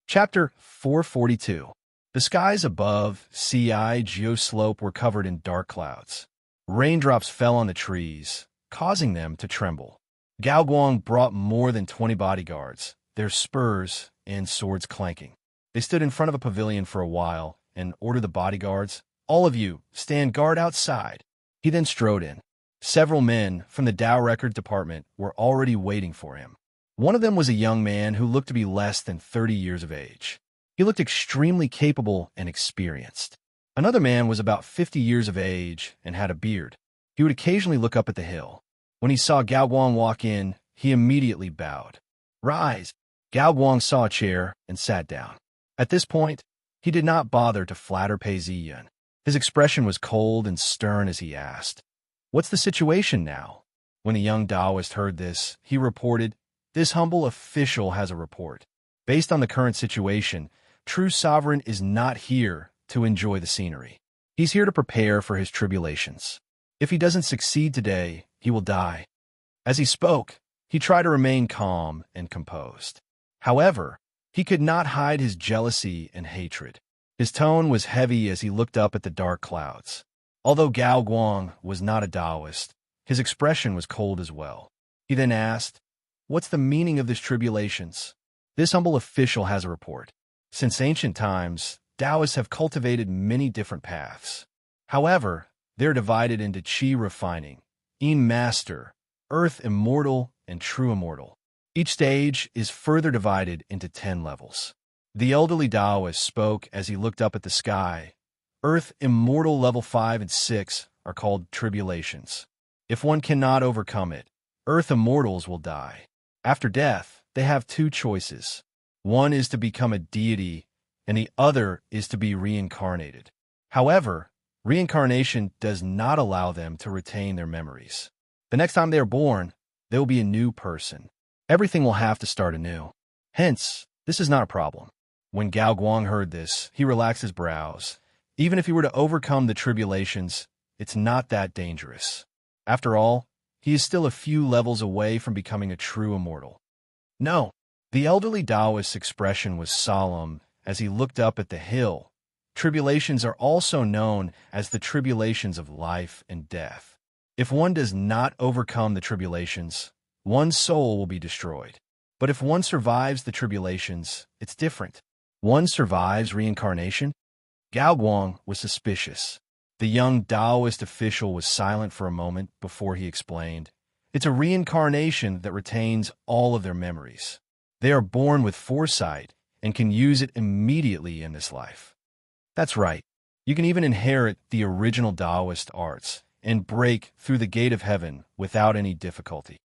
Chapter 442. The skies above Ci geoslope were covered in dark clouds. Raindrops fell on the trees, causing them to tremble. Gao Guang brought more than 20 bodyguards, their spurs and swords clanking. They stood in front of a pavilion for a while and ordered the bodyguards, "All of you, stand guard outside." He then strode in. Several men from the Dao Record Department were already waiting for him. One of them was a young man who looked to be less than 30 years of age. He looked extremely capable and experienced. Another man was about 50 years of age and had a beard. He would occasionally look up at the hill. When he saw Gao Guang walk in, he immediately bowed. "Rise." Gao Guang saw a chair and sat down. At this point, he did not bother to flatter Pei Ziyan. His expression was cold and stern as he asked, "What's the situation now?" When the young Taoist heard this, he reported, "This humble official has a report. Based on the current situation, true sovereign is not here to enjoy the scenery. He's here to prepare for his tribulations. If he doesn't succeed today, he will die." As he spoke, he tried to remain calm and composed. However, he could not hide his jealousy and hatred. His tone was heavy as he looked up at the dark clouds. Although Gao Guang was not a Taoist, his expression was cold as well. He then asked, "What's the meaning of this tribulations?" This humble official has a report. Since ancient times, Taoists have cultivated many different paths. However, they're divided into Qi refining, Yin master, Earth immortal, and true immortal. Each stage is further divided into 10 levels. The elderly Taoist spoke as he looked up at the sky. Earth immortal level 5 and 6 are called tribulations. If one cannot overcome it, Earth immortals will die. After death, they have two choices. One is to become a deity, and the other is to be reincarnated. However, reincarnation does not allow them to retain their memories. The next time they are born, they will be a new person. Everything will have to start anew. Hence, this is not a problem. When Gao Guang heard this, he relaxed his brows. Even if he were to overcome the tribulations, it's not that dangerous. After all, he is still a few levels away from becoming a true immortal. No. The elderly Taoist's expression was solemn as he looked up at the hill. Tribulations are also known as the tribulations of life and death. If one does not overcome the tribulations, one's soul will be destroyed. But if one survives the tribulations, it's different. One survives reincarnation? Gao Guang was suspicious. The young Taoist official was silent for a moment before he explained, "It's a reincarnation that retains all of their memories. They are born with foresight and can use it immediately in this life." That's right. You can even inherit the original Taoist arts and break through the gate of heaven without any difficulty.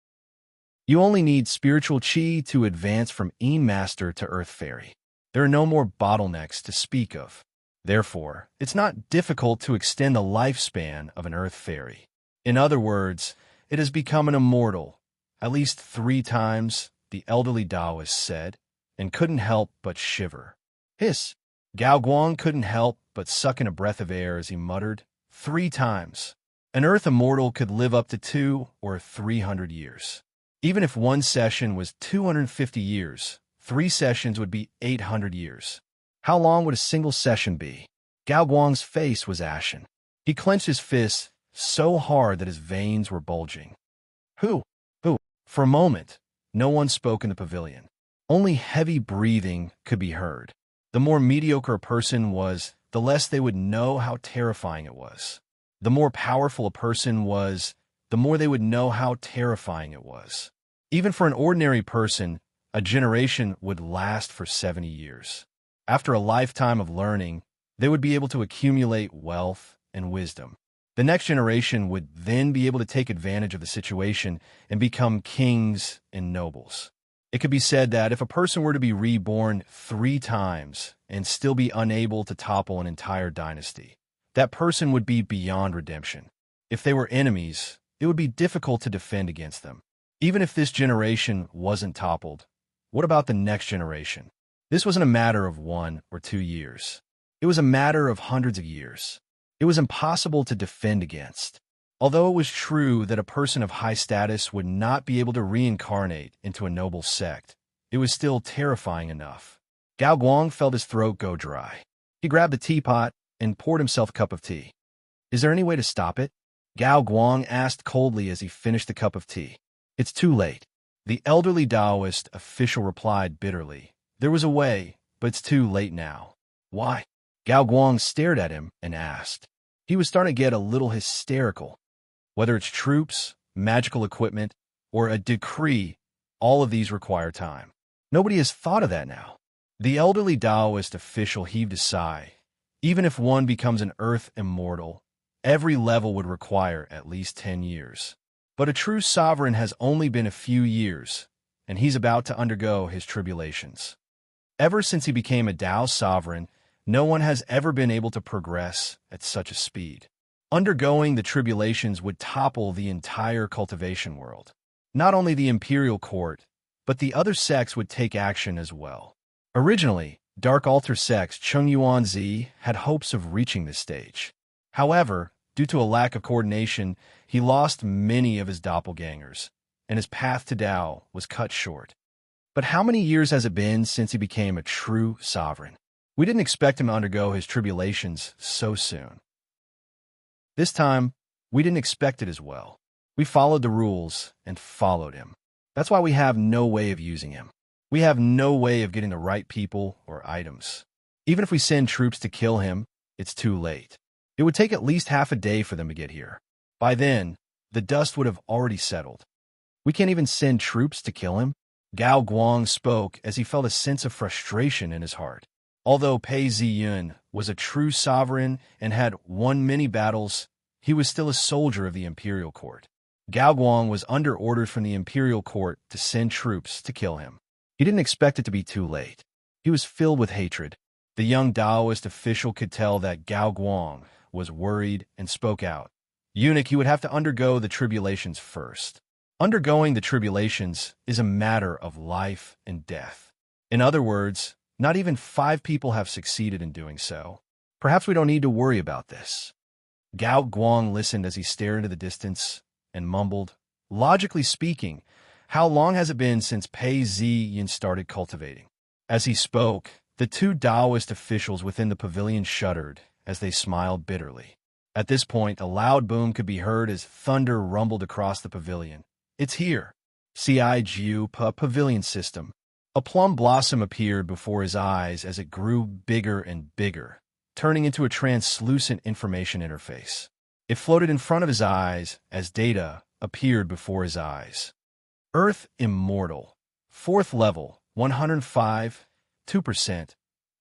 You only need spiritual qi to advance from Yin Master to Earth Fairy. There are no more bottlenecks to speak of. Therefore, it's not difficult to extend the lifespan of an Earth Fairy. In other words, it has become an immortal, at least 3 times, the elderly Taoist said, and couldn't help but shiver. Hiss! Gao Guang couldn't help but suck in a breath of air as he muttered, 3 times. An Earth immortal could live up to 2 or 300 years. Even if one session was 250 years, 3 sessions would be 800 years. How long would a single session be? Gao Guang's face was ashen. He clenched his fists so hard that his veins were bulging. Who? For a moment, no one spoke in the pavilion. Only heavy breathing could be heard. The more mediocre a person was, the less they would know how terrifying it was. The more powerful a person was, the more they would know how terrifying it was. Even for an ordinary person, a generation would last for 70 years. After a lifetime of learning, they would be able to accumulate wealth and wisdom. The next generation would then be able to take advantage of the situation and become kings and nobles. It could be said that if a person were to be reborn 3 times and still be unable to topple an entire dynasty, that person would be beyond redemption. If they were enemies, it would be difficult to defend against them. Even if this generation wasn't toppled, what about the next generation? This wasn't a matter of 1 or 2 years. It was a matter of hundreds of years. It was impossible to defend against. Although it was true that a person of high status would not be able to reincarnate into a noble sect, it was still terrifying enough. Gao Guang felt his throat go dry. He grabbed the teapot and poured himself a cup of tea. Is there any way to stop it? Gao Guang asked coldly as he finished the cup of tea. It's too late. The elderly Taoist official replied bitterly. There was a way, but it's too late now. Why? Gao Guang stared at him and asked. He was starting to get a little hysterical. Whether it's troops, magical equipment, or a decree, all of these require time. Nobody has thought of that now. The elderly Taoist official heaved a sigh. Even if one becomes an earth immortal, every level would require at least 10 years. But a true sovereign has only been a few years, and he's about to undergo his tribulations. Ever since he became a Tao sovereign, no one has ever been able to progress at such a speed. Undergoing the tribulations would topple the entire cultivation world. Not only the imperial court, but the other sects would take action as well. Originally, Dark Altar sects Chung Yuanzi had hopes of reaching this stage. However, due to a lack of coordination, he lost many of his doppelgangers, and his path to Tao was cut short. But how many years has it been since he became a true sovereign? We didn't expect him to undergo his tribulations so soon. This time, we didn't expect it as well. We followed the rules and followed him. That's why we have no way of using him. We have no way of getting the right people or items. Even if we send troops to kill him, it's too late. It would take at least half a day for them to get here. By then, the dust would have already settled. We can't even send troops to kill him? Gao Guang spoke as he felt a sense of frustration in his heart. Although Pei Ziyun was a true sovereign and had won many battles, he was still a soldier of the imperial court. Gao Guang was under orders from the imperial court to send troops to kill him. He didn't expect it to be too late. He was filled with hatred. The young Taoist official could tell that Gao Guang was worried and spoke out. Eunuch, you would have to undergo the tribulations first. Undergoing the tribulations is a matter of life and death. In other words, not even 5 people have succeeded in doing so. Perhaps we don't need to worry about this. Gao Guang listened as he stared into the distance and mumbled, logically speaking, how long has it been since Pei Ziyin started cultivating? As he spoke, the 2 Taoist officials within the pavilion shuddered as they smiled bitterly. At this point, a loud boom could be heard as thunder rumbled across the pavilion. It's here. CIGU Pavilion System. A plum blossom appeared before his eyes as it grew bigger and bigger, turning into a translucent information interface. It floated in front of his eyes as data appeared before his eyes. Earth Immortal. 4th level, 105, 2%.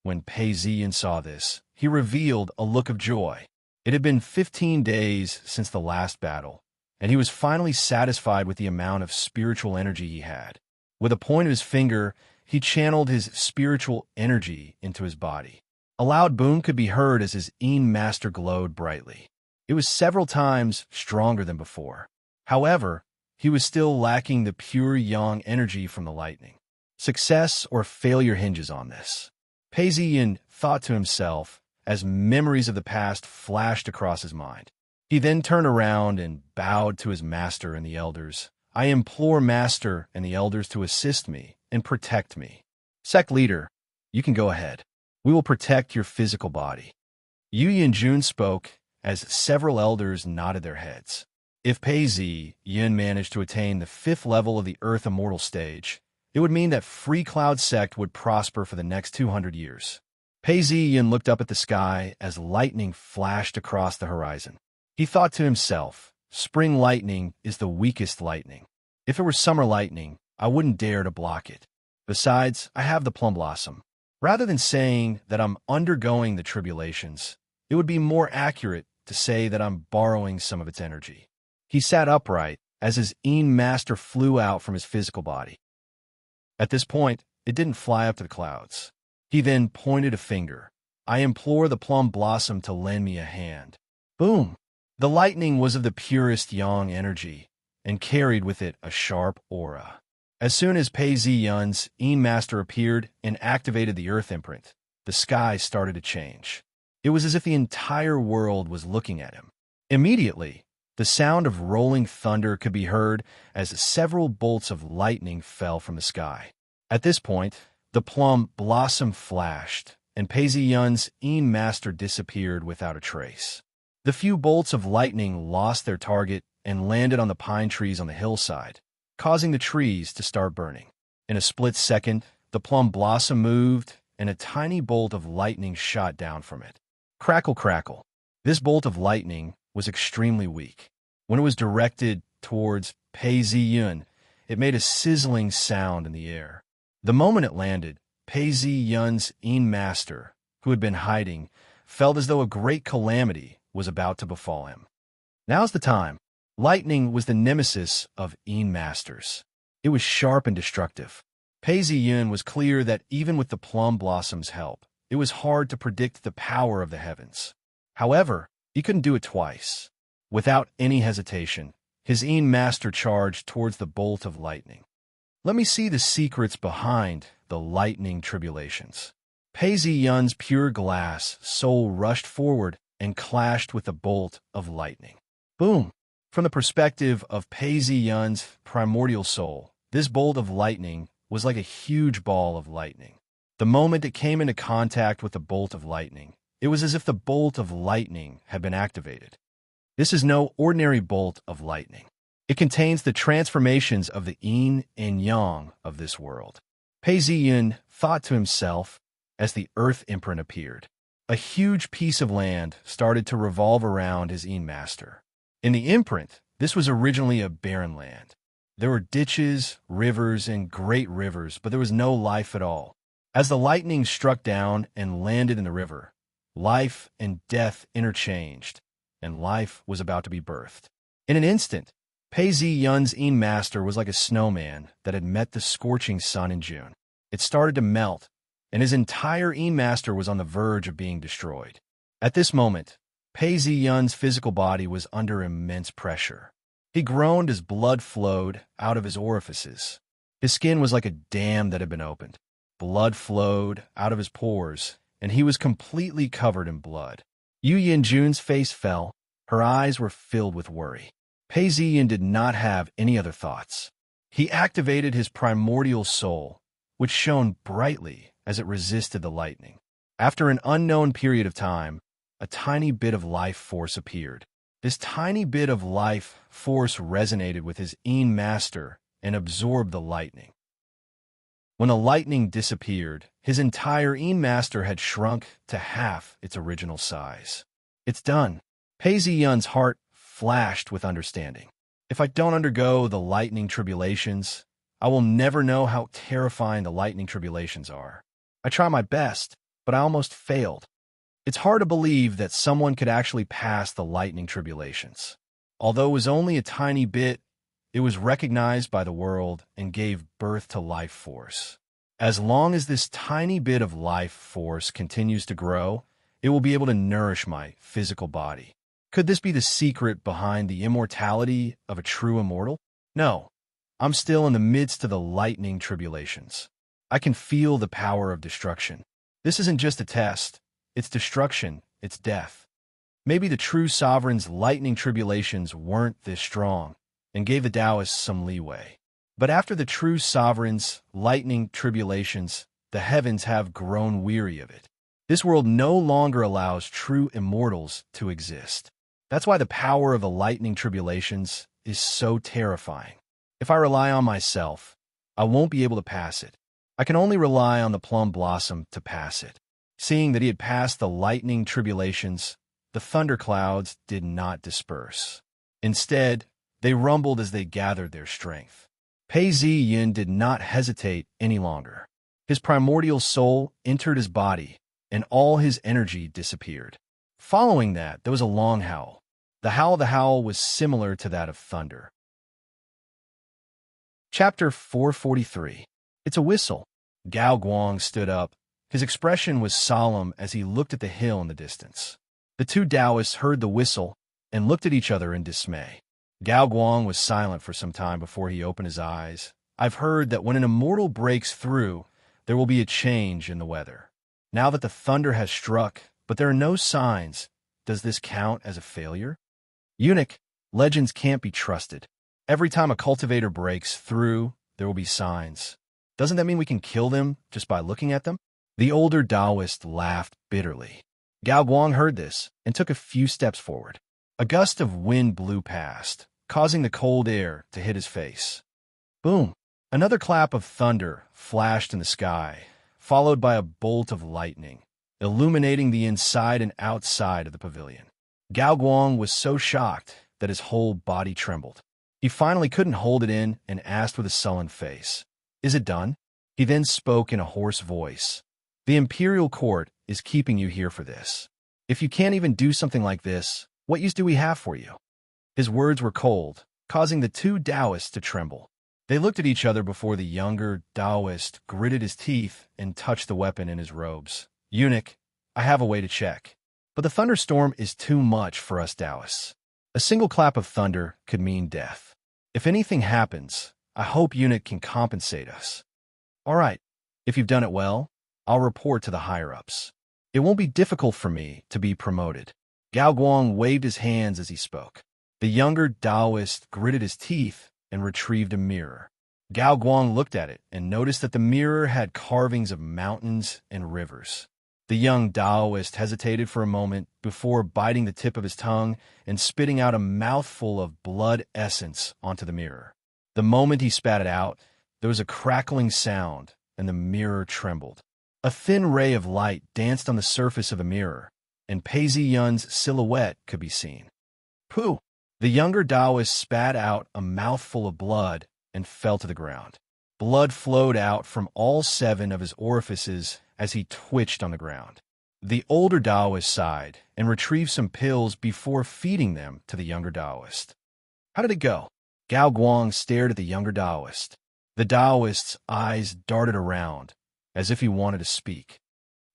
When Pei Ziyin saw this, he revealed a look of joy. It had been 15 days since the last battle, and he was finally satisfied with the amount of spiritual energy he had. With a point of his finger, he channeled his spiritual energy into his body. A loud boom could be heard as his Een Master glowed brightly. It was several times stronger than before. However, he was still lacking the pure yang energy from the lightning. Success or failure hinges on this. Pei Ziyin thought to himself as memories of the past flashed across his mind. He then turned around and bowed to his master and the elders. I implore Master and the elders to assist me and protect me. Sect leader, you can go ahead. We will protect your physical body. Yu Yinjun spoke as several elders nodded their heads. If Pei Ziyin managed to attain the 5th level of the Earth Immortal stage, it would mean that Free Cloud Sect would prosper for the next 200 years. Pei Ziyin looked up at the sky as lightning flashed across the horizon. He thought to himself, spring lightning is the weakest lightning. If it were summer lightning, I wouldn't dare to block it. Besides, I have the plum blossom. Rather than saying that I'm undergoing the tribulations, it would be more accurate to say that I'm borrowing some of its energy. He sat upright as his Een Master flew out from his physical body. At this point, it didn't fly up to the clouds. He then pointed a finger. I implore the plum blossom to lend me a hand. Boom! The lightning was of the purest yang energy and carried with it a sharp aura. As soon as Pei Ziyun's Een Master appeared and activated the Earth Imprint, the sky started to change. It was as if the entire world was looking at him. Immediately, the sound of rolling thunder could be heard as several bolts of lightning fell from the sky. At this point, The plum blossom flashed, and Pei Yun's master disappeared without a trace. The few bolts of lightning lost their target and landed on the pine trees on the hillside, causing the trees to start burning. In a split second, the plum blossom moved, and a tiny bolt of lightning shot down from it. Crackle, crackle. This bolt of lightning was extremely weak. When it was directed towards Pei Yun, it made a sizzling sound in the air. The moment it landed, Pei Yun's master, who had been hiding, felt as though a great calamity was about to befall him. Now's the time. Lightning was the nemesis of masters. It was sharp and destructive. Pei Yun was clear that even with the plum blossom's help, it was hard to predict the power of the heavens. However, he couldn't do it twice. Without any hesitation, his master charged towards the bolt of lightning. Let me see the secrets behind the lightning tribulations. Pei Yun's pure glass soul rushed forward and clashed with the bolt of lightning. Boom! From the perspective of Pei Yun's primordial soul, this bolt of lightning was like a huge ball of lightning. The moment it came into contact with the bolt of lightning, it was as if the bolt of lightning had been activated. This is no ordinary bolt of lightning. It contains the transformations of the yin and yang of this world. Pei Yun thought to himself as the earth imprint appeared. A huge piece of land started to revolve around his master. In the imprint, this was originally a barren land. There were ditches, rivers, and great rivers, but there was no life at all. As the lightning struck down and landed in the river, life and death interchanged, and life was about to be birthed. In an instant, Pei Yun's master was like a snowman that had met the scorching sun in June. It started to melt, and his entire master was on the verge of being destroyed. At this moment, Pei Yun's physical body was under immense pressure. He groaned as blood flowed out of his orifices. His skin was like a dam that had been opened. Blood flowed out of his pores, and he was completely covered in blood. Yu Yanjun's face fell. Her eyes were filled with worry. Pei Yun did not have any other thoughts. He activated his primordial soul, which shone brightly as it resisted the lightning. After an unknown period of time, a tiny bit of life force appeared. This tiny bit of life force resonated with his master and absorbed the lightning. When the lightning disappeared, his entire master had shrunk to half its original size. It's done. Pei Yun's heart flashed with understanding. If I don't undergo the lightning tribulations, I will never know how terrifying the lightning tribulations are. I try my best, but I almost failed. It's hard to believe that someone could actually pass the lightning tribulations. Although it was only a tiny bit, it was recognized by the world and gave birth to life force. As long as this tiny bit of life force continues to grow, it will be able to nourish my physical body. Could this be the secret behind the immortality of a true immortal? No. I'm still in the midst of the lightning tribulations. I can feel the power of destruction. This isn't just a test. It's destruction. It's death. Maybe the true sovereign's lightning tribulations weren't this strong and gave the Taoists some leeway. But after the true sovereign's lightning tribulations, the heavens have grown weary of it. This world no longer allows true immortals to exist. That's why the power of the lightning tribulations is so terrifying. If I rely on myself, I won't be able to pass it. I can only rely on the plum blossom to pass it. Seeing that he had passed the lightning tribulations, the thunderclouds did not disperse. Instead, they rumbled as they gathered their strength. Pei Yun did not hesitate any longer. His primordial soul entered his body, and all his energy disappeared. Following that, there was a long howl. The howl was similar to that of thunder. Chapter 443. It's a whistle. Gao Guang stood up. His expression was solemn as he looked at the hill in the distance. The two Taoists heard the whistle and looked at each other in dismay. Gao Guang was silent for some time before he opened his eyes. I've heard that when an immortal breaks through, there will be a change in the weather. Now that the thunder has struck, but there are no signs, does this count as a failure? Eunuch, legends can't be trusted. Every time a cultivator breaks through, there will be signs. Doesn't that mean we can kill them just by looking at them? The older Taoist laughed bitterly. Gao Guang heard this and took a few steps forward. A gust of wind blew past, causing the cold air to hit his face. Boom! Another clap of thunder flashed in the sky, followed by a bolt of lightning, illuminating the inside and outside of the pavilion. Gao Guang was so shocked that his whole body trembled. He finally couldn't hold it in and asked with a sullen face, "Is it done?" He then spoke in a hoarse voice. "The imperial court is keeping you here for this. If you can't even do something like this, what use do we have for you?" His words were cold, causing the two Taoists to tremble. They looked at each other before the younger Taoist gritted his teeth and touched the weapon in his robes. "Eunuch, I have a way to check. But the thunderstorm is too much for us Taoists. A single clap of thunder could mean death. If anything happens, I hope Eunuch can compensate us." "All right, if you've done it well, I'll report to the higher-ups. It won't be difficult for me to be promoted." Gao Guang waved his hands as he spoke. The younger Taoist gritted his teeth and retrieved a mirror. Gao Guang looked at it and noticed that the mirror had carvings of mountains and rivers. The young Taoist hesitated for a moment before biting the tip of his tongue and spitting out a mouthful of blood essence onto the mirror. The moment he spat it out, there was a crackling sound and the mirror trembled. A thin ray of light danced on the surface of a mirror, and Pei Ziyun's silhouette could be seen. Pooh! The younger Taoist spat out a mouthful of blood and fell to the ground. Blood flowed out from all 7 of his orifices as he twitched on the ground. The older Taoist sighed and retrieved some pills before feeding them to the younger Taoist. "How did it go?" Gao Guang stared at the younger Taoist. The Taoist's eyes darted around, as if he wanted to speak.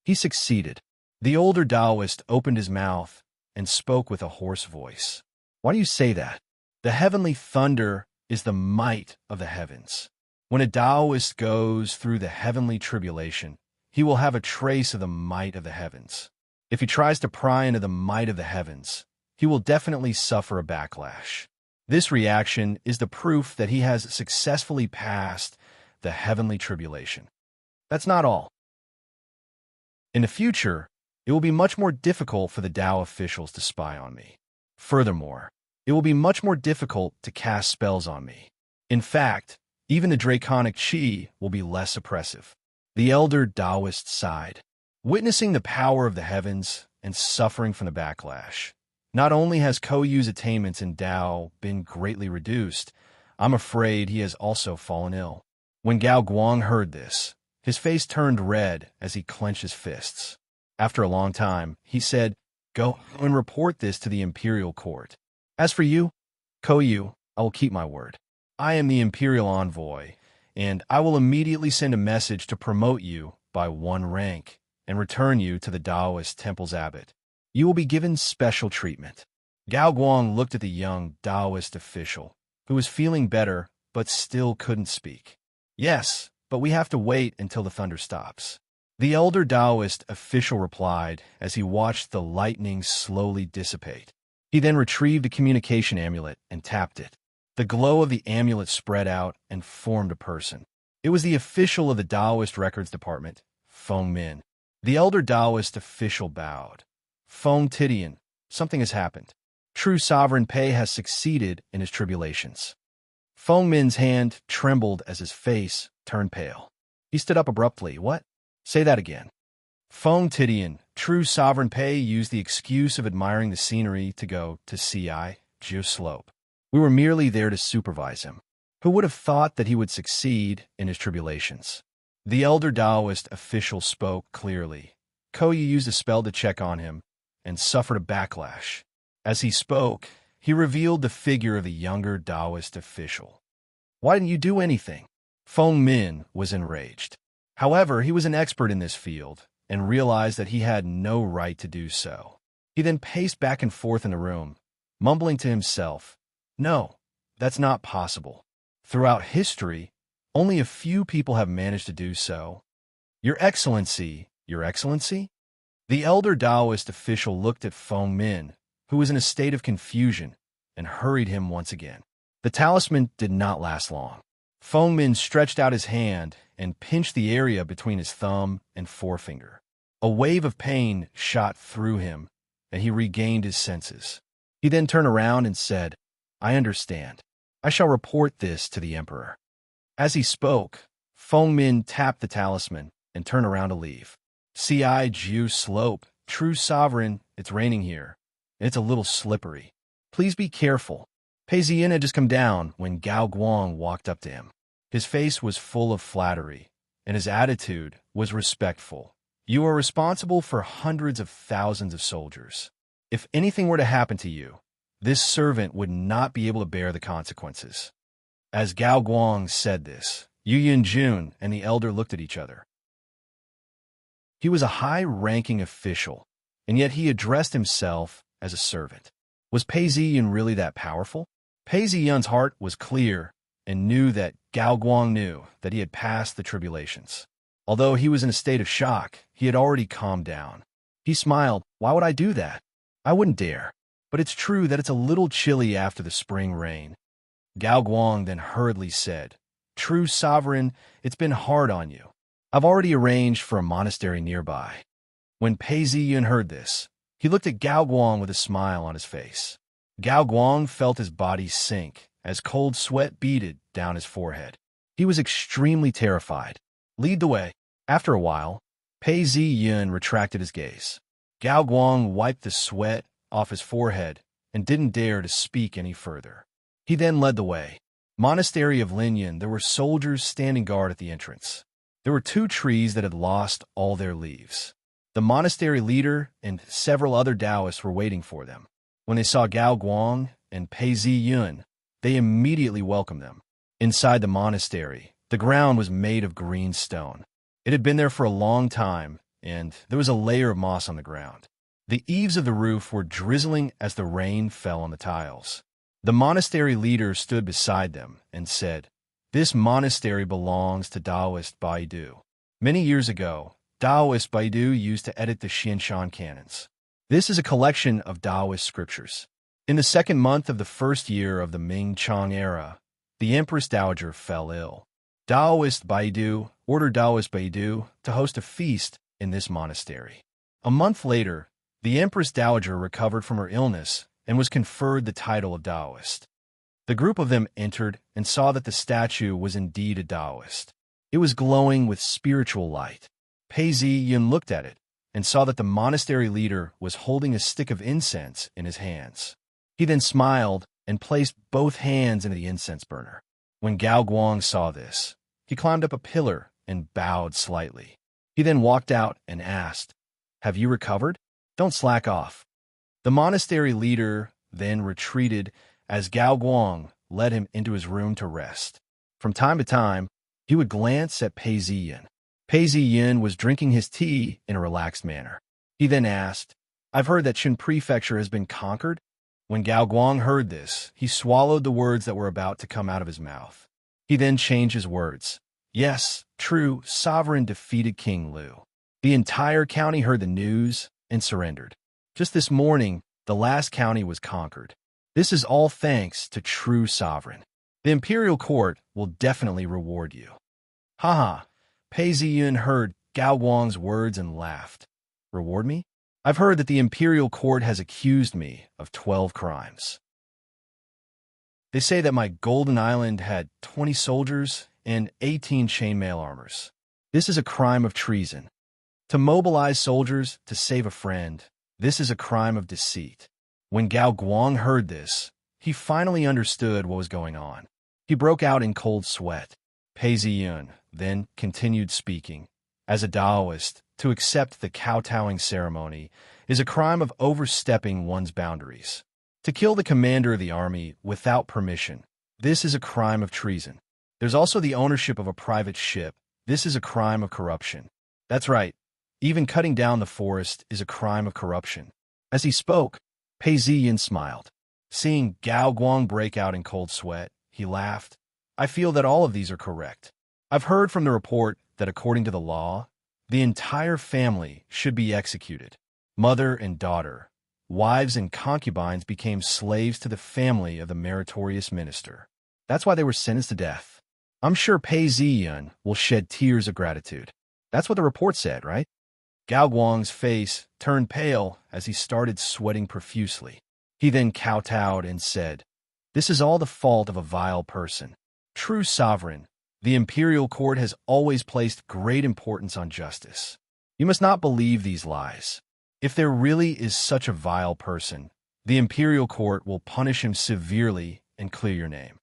He succeeded. The older Taoist opened his mouth and spoke with a hoarse voice. "Why do you say that? The heavenly thunder is the might of the heavens. When a Taoist goes through the heavenly tribulation, he will have a trace of the might of the heavens. If he tries to pry into the might of the heavens, he will definitely suffer a backlash. This reaction is the proof that he has successfully passed the heavenly tribulation. That's not all. In the future, it will be much more difficult for the Tao officials to spy on me. Furthermore, it will be much more difficult to cast spells on me. In fact, even the draconic chi will be less oppressive." The elder Taoist sighed. Witnessing the power of the heavens and suffering from the backlash, not only has Koyu's attainments in Tao been greatly reduced, I'm afraid he has also fallen ill. When Gao Guang heard this, his face turned red as he clenched his fists. After a long time, he said, "Go and report this to the imperial court. As for you, Koyu, I will keep my word. I am the imperial envoy, and I will immediately send a message to promote you by 1 rank and return you to the Taoist temple's abbot. You will be given special treatment." Gao Guang looked at the young Taoist official, who was feeling better but still couldn't speak. "Yes, but we have to wait until the thunder stops." The elder Taoist official replied as he watched the lightning slowly dissipate. He then retrieved a communication amulet and tapped it. The glow of the amulet spread out and formed a person. It was the official of the Taoist Records Department, Feng Min. The elder Taoist official bowed. "Feng Tidian, something has happened. True Sovereign Pei has succeeded in his tribulations." Feng Min's hand trembled as his face turned pale. He stood up abruptly. "What? Say that again." "Feng Tidian, True Sovereign Pei used the excuse of admiring the scenery to go to Ci, Geoslope. We were merely there to supervise him. Who would have thought that he would succeed in his tribulations?" The elder Taoist official spoke clearly. Koyu used a spell to check on him and suffered a backlash. As he spoke, he revealed the figure of the younger Taoist official. "Why didn't you do anything?" Feng Min was enraged. However, he was an expert in this field and realized that he had no right to do so. He then paced back and forth in the room, mumbling to himself, "No, that's not possible. Throughout history, only a few people have managed to do so. Your Excellency, Your Excellency?" The elder Taoist official looked at Feng Min, who was in a state of confusion, and hurried him once again. The talisman did not last long. Feng Min stretched out his hand and pinched the area between his thumb and forefinger. A wave of pain shot through him, and he regained his senses. He then turned around and said, "I understand. I shall report this to the emperor." As he spoke, Feng Min tapped the talisman and turned around to leave. "Ci Jiu slope, true sovereign, it's raining here, and it's a little slippery. Please be careful." Pei Ziyin had just come down when Gao Guang walked up to him. His face was full of flattery, and his attitude was respectful. "You are responsible for hundreds of thousands of soldiers. If anything were to happen to you, this servant would not be able to bear the consequences." As Gao Guang said this, Yu Yunjun and the elder looked at each other. He was a high-ranking official, and yet he addressed himself as a servant. Was Pei Ziyin really that powerful? Pei Ziyun's heart was clear and knew that Gao Guang knew that he had passed the tribulations. Although he was in a state of shock, he had already calmed down. He smiled. "Why would I do that? I wouldn't dare. But it's true that it's a little chilly after the spring rain." Gao Guang then hurriedly said, "True sovereign, it's been hard on you. I've already arranged for a monastery nearby." When Pei Ziyin heard this, he looked at Gao Guang with a smile on his face. Gao Guang felt his body sink as cold sweat beaded down his forehead. He was extremely terrified. "Lead the way." After a while, Pei Ziyin retracted his gaze. Gao Guang wiped the sweat off his forehead and didn't dare to speak any further. He then led the way. Monastery of Linyan, there were soldiers standing guard at the entrance. There were 2 trees that had lost all their leaves. The monastery leader and several other Taoists were waiting for them. When they saw Gao Guang and Pei Ziyun, they immediately welcomed them. Inside the monastery, the ground was made of green stone. It had been there for a long time, and there was a layer of moss on the ground. The eaves of the roof were drizzling as the rain fell on the tiles. The monastery leader stood beside them and said, "This monastery belongs to Taoist Baidu. Many years ago, Taoist Baidu used to edit the Xianshan canons. This is a collection of Taoist scriptures. In the 2nd month of the 1st year of the Ming Chang era, the Empress Dowager fell ill. Taoist Baidu ordered Taoist Baidu to host a feast in this monastery. A month later, the Empress Dowager recovered from her illness and was conferred the title of Taoist. The group of them entered and saw that the statue was indeed a Taoist. It was glowing with spiritual light. Pei Ziyin looked at it and saw that the monastery leader was holding a stick of incense in his hands. He then smiled and placed both hands into the incense burner. When Gao Guang saw this, he climbed up a pillar and bowed slightly. He then walked out and asked, "Have you recovered? Don't slack off." The monastery leader then retreated as Gao Guang led him into his room to rest. From time to time, he would glance at Pei Ziyin. Pei Ziyin was drinking his tea in a relaxed manner. He then asked, "I've heard that Qin Prefecture has been conquered?" When Gao Guang heard this, he swallowed the words that were about to come out of his mouth. He then changed his words. "Yes, true, sovereign defeated King Lu. The entire county heard the news and surrendered. Just this morning, the last county was conquered. This is all thanks to true sovereign. The imperial court will definitely reward you." Haha. Pei Ziyin heard Gao Guang's words and laughed. "Reward me? I've heard that the imperial court has accused me of 12 crimes. They say that my golden island had 20 soldiers and 18 chainmail armors. This is a crime of treason. To mobilize soldiers to save a friend, this is a crime of deceit." When Gao Guang heard this, he finally understood what was going on. He broke out in cold sweat. Pei Ziyin then continued speaking. "As a Taoist, to accept the kowtowing ceremony is a crime of overstepping one's boundaries. To kill the commander of the army without permission, this is a crime of treason. There's also the ownership of a private ship. This is a crime of corruption. That's right, even cutting down the forest is a crime of corruption." As he spoke, Pei Ziyin smiled. Seeing Gao Guang break out in cold sweat, he laughed. "I feel that all of these are correct. I've heard from the report that according to the law, the entire family should be executed. Mother and daughter, wives and concubines became slaves to the family of the meritorious minister. That's why they were sentenced to death. I'm sure Pei Ziyun will shed tears of gratitude. That's what the report said, right? Gao Guang's face turned pale as he started sweating profusely. He then kowtowed and said, "This is all the fault of a vile person. True sovereign, the imperial court has always placed great importance on justice. You must not believe these lies. If there really is such a vile person, the imperial court will punish him severely and clear your name."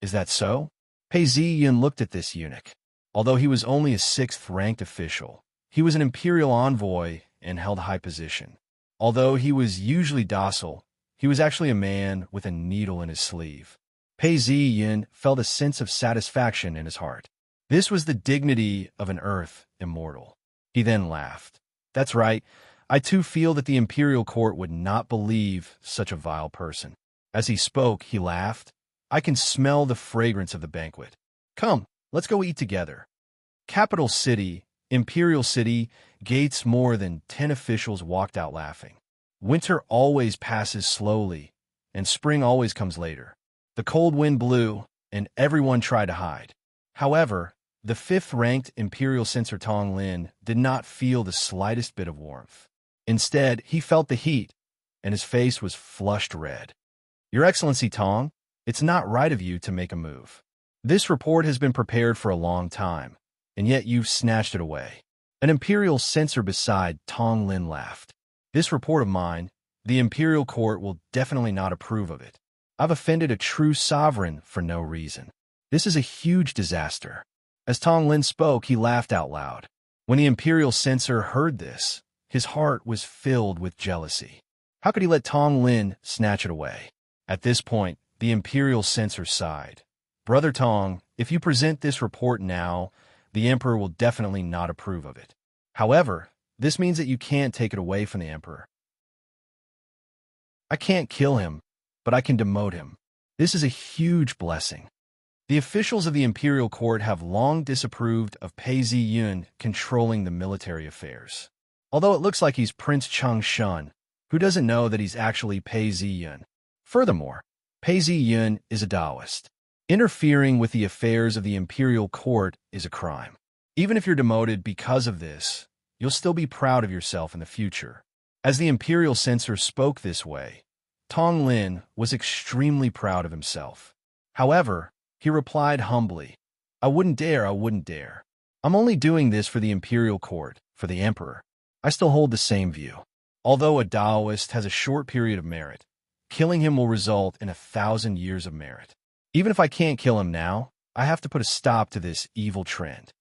Is that so? Pei Ziyun looked at this eunuch. Although he was only a sixth-ranked official, he was an imperial envoy and held high position. Although he was usually docile, he was actually a man with a needle in his sleeve. Pei Ziyun felt a sense of satisfaction in his heart. This was the dignity of an earth immortal. He then laughed. "That's right. I too feel that the imperial court would not believe such a vile person." As he spoke, he laughed. "I can smell the fragrance of the banquet. Come, let's go eat together." Capital City, Imperial City, gates more than 10 officials walked out laughing. Winter always passes slowly, and spring always comes later. The cold wind blew, and everyone tried to hide. However, the fifth-ranked Imperial Censor Tong Lin did not feel the slightest bit of warmth. Instead, he felt the heat, and his face was flushed red. "Your Excellency Tong, it's not right of you to make a move. This report has been prepared for a long time, and yet you've snatched it away." An Imperial Censor beside Tong Lin laughed. "This report of mine, the Imperial Court will definitely not approve of it. I've offended a true sovereign for no reason. This is a huge disaster." As Tong Lin spoke, he laughed out loud. When the Imperial Censor heard this, his heart was filled with jealousy. How could he let Tong Lin snatch it away? At this point, the Imperial Censor sighed. "Brother Tong, if you present this report now, the Emperor will definitely not approve of it. However, this means that you can't take it away from the Emperor. I can't kill him, but I can demote him. This is a huge blessing." The officials of the Imperial Court have long disapproved of Pei Ziyun controlling the military affairs. Although it looks like he's Prince Changshun, who doesn't know that he's actually Pei Ziyun. Furthermore, Pei Ziyun is a Taoist. Interfering with the affairs of the Imperial Court is a crime. Even if you're demoted because of this, you'll still be proud of yourself in the future. As the Imperial Censor spoke this way, Tong Lin was extremely proud of himself. However, he replied humbly, I wouldn't dare. I'm only doing this for the Imperial Court, for the Emperor. I still hold the same view. Although a Taoist has a short period of merit, killing him will result in 1,000 years of merit. Even if I can't kill him now, I have to put a stop to this evil trend.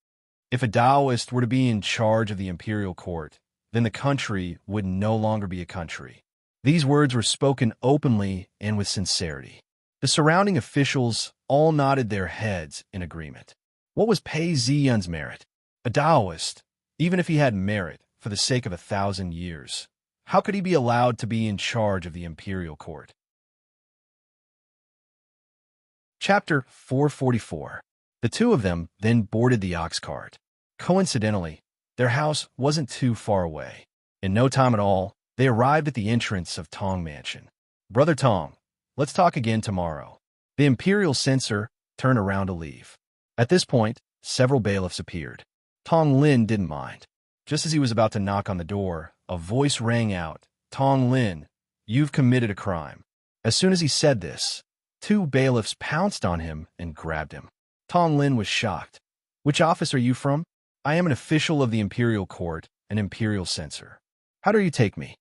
If a Taoist were to be in charge of the Imperial Court, then the country would no longer be a country. These words were spoken openly and with sincerity. The surrounding officials all nodded their heads in agreement. What was Pei Ziyun's merit? A Taoist, even if he had merit for the sake of 1,000 years, how could he be allowed to be in charge of the Imperial Court? Chapter 444. The two of them then boarded the ox cart. Coincidentally, their house wasn't too far away. In no time at all, they arrived at the entrance of Tong Mansion. Brother Tong, let's talk again tomorrow. The Imperial Censor turned around to leave. At this point, several bailiffs appeared. Tong Lin didn't mind. Just as he was about to knock on the door, a voice rang out, Tong Lin, you've committed a crime. As soon as he said this, two bailiffs pounced on him and grabbed him. Tong Lin was shocked. Which office are you from? I am an official of the Imperial Court, an Imperial Censor. How dare you take me?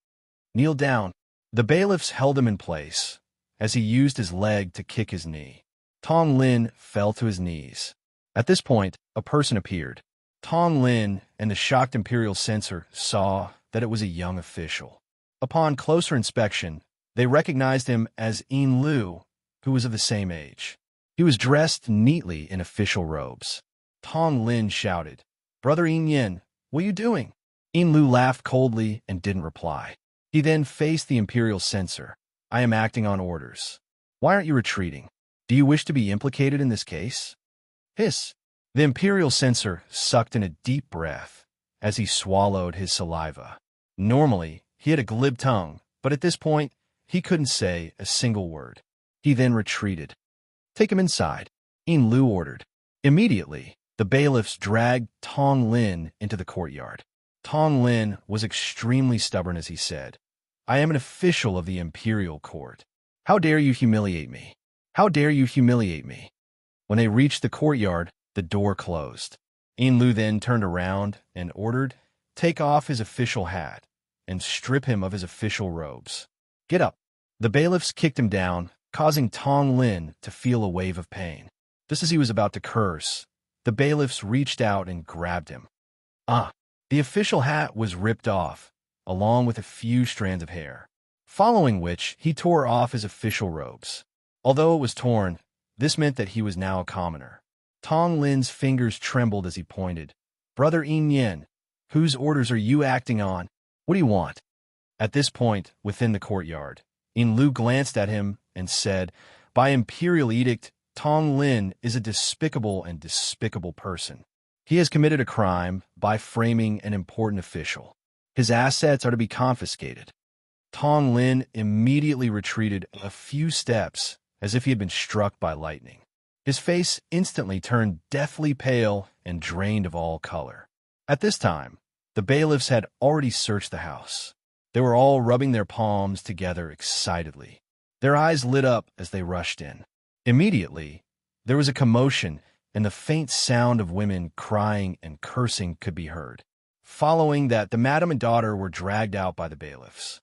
Kneel down. The bailiffs held him in place as he used his leg to kick his knee. Tong Lin fell to his knees. At this point, a person appeared. Tong Lin and the shocked Imperial Censor saw that it was a young official. Upon closer inspection, they recognized him as Yin Lu, who was of the same age. He was dressed neatly in official robes. Tong Lin shouted, Brother Yin Yin, what are you doing? Yin Lu laughed coldly and didn't reply. He then faced the Imperial Censor. I am acting on orders. Why aren't you retreating? Do you wish to be implicated in this case? Hiss. The Imperial Censor sucked in a deep breath as he swallowed his saliva. Normally, he had a glib tongue, but at this point, he couldn't say a single word. He then retreated. Take him inside, Yin Lu ordered. Immediately, the bailiffs dragged Tong Lin into the courtyard. Tong Lin was extremely stubborn as he said, "I am an official of the imperial court. How dare you humiliate me? How dare you humiliate me?" When they reached the courtyard, the door closed. Yin Lu then turned around and ordered, "Take off his official hat and strip him of his official robes. Get up." The bailiffs kicked him down, causing Tong Lin to feel a wave of pain. Just as he was about to curse, the bailiffs reached out and grabbed him. The official hat was ripped off, along with a few strands of hair, following which he tore off his official robes. Although it was torn, this meant that he was now a commoner. Tong Lin's fingers trembled as he pointed. "Brother Yin Yin, whose orders are you acting on? What do you want?" At this point, within the courtyard, Yin Lu glanced at him and said, "By imperial edict, Tong Lin is a despicable person. He has committed a crime by framing an important official. His assets are to be confiscated." Tong Lin immediately retreated a few steps as if he had been struck by lightning. His face instantly turned deathly pale and drained of all color. At this time, the bailiffs had already searched the house. They were all rubbing their palms together excitedly. Their eyes lit up as they rushed in. Immediately, there was a commotion, and the faint sound of women crying and cursing could be heard. Following that, the madam and daughter were dragged out by the bailiffs.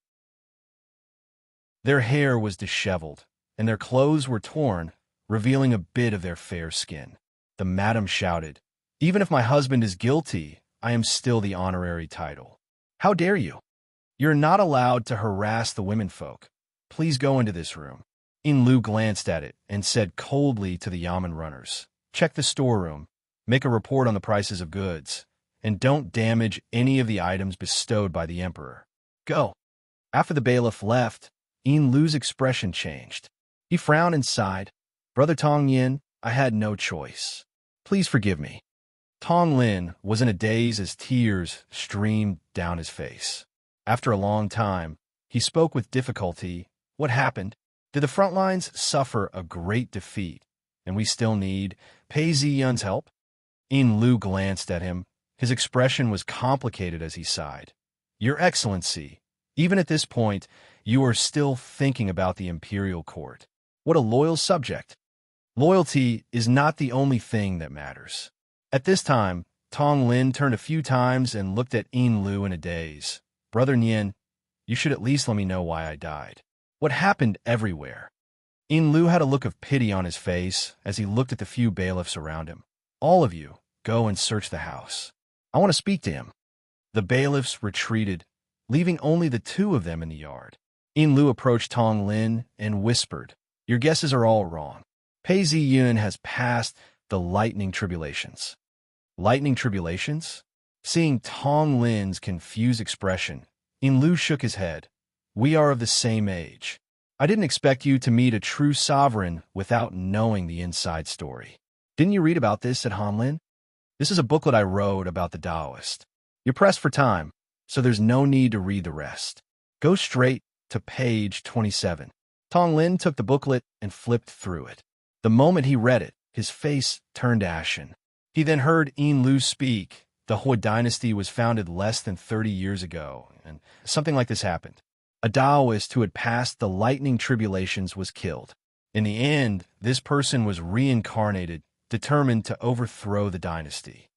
Their hair was disheveled, and their clothes were torn, revealing a bit of their fair skin. The madam shouted, "Even if my husband is guilty, I am still the honorary title. How dare you? You're not allowed to harass the womenfolk. Please go into this room." Yin Lu glanced at it and said coldly to the yamen runners, "Check the storeroom, make a report on the prices of goods, and don't damage any of the items bestowed by the emperor. Go." After the bailiff left, Yin Lu's expression changed. He frowned and sighed. "Brother Tong Yin, I had no choice. Please forgive me." Tong Lin was in a daze as tears streamed down his face. After a long time, he spoke with difficulty. "What happened? Did the front lines suffer a great defeat, and we still need Pei Ziyun's help?" Yin Lu glanced at him. His expression was complicated as he sighed. "Your Excellency, even at this point, you are still thinking about the imperial court. What a loyal subject. Loyalty is not the only thing that matters." At this time, Tong Lin turned a few times and looked at Yin Lu in a daze. "Brother Nian, you should at least let me know why I died. What happened everywhere?" Yin Lu had a look of pity on his face as he looked at the few bailiffs around him. "All of you, go and search the house. I want to speak to him." The bailiffs retreated, leaving only the two of them in the yard. Yin Lu approached Tong Lin and whispered, "Your guesses are all wrong. Pei Ziyun has passed the lightning tribulations." Lightning tribulations? Seeing Tong Lin's confused expression, Yin Lu shook his head. "We are of the same age. I didn't expect you to meet a true sovereign without knowing the inside story. Didn't you read about this at Hanlin? This is a booklet I wrote about the Taoist. You're pressed for time, so there's no need to read the rest. Go straight to page 27. Tong Lin took the booklet and flipped through it. The moment he read it, his face turned ashen. He then heard Yin Lu speak. The Hui dynasty was founded less than 30 years ago, and something like this happened. A Taoist who had passed the lightning tribulations was killed. In the end, this person was reincarnated, determined to overthrow the dynasty.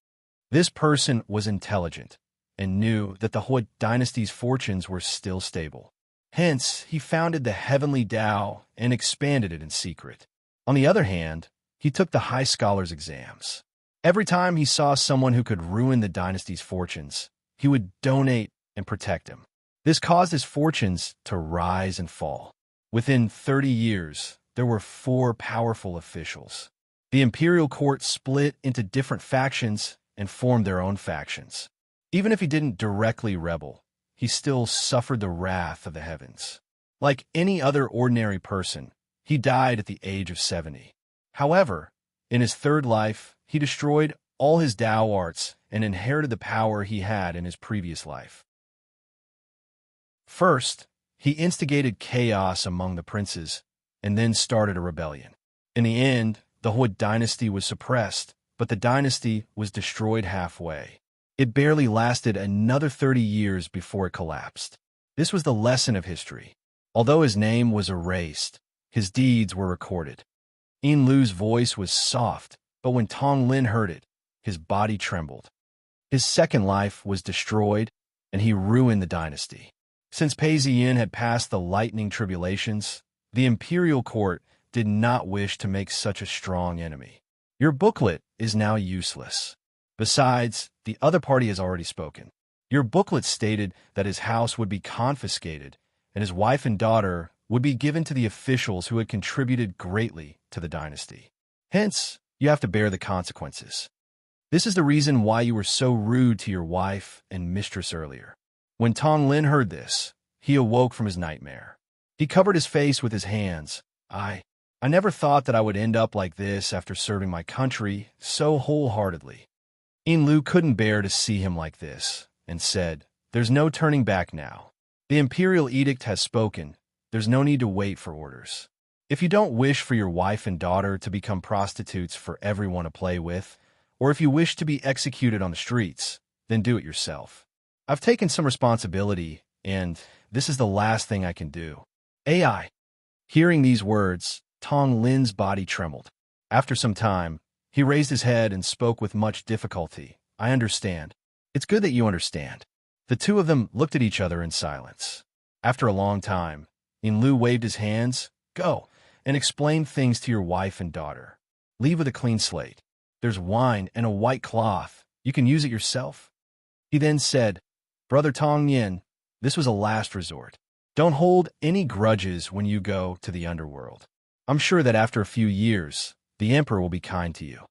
This person was intelligent and knew that the Hui dynasty's fortunes were still stable. Hence, he founded the heavenly Tao and expanded it in secret. On the other hand, he took the high scholars exams. Every time he saw someone who could ruin the dynasty's fortunes, he would donate and protect him. This caused his fortunes to rise and fall. Within 30 years, there were 4 powerful officials. The imperial court split into different factions and formed their own factions. Even if he didn't directly rebel, he still suffered the wrath of the heavens. Like any other ordinary person, he died at the age of 70. However, in his third life, he destroyed all his Tao arts and inherited the power he had in his previous life. First, he instigated chaos among the princes and then started a rebellion. In the end, the Hui dynasty was suppressed, but the dynasty was destroyed halfway. It barely lasted another 30 years before it collapsed. This was the lesson of history. Although his name was erased, his deeds were recorded. Yin Lu's voice was soft, but when Tong Lin heard it, his body trembled. His second life was destroyed, and he ruined the dynasty. Since Pei Ziyin had passed the lightning tribulations, the imperial court did not wish to make such a strong enemy. Your booklet is now useless. Besides, the other party has already spoken. Your booklet stated that his house would be confiscated, and his wife and daughter would be given to the officials who had contributed greatly to the dynasty. Hence, you have to bear the consequences. This is the reason why you were so rude to your wife and mistress earlier. When Tong Lin heard this, he awoke from his nightmare. He covered his face with his hands. I never thought that I would end up like this after serving my country so wholeheartedly. Yin Lu couldn't bear to see him like this, and said, "There's no turning back now. The imperial edict has spoken. There's no need to wait for orders. If you don't wish for your wife and daughter to become prostitutes for everyone to play with, or if you wish to be executed on the streets, then do it yourself. I've taken some responsibility, and this is the last thing I can do." AI. Hearing these words, Tong Lin's body trembled. After some time, he raised his head and spoke with much difficulty. "I understand. It's good that you understand." The two of them looked at each other in silence. After a long time, Yin Lu waved his hands. "Go, and explain things to your wife and daughter. Leave with a clean slate. There's wine and a white cloth. You can use it yourself." He then said, "Brother Tong Yin, this was a last resort. Don't hold any grudges when you go to the underworld. I'm sure that after a few years, the emperor will be kind to you."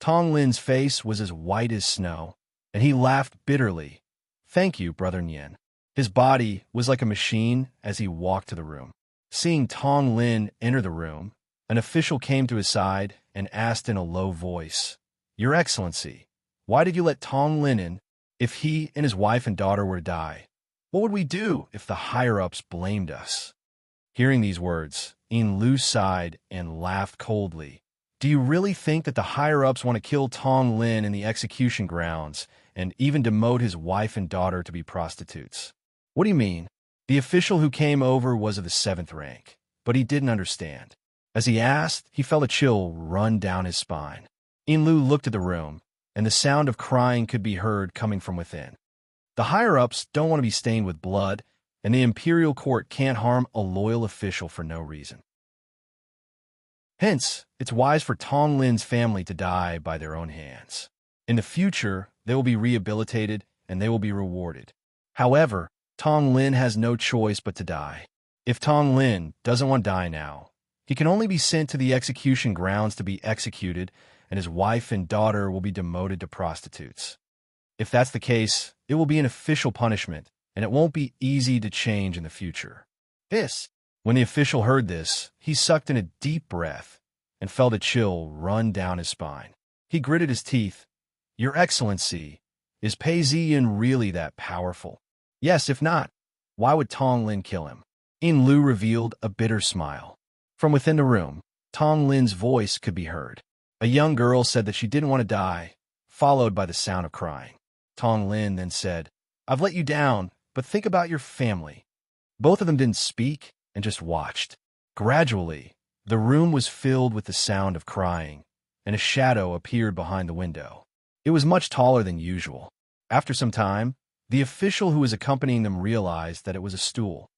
Tong Lin's face was as white as snow, and he laughed bitterly. "Thank you, Brother Nien." His body was like a machine as he walked to the room. Seeing Tong Lin enter the room, an official came to his side and asked in a low voice, "Your Excellency, why did you let Tong Lin in? If he and his wife and daughter were to die, what would we do if the higher-ups blamed us?" Hearing these words, Yin Lu sighed and laughed coldly. "Do you really think that the higher-ups want to kill Tong Lin in the execution grounds and even demote his wife and daughter to be prostitutes?" "What do you mean?" The official who came over was of the 7th rank, but he didn't understand. As he asked, he felt a chill run down his spine. Yin Lu looked at the room, and the sound of crying could be heard coming from within. The higher-ups don't want to be stained with blood, and the imperial court can't harm a loyal official for no reason. Hence, it's wise for Tong Lin's family to die by their own hands. In the future, they will be rehabilitated and they will be rewarded. However, Tong Lin has no choice but to die. If Tong Lin doesn't want to die now, he can only be sent to the execution grounds to be executed, and his wife and daughter will be demoted to prostitutes. If that's the case, it will be an official punishment, and it won't be easy to change in the future. When the official heard this, he sucked in a deep breath and felt a chill run down his spine. He gritted his teeth. "Your Excellency, is Pei Ziyin really that powerful?" "Yes, if not, why would Tong Lin kill him?" Yin Lu revealed a bitter smile. From within the room, Tong Lin's voice could be heard. A young girl said that she didn't want to die, followed by the sound of crying. Tong Lin then said, "I've let you down, but think about your family." Both of them didn't speak and just watched. Gradually, the room was filled with the sound of crying, and a shadow appeared behind the window. It was much taller than usual. After some time, the official who was accompanying them realized that it was a stool.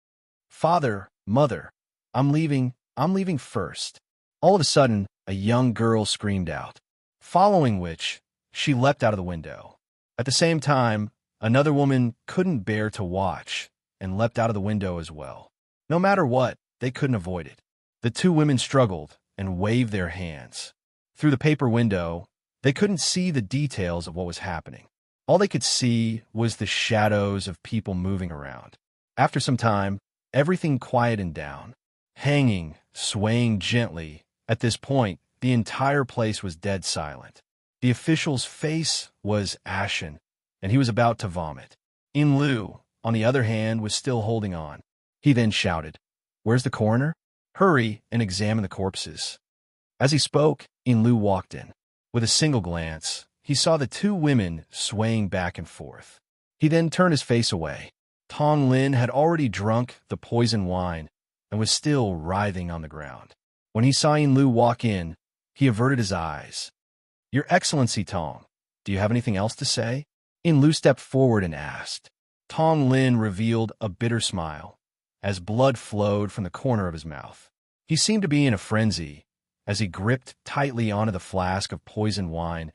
"Father, mother, I'm leaving first." All of a sudden, a young girl screamed out, following which, she leapt out of the window. At the same time, another woman couldn't bear to watch and leapt out of the window as well. No matter what, they couldn't avoid it. The two women struggled and waved their hands. Through the paper window, they couldn't see the details of what was happening. All they could see was the shadows of people moving around. After some time, everything quieted down, hanging, swaying gently. At this point, the entire place was dead silent. The official's face was ashen, and he was about to vomit. Yin Lu, on the other hand, was still holding on. He then shouted, "Where's the coroner? Hurry and examine the corpses." As he spoke, Yin Lu walked in. With a single glance, he saw the two women swaying back and forth. He then turned his face away. Tong Lin had already drunk the poison wine and was still writhing on the ground. When he saw Yin Lu walk in, he averted his eyes. "Your Excellency Tong, do you have anything else to say?" Yin Lu stepped forward and asked. Tong Lin revealed a bitter smile as blood flowed from the corner of his mouth. He seemed to be in a frenzy as he gripped tightly onto the flask of poisoned wine.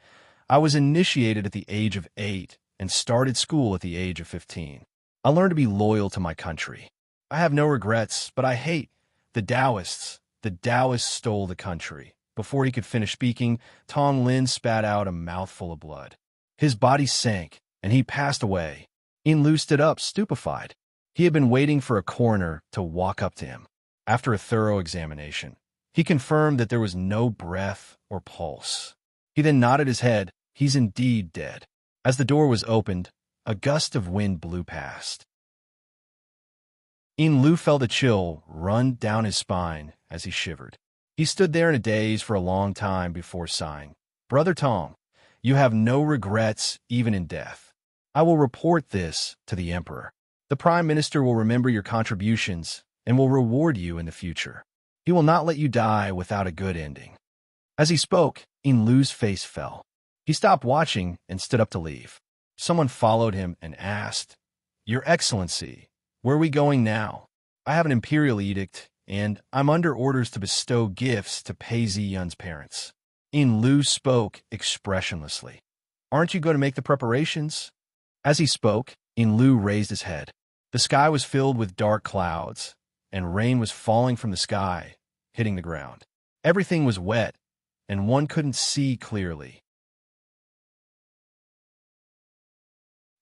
"I was initiated at the age of 8 and started school at the age of 15. I learned to be loyal to my country. I have no regrets, but I hate the Taoists. The Taoists stole the country." Before he could finish speaking, Tong Lin spat out a mouthful of blood. His body sank, and he passed away. Yin Lu stood up, stupefied. He had been waiting for a coroner to walk up to him. After a thorough examination, he confirmed that there was no breath or pulse. He then nodded his head. "He's indeed dead." As the door was opened, a gust of wind blew past. Yin Lu felt a chill run down his spine as he shivered. He stood there in a daze for a long time before sighing. "Brother Tong, you have no regrets even in death. I will report this to the Emperor. The Prime Minister will remember your contributions and will reward you in the future. He will not let you die without a good ending." As he spoke, Yin Lu's face fell. He stopped watching and stood up to leave. Someone followed him and asked, "Your Excellency, where are we going now? I have an imperial edict, and I'm under orders to bestow gifts to Pei Ziyun's parents." Yin Lu spoke expressionlessly. "Aren't you going to make the preparations?" As he spoke, Yin Lu raised his head. The sky was filled with dark clouds, and rain was falling from the sky, hitting the ground. Everything was wet, and one couldn't see clearly.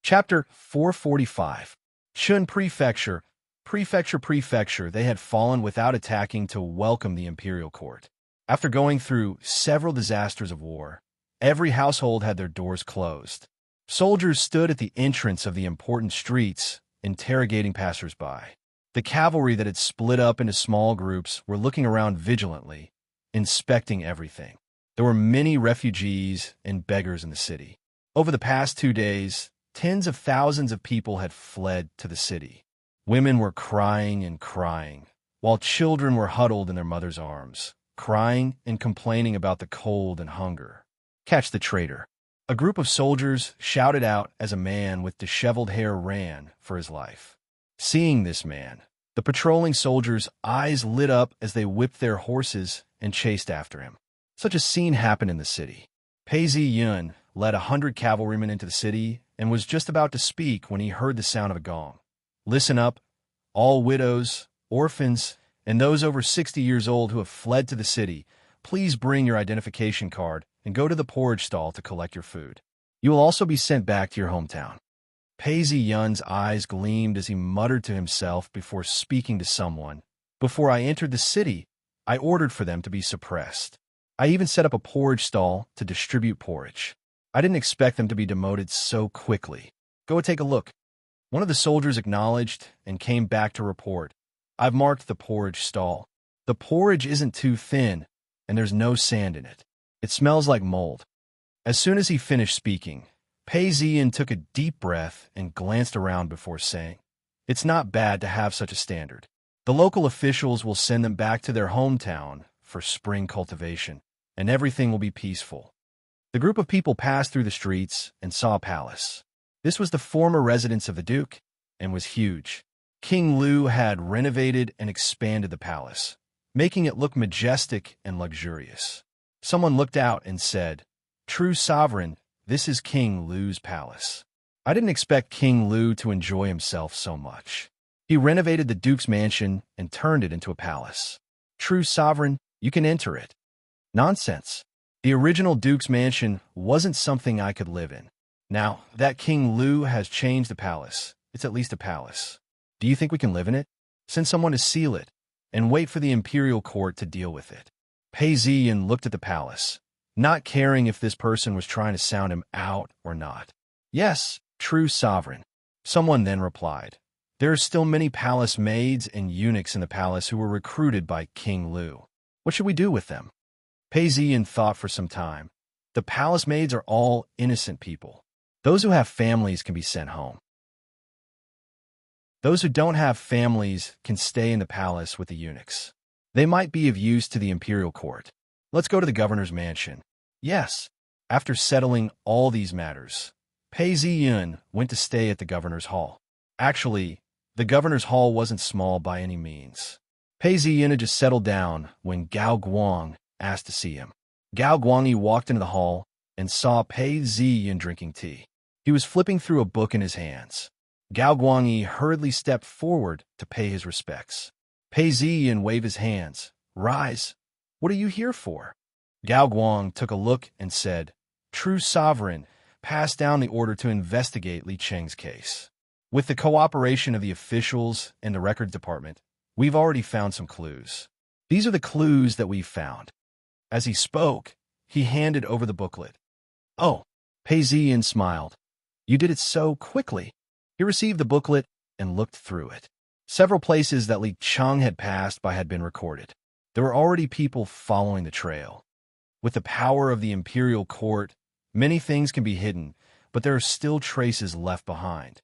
Chapter 445. Shun Prefecture. Prefecture. They had fallen without attacking to welcome the imperial court. After going through several disasters of war, every household had their doors closed. Soldiers stood at the entrance of the important streets, interrogating passers-by. The cavalry that had split up into small groups were looking around vigilantly, inspecting everything. There were many refugees and beggars in the city. Over the past 2 days, tens of thousands of people had fled to the city. Women were crying and crying, while children were huddled in their mothers' arms, crying and complaining about the cold and hunger. "Catch the traitor." A group of soldiers shouted out as a man with disheveled hair ran for his life. Seeing this man, the patrolling soldiers' eyes lit up as they whipped their horses and chased after him. Such a scene happened in the city. Pei Ziyun led 100 cavalrymen into the city and was just about to speak when he heard the sound of a gong. "Listen up, all widows, orphans, and those over 60 years old who have fled to the city. Please bring your identification card and go to the porridge stall to collect your food. You will also be sent back to your hometown." Pei Ziyun's eyes gleamed as he muttered to himself before speaking to someone. "Before I entered the city, I ordered for them to be suppressed. I even set up a porridge stall to distribute porridge. I didn't expect them to be demoted so quickly. Go take a look." One of the soldiers acknowledged and came back to report. "I've marked the porridge stall. The porridge isn't too thin, and there's no sand in it. It smells like mold." As soon as he finished speaking, Pei Ziyun took a deep breath and glanced around before saying, "It's not bad to have such a standard. The local officials will send them back to their hometown for spring cultivation, and everything will be peaceful." The group of people passed through the streets and saw a palace. This was the former residence of the Duke and was huge. King Lu had renovated and expanded the palace, making it look majestic and luxurious. Someone looked out and said, "True sovereign, this is King Lu's palace." I didn't expect King Lu to enjoy himself so much. He renovated the Duke's mansion and turned it into a palace. "True sovereign, you can enter it." Nonsense. The original Duke's mansion wasn't something I could live in. Now that King Lu has changed the palace, it's at least a palace. Do you think we can live in it? Send someone to seal it and wait for the imperial court to deal with it. Pei Ziyun looked at the palace, not caring if this person was trying to sound him out or not. "Yes, true sovereign." Someone then replied, "There are still many palace maids and eunuchs in the palace who were recruited by King Lu. What should we do with them?" Pei Ziyun thought for some time. The palace maids are all innocent people. Those who have families can be sent home. Those who don't have families can stay in the palace with the eunuchs. They might be of use to the imperial court. Let's go to the governor's mansion. Yes. After settling all these matters, Pei Ziyun went to stay at the governor's hall. Actually, the governor's hall wasn't small by any means. Pei Ziyun had just settled down when Gao Guang asked to see him. Gao Guangyi walked into the hall and saw Pei Ziyun drinking tea. He was flipping through a book in his hands. Gao Guangyi hurriedly stepped forward to pay his respects. Pei Ziyun waved his hands. Rise. What are you here for? Gao Guang took a look and said, True Sovereign, passed down the order to investigate Li Cheng's case. With the cooperation of the officials and the records department, we've already found some clues. These are the clues that we've found. As he spoke, he handed over the booklet. Oh, Pei Ziyun smiled. You did it so quickly. He received the booklet and looked through it. Several places that Li Cheng had passed by had been recorded. There were already people following the trail. With the power of the imperial court, many things can be hidden, but there are still traces left behind.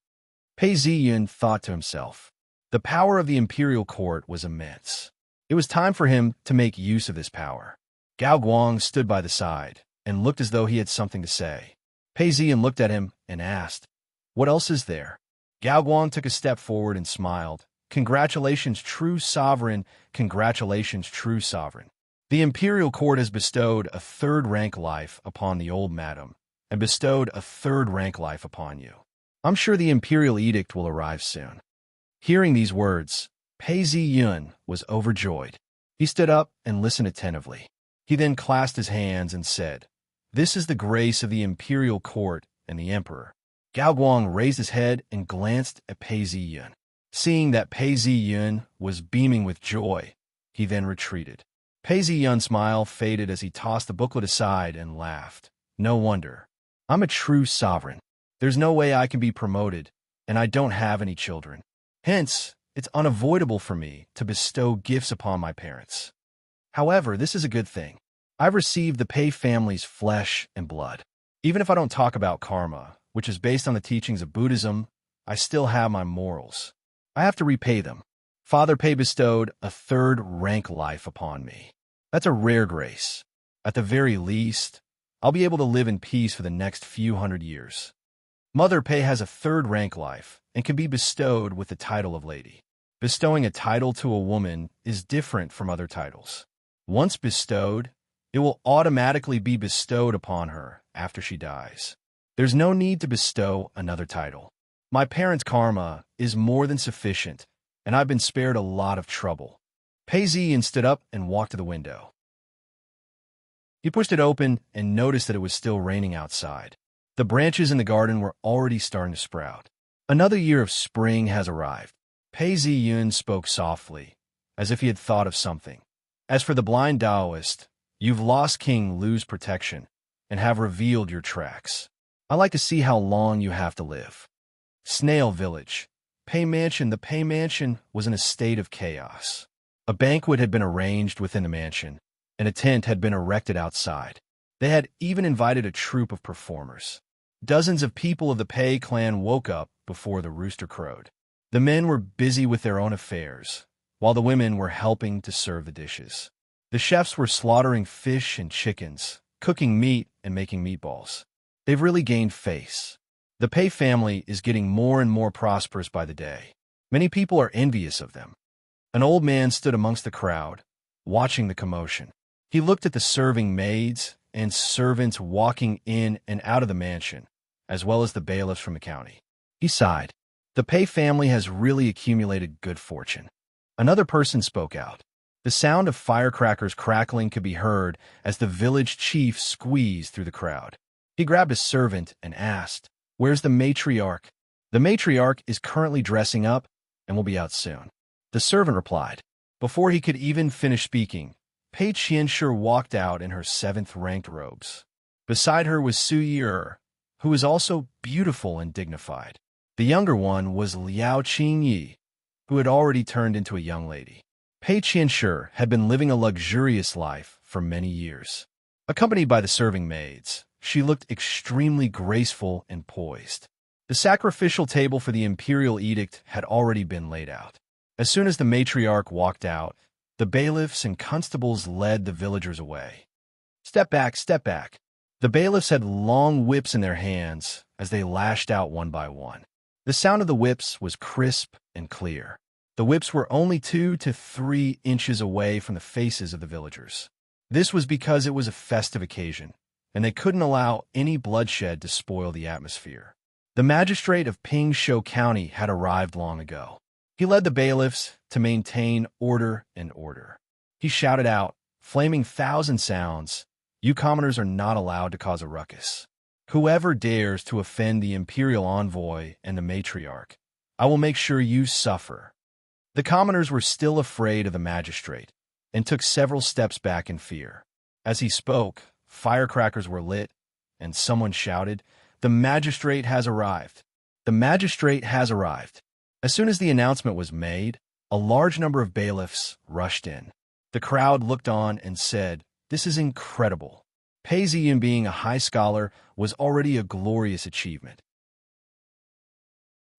Pei Ziyun thought to himself. The power of the imperial court was immense. It was time for him to make use of this power. Gao Guang stood by the side and looked as though he had something to say. Pei Ziyun looked at him and asked, What else is there? Gao Guang took a step forward and smiled. Congratulations, true sovereign. Congratulations, true sovereign. The imperial court has bestowed a third-rank life upon the old madam and bestowed a third-rank life upon you. I'm sure the imperial edict will arrive soon. Hearing these words, Pei Ziyun was overjoyed. He stood up and listened attentively. He then clasped his hands and said, This is the grace of the imperial court and the emperor. Gao Guang raised his head and glanced at Pei Ziyun. Seeing that Pei Ziyun was beaming with joy, he then retreated. Pei Ziyun's smile faded as he tossed the booklet aside and laughed. No wonder. I'm a true sovereign. There's no way I can be promoted, and I don't have any children. Hence, it's unavoidable for me to bestow gifts upon my parents. However, this is a good thing. I've received the Pei family's flesh and blood. Even if I don't talk about karma, which is based on the teachings of Buddhism, I still have my morals. I have to repay them. Father Pei bestowed a third-rank life upon me. That's a rare grace. At the very least, I'll be able to live in peace for the next few hundred years. Mother Pei has a third-rank life and can be bestowed with the title of lady. Bestowing a title to a woman is different from other titles. Once bestowed, it will automatically be bestowed upon her after she dies. There's no need to bestow another title. My parents' karma is more than sufficient, and I've been spared a lot of trouble. Pei Ziyun stood up and walked to the window. He pushed it open and noticed that it was still raining outside. The branches in the garden were already starting to sprout. Another year of spring has arrived. Pei Ziyun spoke softly, as if he had thought of something. As for the blind Taoist, you've lost King Lu's protection and have revealed your tracks. I like to see how long you have to live. Snail Village. Pei Mansion. The Pei Mansion was in a state of chaos. A banquet had been arranged within the mansion, and a tent had been erected outside. They had even invited a troupe of performers. Dozens of people of the Pei clan woke up before the rooster crowed. The men were busy with their own affairs, while the women were helping to serve the dishes. The chefs were slaughtering fish and chickens, cooking meat and making meatballs. They've really gained face. The Pei family is getting more and more prosperous by the day. Many people are envious of them. An old man stood amongst the crowd, watching the commotion. He looked at the serving maids and servants walking in and out of the mansion, as well as the bailiffs from the county. He sighed. The Pei family has really accumulated good fortune. Another person spoke out. The sound of firecrackers crackling could be heard as the village chief squeezed through the crowd. He grabbed a servant and asked, Where's the matriarch? The matriarch is currently dressing up and will be out soon. The servant replied. Before he could even finish speaking, Pei Qianshi walked out in her 7th-ranked robes. Beside her was Su Yi, who was also beautiful and dignified. The younger one was Liao Qingyi, who had already turned into a young lady. Pei Qianshi had been living a luxurious life for many years. Accompanied by the serving maids, she looked extremely graceful and poised. The sacrificial table for the imperial edict had already been laid out. As soon as the matriarch walked out, the bailiffs and constables led the villagers away. Step back, step back. The bailiffs had long whips in their hands as they lashed out one by one. The sound of the whips was crisp and clear. The whips were only 2 to 3 inches away from the faces of the villagers. This was because it was a festive occasion, and they couldn't allow any bloodshed to spoil the atmosphere. The magistrate of Pingsho County had arrived long ago. He led the bailiffs to maintain order and order. He shouted out, flaming thousand sounds, "You commoners are not allowed to cause a ruckus. Whoever dares to offend the imperial envoy and the matriarch, I will make sure you suffer." The commoners were still afraid of the magistrate and took several steps back in fear. As he spoke, firecrackers were lit, and someone shouted, "The magistrate has arrived! The magistrate has arrived!" As soon as the announcement was made, a large number of bailiffs rushed in. The crowd looked on and said, "This is incredible." Pei Ziyan being a high scholar was already a glorious achievement.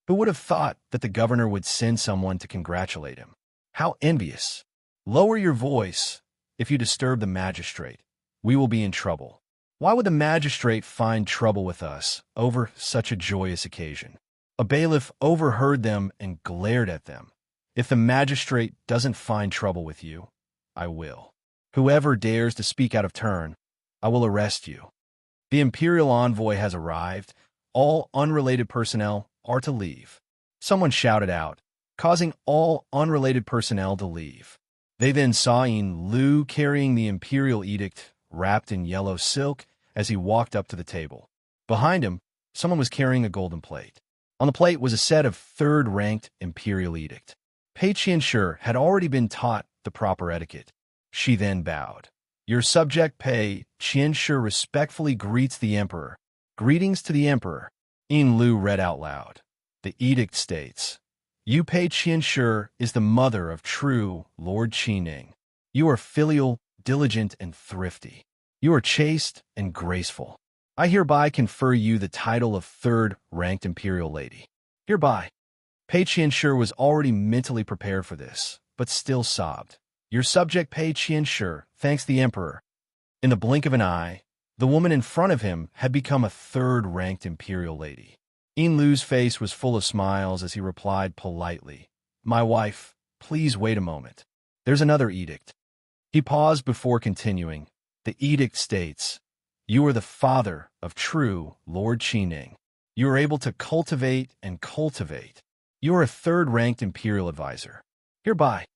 Who would have thought that the governor would send someone to congratulate him? How envious! Lower your voice. If you disturb the magistrate, we will be in trouble. Why would the magistrate find trouble with us over such a joyous occasion? A bailiff overheard them and glared at them. "If the magistrate doesn't find trouble with you, I will. Whoever dares to speak out of turn, I will arrest you." The imperial envoy has arrived. All unrelated personnel are to leave. Someone shouted out, causing all unrelated personnel to leave. They then saw Yin Lu carrying the imperial edict wrapped in yellow silk as he walked up to the table. Behind him, someone was carrying a golden plate. On the plate was a set of third-ranked imperial edict. Pei Qianshi had already been taught the proper etiquette. She then bowed. "Your subject Pei Qianshi respectfully greets the emperor. Greetings to the emperor." Yin Lu read out loud. The edict states, "You Pei Qianshi is the mother of true Lord Qining. You are filial, diligent, and thrifty. You are chaste and graceful. I hereby confer you the title of third-ranked imperial lady. Hereby." Pei Qianshi was already mentally prepared for this, but still sobbed. "Your subject Pei Qianshi thanks the emperor." In the blink of an eye, the woman in front of him had become a third-ranked imperial lady. Yin Lu's face was full of smiles as he replied politely, "My wife, please wait a moment. There's another edict." He paused before continuing. The edict states, "You are the father of true Lord Qining. You are able to cultivate and cultivate. You are a third-ranked imperial advisor. Hereby."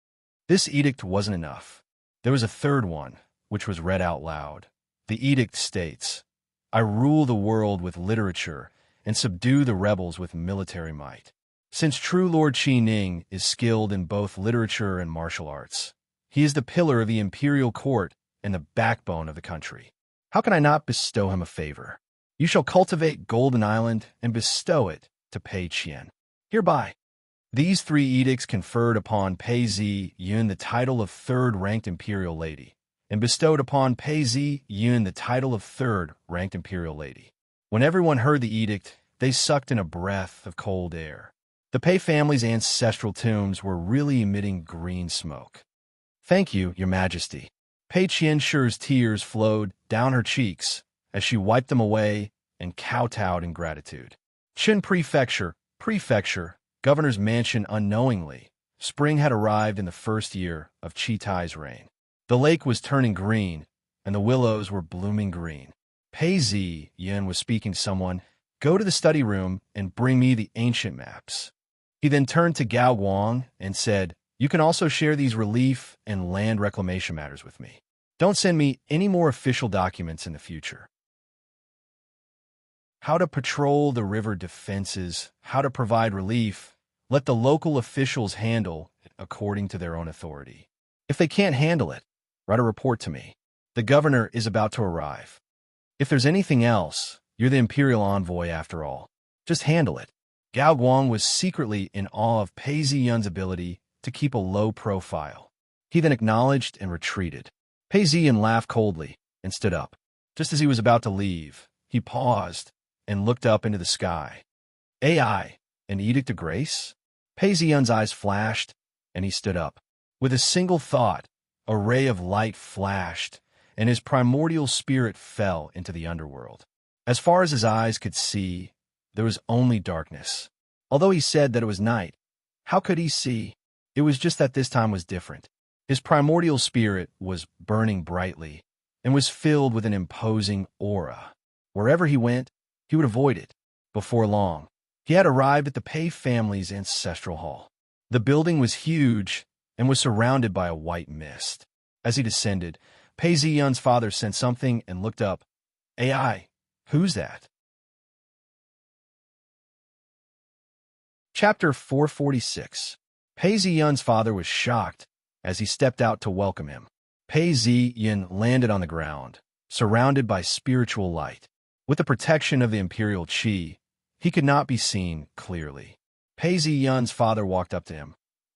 This edict wasn't enough. There was a third one, which was read out loud. The edict states, "I rule the world with literature and subdue the rebels with military might." Since true Lord Qining is skilled in both literature and martial arts, he is the pillar of the imperial court and the backbone of the country. How can I not bestow him a favor? You shall cultivate Golden Island and bestow it to Pei Qian. Hereby. These 3 edicts conferred upon Pei Ziyan the title of third-ranked imperial lady, and bestowed upon Pei Ziyan the title of third-ranked imperial lady. When everyone heard the edict, they sucked in a breath of cold air. The Pei family's ancestral tombs were really emitting green smoke. "Thank you, Your Majesty." Pei Qianshi's tears flowed down her cheeks as she wiped them away and kowtowed in gratitude. Qin Prefecture, Governor's Mansion. Unknowingly, spring had arrived in the first year of Qitai's reign. The lake was turning green, and the willows were blooming green. Pei Ziyan was speaking to someone. "Go to the study room and bring me the ancient maps." He then turned to Gao Guang and said, "You can also share these relief and land reclamation matters with me. Don't send me any more official documents in the future." How to patrol the river defenses, how to provide relief, let the local officials handle it according to their own authority. If they can't handle it, write a report to me. The governor is about to arrive. If there's anything else, you're the imperial envoy after all. Just handle it. Gao Guang was secretly in awe of Pei Ziyan's ability to keep a low profile. He then acknowledged and retreated. Pei Ziyan laughed coldly and stood up. Just as he was about to leave, he paused and looked up into the sky. "AI, an edict of grace?" Pei Ziyun's eyes flashed, and he stood up. With a single thought, a ray of light flashed, and his primordial spirit fell into the underworld. As far as his eyes could see, there was only darkness. Although he said that it was night, how could he see? It was just that this time was different. His primordial spirit was burning brightly and was filled with an imposing aura. Wherever he went, he would avoid it. Before long, he had arrived at the Pei family's ancestral hall. The building was huge and was surrounded by a white mist. As he descended, Pei Ziyun's father sensed something and looked up. "AI, who's that?" Chapter 446. Pei Ziyun's father was shocked as he stepped out to welcome him. Pei Ziyun landed on the ground, surrounded by spiritual light. With the protection of the imperial qi, he could not be seen clearly. Pei Ziyun's father walked up to him.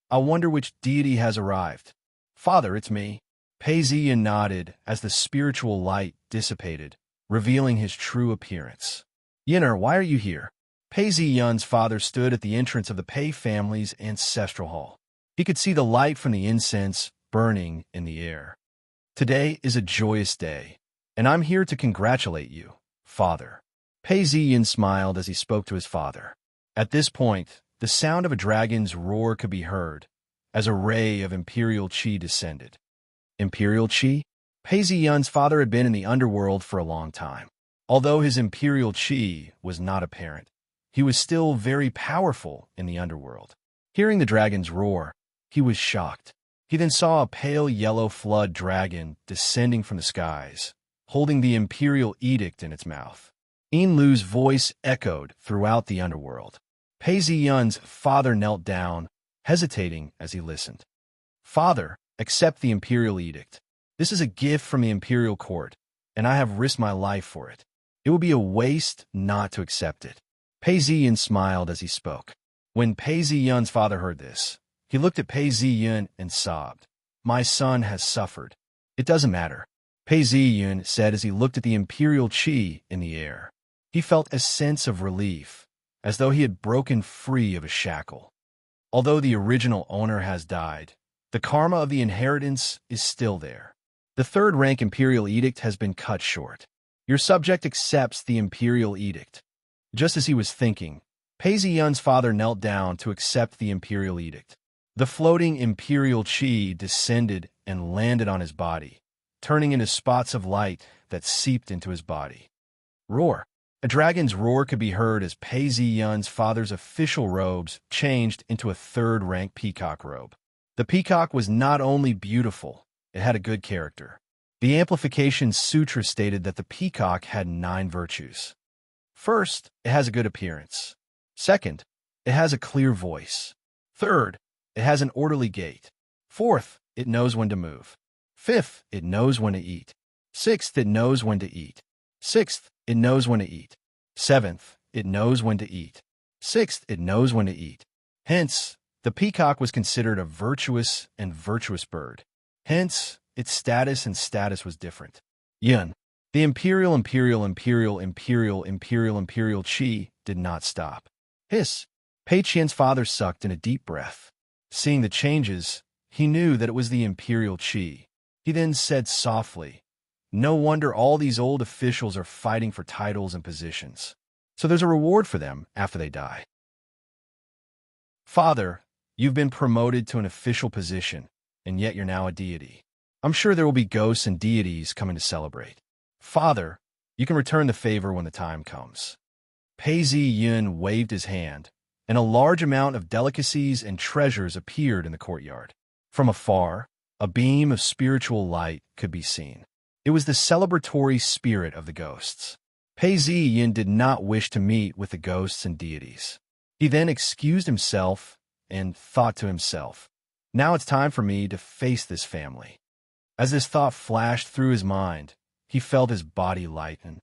"I wonder which deity has arrived." "Father, it's me." Pei Ziyun nodded as the spiritual light dissipated, revealing his true appearance. "Yinner, why are you here?" Pei Ziyun's father stood at the entrance of the Pei family's ancestral hall. He could see the light from the incense burning in the air. "Today is a joyous day, and I'm here to congratulate you, father." Pei Ziyun smiled as he spoke to his father. At this point, the sound of a dragon's roar could be heard, as a ray of imperial qi descended. Imperial qi? Pei Ziyun's father had been in the underworld for a long time. Although his imperial qi was not apparent, he was still very powerful in the underworld. Hearing the dragon's roar, he was shocked. He then saw a pale yellow flood dragon descending from the skies, holding the imperial edict in its mouth. Yin Lu's voice echoed throughout the underworld. Pei Ziyun's father knelt down, hesitating as he listened. "Father, accept the imperial edict. This is a gift from the imperial court, and I have risked my life for it. It would be a waste not to accept it." Pei Ziyun smiled as he spoke. When Pei Ziyun's father heard this, he looked at Pei Ziyun and sobbed. "My son has suffered. It doesn't matter," Pei Ziyun said as he looked at the imperial qi in the air. He felt a sense of relief, as though he had broken free of a shackle. Although the original owner has died, the karma of the inheritance is still there. The third rank imperial edict has been cut short. Your subject accepts the imperial edict. Just as he was thinking, Pei Ziyun's father knelt down to accept the imperial edict. The floating imperial qi descended and landed on his body, turning into spots of light that seeped into his body. Roar. A dragon's roar could be heard as Pei Ziyun's father's official robes changed into a third-rank peacock robe. The peacock was not only beautiful, it had a good character. The Amplification Sutra stated that the peacock had 9 virtues. First, it has a good appearance. Second, it has a clear voice. Third, it has an orderly gait. Fourth, it knows when to move. Fifth, it knows when to eat. Sixth, it knows when to eat. Sixth, it knows when to eat. Seventh, it knows when to eat. Sixth, it knows when to eat. Hence, the peacock was considered a virtuous bird. Hence, its status was different. Yun. The imperial qi did not stop. Hiss. Pei Qian's father sucked in a deep breath. Seeing the changes, he knew that it was the imperial qi. He then said softly, "No wonder all these old officials are fighting for titles and positions. So there's a reward for them after they die." "Father, you've been promoted to an official position, and yet you're now a deity. I'm sure there will be ghosts and deities coming to celebrate. Father, you can return the favor when the time comes." Pei Ziyun waved his hand, and a large amount of delicacies and treasures appeared in the courtyard. From afar, a beam of spiritual light could be seen. It was the celebratory spirit of the ghosts. Pei Ziyun did not wish to meet with the ghosts and deities. He then excused himself and thought to himself, "Now it's time for me to face this family." As this thought flashed through his mind, he felt his body lighten.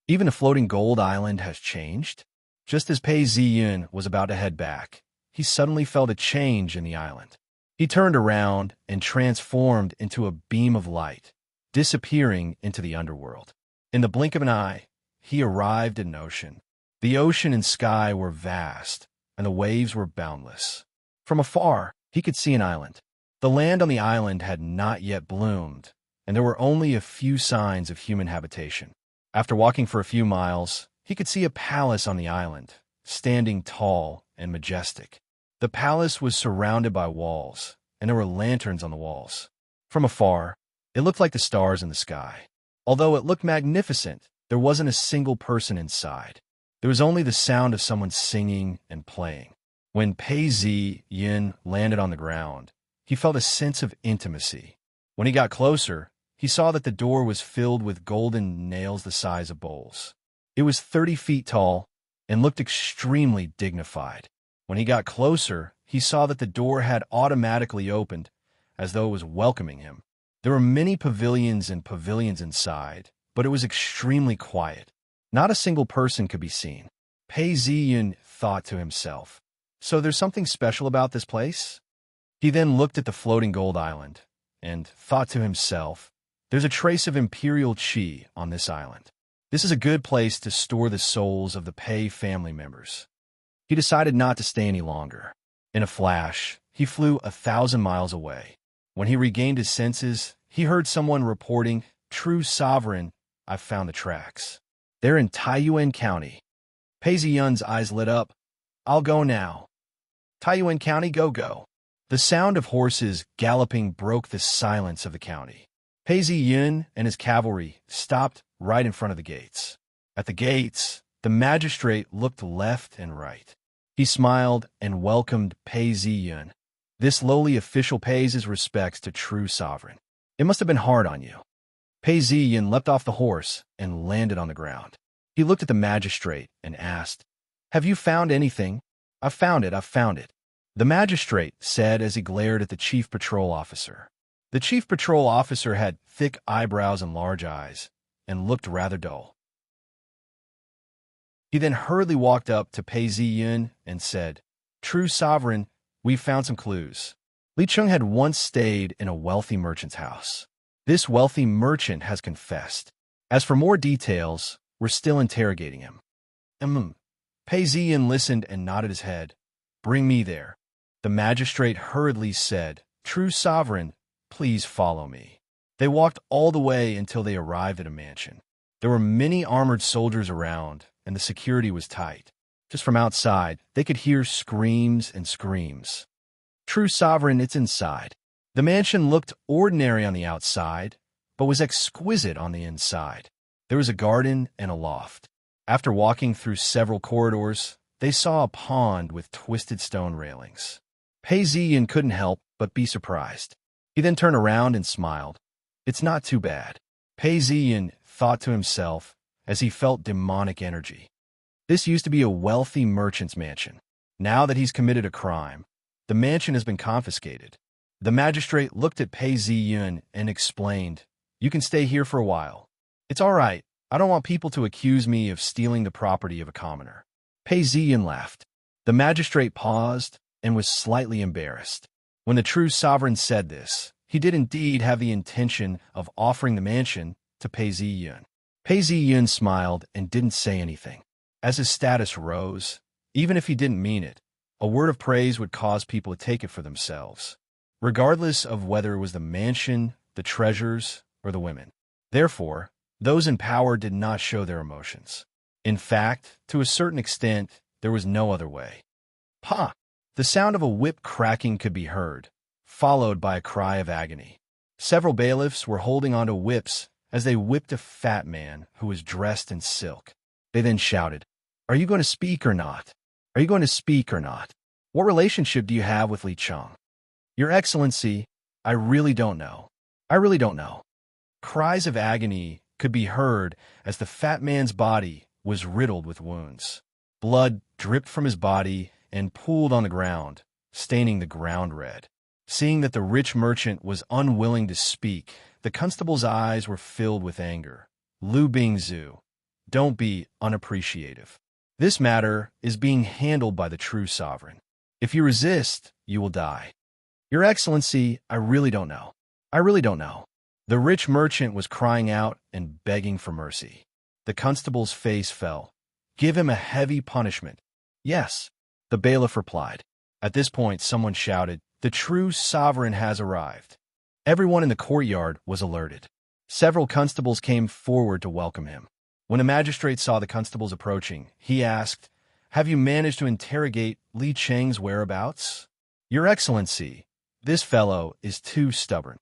Even the floating gold island has changed? Just as Pei Ziyun was about to head back, he suddenly felt a change in the island. He turned around and transformed into a beam of light, disappearing into the underworld. In the blink of an eye, he arrived at an ocean. The ocean and sky were vast, and the waves were boundless. From afar, he could see an island. The land on the island had not yet bloomed, and there were only a few signs of human habitation. After walking for a few miles, he could see a palace on the island, standing tall and majestic. The palace was surrounded by walls, and there were lanterns on the walls. From afar, it looked like the stars in the sky. Although it looked magnificent, there wasn't a single person inside. There was only the sound of someone singing and playing. When Pei Zi-yin landed on the ground, he felt a sense of intimacy. When he got closer, he saw that the door was filled with golden nails the size of bowls. It was 30 feet tall and looked extremely dignified. When he got closer, he saw that the door had automatically opened, as though it was welcoming him. There were many pavilions and pavilions inside, but it was extremely quiet. Not a single person could be seen. Pei Zi-yin thought to himself, "So there's something special about this place?" He then looked at the floating gold island and thought to himself, "There's a trace of imperial qi on this island. This is a good place to store the souls of the Pei family members." He decided not to stay any longer. In a flash, he flew 1,000 miles away. When he regained his senses, he heard someone reporting, "True Sovereign, I've found the tracks. They're in Taiyuan County." Pei Zi-yun's eyes lit up. "I'll go now." Taiyuan County, go. The sound of horses galloping broke the silence of the county. Pei Zi-yun and his cavalry stopped right in front of the gates. At the gates, the magistrate looked left and right. He smiled and welcomed Pei Zi-yun. This lowly official pays his respects to True Sovereign. It must have been hard on you. Pei Zi-yun leapt off the horse and landed on the ground. He looked at the magistrate and asked, "Have you found anything?" I've found it. The magistrate said as he glared at the chief patrol officer. The chief patrol officer had thick eyebrows and large eyes, and looked rather dull. He then hurriedly walked up to Pei Zi-yun and said, "True Sovereign, we've found some clues." Li Cheng had once stayed in a wealthy merchant's house. This wealthy merchant has confessed. As for more details, we're still interrogating him. Pei Zi-yun listened and nodded his head. "Bring me there." The magistrate hurriedly said, "True Sovereign, please follow me." They walked all the way until they arrived at a mansion. There were many armored soldiers around, and the security was tight. Just from outside, they could hear screams and screams. "True Sovereign, it's inside." The mansion looked ordinary on the outside, but was exquisite on the inside. There was a garden and a loft. After walking through several corridors, they saw a pond with twisted stone railings. Pei Zi-yun couldn't help but be surprised. He then turned around and smiled. "It's not too bad." Pei Zi-yun thought to himself as he felt demonic energy. This used to be a wealthy merchant's mansion. Now that he's committed a crime, the mansion has been confiscated. The magistrate looked at Pei Zi-yun and explained, "You can stay here for a while." "It's all right. I don't want people to accuse me of stealing the property of a commoner." Pei Zi-yun laughed. The magistrate paused and was slightly embarrassed. When the True Sovereign said this, he did indeed have the intention of offering the mansion to Pei Zi-yun. Pei Zi-yun smiled and didn't say anything. As his status rose, even if he didn't mean it, a word of praise would cause people to take it for themselves, regardless of whether it was the mansion, the treasures, or the women. Therefore, those in power did not show their emotions. In fact, to a certain extent, there was no other way. "Pa!" The sound of a whip cracking could be heard, followed by a cry of agony. Several bailiffs were holding onto whips as they whipped a fat man who was dressed in silk. They then shouted, "Are you going to speak or not? Are you going to speak or not? What relationship do you have with Li Cheng?" "Your Excellency, I really don't know. I really don't know." Cries of agony could be heard as the fat man's body was riddled with wounds. Blood dripped from his body and pooled on the ground, staining the ground red. Seeing that the rich merchant was unwilling to speak, the constable's eyes were filled with anger. "Lu Bingzu, don't be unappreciative. This matter is being handled by the True Sovereign. If you resist, you will die." "Your Excellency, I really don't know. I really don't know." The rich merchant was crying out and begging for mercy. The constable's face fell. "Give him a heavy punishment." "Yes," the bailiff replied. At this point, someone shouted, "The true sovereign has arrived." Everyone in the courtyard was alerted. Several constables came forward to welcome him. When the magistrate saw the constables approaching, he asked, "Have you managed to interrogate Li Cheng's whereabouts?" "Your Excellency, this fellow is too stubborn.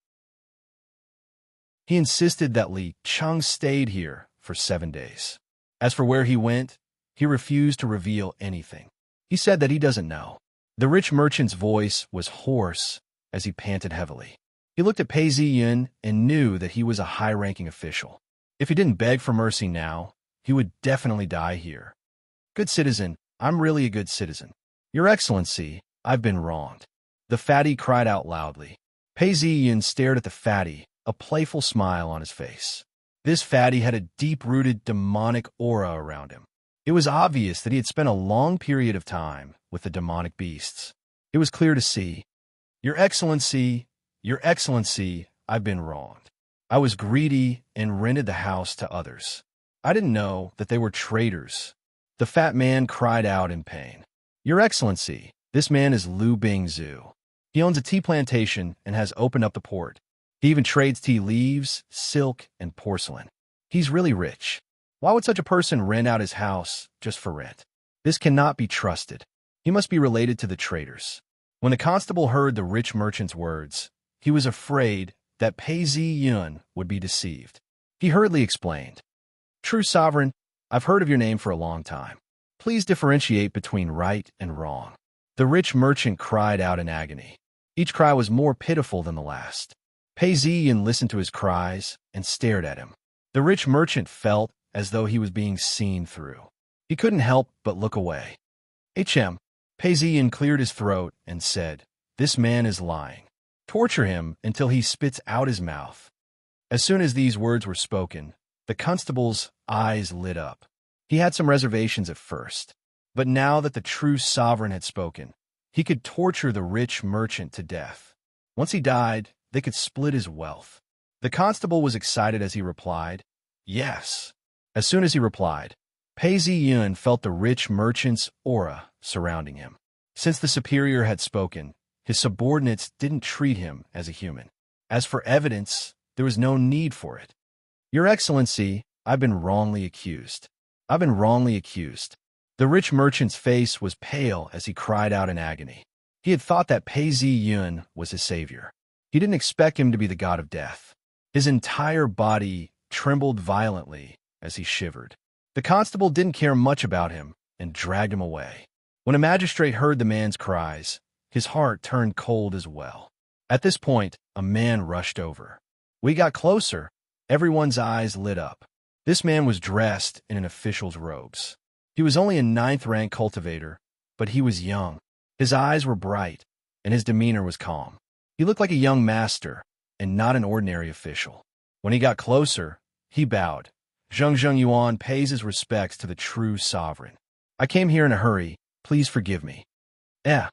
He insisted that Li Cheng stayed here for 7 days. As for where he went, he refused to reveal anything. He said that he doesn't know." The rich merchant's voice was hoarse as he panted heavily. He looked at Pei Ziyun and knew that he was a high-ranking official. If he didn't beg for mercy now, he would definitely die here. "Good citizen, I'm really a good citizen. Your Excellency, I've been wronged." The fatty cried out loudly. Pei Ziyun stared at the fatty, a playful smile on his face. This fatty had a deep-rooted demonic aura around him. It was obvious that he had spent a long period of time with the demonic beasts. It was clear to see. Your Excellency, I've been wronged. I was greedy and rented the house to others. I didn't know that they were traitors." The fat man cried out in pain. "Your Excellency, this man is Lu Bingzu. He owns a tea plantation and has opened up the port. He even trades tea leaves, silk, and porcelain. He's really rich. Why would such a person rent out his house just for rent? This cannot be trusted. He must be related to the traitors." When the constable heard the rich merchant's words, he was afraid that Pei Ziyun would be deceived. He hurriedly explained, "True sovereign, I've heard of your name for a long time. Please differentiate between right and wrong." The rich merchant cried out in agony. Each cry was more pitiful than the last. Pei Ziyun listened to his cries and stared at him. The rich merchant felt as though he was being seen through. He couldn't help but look away. "HM." Pei Ziyun cleared his throat and said, "This man is lying. Torture him until he spits out his mouth." As soon as these words were spoken, the constable's eyes lit up. He had some reservations at first, but now that the true sovereign had spoken, he could torture the rich merchant to death. Once he died, they could split his wealth. The constable was excited as he replied, "Yes." As soon as he replied, Pei Ziyun felt the rich merchant's aura surrounding him. Since the superior had spoken, his subordinates didn't treat him as a human. As for evidence, there was no need for it. "Your Excellency, I've been wrongly accused. I've been wrongly accused." The rich merchant's face was pale as he cried out in agony. He had thought that Pei Ziyun was his savior. He didn't expect him to be the god of death. His entire body trembled violently as he shivered. The constable didn't care much about him and dragged him away. When a magistrate heard the man's cries, his heart turned cold as well. At this point, a man rushed over. We got closer. Everyone's eyes lit up. This man was dressed in an official's robes. He was only a 9th-rank cultivator, but he was young. His eyes were bright, and his demeanor was calm. He looked like a young master, and not an ordinary official. When he got closer, he bowed. "Zheng Yuan pays his respects to the true sovereign. I came here in a hurry. Please forgive me." Eh.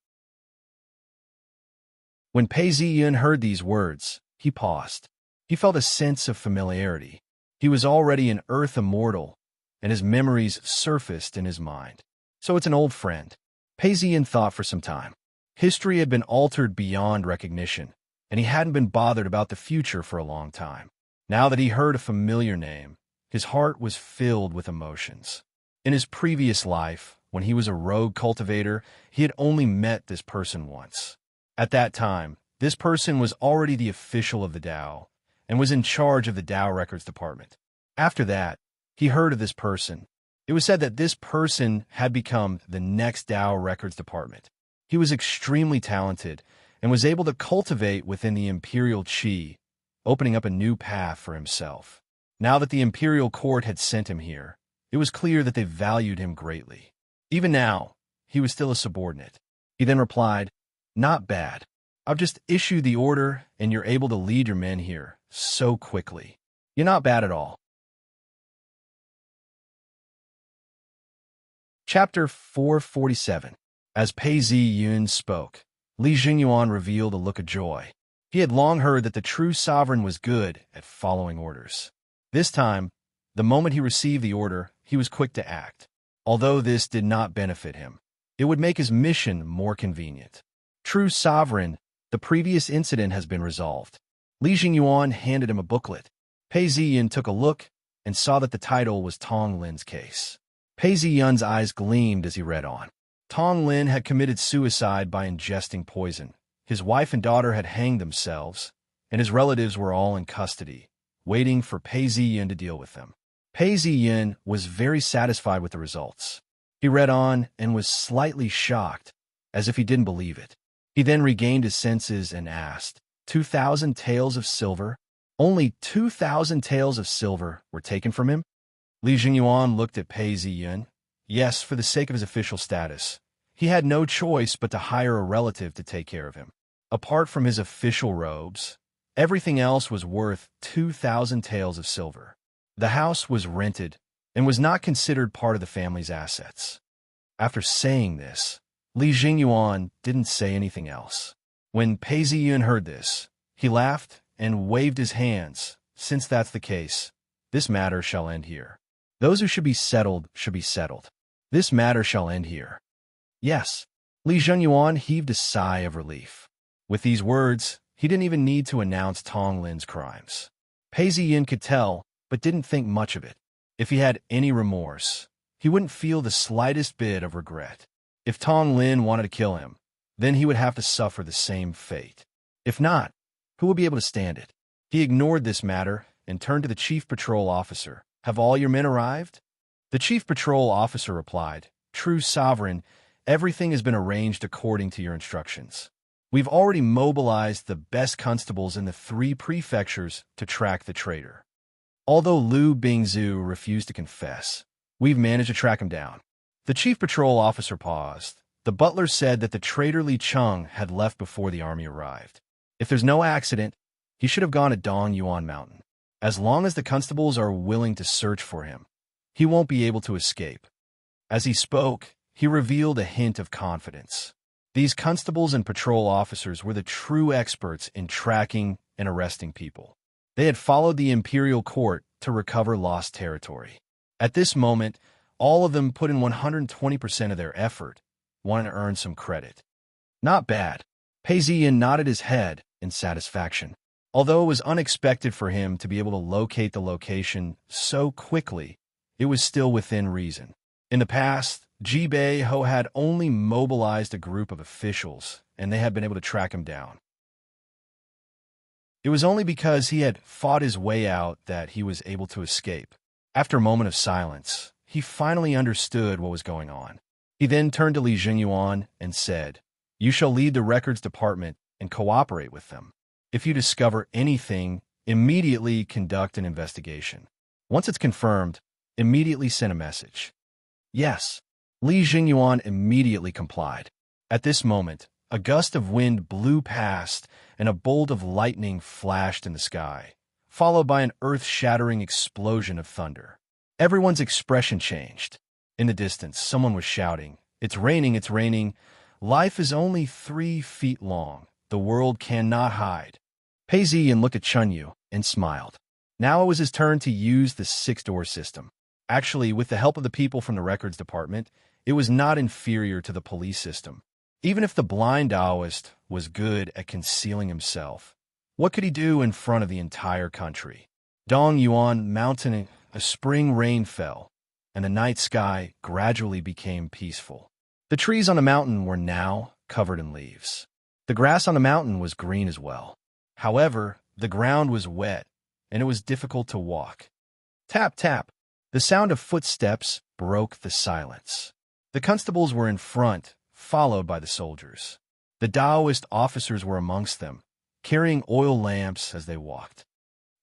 When Pei Ziyun heard these words, he paused. He felt a sense of familiarity. He was already an earth immortal, and his memories surfaced in his mind. So it's an old friend. Pei Ziyun thought for some time. History had been altered beyond recognition, and he hadn't been bothered about the future for a long time. Now that he heard a familiar name, his heart was filled with emotions. In his previous life, when he was a rogue cultivator, he had only met this person once. At that time, this person was already the official of the Dao and was in charge of the Dao Records Department. After that, he heard of this person. It was said that this person had become the next Dao Records Department. He was extremely talented and was able to cultivate within the Imperial Qi, opening up a new path for himself. Now that the Imperial Court had sent him here, it was clear that they valued him greatly. Even now, he was still a subordinate. He then replied, "Not bad. I've just issued the order and you're able to lead your men here so quickly. You're not bad at all." Chapter 447. As Pei Ziyun spoke, Li Jingyuan revealed a look of joy. He had long heard that the true sovereign was good at following orders. This time, the moment he received the order, he was quick to act. Although this did not benefit him, it would make his mission more convenient. True sovereign, the previous incident has been resolved. Li Jingyuan handed him a booklet. Pei Ziyan took a look and saw that the title was Tong Lin's case. Pei Ziyan's eyes gleamed as he read on. Tong Lin had committed suicide by ingesting poison. His wife and daughter had hanged themselves, and his relatives were all in custody, waiting for Pei Ziyan to deal with them. Pei Ziyan was very satisfied with the results. He read on and was slightly shocked, as if he didn't believe it. He then regained his senses and asked, 2,000 taels of silver? Only 2,000 taels of silver were taken from him? Li Jingyuan looked at Pei Ziyan. Yes, for the sake of his official status. He had no choice but to hire a relative to take care of him. Apart from his official robes, everything else was worth 2,000 taels of silver. The house was rented and was not considered part of the family's assets. After saying this, Li Jingyuan didn't say anything else. When Pei Ziyan heard this, he laughed and waved his hands. Since that's the case, this matter shall end here. Those who should be settled should be settled. This matter shall end here. Yes. Li Jingyuan heaved a sigh of relief. With these words, he didn't even need to announce Tong Lin's crimes. Pei Ziyan could tell, but didn't think much of it. If he had any remorse, he wouldn't feel the slightest bit of regret. If Tong Lin wanted to kill him, then he would have to suffer the same fate. If not, who would be able to stand it? He ignored this matter and turned to the chief patrol officer. Have all your men arrived? The chief patrol officer replied, True sovereign, everything has been arranged according to your instructions. We've already mobilized the best constables in the 3 prefectures to track the traitor. Although Liu Bingzu refused to confess, we've managed to track him down. The chief patrol officer paused. The butler said that the traitor Li Cheng had left before the army arrived. If there's no accident, he should have gone to Dongyuan Mountain. As long as the constables are willing to search for him, he won't be able to escape. As he spoke, he revealed a hint of confidence. These constables and patrol officers were the true experts in tracking and arresting people. They had followed the imperial court to recover lost territory. At this moment, all of them put in 120% of their effort, wanting to earn some credit. Not bad. Pei Ziyan nodded his head in satisfaction. Although it was unexpected for him to be able to locate the location so quickly, it was still within reason. In the past, Ji Bei-ho had only mobilized a group of officials, and they had been able to track him down. It was only because he had fought his way out that he was able to escape. After a moment of silence, he finally understood what was going on. He then turned to Li Jingyuan and said, You shall lead the records department and cooperate with them. If you discover anything, immediately conduct an investigation. Once it's confirmed, immediately send a message. Yes. Li Jingyuan immediately complied. At this moment, a gust of wind blew past and a bolt of lightning flashed in the sky, followed by an earth-shattering explosion of thunder. Everyone's expression changed. In the distance, someone was shouting, It's raining, it's raining. Life is only 3 feet long. The world cannot hide. Pei Ziyan looked at Chunyu and smiled. Now it was his turn to use the 6-door system. Actually, with the help of the people from the records department, it was not inferior to the police system. Even if the blind Taoist was good at concealing himself, what could he do in front of the entire country? Dongyuan Mountain, a spring rain fell, and the night sky gradually became peaceful. The trees on the mountain were now covered in leaves. The grass on the mountain was green as well. However, the ground was wet, and it was difficult to walk. Tap, tap. The sound of footsteps broke the silence. The constables were in front, followed by the soldiers. The Taoist officers were amongst them, carrying oil lamps as they walked.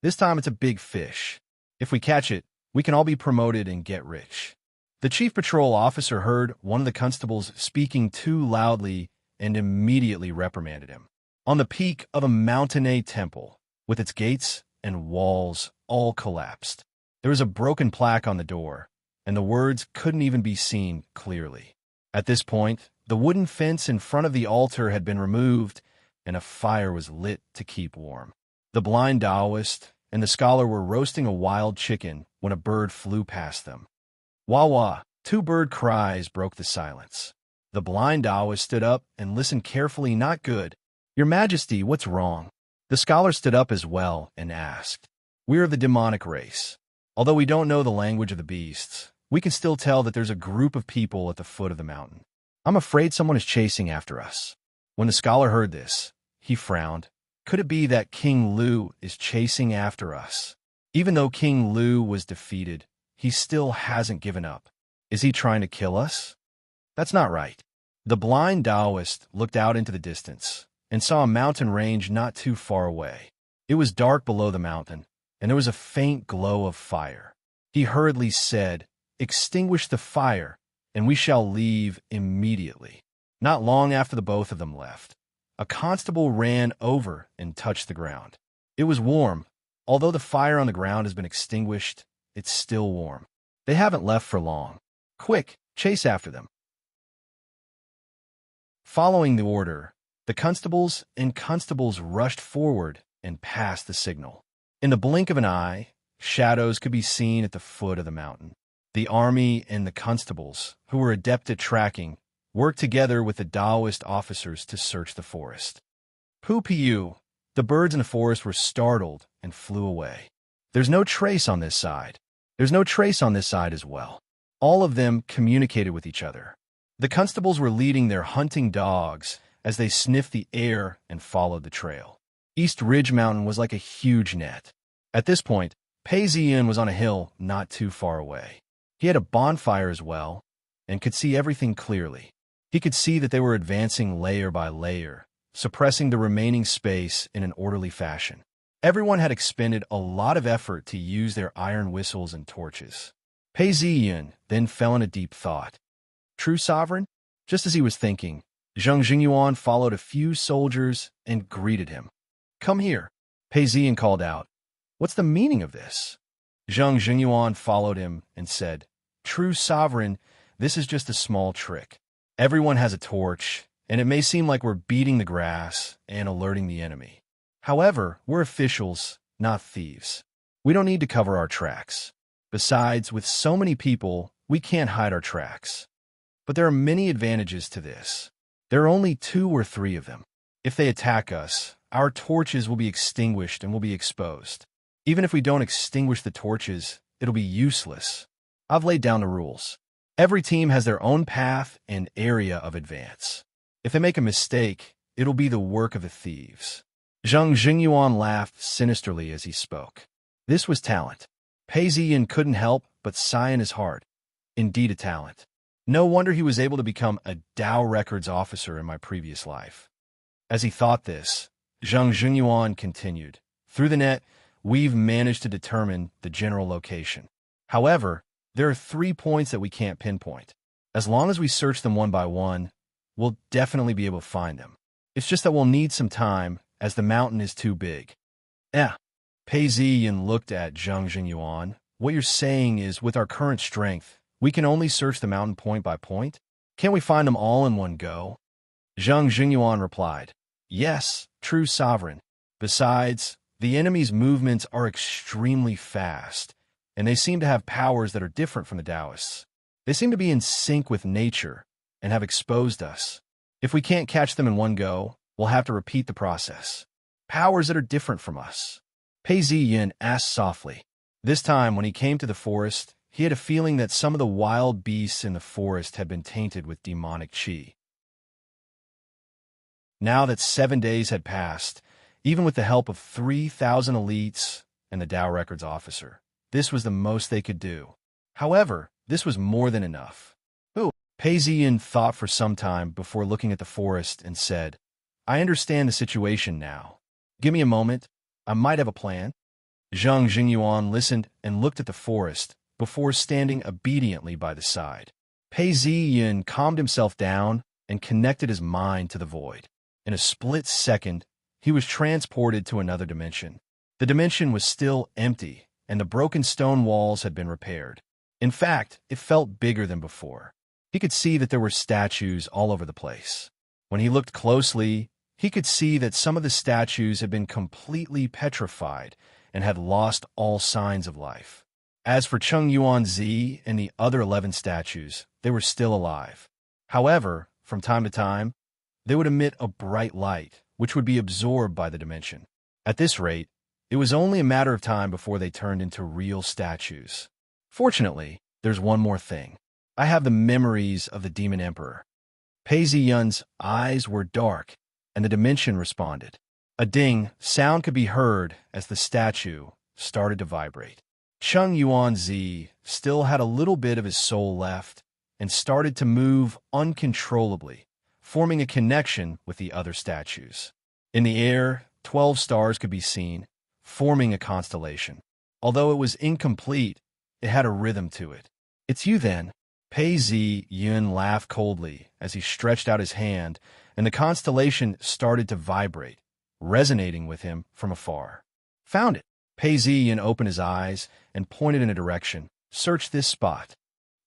This time it's a big fish. If we catch it, we can all be promoted and get rich. The chief patrol officer heard one of the constables speaking too loudly and immediately reprimanded him. On the peak of a mountain temple, with its gates and walls all collapsed, there was a broken plaque on the door, and the words couldn't even be seen clearly. At this point, the wooden fence in front of the altar had been removed, and a fire was lit to keep warm. The blind Taoist and the scholar were roasting a wild chicken when a bird flew past them. Wah wah! Two bird cries broke the silence. The blind Taoist stood up and listened carefully. Not good. Your Majesty, what's wrong? The scholar stood up as well and asked. We're of the demonic race. Although we don't know the language of the beasts, we can still tell that there's a group of people at the foot of the mountain. I'm afraid someone is chasing after us. When the scholar heard this, he frowned. Could it be that King Lu is chasing after us? Even though King Lu was defeated, he still hasn't given up. Is he trying to kill us? That's not right. The blind Taoist looked out into the distance and saw a mountain range not too far away. It was dark below the mountain, and there was a faint glow of fire. He hurriedly said, Extinguish the fire, and we shall leave immediately. Not long after the both of them left, a constable ran over and touched the ground. It was warm. Although the fire on the ground has been extinguished, it's still warm. They haven't left for long. Quick, chase after them. Following the order, the constables rushed forward and passed the signal. In the blink of an eye, shadows could be seen at the foot of the mountain. The army and the constables, who were adept at tracking, worked together with the Taoist officers to search the forest. Poo-pee-you! The birds in the forest were startled and flew away. There's no trace on this side. There's no trace on this side as well. All of them communicated with each other. The constables were leading their hunting dogs as they sniffed the air and followed the trail. East Ridge Mountain was like a huge net. At this point, Pei Ziyin was on a hill not too far away. He had a bonfire as well and could see everything clearly. He could see that they were advancing layer by layer, suppressing the remaining space in an orderly fashion. Everyone had expended a lot of effort to use their iron whistles and torches. Pei Ziyin then fell into deep thought. True sovereign? Just as he was thinking, Zheng Jingyuan followed a few soldiers and greeted him. Come here, Pei Ziyin called out. What's the meaning of this? Zheng Jingyuan followed him and said, True sovereign, this is just a small trick. Everyone has a torch, and it may seem like we're beating the grass and alerting the enemy. However, we're officials, not thieves. We don't need to cover our tracks. Besides, with so many people, we can't hide our tracks. But there are many advantages to this. There are only 2 or 3 of them. If they attack us, our torches will be extinguished and will be exposed. Even if we don't extinguish the torches, it'll be useless. I've laid down the rules. Every team has their own path and area of advance. If they make a mistake, it'll be the work of the thieves. Zheng Jingyuan laughed sinisterly as he spoke. This was talent. Pei Ziyin couldn't help but sigh in his heart. Indeed a talent. No wonder he was able to become a Tao Records officer in my previous life. As he thought this, Zheng Jingyuan continued. Through the net, we've managed to determine the general location. However, there are 3 points that we can't pinpoint. As long as we search them one by one, we'll definitely be able to find them. It's just that we'll need some time, as the mountain is too big. Pei Ziyin looked at Zheng Jingyuan. What you're saying is, with our current strength, we can only search the mountain point by point? Can't we find them all in one go? Zheng Jingyuan replied, Yes, true sovereign. Besides, the enemy's movements are extremely fast, and they seem to have powers that are different from the Taoists. They seem to be in sync with nature and have exposed us. If we can't catch them in one go, we'll have to repeat the process. Powers that are different from us. Pei Ziyin asked softly. This time, when he came to the forest, he had a feeling that some of the wild beasts in the forest had been tainted with demonic qi. Now that 7 days had passed, even with the help of 3,000 elites and the Tao Records officer, this was the most they could do. However, this was more than enough. Pei Ziyin thought for some time before looking at the forest and said, I understand the situation now. Give me a moment. I might have a plan. Zheng Jingyuan listened and looked at the forest before standing obediently by the side. Pei Ziyin calmed himself down and connected his mind to the void. In a split second, he was transported to another dimension. The dimension was still empty, and the broken stone walls had been repaired. In fact, it felt bigger than before. He could see that there were statues all over the place. When he looked closely, He could see that some of the statues had been completely petrified and had lost all signs of life. As for Cheng Yuan-zi and the other 11 statues, they were still alive. However, from time to time, they would emit a bright light, which would be absorbed by the dimension. At this rate, it was only a matter of time before they turned into real statues. Fortunately, there's one more thing. I have the memories of the Demon Emperor. Pei Ziyun's eyes were dark, and the dimension responded. A ding sound could be heard as the statue started to vibrate. Cheng Yuan-zi still had a little bit of his soul left and started to move uncontrollably, forming a connection with the other statues. In the air, 12 stars could be seen, forming a constellation. Although it was incomplete, it had a rhythm to it. "It's you, then." Pei Ziyun laughed coldly as he stretched out his hand, and the constellation started to vibrate, resonating with him from afar. "Found it." Pei Ziyun opened his eyes and pointed in a direction. "Search this spot."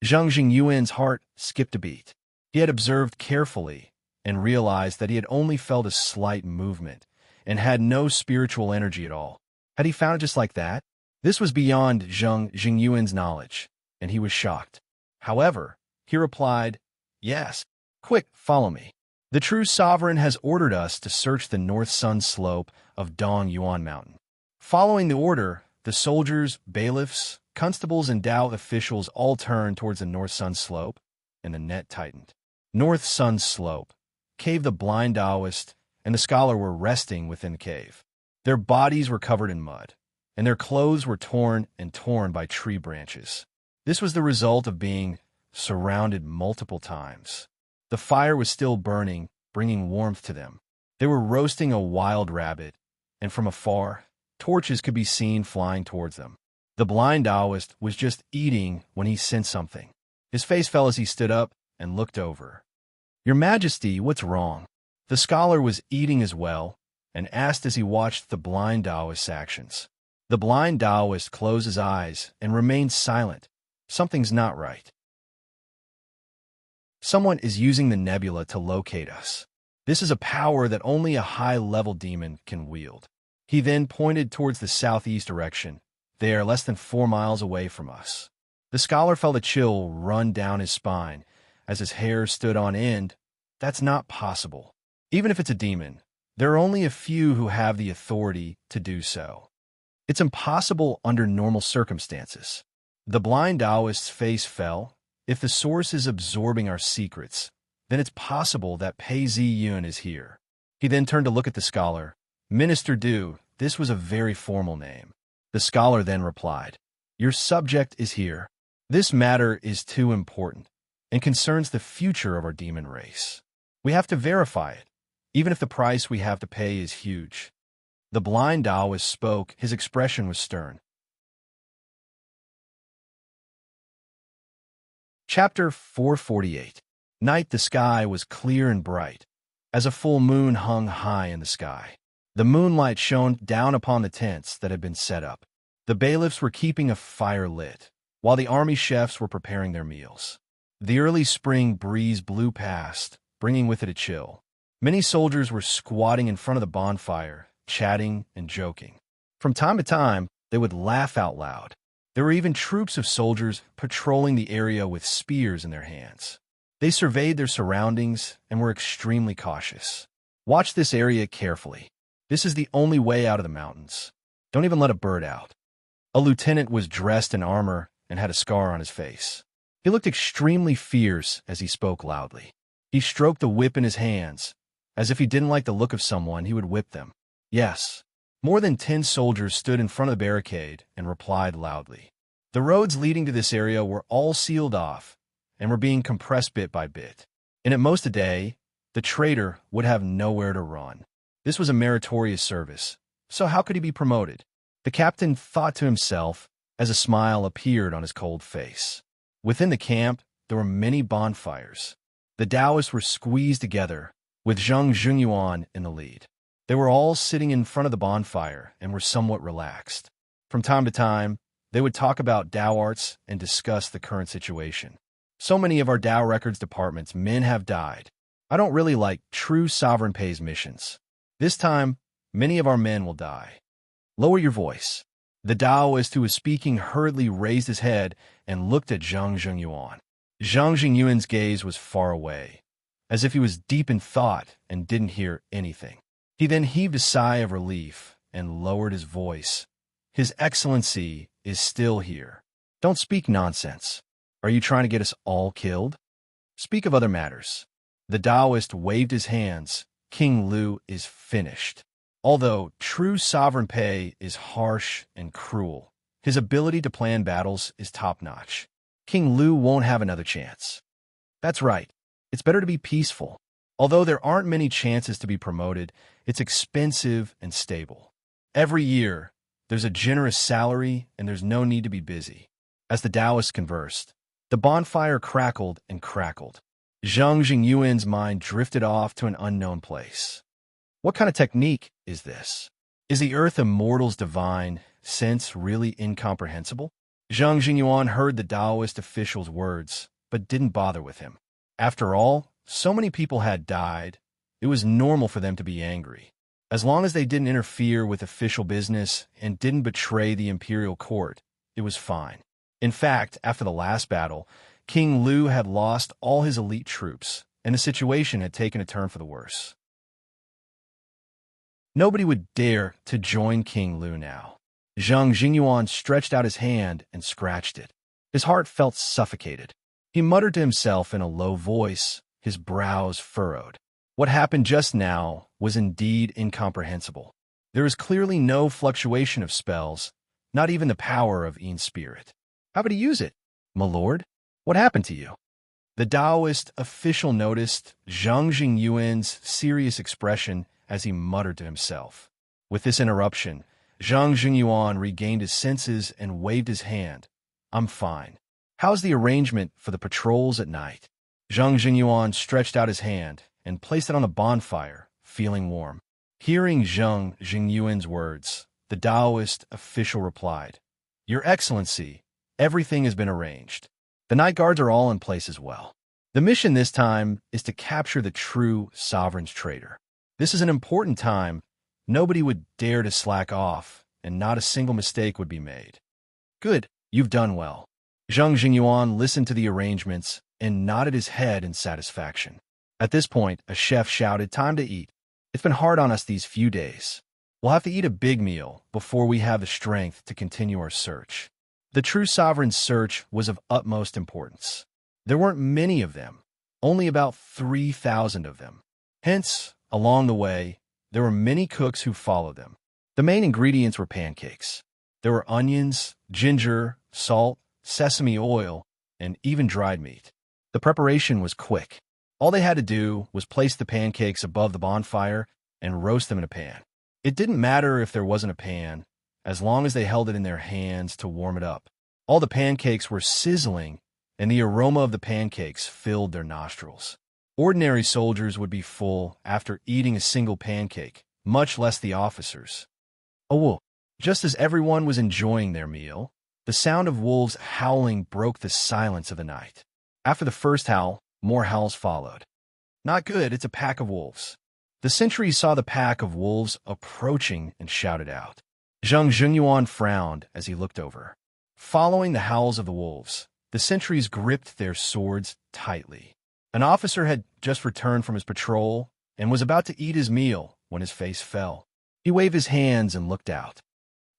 Zhang Jingyuan's heart skipped a beat. He had observed carefully and realized that he had only felt a slight movement and had no spiritual energy at all. Had he found it just like that? This was beyond Zhang Jingyuan's knowledge, and he was shocked. However, he replied, "Yes. Quick, follow me. The true sovereign has ordered us to search the north sun slope of Dong Yuan Mountain." Following the order, the soldiers, bailiffs, constables, and Dao officials all turned towards the north sun slope, and the net tightened. North sun slope. Cave. The blind Taoist and the scholar were resting within the cave. Their bodies were covered in mud, and their clothes were torn by tree branches. This was the result of being surrounded multiple times. The fire was still burning, bringing warmth to them. They were roasting a wild rabbit, and from afar, torches could be seen flying towards them. The blind Taoist was just eating when he sensed something. His face fell as he stood up and looked over. "Your Majesty, what's wrong?" The scholar was eating as well and asked as he watched the blind Taoist's actions. The blind Taoist closed his eyes and remained silent. "Something's not right. Someone is using the nebula to locate us. This is a power that only a high-level demon can wield." He then pointed towards the southeast direction. "They are less than 4 miles away from us." The scholar felt a chill run down his spine as his hair stood on end. That's not possible. Even if it's a demon, there are only a few who have the authority to do so. It's impossible under normal circumstances. The blind Taoist's face fell. If the source is absorbing our secrets, then it's possible that Pei Ziyun is here. He then turned to look at the scholar. "Minister Du," this was a very formal name. The scholar then replied, "Your subject is here. This matter is too important and concerns the future of our demon race. We have to verify it, even if the price we have to pay is huge." The blind Taoist spoke. His expression was stern. Chapter 448. Night. The sky was clear and bright, as a full moon hung high in the sky. The moonlight shone down upon the tents that had been set up. The bailiffs were keeping a fire lit, while the army chefs were preparing their meals. The early spring breeze blew past, bringing with it a chill. Many soldiers were squatting in front of the bonfire, chatting and joking. From time to time, they would laugh out loud. There were even troops of soldiers patrolling the area with spears in their hands. They surveyed their surroundings and were extremely cautious. "Watch this area carefully. This is the only way out of the mountains. Don't even let a bird out." A lieutenant was dressed in armor and had a scar on his face. He looked extremely fierce as he spoke loudly. He stroked the whip in his hands. As if he didn't like the look of someone, he would whip them. Yes. More than 10 soldiers stood in front of the barricade and replied loudly. The roads leading to this area were all sealed off and were being compressed bit by bit. And at most a day, the traitor would have nowhere to run. This was a meritorious service, so how could he be promoted? The captain thought to himself as a smile appeared on his cold face. Within the camp, there were many bonfires. The Taoists were squeezed together, with Zhang Jingyuan in the lead. They were all sitting in front of the bonfire and were somewhat relaxed. From time to time, they would talk about Tao arts and discuss the current situation. "So many of our Tao records department's men have died. I don't really like true sovereign pays missions. This time, many of our men will die. Lower your voice. The Taoist who was speaking hurriedly raised his head and looked at Zhang Zhengyuan. Zhang Zhengyuan's gaze was far away, as if he was deep in thought and didn't hear anything. He then heaved a sigh of relief and lowered his voice. His Excellency is still here. Don't speak nonsense. Are you trying to get us all killed? Speak of other matters. The Taoist waved his hands. King Lu is finished. Although true sovereign pay is harsh and cruel, his ability to plan battles is top-notch. King Lu won't have another chance. That's right. It's better to be peaceful. Although there aren't many chances to be promoted, it's expensive and stable. Every year, there's a generous salary and there's no need to be busy. As the Taoists conversed, the bonfire crackled and crackled. Zhang Jingyuan's mind drifted off to an unknown place. What kind of technique is this? Is the earth immortal's divine sense really incomprehensible? Zhang Jingyuan heard the Taoist official's words, but didn't bother with him. After all, so many people had died, it was normal for them to be angry. As long as they didn't interfere with official business and didn't betray the imperial court, it was fine. In fact, after the last battle, King Lu had lost all his elite troops, and the situation had taken a turn for the worse. Nobody would dare to join King Lu now. Zhang Jingyuan stretched out his hand and scratched it. His heart felt suffocated. He muttered to himself in a low voice, his brows furrowed. What happened just now was indeed incomprehensible. There is clearly no fluctuation of spells, not even the power of Yin spirit. How would he use it? My lord, what happened to you? The Taoist official noticed Zhang Jingyuan's serious expression as he muttered to himself. With this interruption, Zhang Jingyuan regained his senses and waved his hand. I'm fine. How's the arrangement for the patrols at night? Zhang Jingyuan stretched out his hand and placed it on the bonfire, feeling warm. Hearing Zhang Jingyuan's words, the Taoist official replied, Your Excellency, everything has been arranged. The night guards are all in place as well. The mission this time is to capture the true sovereign's traitor. This is an important time. Nobody would dare to slack off, and not a single mistake would be made. Good, you've done well. Zhang Jingyuan listened to the arrangements and nodded his head in satisfaction. At this point, a chef shouted, Time to eat. It's been hard on us these few days. We'll have to eat a big meal before we have the strength to continue our search. The true sovereign's search was of utmost importance. There weren't many of them, only about 3,000 of them. Hence, along the way, there were many cooks who followed them. The main ingredients were pancakes. There were onions, ginger, salt, sesame oil, and even dried meat. The preparation was quick. All they had to do was place the pancakes above the bonfire and roast them in a pan. It didn't matter if there wasn't a pan, as long as they held it in their hands to warm it up. All the pancakes were sizzling, and the aroma of the pancakes filled their nostrils. Ordinary soldiers would be full after eating a single pancake, much less the officers. Oh, just as everyone was enjoying their meal, the sound of wolves howling broke the silence of the night. After the first howl, more howls followed. Not good, it's a pack of wolves. The sentries saw the pack of wolves approaching and shouted out. Zhang Jingyuan frowned as he looked over. Following the howls of the wolves, the sentries gripped their swords tightly. An officer had just returned from his patrol and was about to eat his meal when his face fell. He waved his hands and looked out.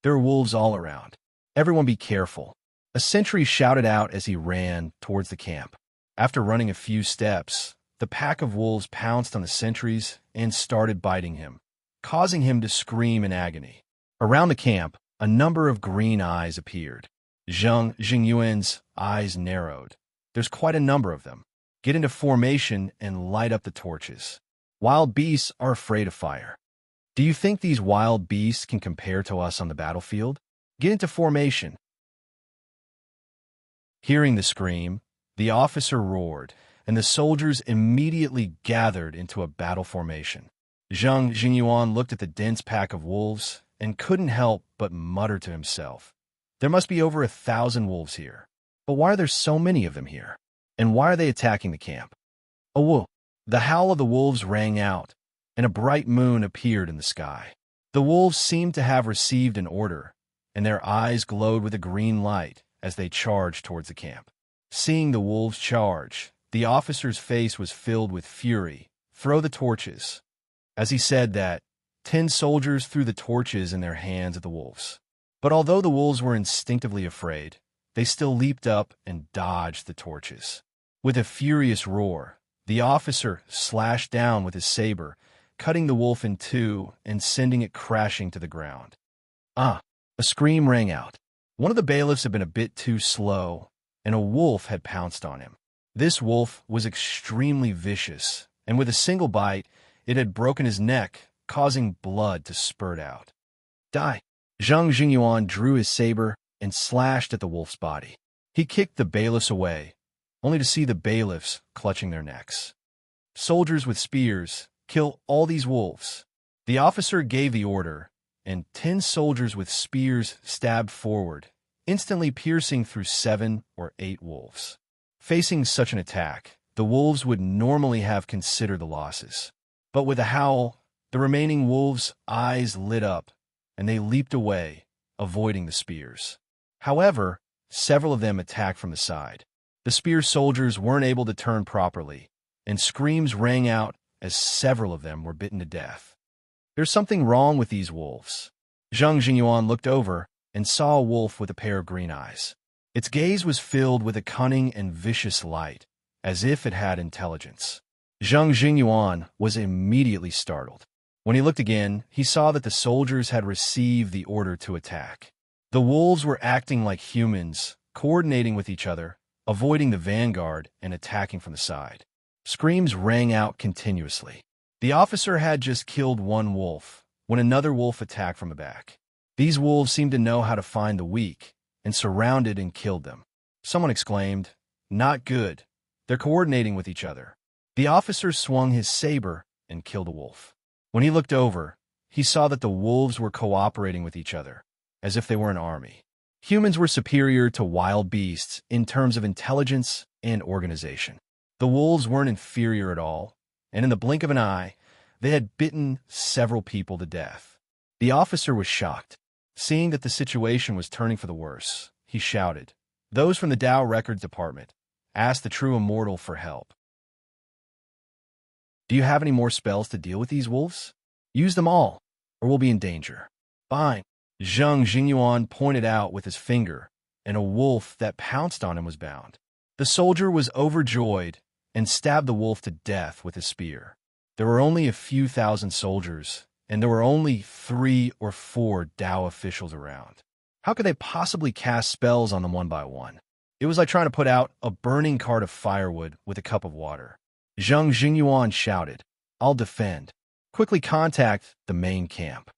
There were wolves all around. Everyone be careful. A sentry shouted out as he ran towards the camp. After running a few steps, the pack of wolves pounced on the sentries and started biting him, causing him to scream in agony. Around the camp, a number of green eyes appeared. Zhang Jingyuan's eyes narrowed. There's quite a number of them. Get into formation and light up the torches. Wild beasts are afraid of fire. Do you think these wild beasts can compare to us on the battlefield? Get into formation. Hearing the scream, the officer roared, and the soldiers immediately gathered into a battle formation. Zhang Jingyuan looked at the dense pack of wolves and couldn't help but mutter to himself. There must be over 1,000 wolves here. But why are there so many of them here? And why are they attacking the camp? Oh, The howl of the wolves rang out, and a bright moon appeared in the sky. The wolves seemed to have received an order, and their eyes glowed with a green light as they charged towards the camp. Seeing the wolves charge, the officer's face was filled with fury. "Throw the torches." As he said that, 10 soldiers threw the torches in their hands at the wolves. But although the wolves were instinctively afraid, they still leaped up and dodged the torches. With a furious roar, the officer slashed down with his saber, cutting the wolf in two and sending it crashing to the ground. A scream rang out. One of the bailiffs had been a bit too slow, and a wolf had pounced on him. This wolf was extremely vicious, and with a single bite, it had broken his neck, causing blood to spurt out. "Die!" Zhang Jingyuan drew his saber and slashed at the wolf's body. He kicked the bailiffs away, only to see the bailiffs clutching their necks. "Soldiers with spears, kill all these wolves." The officer gave the order, and 10 soldiers with spears stabbed forward, instantly piercing through 7 or 8 wolves. Facing such an attack, the wolves would normally have considered the losses. But with a howl, the remaining wolves' eyes lit up, and they leaped away, avoiding the spears. However, several of them attacked from the side. The spear soldiers weren't able to turn properly, and screams rang out as several of them were bitten to death. "There's something wrong with these wolves." Zhang Jingyuan looked over and saw a wolf with a pair of green eyes. Its gaze was filled with a cunning and vicious light, as if it had intelligence. Zhang Jingyuan was immediately startled. When he looked again, he saw that the soldiers had received the order to attack. The wolves were acting like humans, coordinating with each other, avoiding the vanguard and attacking from the side. Screams rang out continuously. The officer had just killed one wolf when another wolf attacked from the back. These wolves seemed to know how to find the weak and surrounded and killed them. Someone exclaimed, "Not good. They're coordinating with each other." The officer swung his saber and killed a wolf. When he looked over, he saw that the wolves were cooperating with each other, as if they were an army. Humans were superior to wild beasts in terms of intelligence and organization. The wolves weren't inferior at all, and in the blink of an eye, they had bitten several people to death. The officer was shocked. Seeing that the situation was turning for the worse, he shouted. Those from the Dao Records Department asked the true immortal for help. "Do you have any more spells to deal with these wolves? Use them all, or we'll be in danger." "Fine." Zhang Jingyuan pointed out with his finger, and a wolf that pounced on him was bound. The soldier was overjoyed and stabbed the wolf to death with his spear. There were only a few thousand soldiers, and there were only 3 or 4 Dao officials around. How could they possibly cast spells on them one by one? It was like trying to put out a burning cart of firewood with a cup of water. Zhang Jingyuan shouted, "I'll defend. Quickly contact the main camp."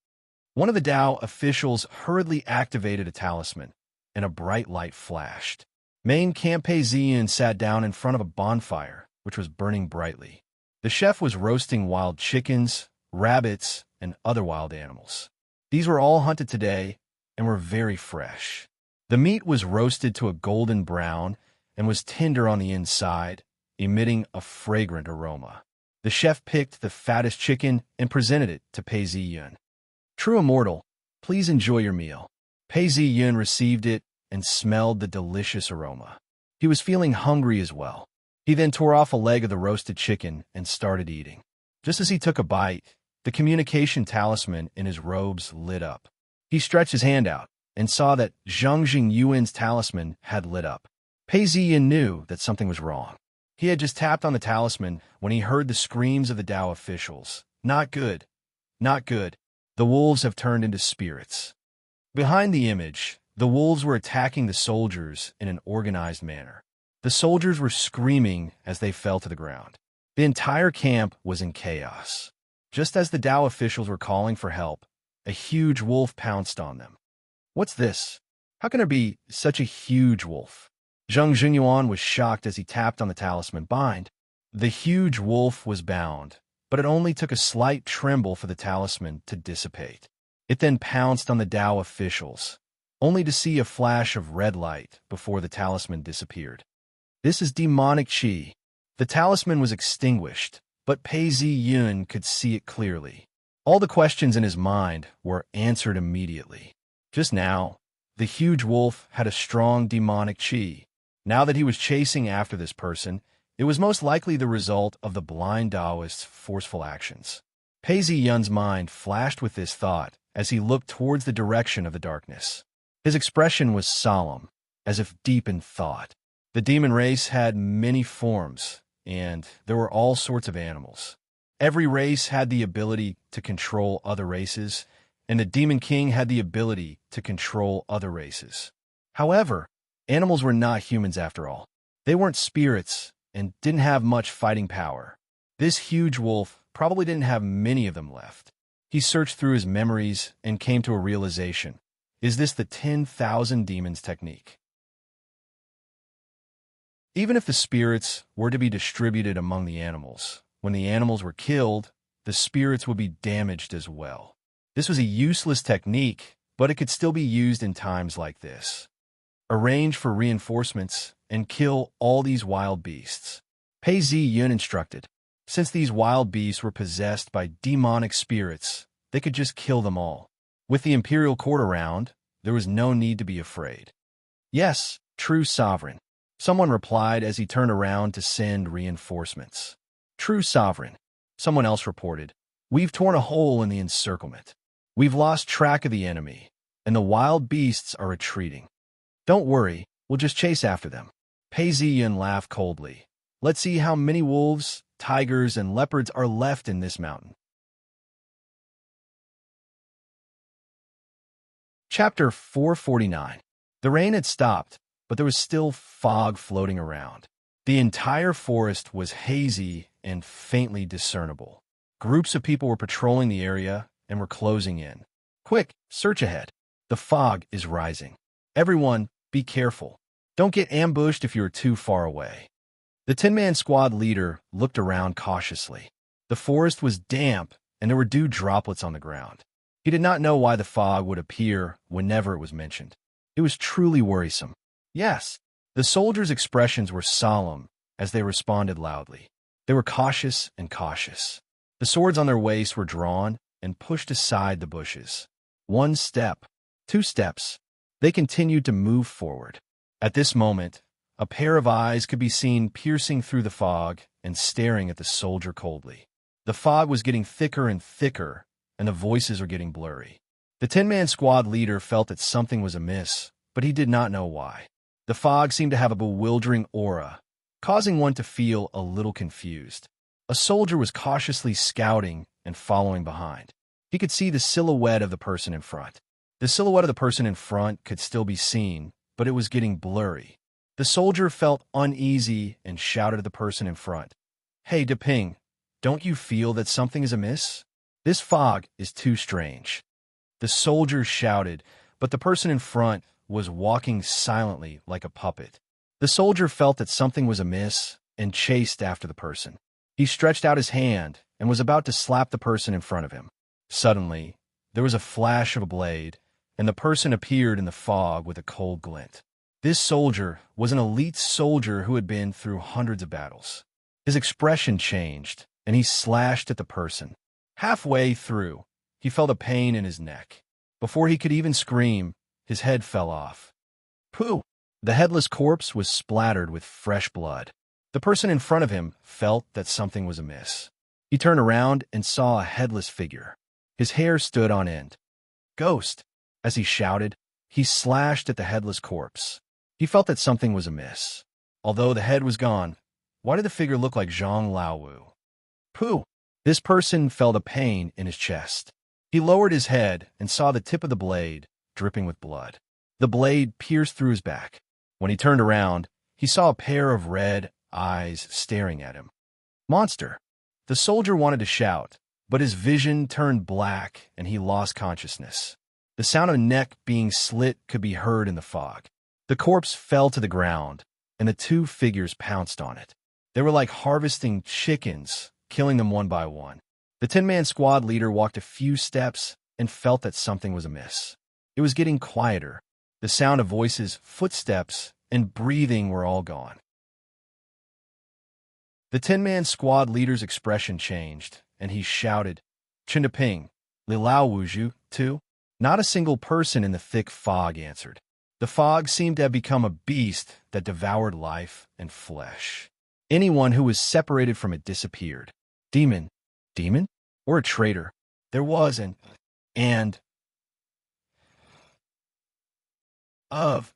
One of the Dao officials hurriedly activated a talisman, and a bright light flashed. Main Camp Ziyan sat down in front of a bonfire, which was burning brightly. The chef was roasting wild chickens, rabbits, and other wild animals. These were all hunted today and were very fresh. The meat was roasted to a golden brown and was tender on the inside, emitting a fragrant aroma. The chef picked the fattest chicken and presented it to Pei Ziyun. "True immortal, please enjoy your meal." Pei Ziyun received it and smelled the delicious aroma. He was feeling hungry as well. He then tore off a leg of the roasted chicken and started eating. Just as he took a bite, the communication talisman in his robes lit up. He stretched his hand out and saw that Zhang Jingyuan's talisman had lit up. Pei Ziyun knew that something was wrong. He had just tapped on the talisman when he heard the screams of the Dao officials. "Not good. Not good. The wolves have turned into spirits." Behind the image, the wolves were attacking the soldiers in an organized manner. The soldiers were screaming as they fell to the ground. The entire camp was in chaos. Just as the Dao officials were calling for help, a huge wolf pounced on them. "What's this? How can there be such a huge wolf?" Zhang Jingyuan was shocked as he tapped on the talisman bind. The huge wolf was bound, but it only took a slight tremble for the talisman to dissipate. It then pounced on the Dao officials, only to see a flash of red light before the talisman disappeared. "This is demonic qi." The talisman was extinguished, but Pei Zi-yun could see it clearly. All the questions in his mind were answered immediately. Just now, the huge wolf had a strong demonic chi. Now that he was chasing after this person, it was most likely the result of the blind Taoist's forceful actions. Pei Zi-yun's mind flashed with this thought as he looked towards the direction of the darkness. His expression was solemn, as if deep in thought. The demon race had many forms, and there were all sorts of animals. Every race had the ability to control other races, and the Demon King had the ability to control other races. However, animals were not humans after all. They weren't spirits and didn't have much fighting power. This huge wolf probably didn't have many of them left. He searched through his memories and came to a realization. Is this the 10,000 demons technique? Even if the spirits were to be distributed among the animals, when the animals were killed, the spirits would be damaged as well. This was a useless technique, but it could still be used in times like this. Arrange for reinforcements and kill all these wild beasts. Pei Zi-yun instructed. Since these wild beasts were possessed by demonic spirits, they could just kill them all. With the imperial court around, there was no need to be afraid. Yes, true sovereign. Someone replied as he turned around to send reinforcements. True sovereign. Someone else reported. We've torn a hole in the encirclement. We've lost track of the enemy, and the wild beasts are retreating. Don't worry, we'll just chase after them. Pei Zi-yun laughed coldly. Let's see how many wolves, tigers, and leopards are left in this mountain. Chapter 449. The rain had stopped, but there was still fog floating around. The entire forest was hazy and faintly discernible. Groups of people were patrolling the area and were closing in. Quick, search ahead. The fog is rising. Everyone, be careful. Don't get ambushed if you're too far away. The 10-man squad leader looked around cautiously. The forest was damp and there were dew droplets on the ground. He did not know why the fog would appear whenever it was mentioned. It was truly worrisome. Yes, the soldiers' expressions were solemn as they responded loudly. They were cautious and cautious. The swords on their waists were drawn and pushed aside the bushes. 1 step, 2 steps. They continued to move forward. At this moment, a pair of eyes could be seen piercing through the fog and staring at the soldier coldly. The fog was getting thicker and thicker, and the voices were getting blurry. The 10-man squad leader felt that something was amiss, but he did not know why. The fog seemed to have a bewildering aura, causing one to feel a little confused. A soldier was cautiously scouting and following behind. He could see the silhouette of the person in front. The silhouette of the person in front could still be seen, but it was getting blurry. The soldier felt uneasy and shouted at the person in front. Hey, Deping, don't you feel that something is amiss? This fog is too strange. The soldier shouted, but the person in front was walking silently like a puppet. The soldier felt that something was amiss and chased after the person. He stretched out his hand and was about to slap the person in front of him. Suddenly, there was a flash of a blade, and the person appeared in the fog with a cold glint. This soldier was an elite soldier who had been through hundreds of battles. His expression changed, and he slashed at the person. Halfway through, he felt a pain in his neck. Before he could even scream, his head fell off. Pooh! The headless corpse was splattered with fresh blood. The person in front of him felt that something was amiss. He turned around and saw a headless figure. His hair stood on end. Ghost! As he shouted, he slashed at the headless corpse. He felt that something was amiss. Although the head was gone, why did the figure look like Zhang Laowu? Pooh! This person felt a pain in his chest. He lowered his head and saw the tip of the blade dripping with blood. The blade pierced through his back. When he turned around, he saw a pair of red eyes staring at him. Monster! The soldier wanted to shout, but his vision turned black and he lost consciousness. The sound of a neck being slit could be heard in the fog. The corpse fell to the ground, and the two figures pounced on it. They were like harvesting chickens, killing them one by one. The 10-man squad leader walked a few steps and felt that something was amiss. It was getting quieter. The sound of voices, footsteps, and breathing were all gone. The 10-man squad leader's expression changed, and he shouted, "Chindaping, Lilau Wuju, too?" Not a single person in the thick fog answered. The fog seemed to have become a beast that devoured life and flesh. Anyone who was separated from it disappeared. Demon? Demon? Or a traitor? There was an and of.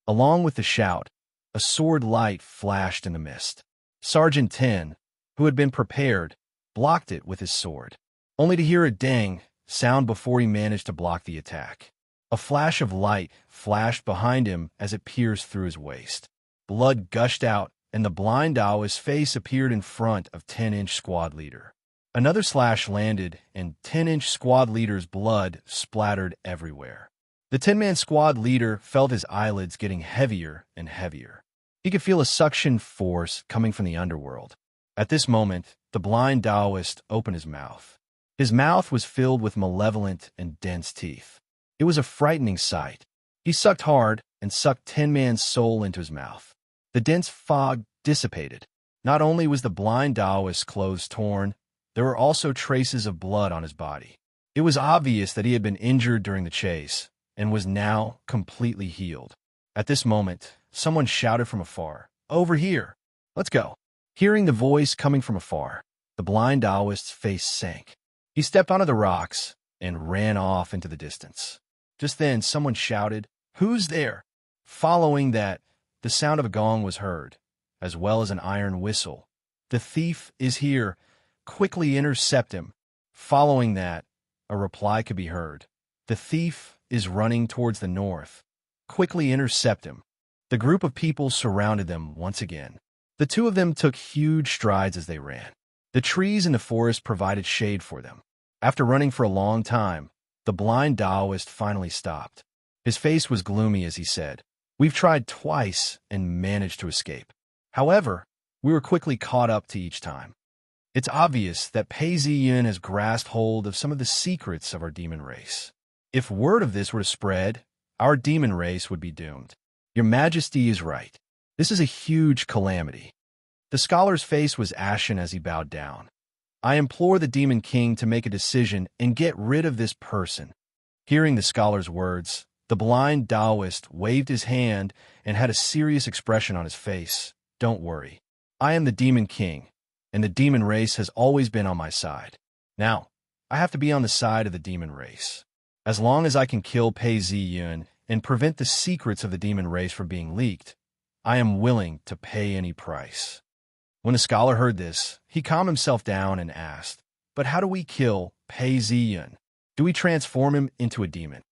Along with the shout, a sword light flashed in the mist. Sergeant 10, who had been prepared, blocked it with his sword, only to hear a dang sound before he managed to block the attack. A flash of light flashed behind him as it pierced through his waist. Blood gushed out, and the blind Daoist's face appeared in front of 10-inch squad leader. Another slash landed, and 10-inch squad leader's blood splattered everywhere. The 10-man squad leader felt his eyelids getting heavier and heavier. He could feel a suction force coming from the underworld. At this moment, the blind Daoist opened his mouth. His mouth was filled with malevolent and dense teeth. It was a frightening sight. He sucked hard and sucked 10-man's soul into his mouth. The dense fog dissipated. Not only was the blind Daoist's clothes torn, there were also traces of blood on his body. It was obvious that he had been injured during the chase and was now completely healed. At this moment, someone shouted from afar, "Over here! Let's go!" Hearing the voice coming from afar, the blind Daoist's face sank. He stepped onto the rocks and ran off into the distance. Just then, someone shouted, "Who's there?" Following that, the sound of a gong was heard, as well as an iron whistle. "The thief is here. Quickly intercept him." Following that, a reply could be heard. "The thief is running towards the north. Quickly intercept him." The group of people surrounded them once again. The two of them took huge strides as they ran. The trees in the forest provided shade for them. After running for a long time, the blind Daoist finally stopped. His face was gloomy as he said, "We've tried twice and managed to escape. However, we were quickly caught up to each time. It's obvious that Pei Ziyin has grasped hold of some of the secrets of our demon race. If word of this were to spread, our demon race would be doomed. Your Majesty is right. This is a huge calamity." The scholar's face was ashen as he bowed down. "I implore the Demon King to make a decision and get rid of this person." Hearing the scholar's words, the blind Daoist waved his hand and had a serious expression on his face. "Don't worry. I am the Demon King, and the demon race has always been on my side. Now, I have to be on the side of the demon race. As long as I can kill Pei Ziyun and prevent the secrets of the demon race from being leaked, I am willing to pay any price." When the scholar heard this, he calmed himself down and asked, "But how do we kill Pei Ziyun? Do we transform him into a demon?"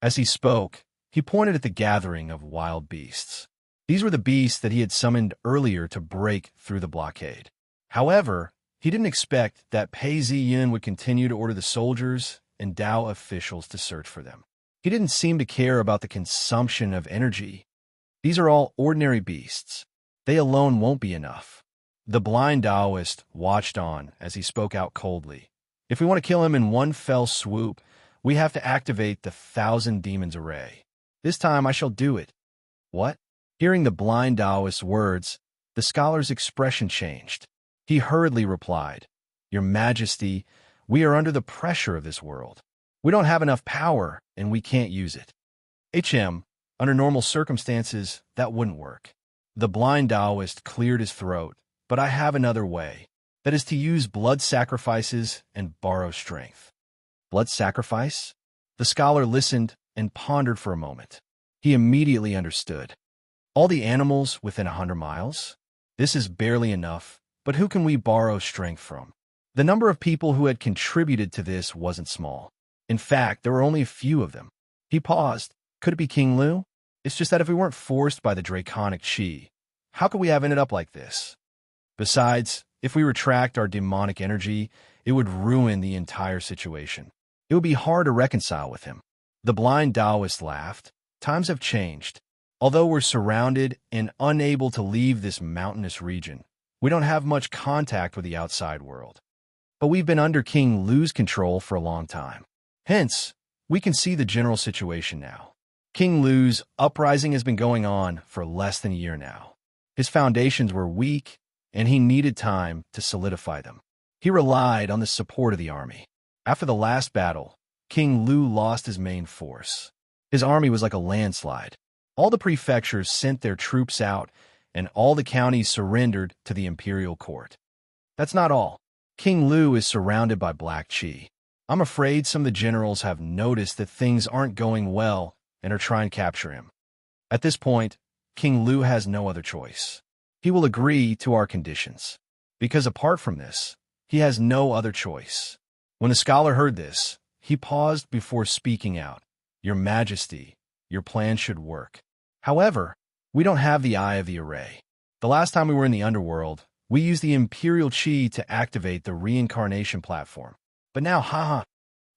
As he spoke, he pointed at the gathering of wild beasts. These were the beasts that he had summoned earlier to break through the blockade. However, he didn't expect that Pei Ziyun would continue to order the soldiers and Dao officials to search for them. He didn't seem to care about the consumption of energy. These are all ordinary beasts. They alone won't be enough. The blind Daoist watched on as he spoke out coldly. "If we want to kill him in one fell swoop, we have to activate the 1,000 Demons Array. This time I shall do it." "What?" Hearing the blind Daoist's words, the scholar's expression changed. He hurriedly replied, "Your Majesty, we are under the pressure of this world. We don't have enough power, and we can't use it. Under normal circumstances, that wouldn't work." The blind Daoist cleared his throat. "But I have another way. That is to use blood sacrifices and borrow strength." "Blood sacrifice?" The scholar listened and pondered for a moment. He immediately understood. "All the animals within 100 miles? This is barely enough, but who can we borrow strength from?" The number of people who had contributed to this wasn't small. In fact, there were only a few of them. He paused. Could it be King Lu? It's just that if we weren't forced by the draconic chi, how could we have ended up like this? Besides, if we retract our demonic energy, it would ruin the entire situation. It would be hard to reconcile with him. The blind Daoist laughed. "Times have changed. Although we're surrounded and unable to leave this mountainous region, we don't have much contact with the outside world. But we've been under King Lu's control for a long time. Hence, we can see the general situation now. King Lu's uprising has been going on for less than a year now. His foundations were weak, and he needed time to solidify them. He relied on the support of the army. After the last battle, King Lu lost his main force. His army was like a landslide. All the prefectures sent their troops out, and all the counties surrendered to the imperial court. That's not all. King Lu is surrounded by black qi. I'm afraid some of the generals have noticed that things aren't going well and are trying to capture him. At this point, King Lu has no other choice. He will agree to our conditions, because apart from this, he has no other choice. When the scholar heard this, he paused before speaking out. Your Majesty, your plan should work. However, we don't have the Eye of the Array. The last time we were in the underworld, we used the Imperial Qi to activate the reincarnation platform. But now, haha.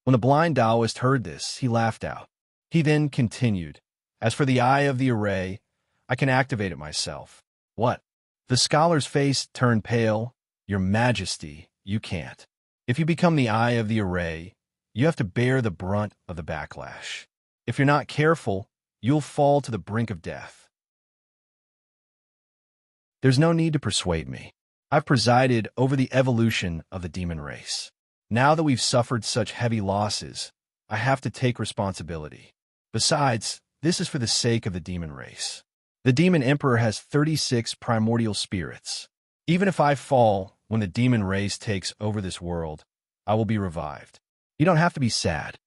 When the blind Taoist heard this, he laughed out. He then continued, as for the Eye of the Array, I can activate it myself. What? The scholar's face turned pale. Your Majesty, you can't. If you become the Eye of the Array, you have to bear the brunt of the backlash. If you're not careful, you'll fall to the brink of death. There's no need to persuade me. I've presided over the evolution of the demon race. Now that we've suffered such heavy losses, I have to take responsibility. Besides, this is for the sake of the demon race. The demon emperor has 36 primordial spirits. Even if I fall when the demon race takes over this world, I will be revived. You don't have to be sad.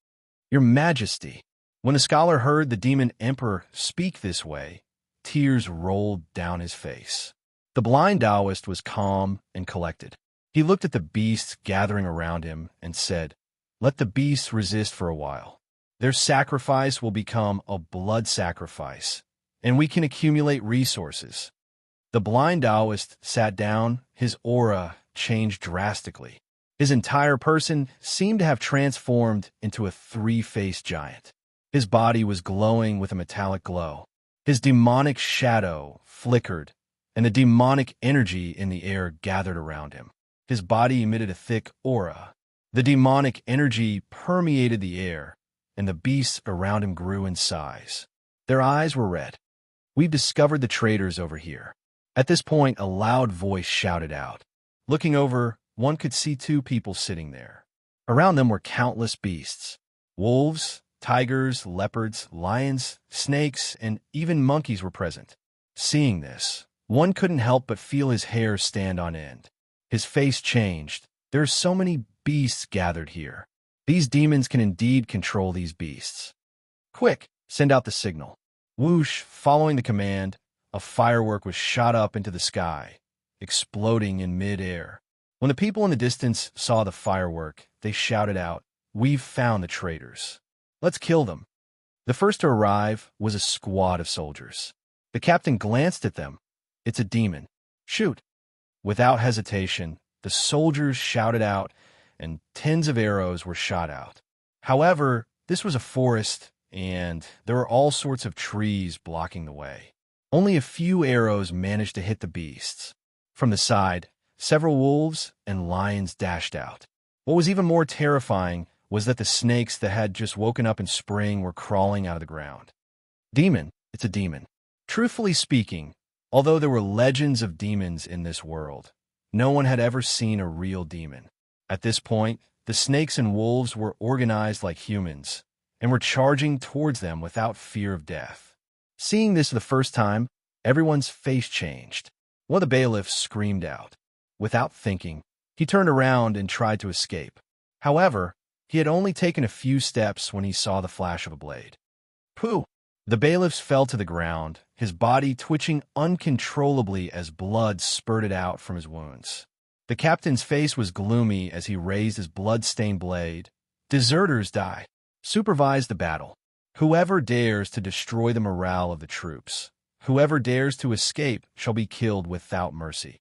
Your Majesty. When the scholar heard the demon emperor speak this way, tears rolled down his face. The blind Taoist was calm and collected. He looked at the beasts gathering around him and said, let the beasts resist for a while. Their sacrifice will become a blood sacrifice, and we can accumulate resources. The blind Taoist sat down. His aura changed drastically. His entire person seemed to have transformed into a three-faced giant. His body was glowing with a metallic glow. His demonic shadow flickered, and the demonic energy in the air gathered around him. His body emitted a thick aura. The demonic energy permeated the air, and the beasts around him grew in size. Their eyes were red. We've discovered the traitors over here. At this point, a loud voice shouted out. Looking over, one could see two people sitting there. Around them were countless beasts. Wolves, tigers, leopards, lions, snakes, and even monkeys were present. Seeing this, one couldn't help but feel his hair stand on end. His face changed. There are so many beasts gathered here. These demons can indeed control these beasts. Quick, send out the signal. Whoosh, following the command, a firework was shot up into the sky, exploding in mid-air. When the people in the distance saw the firework, they shouted out, "We've found the traitors. Let's kill them." The first to arrive was a squad of soldiers. The captain glanced at them. It's a demon. Shoot. Without hesitation, the soldiers shouted out, and tens of arrows were shot out. However, this was a forest, and there were all sorts of trees blocking the way. Only a few arrows managed to hit the beasts. From the side, several wolves and lions dashed out. What was even more terrifying was that the snakes that had just woken up in spring were crawling out of the ground. Demon, it's a demon. Truthfully speaking, although there were legends of demons in this world, no one had ever seen a real demon. At this point, the snakes and wolves were organized like humans and were charging towards them without fear of death. Seeing this for the first time, everyone's face changed. One of the bailiffs screamed out. Without thinking, he turned around and tried to escape. However, he had only taken a few steps when he saw the flash of a blade. Pooh! The bailiff fell to the ground, his body twitching uncontrollably as blood spurted out from his wounds. The captain's face was gloomy as he raised his blood-stained blade. Deserters die. Supervise the battle. Whoever dares to destroy the morale of the troops, whoever dares to escape shall be killed without mercy.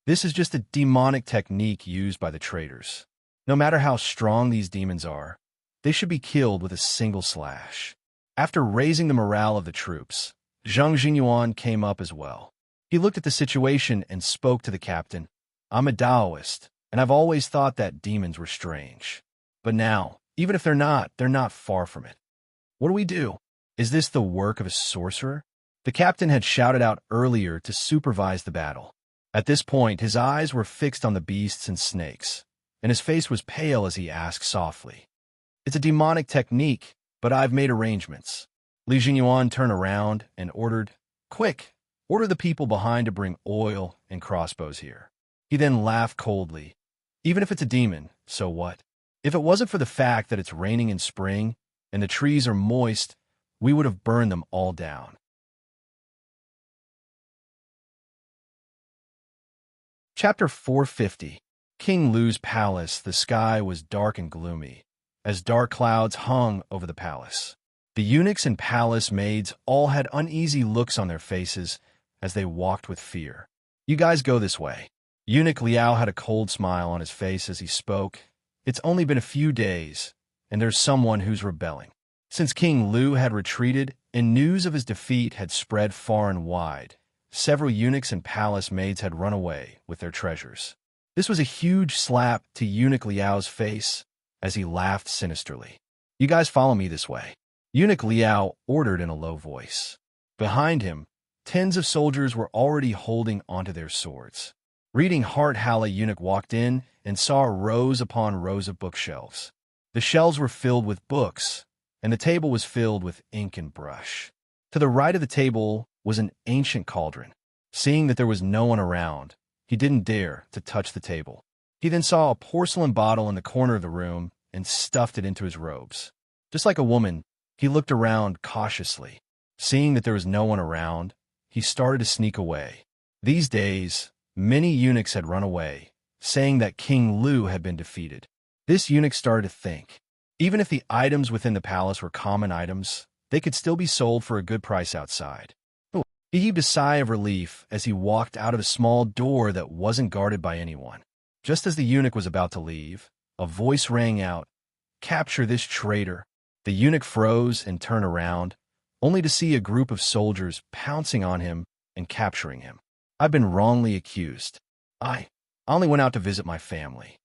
This is just a demonic technique used by the traitors. No matter how strong these demons are, they should be killed with a single slash. After raising the morale of the troops, Zhang Jinyuan came up as well. He looked at the situation and spoke to the captain. I'm a Taoist, and I've always thought that demons were strange. But now, even if they're not far from it. What do we do? Is this the work of a sorcerer? The captain had shouted out earlier to supervise the battle. At this point, his eyes were fixed on the beasts and snakes, and his face was pale as he asked softly, "It's a demonic technique, but I've made arrangements." Li Jingyuan turned around and ordered, "Quick, order the people behind to bring oil and crossbows here." He then laughed coldly. "Even if it's a demon, so what? If it wasn't for the fact that it's raining in spring and the trees are moist, we would have burned them all down." Chapter 450. King Lu's Palace. The sky was dark and gloomy, as dark clouds hung over the palace. The eunuchs and palace maids all had uneasy looks on their faces as they walked with fear. "You guys go this way." Eunuch Liao had a cold smile on his face as he spoke. "It's only been a few days, and there's someone who's rebelling." Since King Lu had retreated and news of his defeat had spread far and wide, several eunuchs and palace maids had run away with their treasures. This was a huge slap to Eunuch Liao's face as he laughed sinisterly. "You guys follow me this way." Eunuch Liao ordered in a low voice. Behind him, tens of soldiers were already holding onto their swords. Reading Heart Hala, Eunuch walked in and saw rows upon rows of bookshelves. The shelves were filled with books, and the table was filled with ink and brush. To the right of the table was an ancient cauldron. Seeing that there was no one around, he didn't dare to touch the table. He then saw a porcelain bottle in the corner of the room and stuffed it into his robes. Just like a woman, he looked around cautiously. Seeing that there was no one around, he started to sneak away. These days, many eunuchs had run away, saying that King Lu had been defeated. This eunuch started to think, even if the items within the palace were common items, they could still be sold for a good price outside. He heaved a sigh of relief as he walked out of a small door that wasn't guarded by anyone. Just as the eunuch was about to leave, a voice rang out, "Capture this traitor." The eunuch froze and turned around, only to see a group of soldiers pouncing on him and capturing him. "I've been wrongly accused. I only went out to visit my family."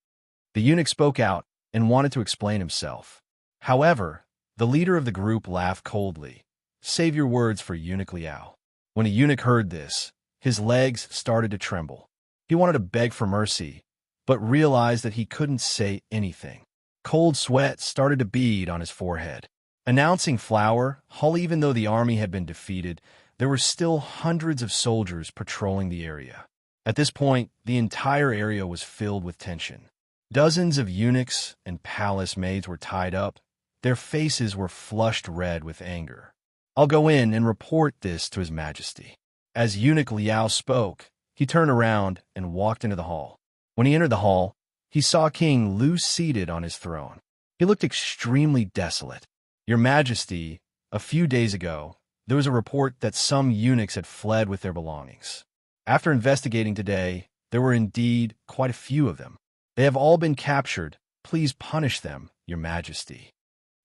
The eunuch spoke out and wanted to explain himself. However, the leader of the group laughed coldly. "Save your words for Eunuch Liao." When a eunuch heard this, his legs started to tremble. He wanted to beg for mercy, but realized that he couldn't say anything. Cold sweat started to bead on his forehead. Announcing flour, even though the army had been defeated, there were still hundreds of soldiers patrolling the area. At this point, the entire area was filled with tension. Dozens of eunuchs and palace maids were tied up. Their faces were flushed red with anger. "I'll go in and report this to His Majesty." As Eunuch Liao spoke, he turned around and walked into the hall. When he entered the hall, he saw King Lu seated on his throne. He looked extremely desolate. "Your Majesty, a few days ago, there was a report that some eunuchs had fled with their belongings. After investigating today, there were indeed quite a few of them. They have all been captured. Please punish them, Your Majesty."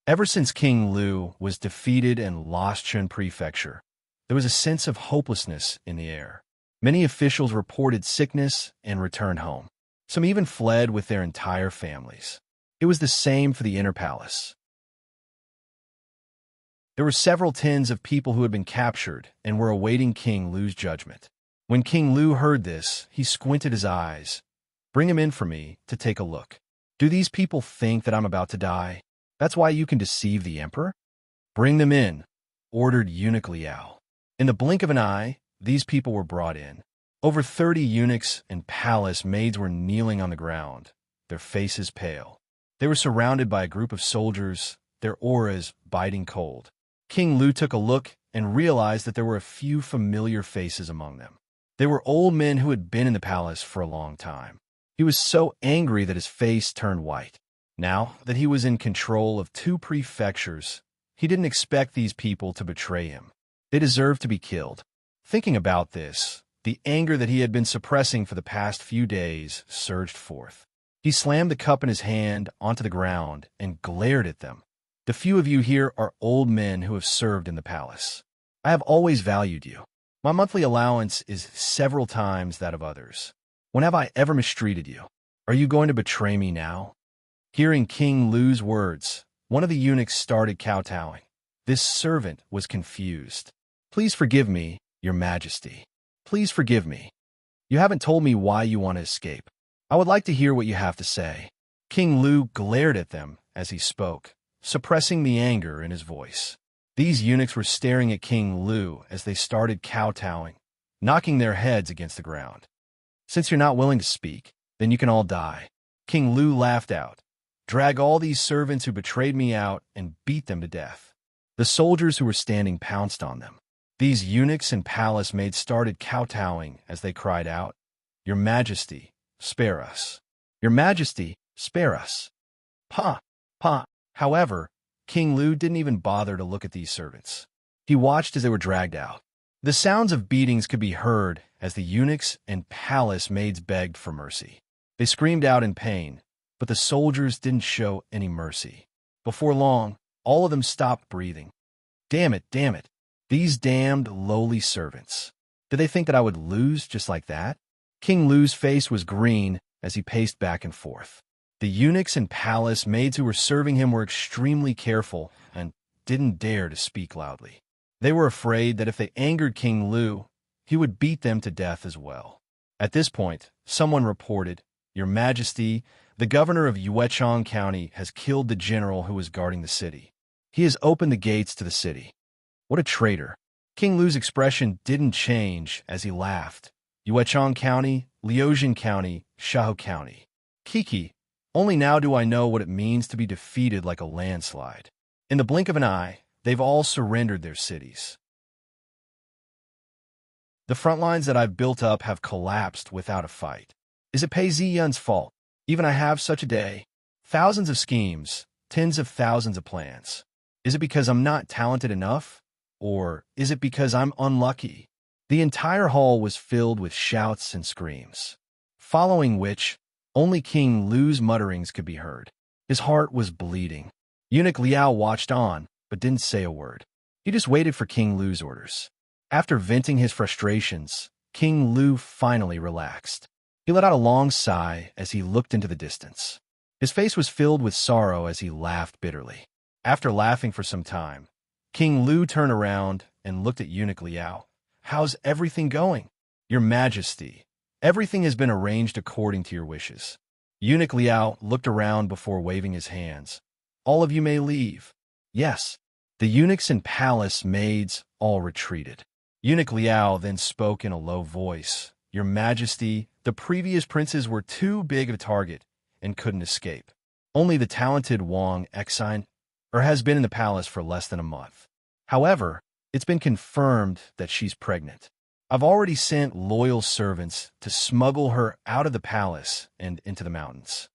Ever since King Lu was defeated and lost Chun Prefecture, there was a sense of hopelessness in the air. Many officials reported sickness and returned home. Some even fled with their entire families. It was the same for the inner palace. There were several tens of people who had been captured and were awaiting King Lu's judgment. When King Lu heard this, he squinted his eyes. "Bring him in for me to take a look. Do these people think that I'm about to die? That's why you can deceive the emperor?" "Bring them in," ordered Eunuch Liao. In the blink of an eye, these people were brought in. Over 30 eunuchs and palace maids were kneeling on the ground, their faces pale. They were surrounded by a group of soldiers, their auras biting cold. King Lu took a look and realized that there were a few familiar faces among them. They were old men who had been in the palace for a long time. He was so angry that his face turned white. Now that he was in control of 2 prefectures, he didn't expect these people to betray him. They deserved to be killed. Thinking about this, the anger that he had been suppressing for the past few days surged forth. He slammed the cup in his hand onto the ground and glared at them. "The few of you here are old men who have served in the palace. I have always valued you. My monthly allowance is several times that of others. When have I ever mistreated you? Are you going to betray me now?" Hearing King Lu's words, one of the eunuchs started kowtowing. This servant was confused. Please forgive me, your majesty. Please forgive me. You haven't told me why you want to escape. I would like to hear what you have to say." King Lu glared at them as he spoke, suppressing the anger in his voice. These eunuchs were staring at King Lu as they started kowtowing, knocking their heads against the ground. "Since you're not willing to speak, then you can all die." King Lu laughed out. "Drag all these servants who betrayed me out and beat them to death." The soldiers who were standing pounced on them. These eunuchs and palace maids started kowtowing as they cried out, "Your Majesty, spare us. Your Majesty, spare us." Pa! Pa! However, King Lu didn't even bother to look at these servants. He watched as they were dragged out. The sounds of beatings could be heard as the eunuchs and palace maids begged for mercy. They screamed out in pain, but the soldiers didn't show any mercy. Before long, all of them stopped breathing. Damn it, damn it. These damned lowly servants. Did they think that I would lose just like that? King Lu's face was green as he paced back and forth. The eunuchs and palace maids who were serving him were extremely careful and didn't dare to speak loudly. They were afraid that if they angered King Lu, he would beat them to death as well. At this point, someone reported, "Your Majesty, the governor of Yuechong County has killed the general who was guarding the city. He has opened the gates to the city." What a traitor. King Lu's expression didn't change as he laughed. "Yuechong County, Liaojian County, Shaho County. Kiki, only now do I know what it means to be defeated like a landslide. In the blink of an eye, they've all surrendered their cities. The front lines that I've built up have collapsed without a fight. Is it Pei Ziyun's fault? Even I have such a day. Thousands of schemes, tens of thousands of plans. Is it because I'm not talented enough? Or is it because I'm unlucky?" The entire hall was filled with shouts and screams, following which only King Lu's mutterings could be heard. His heart was bleeding. Eunuch Liao watched on, but didn't say a word. He just waited for King Lu's orders. After venting his frustrations, King Lu finally relaxed. He let out a long sigh as he looked into the distance. His face was filled with sorrow as he laughed bitterly. After laughing for some time, King Lu turned around and looked at Eunuch Liao. "How's everything going?" "Your Majesty, everything has been arranged according to your wishes." Eunuch Liao looked around before waving his hands. "All of you may leave." "Yes." The eunuchs and palace maids all retreated. Eunuch Liao then spoke in a low voice. "Your Majesty, the previous princes were too big a target and couldn't escape. Only the talented Wang Exine has been in the palace for less than a month. However, it's been confirmed that she's pregnant. I've already sent loyal servants to smuggle her out of the palace and into the mountains.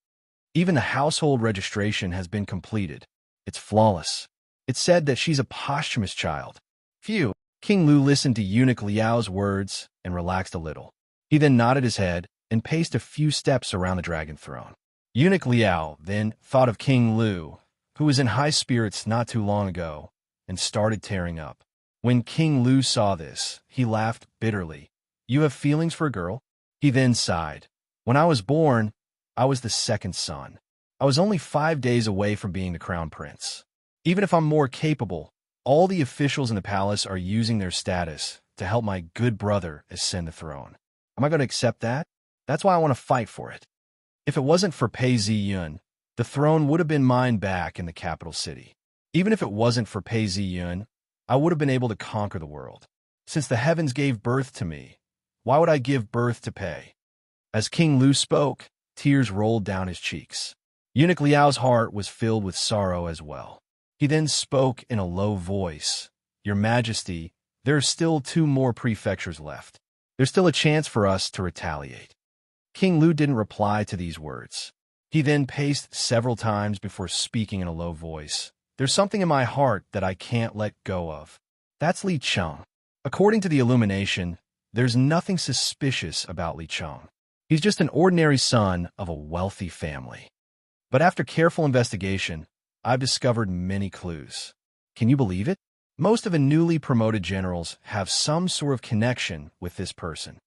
Even the household registration has been completed. It's flawless. It's said that she's a posthumous child." Phew. King Lu listened to Eunuch Liao's words and relaxed a little. He then nodded his head and paced a few steps around the dragon throne. Eunuch Liao then thought of King Lu, who was in high spirits not too long ago, and started tearing up. When King Lu saw this, he laughed bitterly. "You have feelings for a girl?" He then sighed. "When I was born, I was the second son. I was only 5 days away from being the crown prince. Even if I'm more capable, all the officials in the palace are using their status to help my good brother ascend the throne. Am I going to accept that? That's why I want to fight for it. If it wasn't for Pei Ziyun, the throne would have been mine back in the capital city. Even if it wasn't for Pei Ziyun, I would have been able to conquer the world. Since the heavens gave birth to me, why would I give birth to Pei?" As King Lu spoke, tears rolled down his cheeks. Eunuch Liao's heart was filled with sorrow as well. He then spoke in a low voice. "Your Majesty, there are still 2 more prefectures left. There's still a chance for us to retaliate." King Lu didn't reply to these words. He then paced several times before speaking in a low voice. "There's something in my heart that I can't let go of. That's Li Cheng. According to the illumination, there's nothing suspicious about Li Cheng. He's just an ordinary son of a wealthy family. But after careful investigation, I've discovered many clues. Can you believe it? Most of the newly promoted generals have some sort of connection with this person.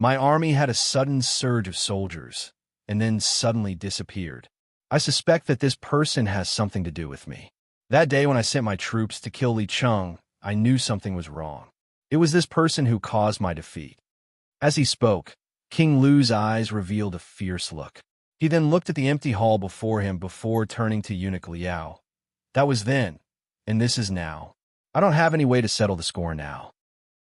My army had a sudden surge of soldiers, and then suddenly disappeared. I suspect that this person has something to do with me. That day when I sent my troops to kill Li Cheng, I knew something was wrong. It was this person who caused my defeat. As he spoke, King Lu's eyes revealed a fierce look. He then looked at the empty hall before him before turning to Eunuch Liao. That was then, and this is now. I don't have any way to settle the score now.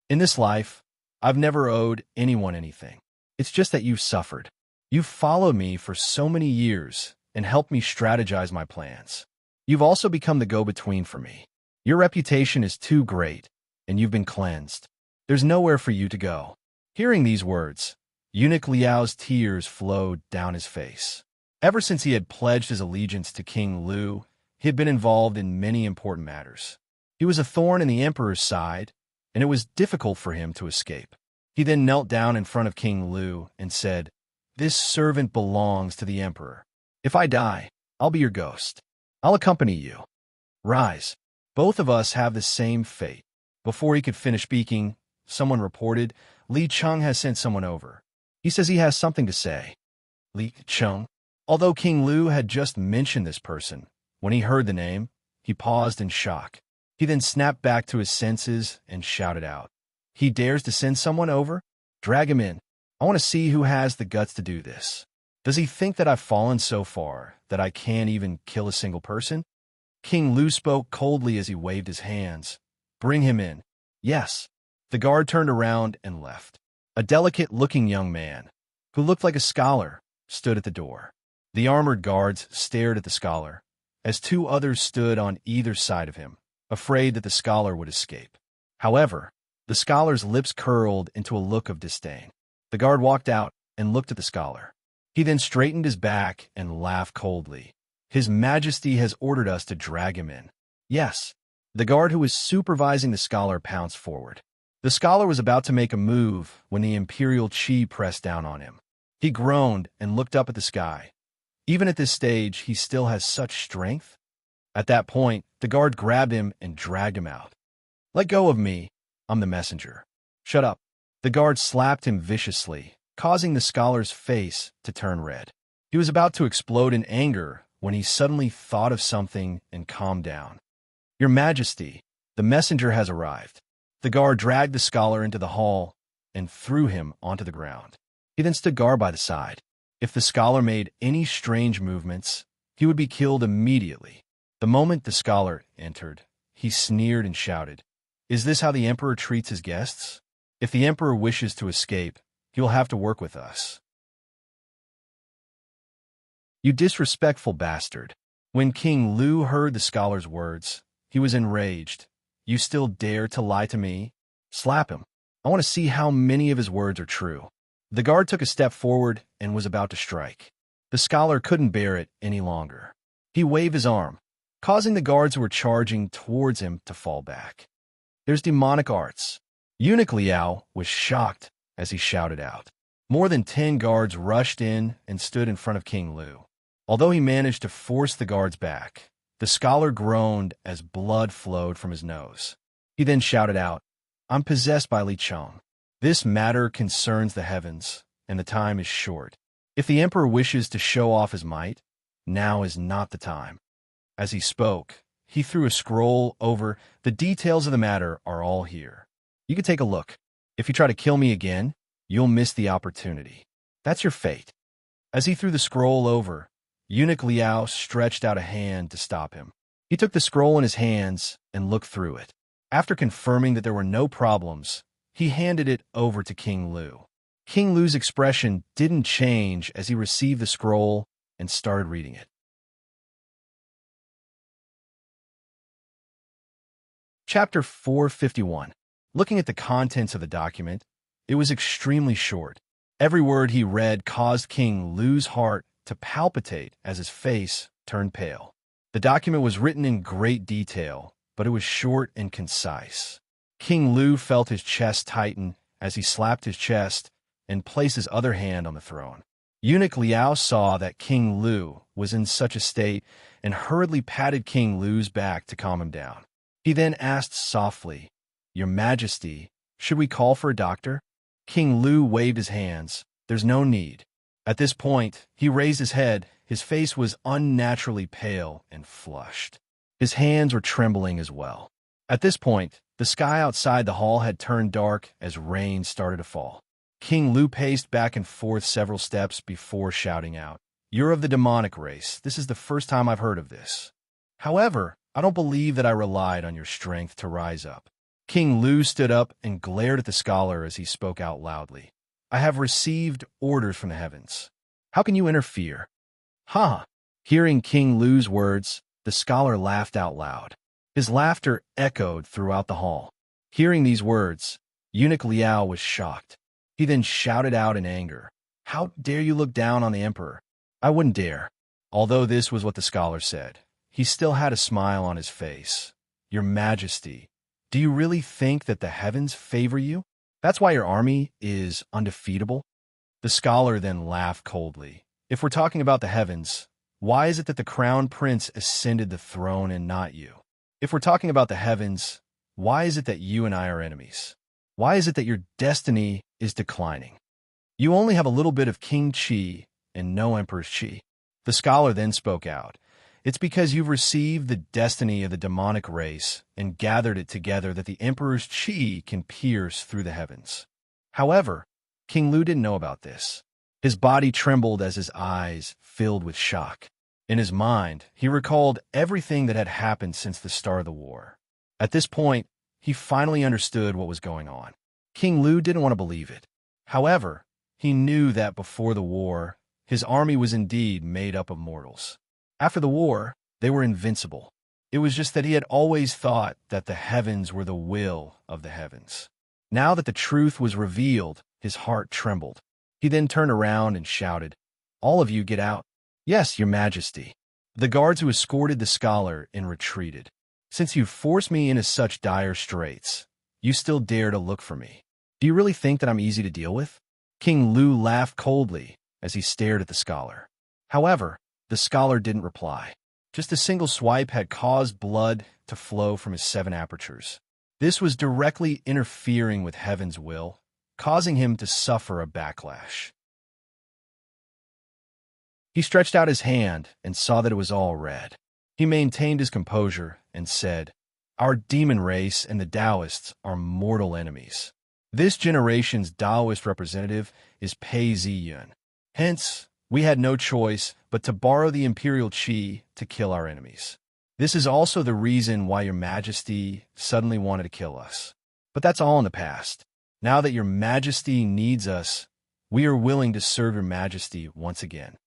In this life, I've never owed anyone anything. It's just that you've suffered. You've followed me for so many years and helped me strategize my plans. You've also become the go-between for me. Your reputation is too great, and you've been cleansed. There's nowhere for you to go. Hearing these words, Eunuch Liao's tears flowed down his face. Ever since he had pledged his allegiance to King Lu, he had been involved in many important matters. He was a thorn in the emperor's side, and it was difficult for him to escape. He then knelt down in front of King Lu and said, "This servant belongs to the emperor. If I die, I'll be your ghost. I'll accompany you. Rise. Both of us have the same fate." Before he could finish speaking, someone reported, "Li Cheng has sent someone over. He says he has something to say." Li Cheng? Although King Lu had just mentioned this person, when he heard the name, he paused in shock. He then snapped back to his senses and shouted out, "He dares to send someone over? Drag him in. I want to see who has the guts to do this. Does he think that I've fallen so far that I can't even kill a single person?" King Lu spoke coldly as he waved his hands. "Bring him in." "Yes." The guard turned around and left. A delicate-looking young man, who looked like a scholar, stood at the door. The armored guards stared at the scholar, as two others stood on either side of him, afraid that the scholar would escape. However, the scholar's lips curled into a look of disdain. The guard walked out and looked at the scholar. He then straightened his back and laughed coldly. "His Majesty has ordered us to drag him in." "Yes." The guard who was supervising the scholar pounced forward. The scholar was about to make a move when the imperial chi pressed down on him. He groaned and looked up at the sky. Even at this stage, he still has such strength? At that point, the guard grabbed him and dragged him out. "Let go of me. I'm the messenger." "Shut up." The guard slapped him viciously, causing the scholar's face to turn red. He was about to explode in anger when he suddenly thought of something and calmed down. "Your Majesty, the messenger has arrived." The guard dragged the scholar into the hall and threw him onto the ground. He then stood guard by the side. If the scholar made any strange movements, he would be killed immediately. The moment the scholar entered, he sneered and shouted, "Is this how the emperor treats his guests? If the emperor wishes to escape, he will have to work with us." "You disrespectful bastard." When King Lu heard the scholar's words, he was enraged. "You still dare to lie to me? Slap him. I want to see how many of his words are true." The guard took a step forward and was about to strike. The scholar couldn't bear it any longer. He waved his arm, causing the guards who were charging towards him to fall back. "There's demonic arts." Eunuch Liao was shocked as he shouted out. More than 10 guards rushed in and stood in front of King Lu. Although he managed to force the guards back, the scholar groaned as blood flowed from his nose. He then shouted out, "I'm possessed by Li Cheng. This matter concerns the heavens, and the time is short. If the emperor wishes to show off his might, now is not the time." As he spoke, he threw a scroll over. "The details of the matter are all here. You can take a look. If you try to kill me again, you'll miss the opportunity. That's your fate." As he threw the scroll over, Eunuch Liao stretched out a hand to stop him. He took the scroll in his hands and looked through it. After confirming that there were no problems, he handed it over to King Lu. King Lu's expression didn't change as he received the scroll and started reading it. Chapter 451. Looking at the contents of the document, it was extremely short. Every word he read caused King Lu's heart to palpitate as his face turned pale. The document was written in great detail, but it was short and concise. King Lu felt his chest tighten as he slapped his chest and placed his other hand on the throne. Eunuch Liao saw that King Lu was in such a state and hurriedly patted King Lu's back to calm him down. He then asked softly, "Your Majesty, should we call for a doctor?" King Lu waved his hands. "There's no need." At this point, he raised his head. His face was unnaturally pale and flushed. His hands were trembling as well. At this point, the sky outside the hall had turned dark as rain started to fall. King Lu paced back and forth several steps before shouting out, "You're of the demonic race. This is the first time I've heard of this. However, I don't believe that I relied on your strength to rise up." King Lu stood up and glared at the scholar as he spoke out loudly. "I have received orders from the heavens. How can you interfere?" "Ha!" Hearing King Lu's words, the scholar laughed out loud. His laughter echoed throughout the hall. Hearing these words, Eunuch Liao was shocked. He then shouted out in anger, "How dare you look down on the emperor? I wouldn't dare." Although this was what the scholar said, he still had a smile on his face. "Your Majesty, do you really think that the heavens favor you? That's why your army is undefeatable?" The scholar then laughed coldly. "If we're talking about the heavens, why is it that the crown prince ascended the throne and not you? If we're talking about the heavens, why is it that you and I are enemies? Why is it that your destiny is declining? You only have a little bit of King Qi and no Emperor's Qi." The scholar then spoke out. "It's because you've received the destiny of the demonic race and gathered it together that the Emperor's Qi can pierce through the heavens." However, King Lu didn't know about this. His body trembled as his eyes filled with shock. In his mind, he recalled everything that had happened since the start of the war. At this point, he finally understood what was going on. King Lu didn't want to believe it. However, he knew that before the war, his army was indeed made up of mortals. After the war, they were invincible. It was just that he had always thought that the heavens were the will of the heavens. Now that the truth was revealed, his heart trembled. He then turned around and shouted, "All of you get out." "Yes, your Majesty." The guards who escorted the scholar retreated. "Since you forced me into such dire straits, you still dare to look for me. Do you really think that I'm easy to deal with?" King Lu laughed coldly as he stared at the scholar. However, the scholar didn't reply. Just a single swipe had caused blood to flow from his 7 apertures. This was directly interfering with heaven's will, causing him to suffer a backlash. He stretched out his hand and saw that it was all red. He maintained his composure and said, "Our demon race and the Taoists are mortal enemies. This generation's Taoist representative is Pei Ziyun. Hence, we had no choice but to borrow the imperial qi to kill our enemies. This is also the reason why your Majesty suddenly wanted to kill us. But that's all in the past. Now that your Majesty needs us, we are willing to serve your Majesty once again.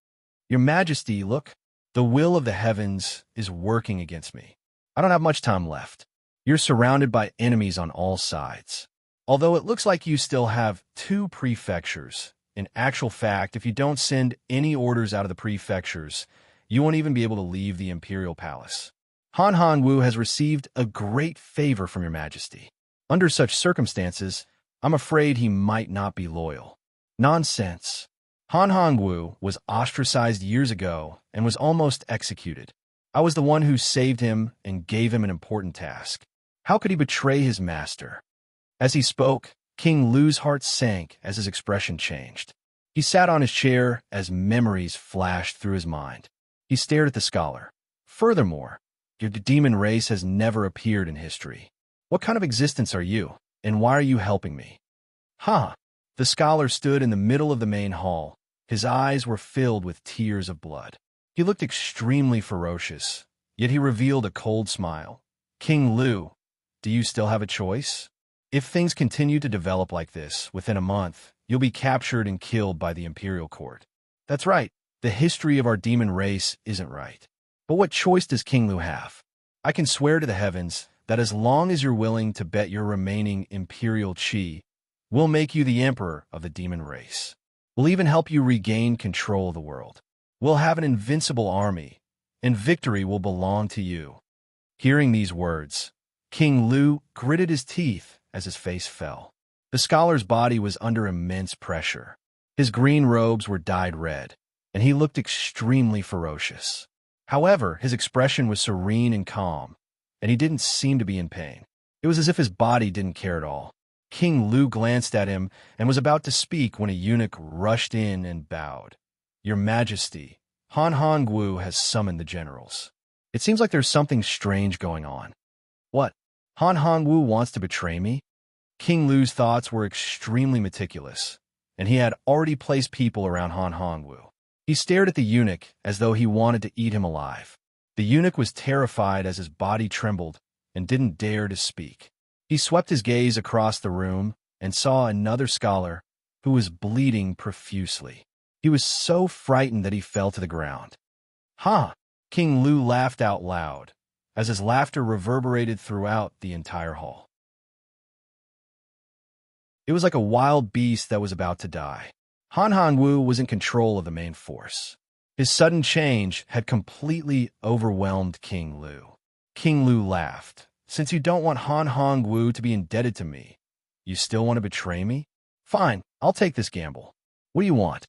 Your Majesty, look, the will of the heavens is working against me. I don't have much time left. You're surrounded by enemies on all sides. Although it looks like you still have 2 prefectures, in actual fact, if you don't send any orders out of the prefectures, you won't even be able to leave the imperial palace. Han Hongwu has received a great favor from your Majesty. Under such circumstances, I'm afraid he might not be loyal." "Nonsense. Han Hongwu was ostracized years ago and was almost executed. I was the one who saved him and gave him an important task. How could he betray his master?" As he spoke, King Lu's heart sank as his expression changed. He sat on his chair as memories flashed through his mind. He stared at the scholar. "Furthermore, your demon race has never appeared in history. What kind of existence are you, and why are you helping me?" "Ha!" The scholar stood in the middle of the main hall. His eyes were filled with tears of blood. He looked extremely ferocious, yet he revealed a cold smile. "King Lu, do you still have a choice? If things continue to develop like this, within a month, you'll be captured and killed by the imperial court. That's right, the history of our demon race isn't right. But what choice does King Lu have? I can swear to the heavens that as long as you're willing to bet your remaining imperial qi, we'll make you the emperor of the demon race. We'll even help you regain control of the world. We'll have an invincible army, and victory will belong to you." Hearing these words, King Lu gritted his teeth as his face fell. The scholar's body was under immense pressure. His green robes were dyed red, and he looked extremely ferocious. However, his expression was serene and calm, and he didn't seem to be in pain. It was as if his body didn't care at all. King Lu glanced at him and was about to speak when a eunuch rushed in and bowed. "Your Majesty, Han Hongwu has summoned the generals." It seems like there's something strange going on. What? Han Hongwu wants to betray me? King Lu's thoughts were extremely meticulous, and he had already placed people around Han Hongwu. He stared at the eunuch as though he wanted to eat him alive. The eunuch was terrified as his body trembled and didn't dare to speak. He swept his gaze across the room and saw another scholar who was bleeding profusely. He was so frightened that he fell to the ground. Ha! King Lu laughed out loud, as his laughter reverberated throughout the entire hall. It was like a wild beast that was about to die. Han Hongwu was in control of the main force. His sudden change had completely overwhelmed King Lu. King Lu laughed. Since you don't want Han Hongwu to be indebted to me, you still want to betray me? Fine, I'll take this gamble. What do you want?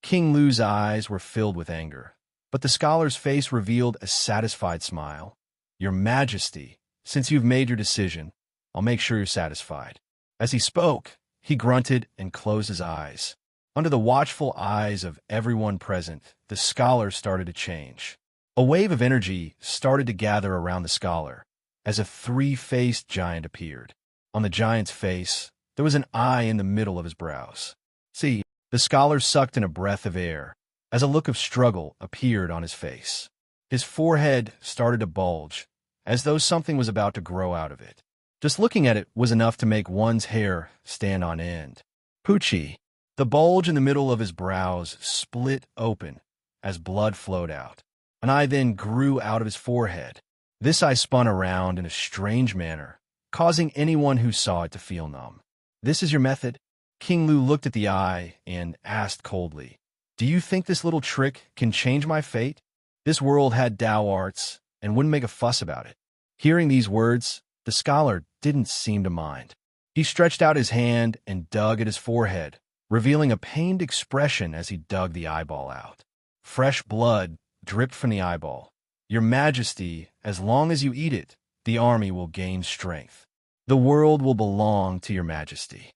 King Lu's eyes were filled with anger, but the scholar's face revealed a satisfied smile. Your Majesty, since you've made your decision, I'll make sure you're satisfied. As he spoke, he grunted and closed his eyes. Under the watchful eyes of everyone present, the scholar started to change. A wave of energy started to gather around the scholar, as a three-faced giant appeared. On the giant's face, there was an eye in the middle of his brows. See, the scholar sucked in a breath of air, as a look of struggle appeared on his face. His forehead started to bulge, as though something was about to grow out of it. Just looking at it was enough to make one's hair stand on end. Poochie. The bulge in the middle of his brows split open as blood flowed out. An eye then grew out of his forehead. This eye spun around in a strange manner, causing anyone who saw it to feel numb. This is your method? King Lu looked at the eye and asked coldly, do you think this little trick can change my fate? This world had Tao arts and wouldn't make a fuss about it. Hearing these words, the scholar didn't seem to mind. He stretched out his hand and dug at his forehead, revealing a pained expression as he dug the eyeball out. Fresh blood dripped from the eyeball. Your Majesty, as long as you eat it, the army will gain strength. The world will belong to your Majesty.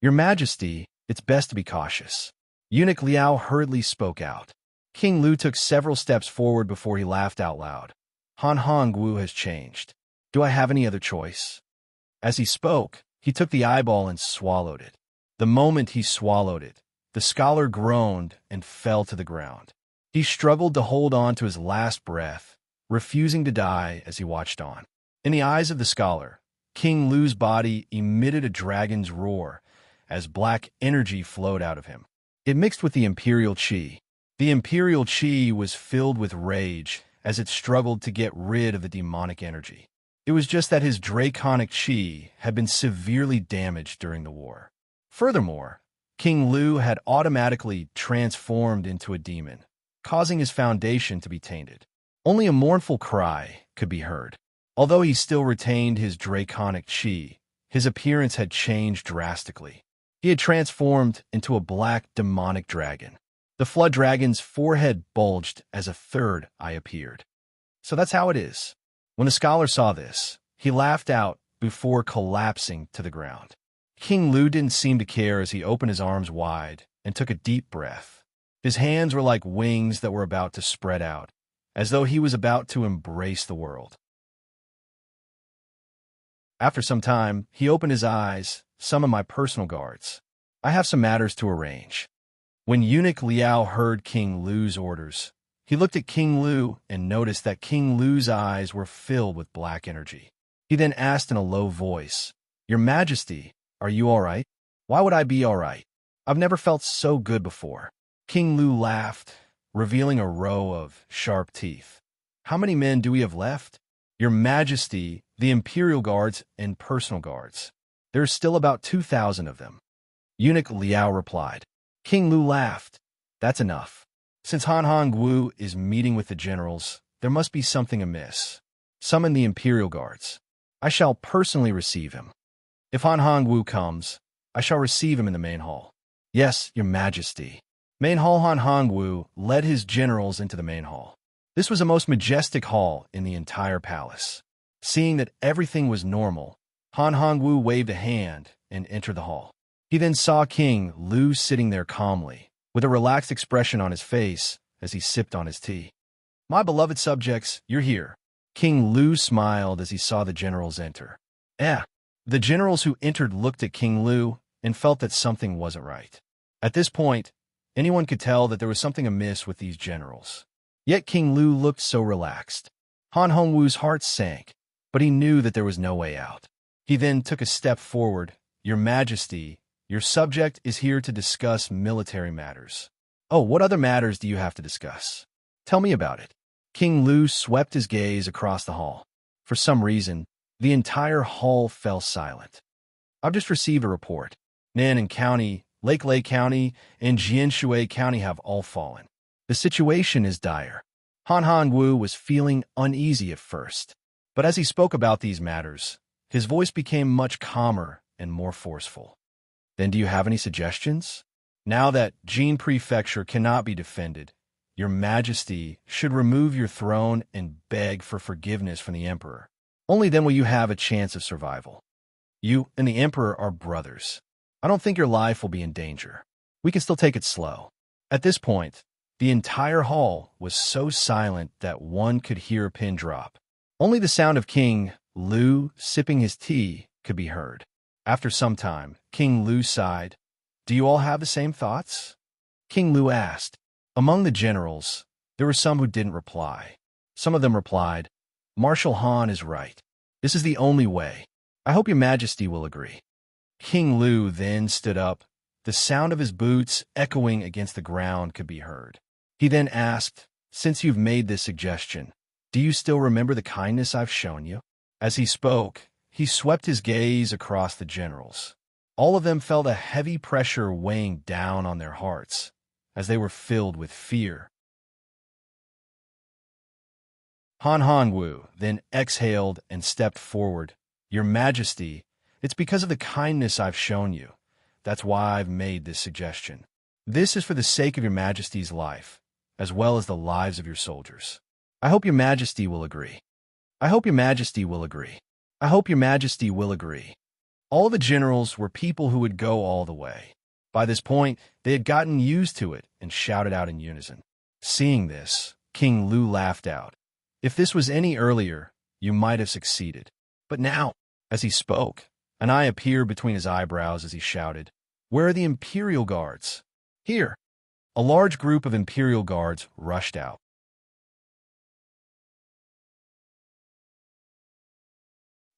Your Majesty, it's best to be cautious. Eunuch Liao hurriedly spoke out. King Lu took several steps forward before he laughed out loud. Han Hongwu has changed. Do I have any other choice? As he spoke, he took the eyeball and swallowed it. The moment he swallowed it, the scholar groaned and fell to the ground. He struggled to hold on to his last breath, refusing to die as he watched on. In the eyes of the scholar, King Lu's body emitted a dragon's roar as black energy flowed out of him. It mixed with the imperial qi. The imperial qi was filled with rage as it struggled to get rid of the demonic energy. It was just that his draconic qi had been severely damaged during the war. Furthermore, King Lu had automatically transformed into a demon, causing his foundation to be tainted. Only a mournful cry could be heard. Although he still retained his draconic qi, his appearance had changed drastically. He had transformed into a black demonic dragon. The flood dragon's forehead bulged as a third eye appeared. So that's how it is. When the scholar saw this, he laughed out before collapsing to the ground. King Lu didn't seem to care as he opened his arms wide and took a deep breath. His hands were like wings that were about to spread out, as though he was about to embrace the world. After some time, he opened his eyes, summoned my personal guards. I have some matters to arrange. When Eunuch Liao heard King Lu's orders, he looked at King Lu and noticed that King Lu's eyes were filled with black energy. He then asked in a low voice, Your Majesty, are you all right? Why would I be all right? I've never felt so good before. King Lu laughed, revealing a row of sharp teeth. How many men do we have left? Your Majesty, the Imperial Guards and personal guards. There's still about 2,000 of them. Eunuch Liao replied. King Lu laughed. That's enough. Since Han Hongwu is meeting with the generals, there must be something amiss. Summon the Imperial Guards. I shall personally receive him. If Han Hongwu comes, I shall receive him in the main hall. Yes, Your Majesty. Main hall. Han Hongwu led his generals into the main hall. This was the most majestic hall in the entire palace. Seeing that everything was normal, Han Hongwu waved a hand and entered the hall. He then saw King Lu sitting there calmly, with a relaxed expression on his face as he sipped on his tea. My beloved subjects, you're here. King Lu smiled as he saw the generals enter. Eh. The generals who entered looked at King Lu and felt that something wasn't right. At this point, anyone could tell that there was something amiss with these generals. Yet King Lu looked so relaxed. Han Hongwu's heart sank, but he knew that there was no way out. He then took a step forward. Your Majesty, your subject is here to discuss military matters. Oh, what other matters do you have to discuss? Tell me about it. King Lu swept his gaze across the hall. For some reason, the entire hall fell silent. I've just received a report. Nanning County, Lake Lake County, and Jianshui County have all fallen. The situation is dire. Han Hongwu was feeling uneasy at first, but as he spoke about these matters, his voice became much calmer and more forceful. Then do you have any suggestions? Now that Jin Prefecture cannot be defended, your Majesty should remove your throne and beg for forgiveness from the Emperor. Only then will you have a chance of survival. You and the Emperor are brothers. I don't think your life will be in danger. We can still take it slow. At this point, the entire hall was so silent that one could hear a pin drop. Only the sound of King Lu sipping his tea could be heard. After some time, King Lu sighed. Do you all have the same thoughts? King Lu asked. Among the generals, there were some who didn't reply. Some of them replied, Marshal Han is right. This is the only way. I hope your Majesty will agree. King Lu then stood up. The sound of his boots echoing against the ground could be heard. He then asked, Since you've made this suggestion, do you still remember the kindness I've shown you? As he spoke, he swept his gaze across the generals. All of them felt a heavy pressure weighing down on their hearts, as they were filled with fear. Han Hongwu then exhaled and stepped forward. Your Majesty, it's because of the kindness I've shown you. That's why I've made this suggestion. This is for the sake of your Majesty's life, as well as the lives of your soldiers. I hope your Majesty will agree. I hope your Majesty will agree. I hope your Majesty will agree. All the generals were people who would go all the way. By this point, they had gotten used to it and shouted out in unison. Seeing this, King Lu laughed out. If this was any earlier, you might have succeeded. But now, as he spoke, an eye appeared between his eyebrows as he shouted, Where are the Imperial Guards? Here. A large group of Imperial Guards rushed out.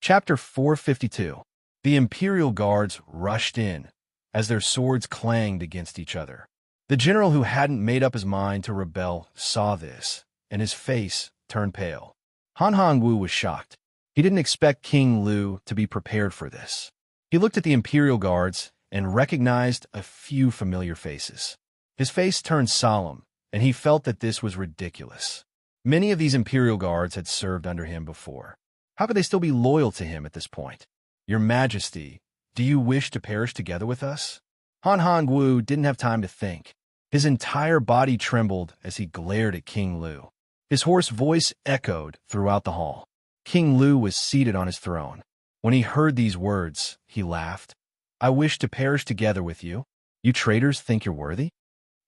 Chapter 452. The Imperial Guards rushed in, as their swords clanged against each other. The general who hadn't made up his mind to rebel saw this, and his face turned pale. Han Hongwu was shocked. He didn't expect King Lu to be prepared for this. He looked at the Imperial Guards and recognized a few familiar faces. His face turned solemn, and he felt that this was ridiculous. Many of these Imperial Guards had served under him before. How could they still be loyal to him at this point? Your Majesty, do you wish to perish together with us? Han Hongwu didn't have time to think. His entire body trembled as he glared at King Lu. His hoarse voice echoed throughout the hall. King Lu was seated on his throne. When he heard these words, he laughed. I wish to perish together with you. You traitors think you're worthy?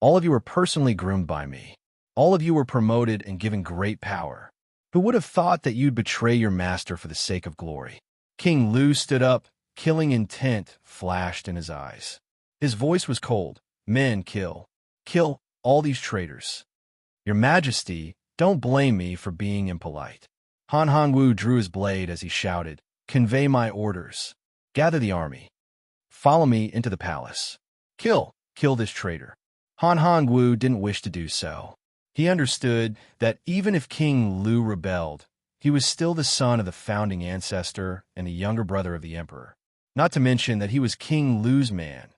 All of you were personally groomed by me. All of you were promoted and given great power. Who would have thought that you'd betray your master for the sake of glory? King Lu stood up. Killing intent flashed in his eyes. His voice was cold. Men, kill. Kill all these traitors. Your Majesty, don't blame me for being impolite. Han Hongwu drew his blade as he shouted, Convey my orders. Gather the army. Follow me into the palace. Kill this traitor. Han Hongwu didn't wish to do so. He understood that even if King Lu rebelled, he was still the son of the founding ancestor and the younger brother of the emperor. Not to mention that he was King Lu's man.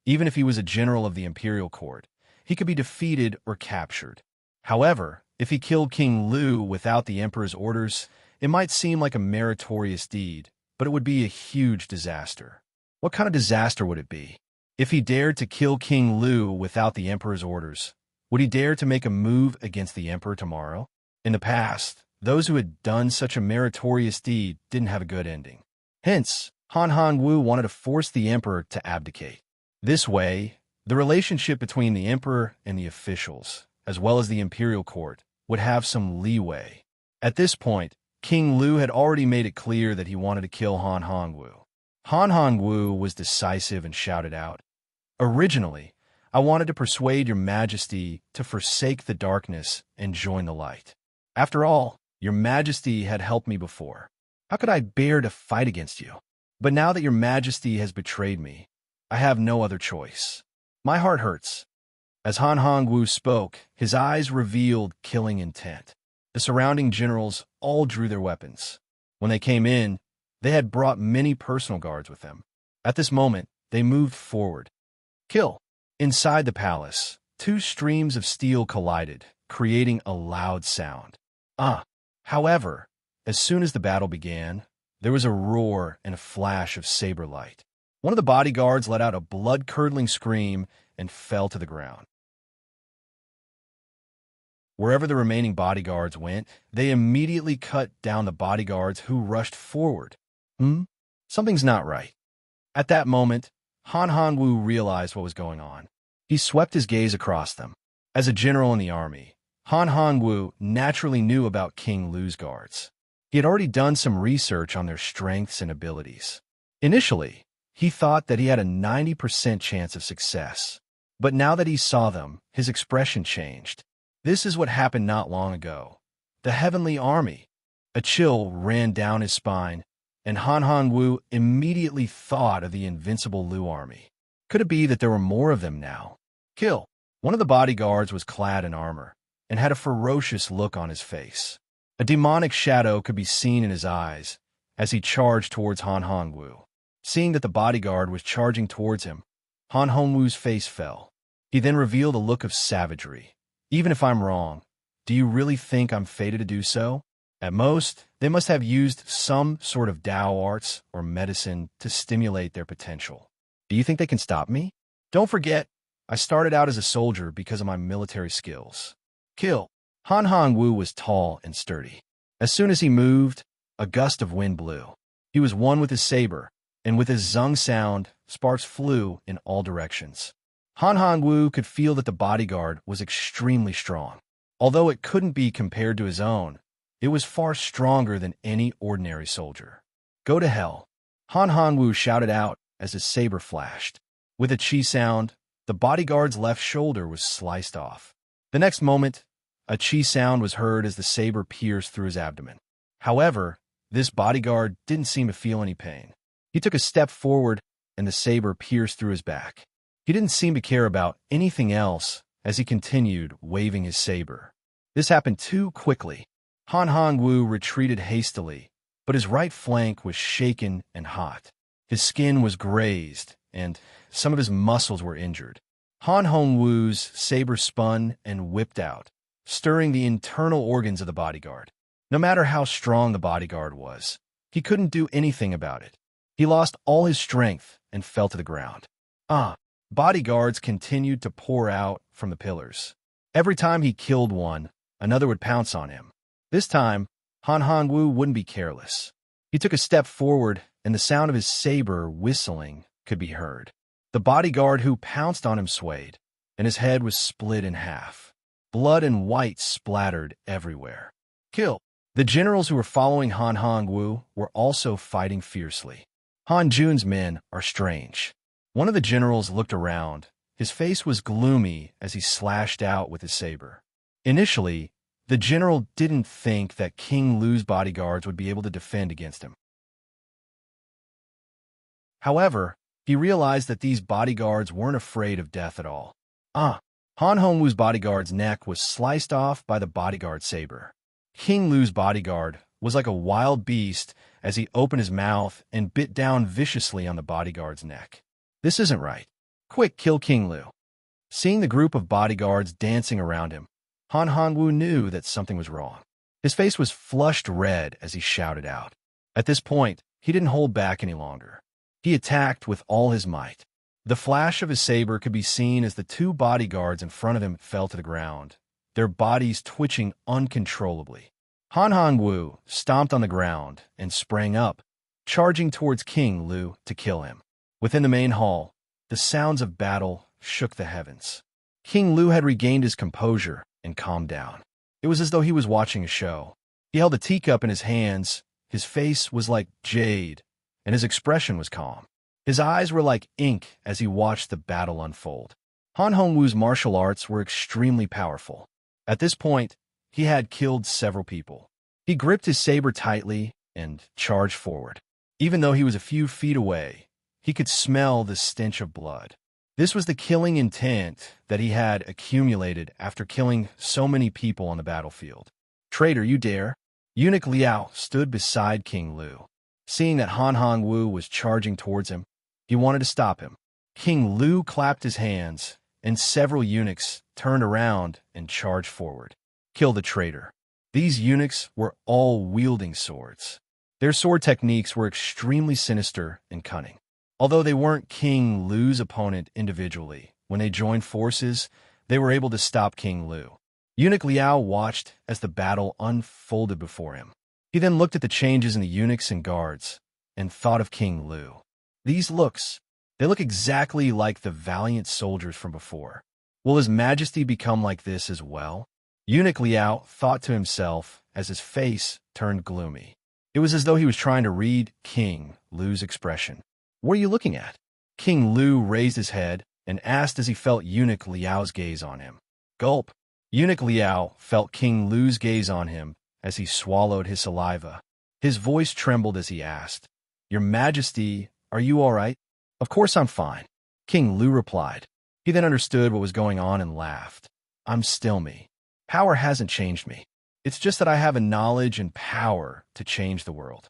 Even if he was a general of the imperial court, he could be defeated or captured. However, if he killed King Lu without the emperor's orders, it might seem like a meritorious deed, but it would be a huge disaster. What kind of disaster would it be? If he dared to kill King Lu without the emperor's orders, would he dare to make a move against the emperor tomorrow? In the past, those who had done such a meritorious deed didn't have a good ending. Hence, Han Hongwu wanted to force the emperor to abdicate. This way, the relationship between the emperor and the officials, as well as the imperial court, would have some leeway. At this point, King Lu had already made it clear that he wanted to kill Han Hongwu. Han Hongwu was decisive and shouted out, "Originally, I wanted to persuade your majesty to forsake the darkness and join the light. After all, your majesty had helped me before. How could I bear to fight against you? But now that your majesty has betrayed me, I have no other choice. My heart hurts." As Han Hongwu spoke, his eyes revealed killing intent. The surrounding generals all drew their weapons. When they came in, they had brought many personal guards with them. At this moment, they moved forward. Kill. Inside the palace, two streams of steel collided, creating a loud sound. However, as soon as the battle began, there was a roar and a flash of saber light. One of the bodyguards let out a blood-curdling scream and fell to the ground. Wherever the remaining bodyguards went, they immediately cut down the bodyguards who rushed forward. Something's not right. At that moment, Han Hongwu realized what was going on. He swept his gaze across them. As a general in the army, Han Hongwu naturally knew about King Lu's guards. He had already done some research on their strengths and abilities. Initially, he thought that he had a 90% chance of success. But now that he saw them, his expression changed. This is what happened not long ago. The Heavenly Army. A chill ran down his spine, and Han Hongwu immediately thought of the invincible Lu army. Could it be that there were more of them now? Kill. One of the bodyguards was clad in armor and had a ferocious look on his face. A demonic shadow could be seen in his eyes as he charged towards Han Hongwu. Seeing that the bodyguard was charging towards him, Han Hongwu's face fell. He then revealed a look of savagery. "Even if I'm wrong, do you really think I'm fated to do so? At most, they must have used some sort of Dao arts or medicine to stimulate their potential. Do you think they can stop me? Don't forget, I started out as a soldier because of my military skills." Kill. Han Hongwu was tall and sturdy. As soon as he moved, a gust of wind blew. He was one with his saber, and with his zung sound, sparks flew in all directions. Han Hongwu could feel that the bodyguard was extremely strong. Although it couldn't be compared to his own, it was far stronger than any ordinary soldier. "Go to hell." Han Hongwu shouted out as his saber flashed. With a chi sound, the bodyguard's left shoulder was sliced off. The next moment, a chi sound was heard as the saber pierced through his abdomen. However, this bodyguard didn't seem to feel any pain. He took a step forward, and the saber pierced through his back. He didn't seem to care about anything else as he continued waving his saber. This happened too quickly. Han Hongwu retreated hastily, but his right flank was shaken and hot. His skin was grazed, and some of his muscles were injured. Han Hongwu's saber spun and whipped out, stirring the internal organs of the bodyguard. No matter how strong the bodyguard was, he couldn't do anything about it. He lost all his strength and fell to the ground. Bodyguards continued to pour out from the pillars. Every time he killed one, another would pounce on him. This time, Han Hongwu wouldn't be careless. He took a step forward, and the sound of his saber whistling could be heard. The bodyguard who pounced on him swayed, and his head was split in half. Blood and white splattered everywhere. Kill. The generals who were following Han Hongwu were also fighting fiercely. Han Jun's men are strange. One of the generals looked around. His face was gloomy as he slashed out with his saber. Initially, the general didn't think that King Lu's bodyguards would be able to defend against him. However, he realized that these bodyguards weren't afraid of death at all. Han Hongwu's bodyguard's neck was sliced off by the bodyguard's saber. King Lu's bodyguard was like a wild beast as he opened his mouth and bit down viciously on the bodyguard's neck. This isn't right. Quick, kill King Lu. Seeing the group of bodyguards dancing around him, Han Hongwu knew that something was wrong. His face was flushed red as he shouted out. At this point, he didn't hold back any longer. He attacked with all his might. The flash of his saber could be seen as the two bodyguards in front of him fell to the ground, their bodies twitching uncontrollably. Han Hongwu stomped on the ground and sprang up, charging towards King Lu to kill him. Within the main hall, the sounds of battle shook the heavens. King Lu had regained his composure and calmed down. It was as though he was watching a show. He held a teacup in his hands, his face was like jade, and his expression was calm. His eyes were like ink as he watched the battle unfold. Han Hongwu's martial arts were extremely powerful. At this point, he had killed several people. He gripped his saber tightly and charged forward. Even though he was a few feet away, he could smell the stench of blood. This was the killing intent that he had accumulated after killing so many people on the battlefield. "Traitor, you dare!" Eunuch Liao stood beside King Lu. Seeing that Han Hongwu was charging towards him, he wanted to stop him. King Lu clapped his hands, and several eunuchs turned around and charged forward. "Kill the traitor." These eunuchs were all wielding swords. Their sword techniques were extremely sinister and cunning. Although they weren't King Lu's opponent individually, when they joined forces, they were able to stop King Lu. Eunuch Liao watched as the battle unfolded before him. He then looked at the changes in the eunuchs and guards, and thought of King Lu. These looks, they look exactly like the valiant soldiers from before. Will His Majesty become like this as well? Eunuch Liao thought to himself as his face turned gloomy. It was as though he was trying to read King Lu's expression. "What are you looking at?" King Lu raised his head and asked as he felt Eunuch Liao's gaze on him. Gulp. Eunuch Liao felt King Lu's gaze on him as he swallowed his saliva. His voice trembled as he asked, "Your Majesty, are you all right?" "Of course I'm fine," King Lu replied. He then understood what was going on and laughed. "I'm still me. Power hasn't changed me. It's just that I have a knowledge and power to change the world."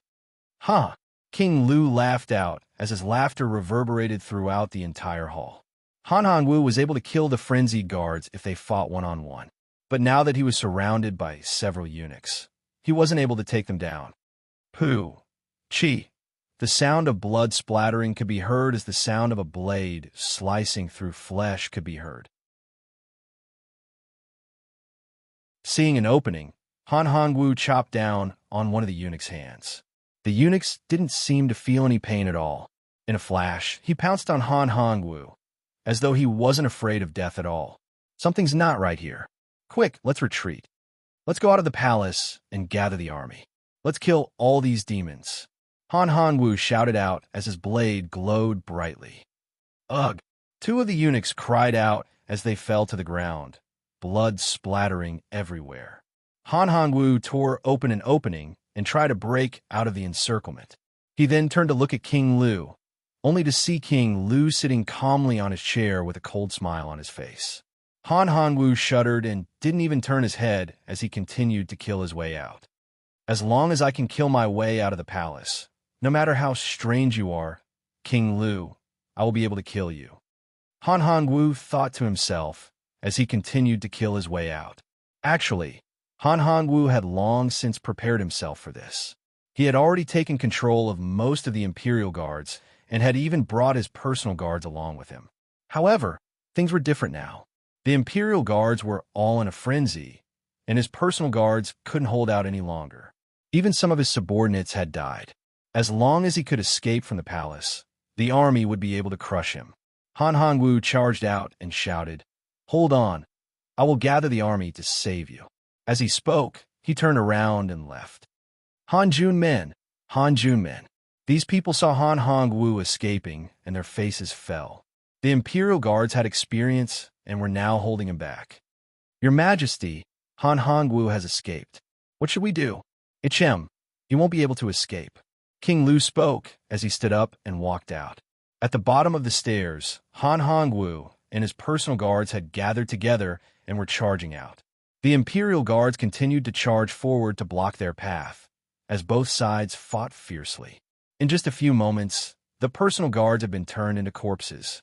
"Huh?" King Lu laughed out as his laughter reverberated throughout the entire hall. Han Hongwu was able to kill the frenzied guards if they fought one-on-one. But now that he was surrounded by several eunuchs, he wasn't able to take them down. Pooh! Chi! The sound of blood splattering could be heard as the sound of a blade slicing through flesh could be heard. Seeing an opening, Han Hongwu chopped down on one of the eunuchs' hands. The eunuchs didn't seem to feel any pain at all. In a flash, he pounced on Han Hongwu, as though he wasn't afraid of death at all. "Something's not right here. Quick, let's retreat. Let's go out of the palace and gather the army. Let's kill all these demons." Han Hongwu shouted out as his blade glowed brightly. "Ugh!" Two of the eunuchs cried out as they fell to the ground, blood splattering everywhere. Han Hongwu tore open an opening and tried to break out of the encirclement. He then turned to look at King Lu, only to see King Lu sitting calmly on his chair with a cold smile on his face. Han Hongwu shuddered and didn't even turn his head as he continued to kill his way out. "As long as I can kill my way out of the palace, no matter how strange you are, King Lu, I will be able to kill you." Han Hongwu thought to himself as he continued to kill his way out. Actually, Han Hongwu had long since prepared himself for this. He had already taken control of most of the Imperial Guards and had even brought his personal guards along with him. However, things were different now. The Imperial Guards were all in a frenzy, and his personal guards couldn't hold out any longer. Even some of his subordinates had died. As long as he could escape from the palace, the army would be able to crush him. Han Hongwu charged out and shouted, "Hold on, I will gather the army to save you." As he spoke, he turned around and left. Han Junmen, Han Junmen. These people saw Han Hongwu escaping, and their faces fell. The Imperial Guards had experience and were now holding him back. "Your Majesty, Han Hongwu has escaped. What should we do?" "It's him. He won't be able to escape." King Lu spoke as he stood up and walked out. At the bottom of the stairs, Han Hongwu and his personal guards had gathered together and were charging out. The Imperial Guards continued to charge forward to block their path, as both sides fought fiercely. In just a few moments, the personal guards had been turned into corpses.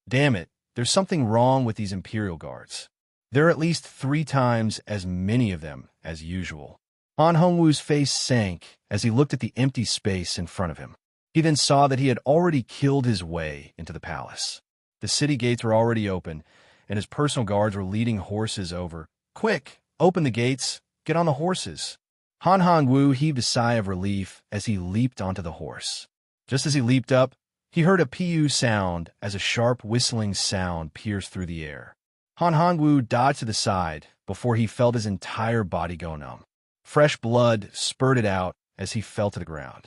Damn it, there's something wrong with these Imperial Guards. There are at least 3 times as many of them as usual. Han Hongwu's face sank as he looked at the empty space in front of him. He then saw that he had already killed his way into the palace. The city gates were already open, and his personal guards were leading horses over. "Quick, open the gates, get on the horses." Han Hongwu heaved a sigh of relief as he leaped onto the horse. Just as he leaped up, he heard a PU sound as a sharp whistling sound pierced through the air. Han Hongwu dodged to the side before he felt his entire body go numb. Fresh blood spurted out as he fell to the ground.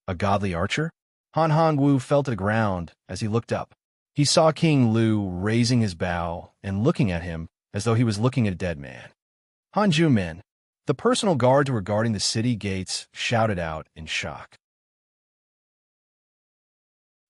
A godly archer? Han Hongwu fell to the ground as he looked up. He saw King Lu raising his bow and looking at him as though he was looking at a dead man. Han Jumin, the personal guards who were guarding the city gates, shouted out in shock.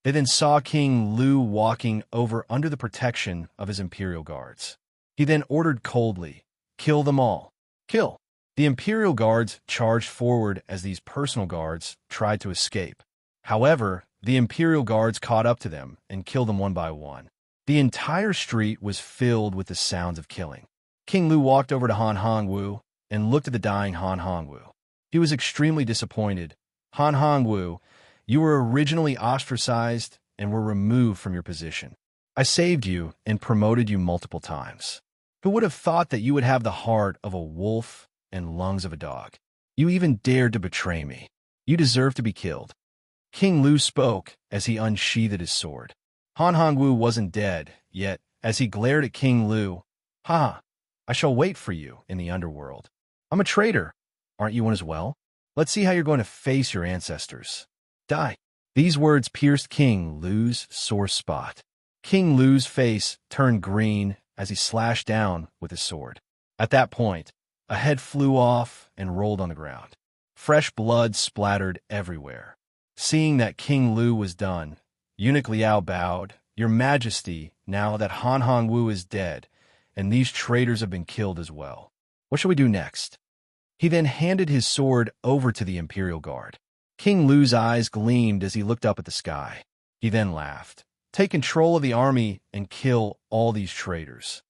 They then saw King Lu walking over under the protection of his imperial guards. He then ordered coldly, "Kill them all. Kill!" The imperial guards charged forward as these personal guards tried to escape. However, the imperial guards caught up to them and killed them one by one. The entire street was filled with the sounds of killing. King Lu walked over to Han Hongwu and looked at the dying Han Hongwu. He was extremely disappointed. "Han Hongwu, you were originally ostracized and were removed from your position. I saved you and promoted you multiple times. Who would have thought that you would have the heart of a wolf and lungs of a dog? You even dared to betray me. You deserve to be killed." King Lu spoke as he unsheathed his sword. Han Hongwu wasn't dead, yet as he glared at King Lu, "Ha! I shall wait for you in the underworld. I'm a traitor. Aren't you one as well? Let's see how you're going to face your ancestors. Die." These words pierced King Lu's sore spot. King Lu's face turned green as he slashed down with his sword. At that point, a head flew off and rolled on the ground. Fresh blood splattered everywhere. Seeing that King Lu was done, Eunuch Liao bowed, "Your Majesty, now that Han Hongwu is dead, and these traitors have been killed as well, what shall we do next?" He then handed his sword over to the Imperial Guard. King Lu's eyes gleamed as he looked up at the sky. He then laughed. "Take control of the army and kill all these traitors."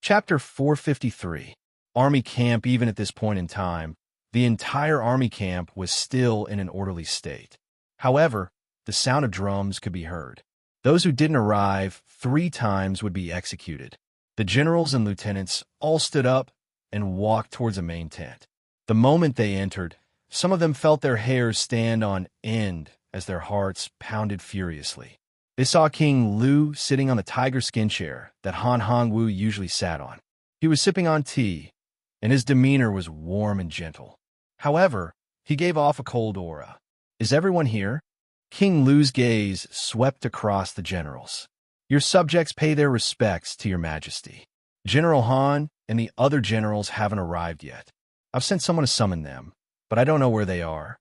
Chapter 453. Army Camp. Even at this point in time, the entire army camp was still in an orderly state. However, the sound of drums could be heard. Those who didn't arrive 3 times would be executed. The generals and lieutenants all stood up and walked towards the main tent. The moment they entered, some of them felt their hairs stand on end as their hearts pounded furiously. They saw King Lu sitting on the tiger skin chair that Han Hongwu usually sat on. He was sipping on tea, and his demeanor was warm and gentle. However, he gave off a cold aura. "Is everyone here?" King Lu's gaze swept across the generals. "Your subjects pay their respects to your Majesty. General Han and the other generals haven't arrived yet. I've sent someone to summon them, but I don't know where they are."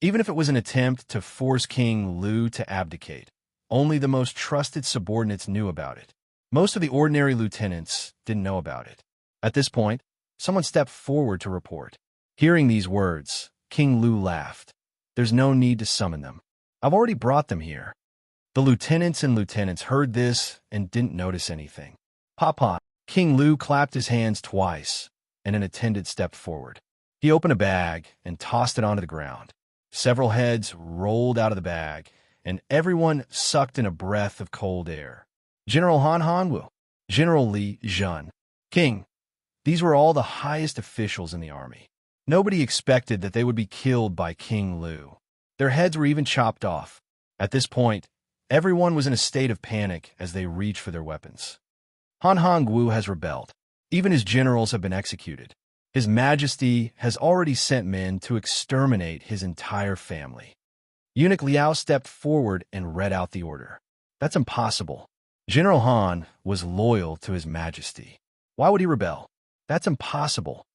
Even if it was an attempt to force King Lu to abdicate, only the most trusted subordinates knew about it. Most of the ordinary lieutenants didn't know about it. At this point, someone stepped forward to report. Hearing these words, King Lu laughed. "There's no need to summon them. I've already brought them here." The lieutenants and lieutenants heard this and didn't notice anything. "Papa." King Lu clapped his hands twice, and an attendant stepped forward. He opened a bag and tossed it onto the ground. Several heads rolled out of the bag, and everyone sucked in a breath of cold air. "General Han Hongwu, General Li Jun, King." These were all the highest officials in the army. Nobody expected that they would be killed by King Lu. Their heads were even chopped off. At this point, everyone was in a state of panic as they reached for their weapons. Han Hongwu has rebelled. Even his generals have been executed. His Majesty has already sent men to exterminate his entire family. Eunuch Liao stepped forward and read out the order. "That's impossible. General Han was loyal to his Majesty. Why would he rebel? That's impossible."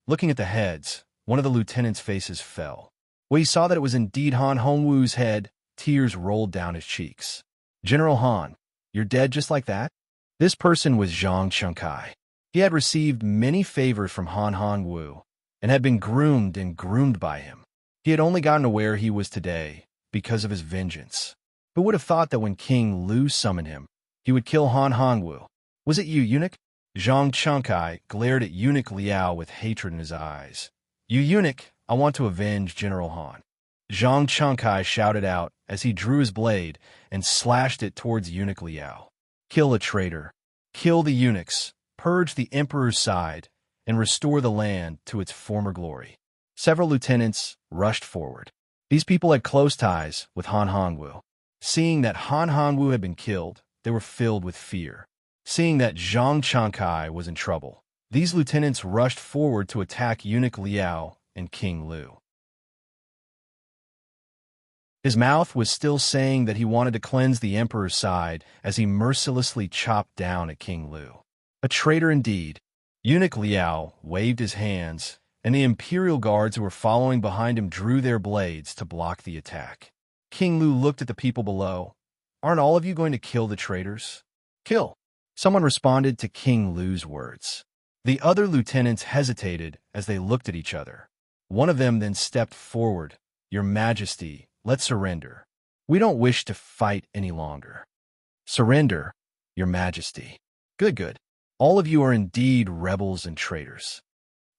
Looking at the heads, one of the lieutenants' faces fell. When he saw that it was indeed Han Hongwu's head, tears rolled down his cheeks. "General Han, you're dead just like that?" This person was Zhang Chengkai. He had received many favors from Han Hongwu and had been groomed by him. He had only gotten to where he was today because of his vengeance. Who would have thought that when King Lu summoned him, he would kill Han Hongwu? "Was it you, eunuch?" Zhang Chengkai glared at Eunuch Liao with hatred in his eyes. "You eunuch, I want to avenge General Han." Zhang Chengkai shouted out as he drew his blade and slashed it towards Eunuch Liao. "Kill a traitor. Kill the eunuchs. Purge the emperor's side, and restore the land to its former glory." Several lieutenants rushed forward. These people had close ties with Han Hongwu. Seeing that Han Hongwu had been killed, they were filled with fear. Seeing that Zhang Changkai was in trouble, these lieutenants rushed forward to attack Eunuch Liao and King Lu. His mouth was still saying that he wanted to cleanse the emperor's side as he mercilessly chopped down at King Lu. A traitor indeed. Eunuch Liao waved his hands, and the imperial guards who were following behind him drew their blades to block the attack. King Lu looked at the people below. "Aren't all of you going to kill the traitors?" "Kill!" Someone responded to King Lu's words. The other lieutenants hesitated as they looked at each other. One of them then stepped forward. "Your Majesty, let's surrender. We don't wish to fight any longer." "Surrender, Your Majesty." Good, good. All of you are indeed rebels and traitors."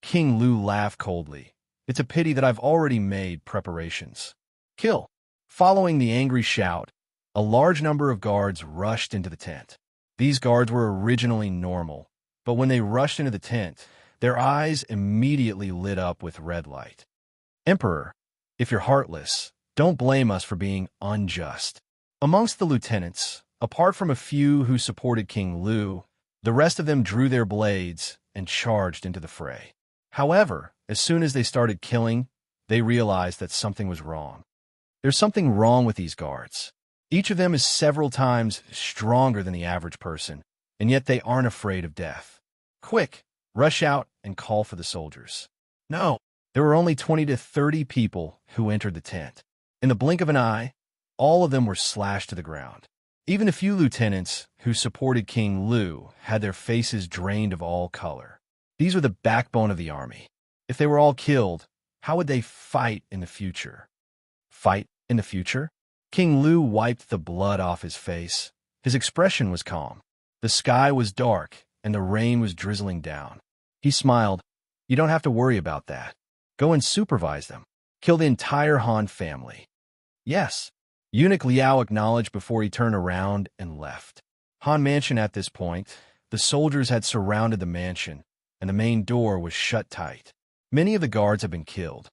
King Lu laughed coldly. "It's a pity that I've already made preparations." "Kill!" Following the angry shout, a large number of guards rushed into the tent. These guards were originally normal, but when they rushed into the tent, their eyes immediately lit up with red light. "Emperor, if you're heartless, don't blame us for being unjust." Amongst the lieutenants, apart from a few who supported King Lu, the rest of them drew their blades and charged into the fray. However, as soon as they started killing, they realized that something was wrong. There's something wrong with these guards. Each of them is several times stronger than the average person, and yet they aren't afraid of death. "Quick, rush out and call for the soldiers." No, there were only 20 to 30 people who entered the tent. In the blink of an eye, all of them were slashed to the ground. Even a few lieutenants who supported King Lu had their faces drained of all color. These were the backbone of the army. If they were all killed, how would they fight in the future? Fight in the future? King Lu wiped the blood off his face. His expression was calm. The sky was dark, and the rain was drizzling down. He smiled. "You don't have to worry about that. Go and supervise them. Kill the entire Han family." "Yes." Eunuch Liao acknowledged before he turned around and left. Han Mansion at this point, the soldiers had surrounded the mansion, and the main door was shut tight. Many of the guards have been killed.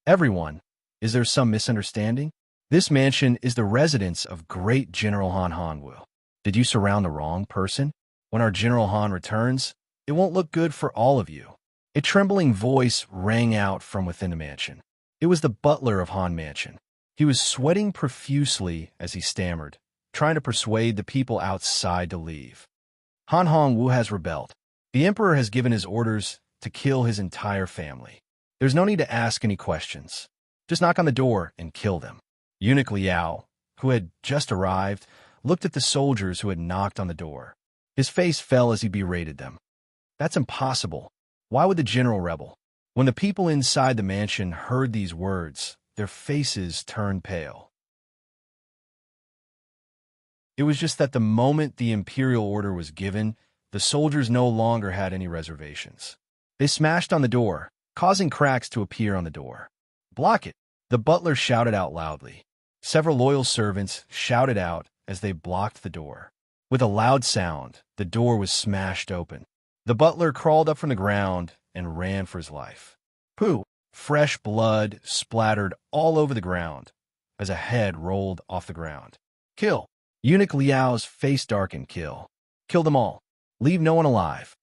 "Everyone, is there some misunderstanding? This mansion is the residence of great General Han Hongwu. Did you surround the wrong person? When our General Han returns, it won't look good for all of you." A trembling voice rang out from within the mansion. It was the butler of Han Mansion. He was sweating profusely as he stammered, trying to persuade the people outside to leave. "Han Hongwu has rebelled. The emperor has given his orders to kill his entire family. There's no need to ask any questions. Just knock on the door and kill them." Eunuch Liao, who had just arrived, looked at the soldiers who had knocked on the door. His face fell as he berated them. "That's impossible. Why would the general rebel?" When the people inside the mansion heard these words, their faces turned pale. It was just that the moment the imperial order was given, the soldiers no longer had any reservations. They smashed on the door, causing cracks to appear on the door. "Block it!" the butler shouted out loudly. Several loyal servants shouted out as they blocked the door. With a loud sound, the door was smashed open. The butler crawled up from the ground and ran for his life. Pooh! Fresh blood splattered all over the ground as a head rolled off the ground. "Kill!" Eunuch Liao's face darkened. "Kill! Kill them all! Leave no one alive!"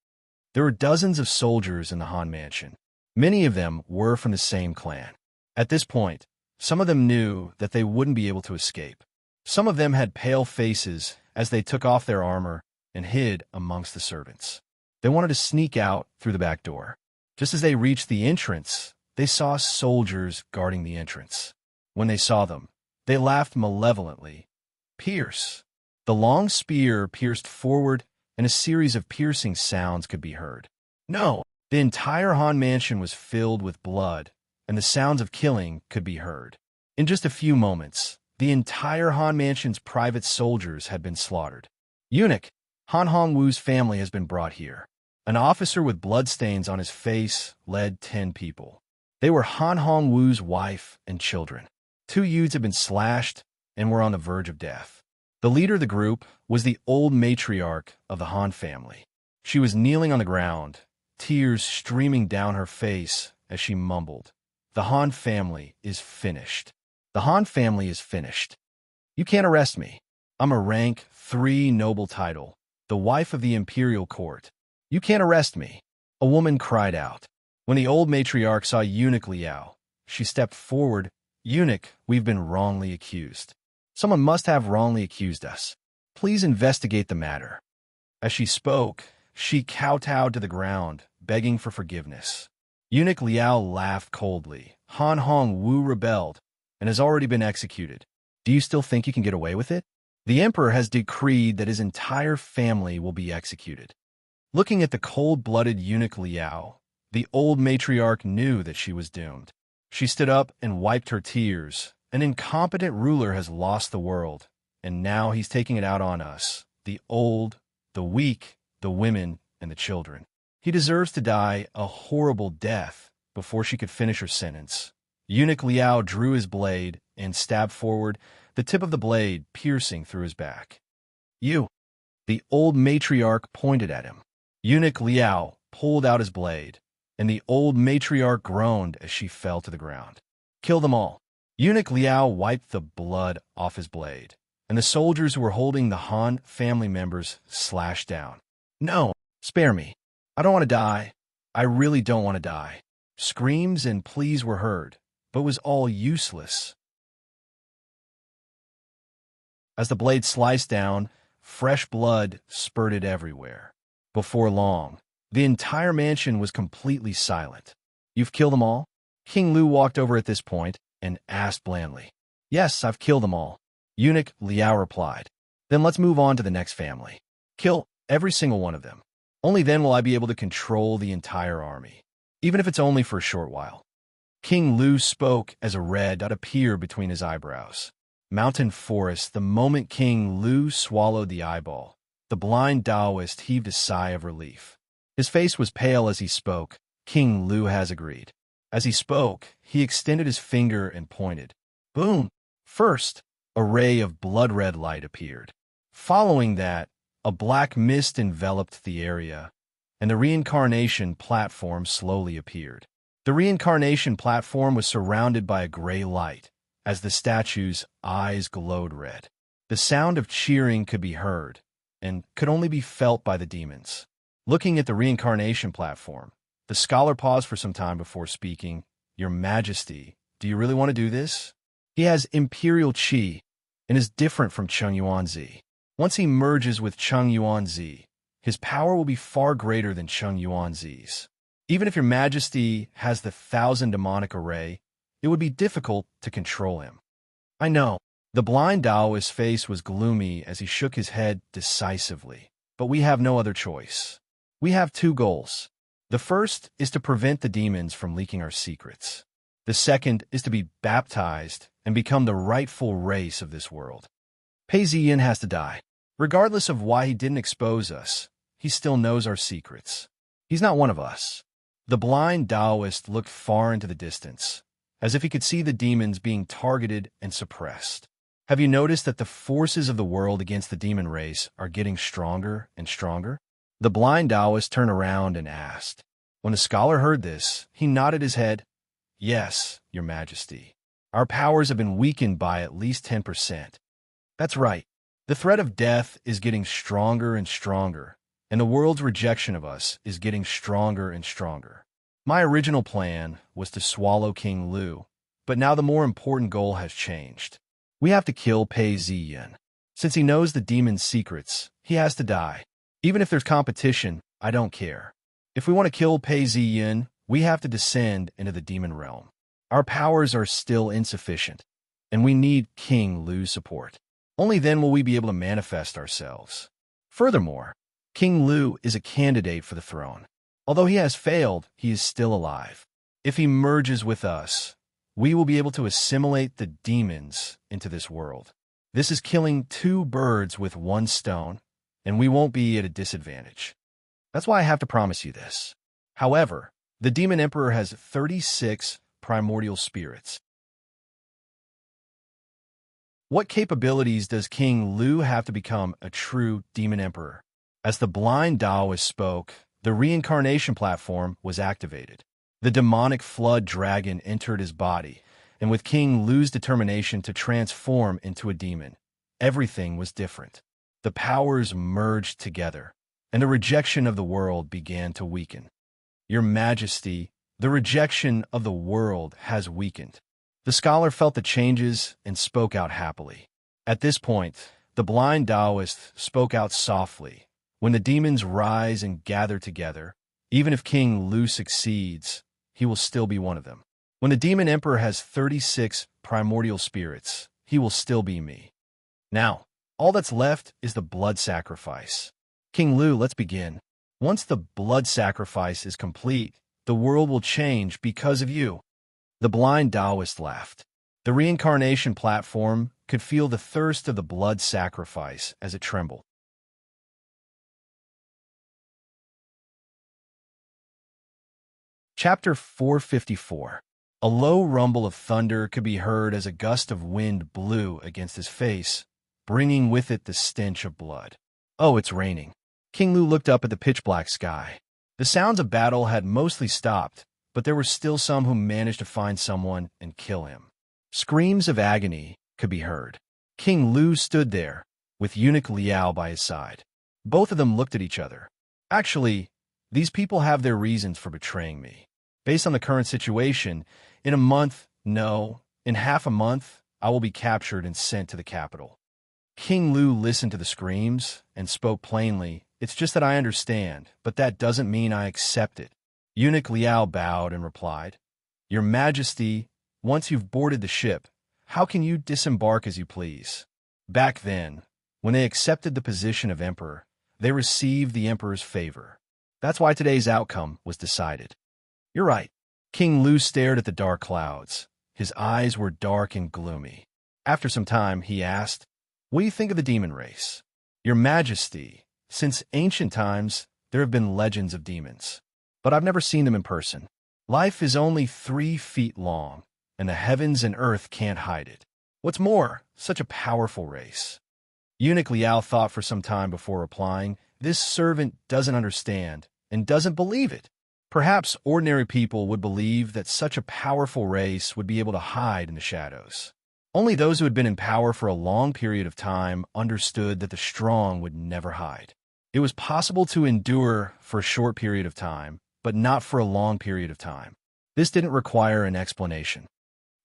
There were dozens of soldiers in the Han Mansion. Many of them were from the same clan. At this point, some of them knew that they wouldn't be able to escape. Some of them had pale faces as they took off their armor and hid amongst the servants. They wanted to sneak out through the back door. Just as they reached the entrance, they saw soldiers guarding the entrance. When they saw them, they laughed malevolently. "Pierce!" The long spear pierced forward, and a series of piercing sounds could be heard. No! The entire Han Mansion was filled with blood, and the sounds of killing could be heard. In just a few moments, the entire Han Mansion's private soldiers had been slaughtered. "Eunuch, Han Hongwu's family has been brought here." An officer with bloodstains on his face led 10 people. They were Han Hongwu's wife and children. 2 youths had been slashed and were on the verge of death. The leader of the group was the old matriarch of the Han family. She was kneeling on the ground, tears streaming down her face as she mumbled, "The Han family is finished. The Han family is finished." You can't arrest me. I'm a rank 3 noble title, the wife of the imperial court. You can't arrest me. A woman cried out. When the old matriarch saw Eunuch Liao, she stepped forward. Eunuch, we've been wrongly accused. Someone must have wrongly accused us. Please investigate the matter. As she spoke, she kowtowed to the ground, begging for forgiveness. Eunuch Liao laughed coldly. Han Hong Wu rebelled and has already been executed. Do you still think you can get away with it? The emperor has decreed that his entire family will be executed. Looking at the cold-blooded Eunuch Liao, the old matriarch knew that she was doomed. She stood up and wiped her tears. An incompetent ruler has lost the world, and now he's taking it out on us, the old, the weak, the women, and the children. He deserves to die a horrible death before she could finish her sentence. Eunuch Liao drew his blade and stabbed forward, the tip of the blade piercing through his back. You! The old matriarch pointed at him. Eunuch Liao pulled out his blade, and the old matriarch groaned as she fell to the ground. Kill them all. Eunuch Liao wiped the blood off his blade, and the soldiers who were holding the Han family members slashed down. No, spare me. I don't want to die. I really don't want to die. Screams and pleas were heard, but it was all useless. As the blade sliced down, fresh blood spurted everywhere. Before long, the entire mansion was completely silent. You've killed them all? King Lu walked over at this point and asked blandly. Yes, I've killed them all. Eunuch Liao replied. Then let's move on to the next family. Kill every single one of them. Only then will I be able to control the entire army, even if it's only for a short while. King Lu spoke as a red dot appeared between his eyebrows. Mountain forest, the moment King Lu swallowed the eyeball, the blind Taoist heaved a sigh of relief. His face was pale as he spoke. King Lu has agreed. As he spoke, he extended his finger and pointed. Boom! First, a ray of blood-red light appeared. Following that, a black mist enveloped the area, and the reincarnation platform slowly appeared. The reincarnation platform was surrounded by a gray light, as the statue's eyes glowed red. The sound of cheering could be heard, and could only be felt by the demons. Looking at the reincarnation platform, the scholar paused for some time before speaking. Your Majesty, do you really want to do this? He has imperial qi and is different from Cheng Yuanzi. Once he merges with Cheng Yuanzi, his power will be far greater than Cheng Yuanzi's. Even if your Majesty has the 1,000 demonic array, it would be difficult to control him. I know. The blind Taoist's face was gloomy as he shook his head decisively. But we have no other choice. We have two goals. The first is to prevent the demons from leaking our secrets. The second is to be baptized and become the rightful race of this world. Pei Ziyin has to die. Regardless of why he didn't expose us, he still knows our secrets. He's not one of us. The blind Taoist looked far into the distance, as if he could see the demons being targeted and suppressed. Have you noticed that the forces of the world against the demon race are getting stronger and stronger? The blind Taoist turned around and asked. When the scholar heard this, he nodded his head. Yes, Your Majesty. Our powers have been weakened by at least 10%. That's right. The threat of death is getting stronger and stronger, and the world's rejection of us is getting stronger and stronger. My original plan was to swallow King Lu, but now the more important goal has changed. We have to kill Pei Ziyin. Since he knows the demon's secrets, he has to die. Even if there's competition, I don't care. If we want to kill Pei Ziyin, we have to descend into the demon realm. Our powers are still insufficient, and we need King Lu's support. Only then will we be able to manifest ourselves. Furthermore, King Lu is a candidate for the throne. Although he has failed, he is still alive. If he merges with us, we will be able to assimilate the demons into this world. This is killing two birds with one stone, and we won't be at a disadvantage. That's why I have to promise you this. However, the Demon Emperor has 36 primordial spirits. What capabilities does King Lu have to become a true Demon Emperor? As the blind Taoist spoke, the reincarnation platform was activated. The demonic flood dragon entered his body, and with King Lu's determination to transform into a demon, everything was different. The powers merged together, and the rejection of the world began to weaken. Your Majesty, the rejection of the world has weakened. The scholar felt the changes and spoke out happily. At this point, the blind Taoist spoke out softly. When the demons rise and gather together, even if King Lu succeeds, he will still be one of them. When the demon emperor has 36 primordial spirits, he will still be me. Now, all that's left is the blood sacrifice. King Lu, let's begin. Once the blood sacrifice is complete, the world will change because of you. The blind Taoist laughed. The reincarnation platform could feel the thirst of the blood sacrifice as it trembled. Chapter 454. A low rumble of thunder could be heard as a gust of wind blew against his face, bringing with it the stench of blood. Oh, it's raining. King Lu looked up at the pitch-black sky. The sounds of battle had mostly stopped, but there were still some who managed to find someone and kill him. Screams of agony could be heard. King Lu stood there, with eunuch Liao by his side. Both of them looked at each other. Actually, these people have their reasons for betraying me. Based on the current situation, in a month, no, in half a month, I will be captured and sent to the capital. King Lu listened to the screams and spoke plainly. It's just that I understand, but that doesn't mean I accept it. Eunuch Liao bowed and replied, Your Majesty, once you've boarded the ship, how can you disembark as you please? Back then, when they accepted the position of emperor, they received the emperor's favor. That's why today's outcome was decided. You're right. King Lu stared at the dark clouds. His eyes were dark and gloomy. After some time, he asked, What do you think of the demon race? Your Majesty, since ancient times, there have been legends of demons, but I've never seen them in person. Life is only 3 feet long, and the heavens and earth can't hide it. What's more, such a powerful race. Eunuch Liao thought for some time before replying, This servant doesn't understand and doesn't believe it. Perhaps ordinary people would believe that such a powerful race would be able to hide in the shadows. Only those who had been in power for a long period of time understood that the strong would never hide. It was possible to endure for a short period of time, but not for a long period of time. This didn't require an explanation.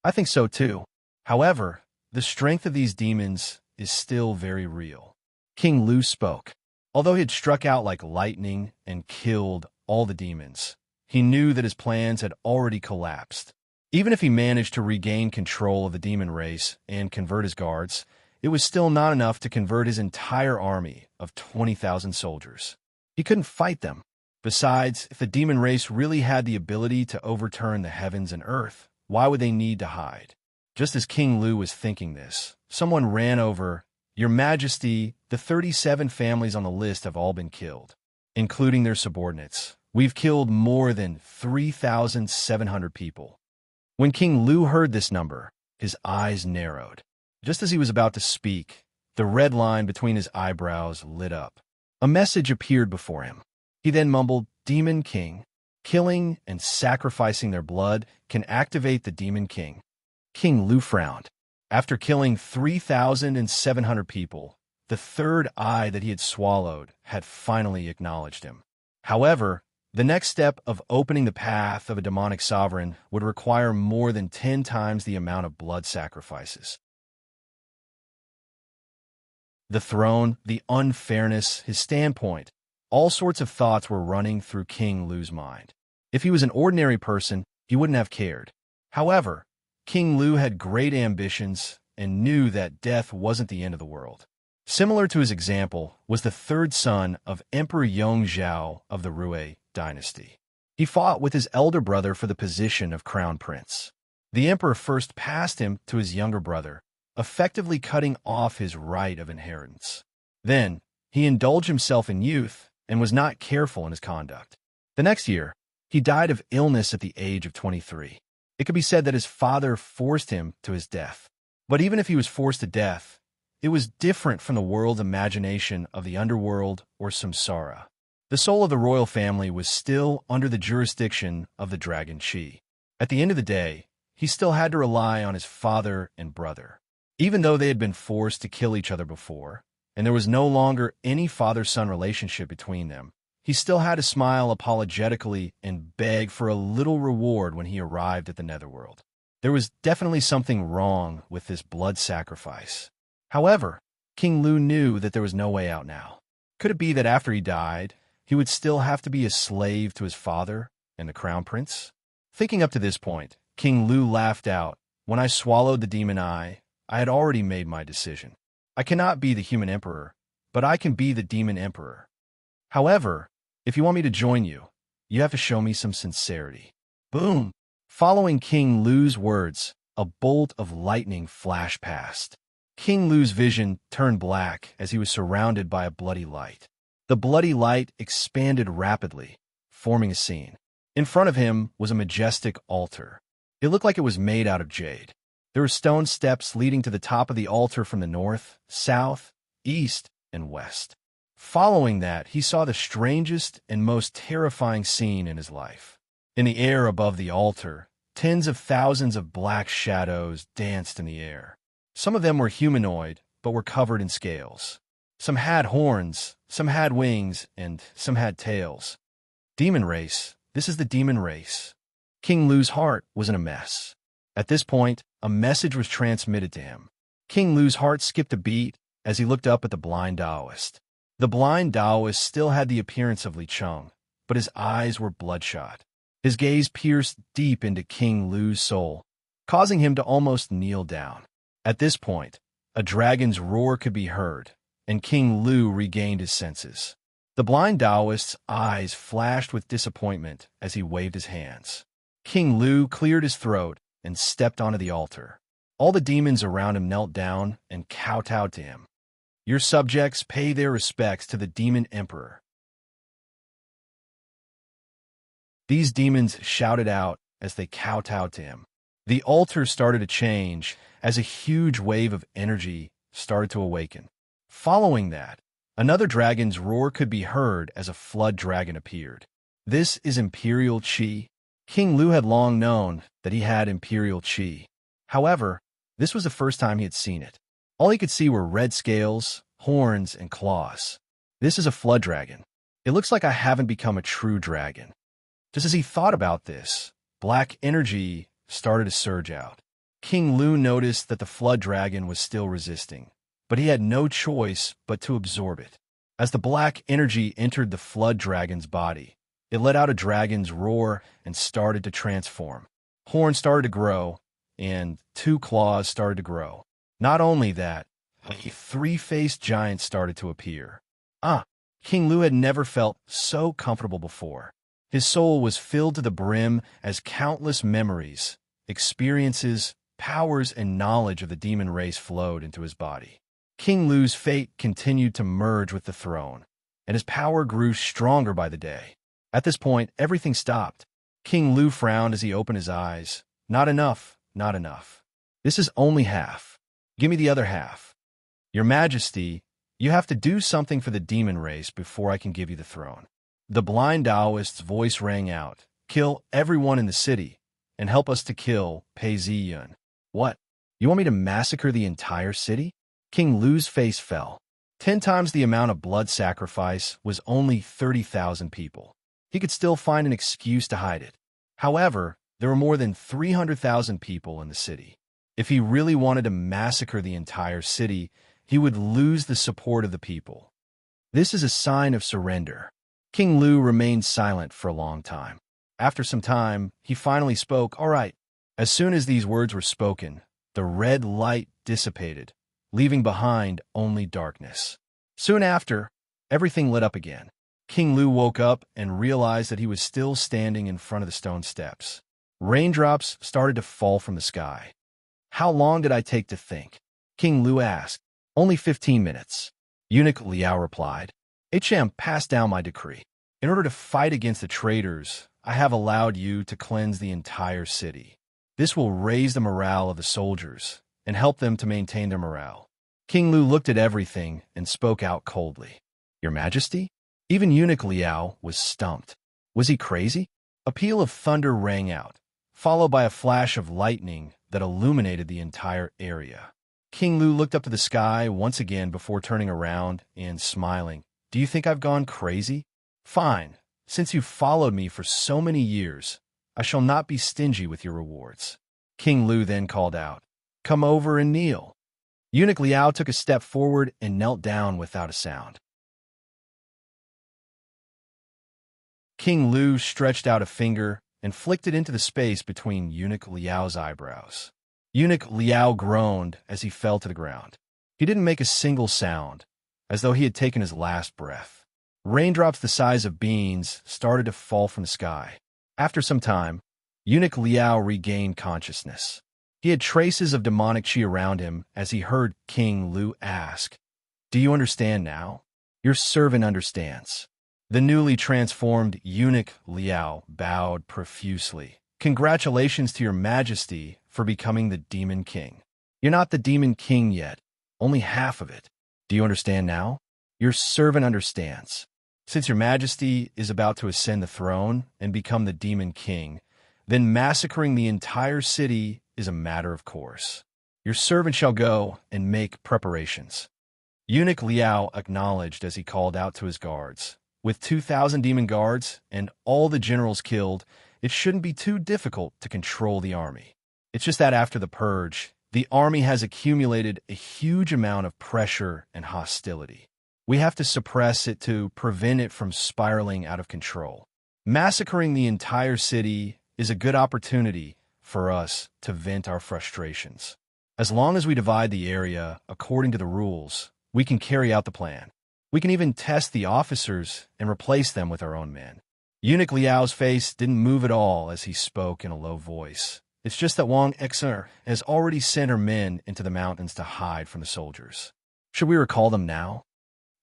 I think so too. However, the strength of these demons is still very real. King Lu spoke. Although he had struck out like lightning and killed all the demons, he knew that his plans had already collapsed. Even if he managed to regain control of the demon race and convert his guards, it was still not enough to convert his entire army of 20,000 soldiers. He couldn't fight them. Besides, if the demon race really had the ability to overturn the heavens and earth, why would they need to hide? Just as King Lu was thinking this, someone ran over, Your Majesty, the 37 families on the list have all been killed, including their subordinates. We've killed more than 3,700 people. When King Lu heard this number, his eyes narrowed. Just as he was about to speak, the red line between his eyebrows lit up. A message appeared before him. He then mumbled, Demon King. Killing and sacrificing their blood can activate the Demon King. King Lu frowned. After killing 3,700 people, the third eye that he had swallowed had finally acknowledged him. However, the next step of opening the path of a demonic sovereign would require more than 10 times the amount of blood sacrifices. The throne, the unfairness, his standpoint, all sorts of thoughts were running through King Lu's mind. If he was an ordinary person, he wouldn't have cared. However, King Lu had great ambitions and knew that death wasn't the end of the world. Similar to his example was the third son of Emperor Yongzhao of the Rui dynasty. He fought with his elder brother for the position of crown prince. The emperor first passed him to his younger brother, effectively cutting off his right of inheritance. Then, he indulged himself in youth and was not careful in his conduct. The next year, he died of illness at the age of 23. It could be said that his father forced him to his death. But even if he was forced to death, it was different from the world's imagination of the underworld or samsara. The soul of the royal family was still under the jurisdiction of the dragon Qi. At the end of the day, he still had to rely on his father and brother. Even though they had been forced to kill each other before, and there was no longer any father-son relationship between them, he still had to smile apologetically and beg for a little reward when he arrived at the netherworld. There was definitely something wrong with this blood sacrifice. However, King Lu knew that there was no way out now. Could it be that after he died, he would still have to be a slave to his father and the crown prince? Thinking up to this point, King Lu laughed out. When I swallowed the demon eye, I had already made my decision. I cannot be the human emperor, but I can be the demon emperor. However, if you want me to join you, you have to show me some sincerity. Boom! Following King Lu's words, a bolt of lightning flashed past. King Lu's vision turned black as he was surrounded by a bloody light. The bloody light expanded rapidly, forming a scene. In front of him was a majestic altar. It looked like it was made out of jade. There were stone steps leading to the top of the altar from the north, south, east, and west. Following that, he saw the strangest and most terrifying scene in his life. In the air above the altar, tens of thousands of black shadows danced in the air. Some of them were humanoid, but were covered in scales. Some had horns, some had wings, and some had tails. Demon race. This is the demon race. King Lu's heart was in a mess. At this point, a message was transmitted to him. King Lu's heart skipped a beat as he looked up at the blind Taoist. The blind Taoist still had the appearance of Li Cheng, but his eyes were bloodshot. His gaze pierced deep into King Lu's soul, causing him to almost kneel down. At this point, a dragon's roar could be heard, and King Lu regained his senses. The blind Taoist's eyes flashed with disappointment as he waved his hands. King Lu cleared his throat and stepped onto the altar. All the demons around him knelt down and kowtowed to him. Your subjects pay their respects to the demon emperor. These demons shouted out as they kowtowed to him. The altar started to change as a huge wave of energy started to awaken. Following that, another dragon's roar could be heard as a flood dragon appeared. This is Imperial Qi. King Lu had long known that he had Imperial Qi. However, this was the first time he had seen it. All he could see were red scales, horns, and claws. This is a flood dragon. It looks like I haven't become a true dragon. Just as he thought about this, black energy started to surge out. King Lu noticed that the flood dragon was still resisting, but he had no choice but to absorb it. As the black energy entered the flood dragon's body, it let out a dragon's roar and started to transform. Horns started to grow, and 2 claws started to grow. Not only that, a 3-faced giant started to appear. King Lu had never felt so comfortable before. His soul was filled to the brim as countless memories, experiences, powers, and knowledge of the demon race flowed into his body. King Lu's fate continued to merge with the throne, and his power grew stronger by the day. At this point, everything stopped. King Lu frowned as he opened his eyes. Not enough, not enough. This is only half. Give me the other half. Your Majesty, you have to do something for the demon race before I can give you the throne. The blind Taoist's voice rang out. Kill everyone in the city, and help us to kill Pei Ziyun. What? You want me to massacre the entire city? King Lu's face fell. 10 times the amount of blood sacrifice was only 30,000 people. He could still find an excuse to hide it. However, there were more than 300,000 people in the city. If he really wanted to massacre the entire city, he would lose the support of the people. This is a sign of surrender. King Lu remained silent for a long time. After some time, he finally spoke. All right. As soon as these words were spoken, the red light dissipated, leaving behind only darkness. Soon after, everything lit up again. King Lu woke up and realized that he was still standing in front of the stone steps. Raindrops started to fall from the sky. How long did I take to think? King Lu asked. Only 15 minutes. Eunuch Liao replied. HM passed down my decree. In order to fight against the traitors, I have allowed you to cleanse the entire city. This will raise the morale of the soldiers and help them to maintain their morale. King Lu looked at everything and spoke out coldly. Your Majesty? Even Eunuch Liao was stumped. Was he crazy? A peal of thunder rang out, followed by a flash of lightning that illuminated the entire area. King Lu looked up to the sky once again before turning around and smiling. Do you think I've gone crazy? Fine. Since you've followed me for so many years, I shall not be stingy with your rewards. King Lu then called out, Come over and kneel. Eunuch Liao took a step forward and knelt down without a sound. King Lu stretched out a finger and flicked it into the space between Eunuch Liao's eyebrows. Eunuch Liao groaned as he fell to the ground. He didn't make a single sound, as though he had taken his last breath. Raindrops the size of beans started to fall from the sky. After some time, Eunuch Liao regained consciousness. He had traces of demonic qi around him as he heard King Lu ask, Do you understand now? Your servant understands. The newly transformed Eunuch Liao bowed profusely. Congratulations to your majesty for becoming the Demon King. You're not the Demon King yet, only half of it. Do you understand now? Your servant understands. Since your majesty is about to ascend the throne and become the Demon King, then massacring the entire city is a matter of course. Your servant shall go and make preparations. Eunuch Liao acknowledged as he called out to his guards. With 2,000 demon guards and all the generals killed, it shouldn't be too difficult to control the army. It's just that after the purge, the army has accumulated a huge amount of pressure and hostility. We have to suppress it to prevent it from spiraling out of control. Massacring the entire city is a good opportunity for us to vent our frustrations. As long as we divide the area according to the rules, we can carry out the plan. We can even test the officers and replace them with our own men. Eunuch Liao's face didn't move at all as he spoke in a low voice. It's just that Wang Exer has already sent her men into the mountains to hide from the soldiers. Should we recall them now?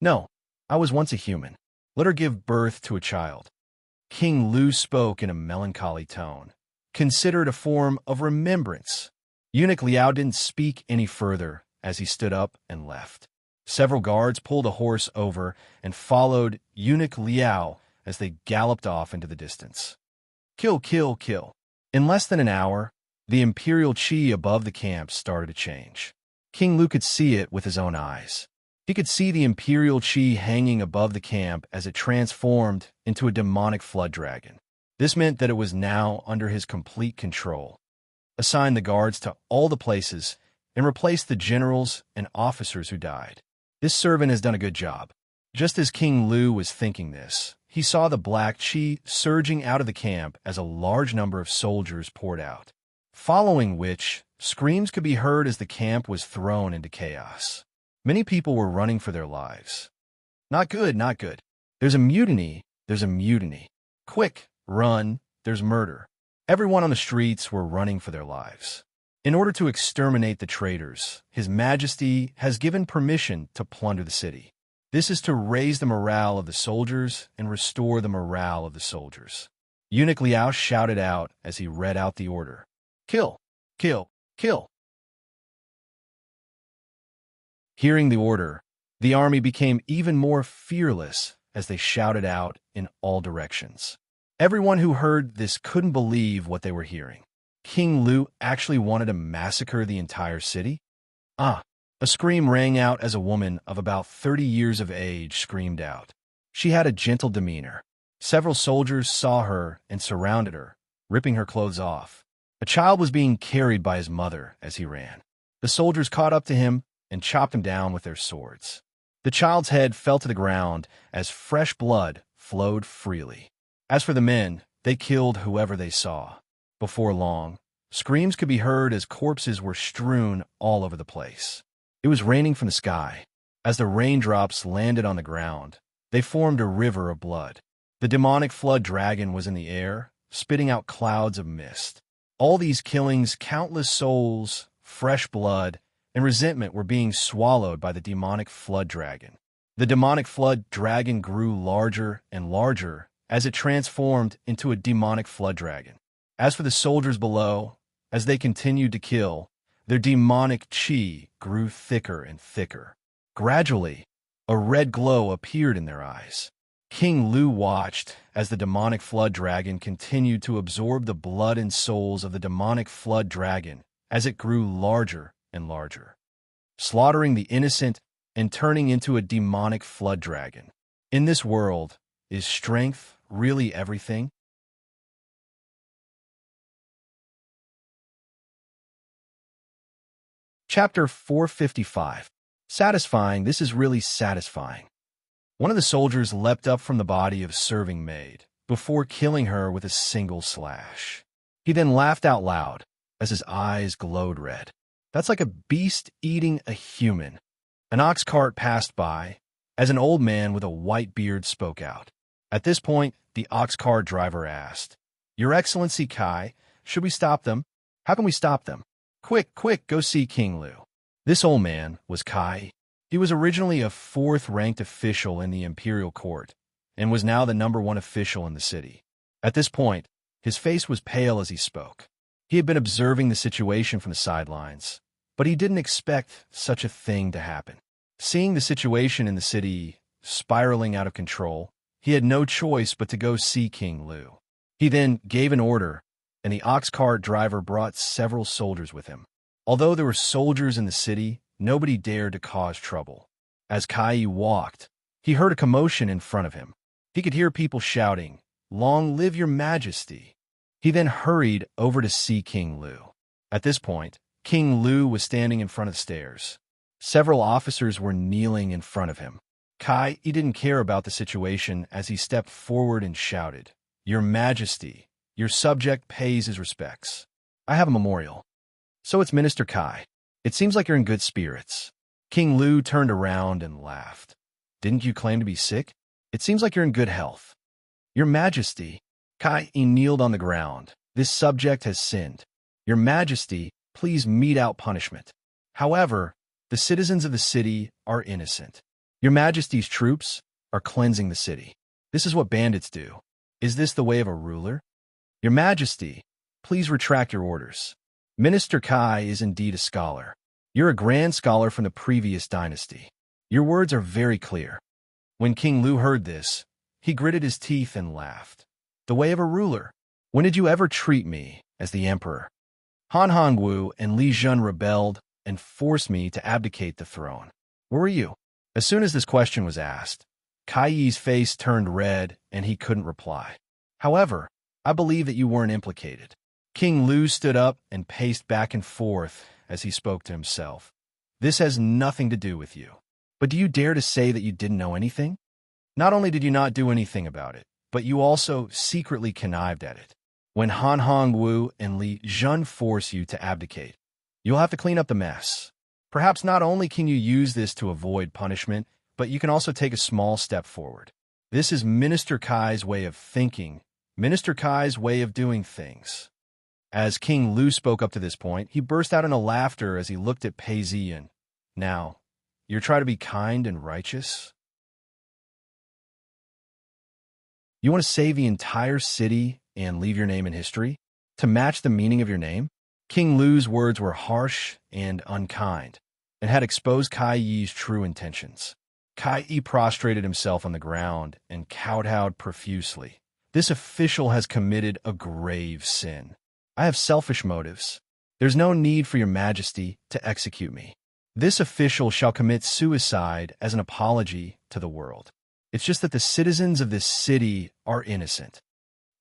No, I was once a human. Let her give birth to a child. King Lu spoke in a melancholy tone. Consider it a form of remembrance. Eunuch Liao didn't speak any further as he stood up and left. Several guards pulled a horse over and followed Eunuch Liao as they galloped off into the distance. Kill, kill, kill. In less than an hour, the imperial qi above the camp started to change. King Lu could see it with his own eyes. He could see the imperial qi hanging above the camp as it transformed into a demonic flood dragon. This meant that it was now under his complete control. Assign the guards to all the places and replace the generals and officers who died. This servant has done a good job. Just as King Lu was thinking this, he saw the black qi surging out of the camp as a large number of soldiers poured out, following which screams could be heard as the camp was thrown into chaos. Many people were running for their lives. Not good, not good. There's a mutiny, there's a mutiny. Quick, run, there's murder. Everyone on the streets were running for their lives. In order to exterminate the traitors, His Majesty has given permission to plunder the city. This is to raise the morale of the soldiers and restore the morale of the soldiers. Eunuch Liao shouted out as he read out the order. Kill, kill, kill. Hearing the order, the army became even more fearless as they shouted out in all directions. Everyone who heard this couldn't believe what they were hearing. King Lu actually wanted to massacre the entire city? Ah! A scream rang out as a woman of about 30 years of age screamed out. She had a gentle demeanor. Several soldiers saw her and surrounded her, ripping her clothes off. A child was being carried by his mother as he ran. The soldiers caught up to him and chopped him down with their swords. The child's head fell to the ground as fresh blood flowed freely. As for the men, they killed whoever they saw. Before long, screams could be heard as corpses were strewn all over the place. It was raining from the sky. As the raindrops landed on the ground, they formed a river of blood. The demonic flood dragon was in the air, spitting out clouds of mist. All these killings, countless souls, fresh blood, and resentment were being swallowed by the demonic flood dragon. The demonic flood dragon grew larger and larger as it transformed into a demonic flood dragon. As for the soldiers below, as they continued to kill, their demonic qi grew thicker and thicker. Gradually, a red glow appeared in their eyes. King Lu watched as the demonic flood dragon continued to absorb the blood and souls of the demonic flood dragon as it grew larger and larger. slaughtering the innocent and turning into a demonic flood dragon. In this world, is strength really everything? Chapter 455. Satisfying, this is really satisfying. One of the soldiers leapt up from the body of serving maid, before killing her with a single slash. He then laughed out loud, as his eyes glowed red. That's like a beast eating a human. An ox cart passed by, as an old man with a white beard spoke out. At this point, the ox cart driver asked, "Your Excellency Kai, should we stop them? How can we stop them? Quick, quick, go see King Lu." This old man was Kai. He was originally a fourth-ranked official in the imperial court, and was now the #1 official in the city. At this point, his face was pale as he spoke. He had been observing the situation from the sidelines, but he didn't expect such a thing to happen. Seeing the situation in the city spiraling out of control, he had no choice but to go see King Lu. He then gave an order, and the ox cart driver brought several soldiers with him. Although there were soldiers in the city, nobody dared to cause trouble. As Kai walked, he heard a commotion in front of him. He could hear people shouting, "Long live your majesty." He then hurried over to see King Lu. At this point, King Lu was standing in front of the stairs. Several officers were kneeling in front of him. Kai, he didn't care about the situation as he stepped forward and shouted, "Your Majesty, your subject pays his respects. I have a memorial." "So it's Minister Kai. It seems like you're in good spirits." King Lu turned around and laughed. "Didn't you claim to be sick? It seems like you're in good health." "Your Majesty." Kai kneeled on the ground. "This subject has sinned. Your Majesty, please mete out punishment. However, the citizens of the city are innocent. Your Majesty's troops are cleansing the city. This is what bandits do. Is this the way of a ruler? Your Majesty, please retract your orders. Minister Kai is indeed a scholar. You're a grand scholar from the previous dynasty. Your words are very clear." When King Lu heard this, he gritted his teeth and laughed. "The way of a ruler? When did you ever treat me as the emperor?" Han Hongwu and Li Jun rebelled and forced me to abdicate the throne. Where were you? As soon as this question was asked, Kai Yi's face turned red and he couldn't reply. "However, I believe that you weren't implicated." King Lu stood up and paced back and forth as he spoke to himself. "This has nothing to do with you. But do you dare to say that you didn't know anything? Not only did you not do anything about it, but you also secretly connived at it. When Han Hongwu and Li Jun force you to abdicate, you'll have to clean up the mess. Perhaps not only can you use this to avoid punishment, but you can also take a small step forward. This is Minister Kai's way of thinking, Minister Kai's way of doing things." As King Lu spoke up to this point, he burst out into laughter as he looked at Pei Ziyan. "Now, you're trying to be kind and righteous? You want to save the entire city and leave your name in history? To match the meaning of your name?" King Lu's words were harsh and unkind, and had exposed Kai Yi's true intentions. Kai Yi prostrated himself on the ground and kowtowed profusely. "This official has committed a grave sin. I have selfish motives. There's no need for your Majesty to execute me. This official shall commit suicide as an apology to the world. It's just that the citizens of this city are innocent.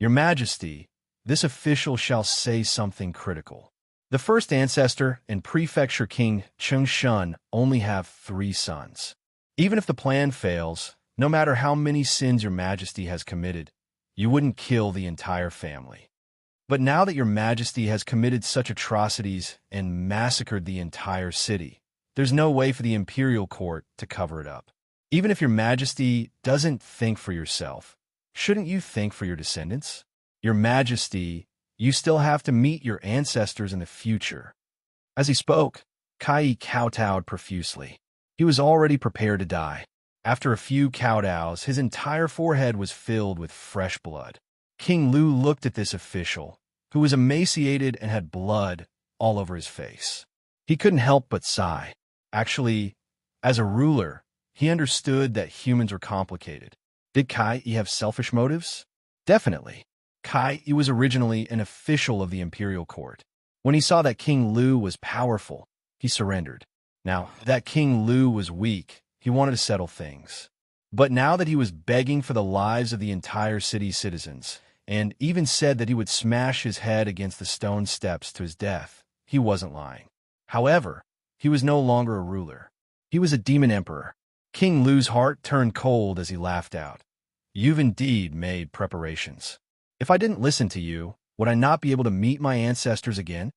Your Majesty, this official shall say something critical. The first ancestor and prefecture king Cheng Shun only have 3 sons. Even if the plan fails, no matter how many sins your Majesty has committed, you wouldn't kill the entire family. But now that your Majesty has committed such atrocities and massacred the entire city, there's no way for the imperial court to cover it up. Even if your Majesty doesn't think for yourself, shouldn't you think for your descendants? Your Majesty, you still have to meet your ancestors in the future." As he spoke, Kai kowtowed profusely. He was already prepared to die. After a few kowtows, his entire forehead was filled with fresh blood. King Lu looked at this official, who was emaciated and had blood all over his face. He couldn't help but sigh. Actually, as a ruler, he understood that humans were complicated. Did Kai Yi have selfish motives? Definitely. Kai Yi was originally an official of the imperial court. When he saw that King Lu was powerful, he surrendered. Now, that King Lu was weak. He wanted to settle things. But now that he was begging for the lives of the entire city's citizens, and even said that he would smash his head against the stone steps to his death, he wasn't lying. However, he was no longer a ruler. He was a demon emperor. King Lu's heart turned cold as he laughed out. You've indeed made preparations. If I didn't listen to you, would I not be able to meet my ancestors again?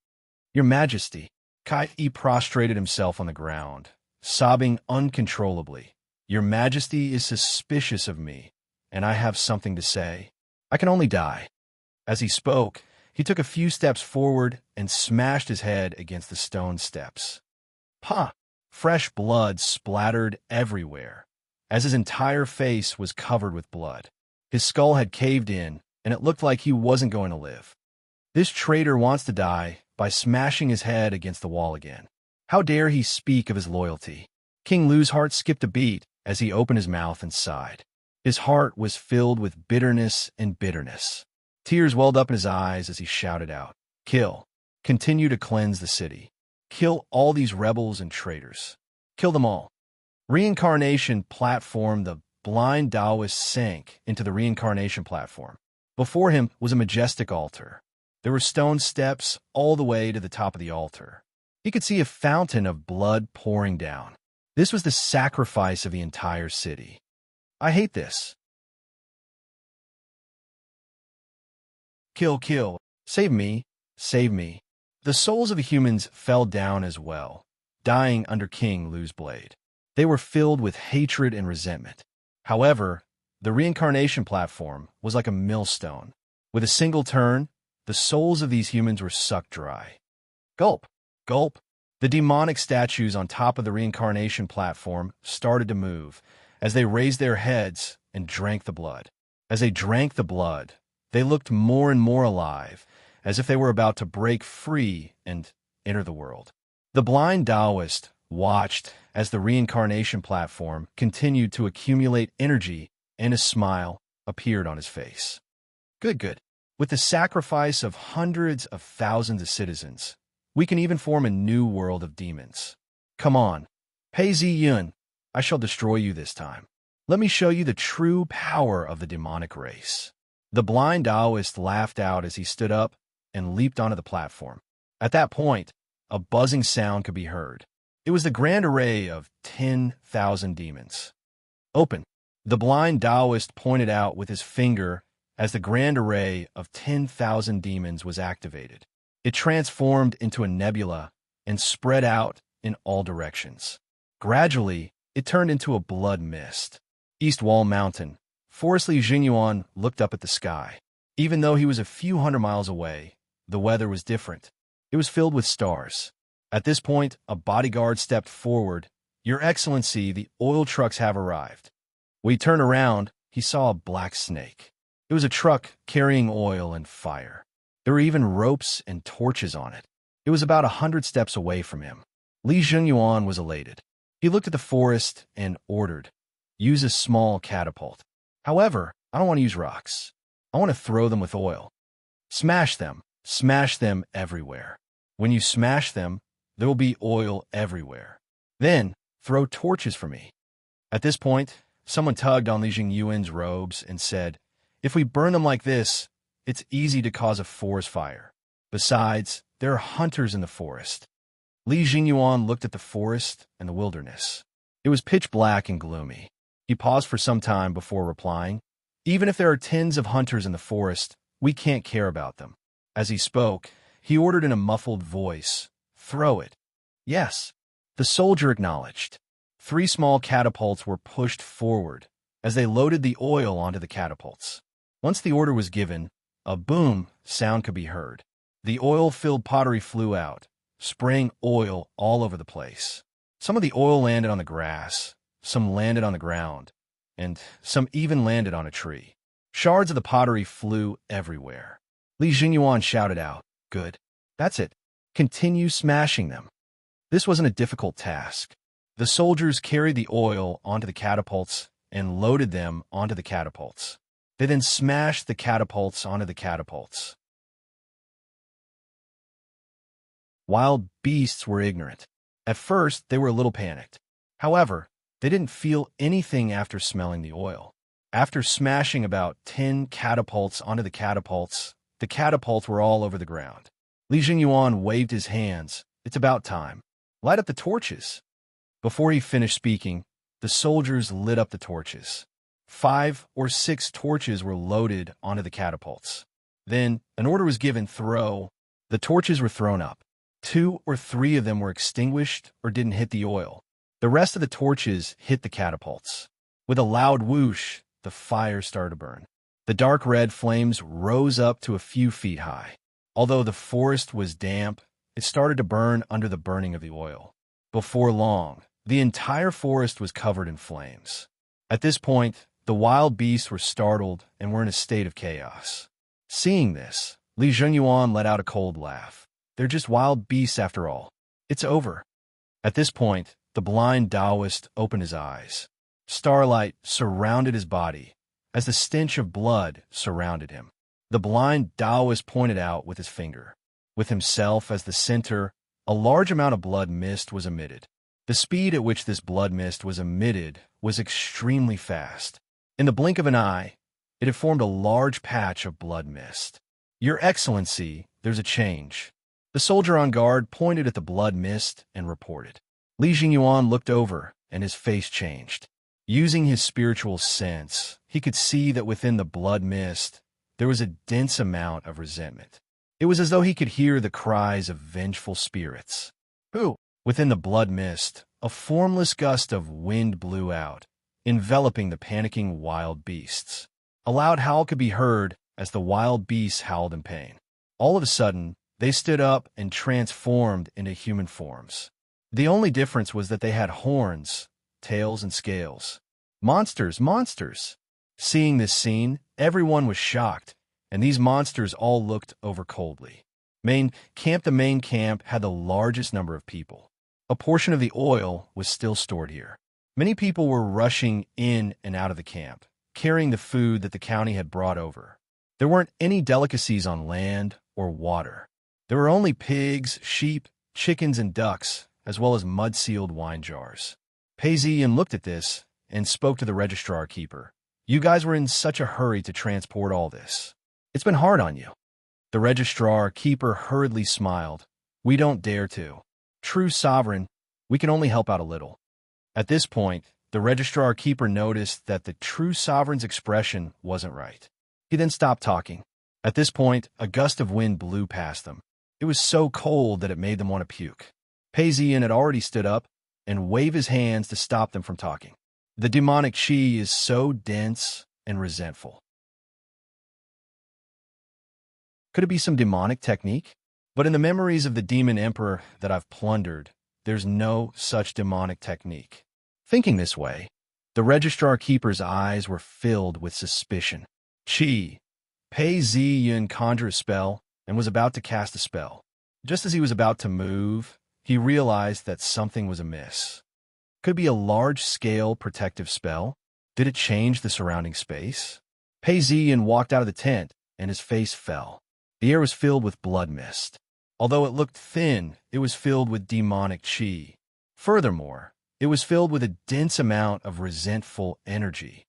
Your Majesty. Kai prostrated himself on the ground, sobbing uncontrollably. Your Majesty is suspicious of me, and I have something to say. I can only die. As he spoke, he took a few steps forward and smashed his head against the stone steps. Pah! Fresh blood splattered everywhere, as his entire face was covered with blood. His skull had caved in, and it looked like he wasn't going to live. This traitor wants to die by smashing his head against the wall again. How dare he speak of his loyalty? King Lu's heart skipped a beat as he opened his mouth and sighed. His heart was filled with bitterness and bitterness. Tears welled up in his eyes as he shouted out, Kill. Continue to cleanse the city. Kill all these rebels and traitors. Kill them all. Reincarnation platform. The blind Taoist sank into the reincarnation platform. Before him was a majestic altar. There were stone steps all the way to the top of the altar. He could see a fountain of blood pouring down. This was the sacrifice of the entire city. I hate this. Kill, kill. Save me. Save me. The souls of the humans fell down as well, dying under King Lu's blade. They were filled with hatred and resentment. However, the reincarnation platform was like a millstone. With a single turn, the souls of these humans were sucked dry. Gulp, gulp. The demonic statues on top of the reincarnation platform started to move as they raised their heads and drank the blood. As they drank the blood, they looked more and more alive, as if they were about to break free and enter the world. The blind Taoist watched as the reincarnation platform continued to accumulate energy, and a smile appeared on his face. Good, good. With the sacrifice of hundreds of thousands of citizens, we can even form a new world of demons. Come on, Pei Zi Yun, I shall destroy you this time. Let me show you the true power of the demonic race. The blind Taoist laughed out as he stood up and leaped onto the platform. At that point, a buzzing sound could be heard. It was the grand array of 10,000 demons. Open. The blind Taoist pointed out with his finger as the grand array of 10,000 demons was activated. It transformed into a nebula and spread out in all directions. Gradually, it turned into a blood mist. East Wall Mountain. Forest Li Jinyuan looked up at the sky. Even though he was a few hundred miles away, the weather was different. It was filled with stars. At this point, a bodyguard stepped forward. Your Excellency, the oil trucks have arrived. When he turned around, he saw a black snake. It was a truck carrying oil and fire. There were even ropes and torches on it. It was about 100 steps away from him. Li Jinyuan was elated. He looked at the forest and ordered, use a small catapult. However, I don't want to use rocks. I want to throw them with oil. Smash them everywhere. When you smash them, there will be oil everywhere. Then, throw torches for me. At this point, someone tugged on Li Jingyuan's robes and said, if we burn them like this, it's easy to cause a forest fire. Besides, there are hunters in the forest. Li Jinyuan looked at the forest and the wilderness. It was pitch black and gloomy. He paused for some time before replying, even if there are tens of hunters in the forest, we can't care about them. As he spoke, he ordered in a muffled voice, throw it. Yes, the soldier acknowledged. 3 small catapults were pushed forward as they loaded the oil onto the catapults. Once the order was given, a boom sound could be heard. The oil-filled pottery flew out, spraying oil all over the place. Some of the oil landed on the grass, some landed on the ground, and some even landed on a tree. Shards of the pottery flew everywhere. Li Jinyuan shouted out, good. That's it. Continue smashing them. This wasn't a difficult task. The soldiers carried the oil onto the catapults and loaded them onto the catapults. They then smashed the catapults onto the catapults. Wild beasts were ignorant. At first, they were a little panicked. However, they didn't feel anything after smelling the oil. After smashing about 10 catapults onto the catapults were all over the ground. Li Jingyuan waved his hands. It's about time. Light up the torches. Before he finished speaking, the soldiers lit up the torches. 5 or 6 torches were loaded onto the catapults. Then, an order was given, throw. The torches were thrown up. 2 or 3 of them were extinguished or didn't hit the oil. The rest of the torches hit the catapults. With a loud whoosh, the fire started to burn. The dark red flames rose up to a few feet high. Although the forest was damp, it started to burn under the burning of the oil. Before long, the entire forest was covered in flames. At this point, the wild beasts were startled and were in a state of chaos. Seeing this, Li Jingyuan let out a cold laugh. They're just wild beasts after all. It's over. At this point, the blind Taoist opened his eyes. Starlight surrounded his body, as the stench of blood surrounded him. The blind Taoist pointed out with his finger. With himself as the center, a large amount of blood mist was emitted. The speed at which this blood mist was emitted was extremely fast. In the blink of an eye, it had formed a large patch of blood mist. Your Excellency, there's a change. The soldier on guard pointed at the blood mist and reported. Li Jingyuan looked over, and his face changed. Using his spiritual sense, he could see that within the blood mist, there was a dense amount of resentment. It was as though he could hear the cries of vengeful spirits. Who? Within the blood mist, a formless gust of wind blew out, enveloping the panicking wild beasts. A loud howl could be heard as the wild beasts howled in pain. All of a sudden, they stood up and transformed into human forms. The only difference was that they had horns, tails, and scales. Monsters, monsters! Seeing this scene, everyone was shocked, and these monsters all looked over coldly. The main camp had the largest number of people. A portion of the oil was still stored here. Many people were rushing in and out of the camp, carrying the food that the county had brought over. There weren't any delicacies on land or water. There were only pigs, sheep, chickens, and ducks, as well as mud-sealed wine jars. Pei Ziyan looked at this and spoke to the registrar-keeper. You guys were in such a hurry to transport all this. It's been hard on you. The registrar-keeper hurriedly smiled. We don't dare to. True sovereign, we can only help out a little. At this point, the registrar-keeper noticed that the true sovereign's expression wasn't right. He then stopped talking. At this point, a gust of wind blew past them. It was so cold that it made them want to puke. Pei Ziyan had already stood up and waved his hands to stop them from talking. The demonic qi is so dense and resentful. Could it be some demonic technique? But in the memories of the demon emperor that I've plundered, there's no such demonic technique. Thinking this way, the registrar-keeper's eyes were filled with suspicion. Qi. Pei Ziyan conjured a spell and was about to cast a spell. Just as he was about to move, he realized that something was amiss. Could it be a large-scale protective spell? Did it change the surrounding space? Pei Ziyan walked out of the tent, and his face fell. The air was filled with blood mist. Although it looked thin, it was filled with demonic qi. Furthermore, it was filled with a dense amount of resentful energy.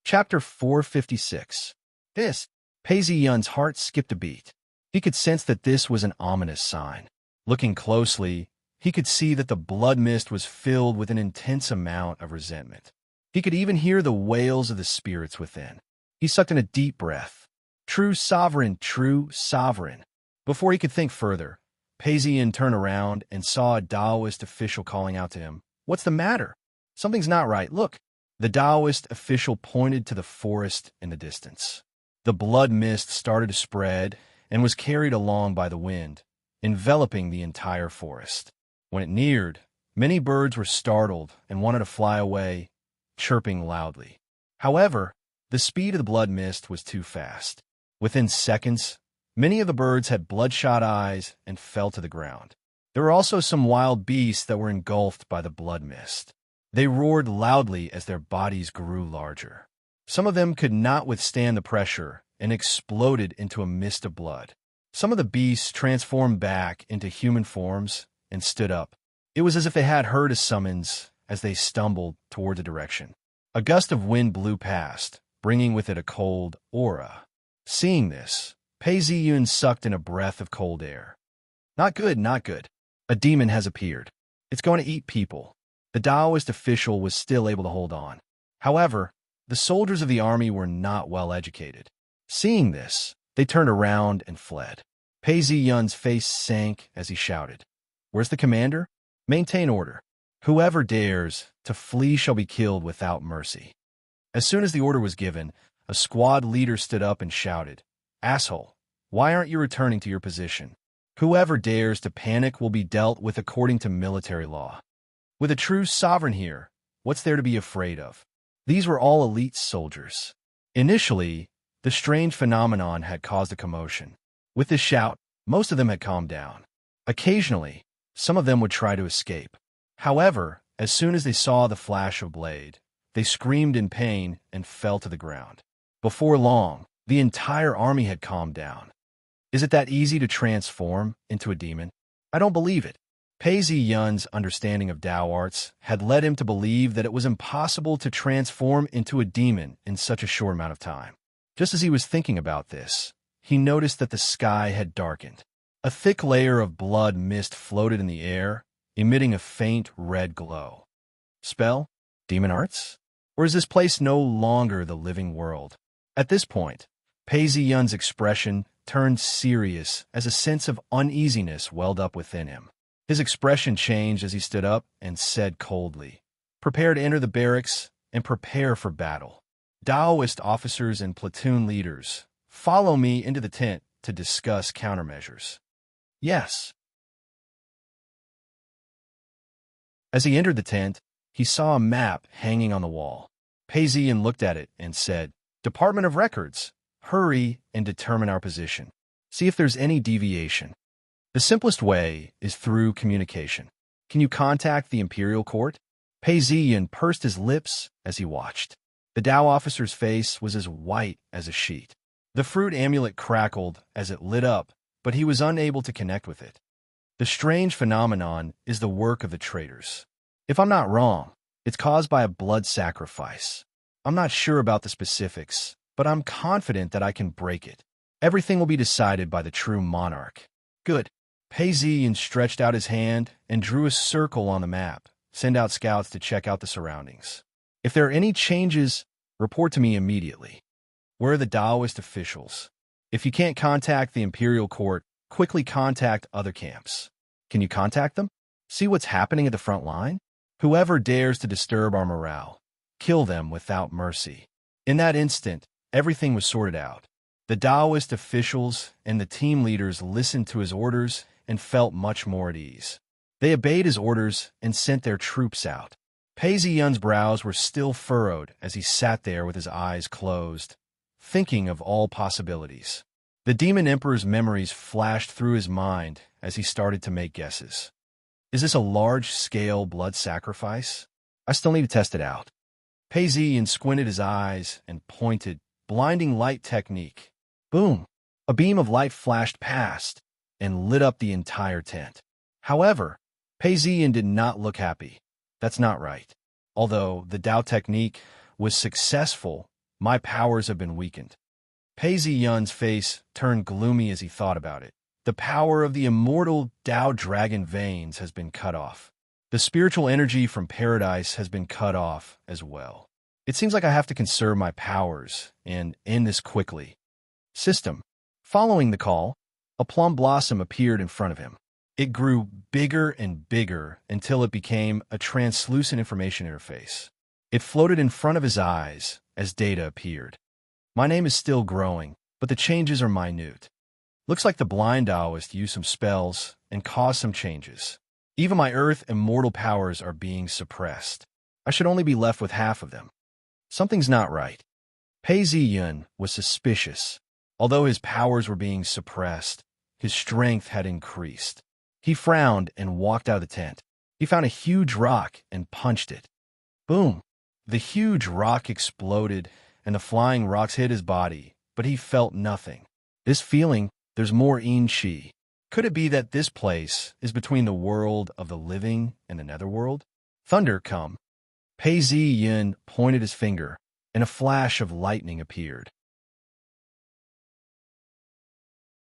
Chapter 456. Pei Ziyan's heart skipped a beat. He could sense that this was an ominous sign. Looking closely, he could see that the blood mist was filled with an intense amount of resentment. He could even hear the wails of the spirits within. He sucked in a deep breath. True sovereign, true sovereign. Before he could think further, Pei Ziyan turned around and saw a Taoist official calling out to him. What's the matter? Something's not right. Look. The Taoist official pointed to the forest in the distance. The blood mist started to spread and was carried along by the wind, enveloping the entire forest. When it neared, many birds were startled and wanted to fly away, chirping loudly. However, the speed of the blood mist was too fast. Within seconds, many of the birds had bloodshot eyes and fell to the ground. There were also some wild beasts that were engulfed by the blood mist. They roared loudly as their bodies grew larger. Some of them could not withstand the pressure and exploded into a mist of blood. Some of the beasts transformed back into human forms and stood up. It was as if they had heard a summons as they stumbled toward a direction. A gust of wind blew past, bringing with it a cold aura. Seeing this, Pei Ziyun sucked in a breath of cold air. Not good, not good. A demon has appeared. It's going to eat people. The Taoist official was still able to hold on. However, the soldiers of the army were not well educated. Seeing this, they turned around and fled. Pei Ziyun's face sank as he shouted, "Where's the commander? Maintain order. Whoever dares to flee shall be killed without mercy." As soon as the order was given, a squad leader stood up and shouted, "Asshole, why aren't you returning to your position? Whoever dares to panic will be dealt with according to military law. With a true sovereign here, what's there to be afraid of?" These were all elite soldiers. Initially, the strange phenomenon had caused a commotion. With this shout, most of them had calmed down. Occasionally, some of them would try to escape. However, as soon as they saw the flash of blade, they screamed in pain and fell to the ground. Before long, the entire army had calmed down. Is it that easy to transform into a demon? I don't believe it. Pei Ziyun's understanding of Tao arts had led him to believe that it was impossible to transform into a demon in such a short amount of time. Just as he was thinking about this, he noticed that the sky had darkened. A thick layer of blood mist floated in the air, emitting a faint red glow. Spell? Demon arts? Or is this place no longer the living world? At this point, Pei Ziyun's expression turned serious as a sense of uneasiness welled up within him. His expression changed as he stood up and said coldly, "Prepare to enter the barracks and prepare for battle. Taoist officers and platoon leaders, follow me into the tent to discuss countermeasures." "Yes." As he entered the tent, he saw a map hanging on the wall. Pei Ziyun looked at it and said, "Department of Records, hurry and determine our position. See if there's any deviation. The simplest way is through communication. Can you contact the imperial court?" Pei Ziyun pursed his lips as he watched. The Tao officer's face was as white as a sheet. The fruit amulet crackled as it lit up, but he was unable to connect with it. The strange phenomenon is the work of the traitors. If I'm not wrong, it's caused by a blood sacrifice. I'm not sure about the specifics, but I'm confident that I can break it. Everything will be decided by the true monarch. Good. Pei Ziyun stretched out his hand and drew a circle on the map. Send out scouts to check out the surroundings. If there are any changes, report to me immediately. Where are the Taoist officials? If you can't contact the imperial court, quickly contact other camps. Can you contact them? See what's happening at the front line? Whoever dares to disturb our morale, kill them without mercy. In that instant, everything was sorted out. The Taoist officials and the team leaders listened to his orders and felt much more at ease. They obeyed his orders and sent their troops out. Pei Ziyun's brows were still furrowed as he sat there with his eyes closed, thinking of all possibilities. The Demon Emperor's memories flashed through his mind as he started to make guesses. Is this a large-scale blood sacrifice? I still need to test it out. Pei Ziyun squinted his eyes and pointed, blinding light technique. Boom! A beam of light flashed past and lit up the entire tent. However, Pei Ziyun did not look happy. That's not right. Although the Tao technique was successful, my powers have been weakened. Pei Ziyun's face turned gloomy as he thought about it. The power of the immortal Tao dragon veins has been cut off. The spiritual energy from paradise has been cut off as well. It seems like I have to conserve my powers and end this quickly. System. Following the call, a plum blossom appeared in front of him. It grew bigger and bigger until it became a translucent information interface. It floated in front of his eyes as data appeared. My name is still growing, but the changes are minute. Looks like the blind Taoist used some spells and caused some changes. Even my earth and mortal powers are being suppressed. I should only be left with half of them. Something's not right. Pei Ziyun was suspicious. Although his powers were being suppressed, his strength had increased. He frowned and walked out of the tent. He found a huge rock and punched it. Boom! The huge rock exploded, and the flying rocks hit his body, but he felt nothing. This feeling, there's more in Shi. Could it be that this place is between the world of the living and the netherworld? Thunder come. Pei Zi Yin pointed his finger, and a flash of lightning appeared.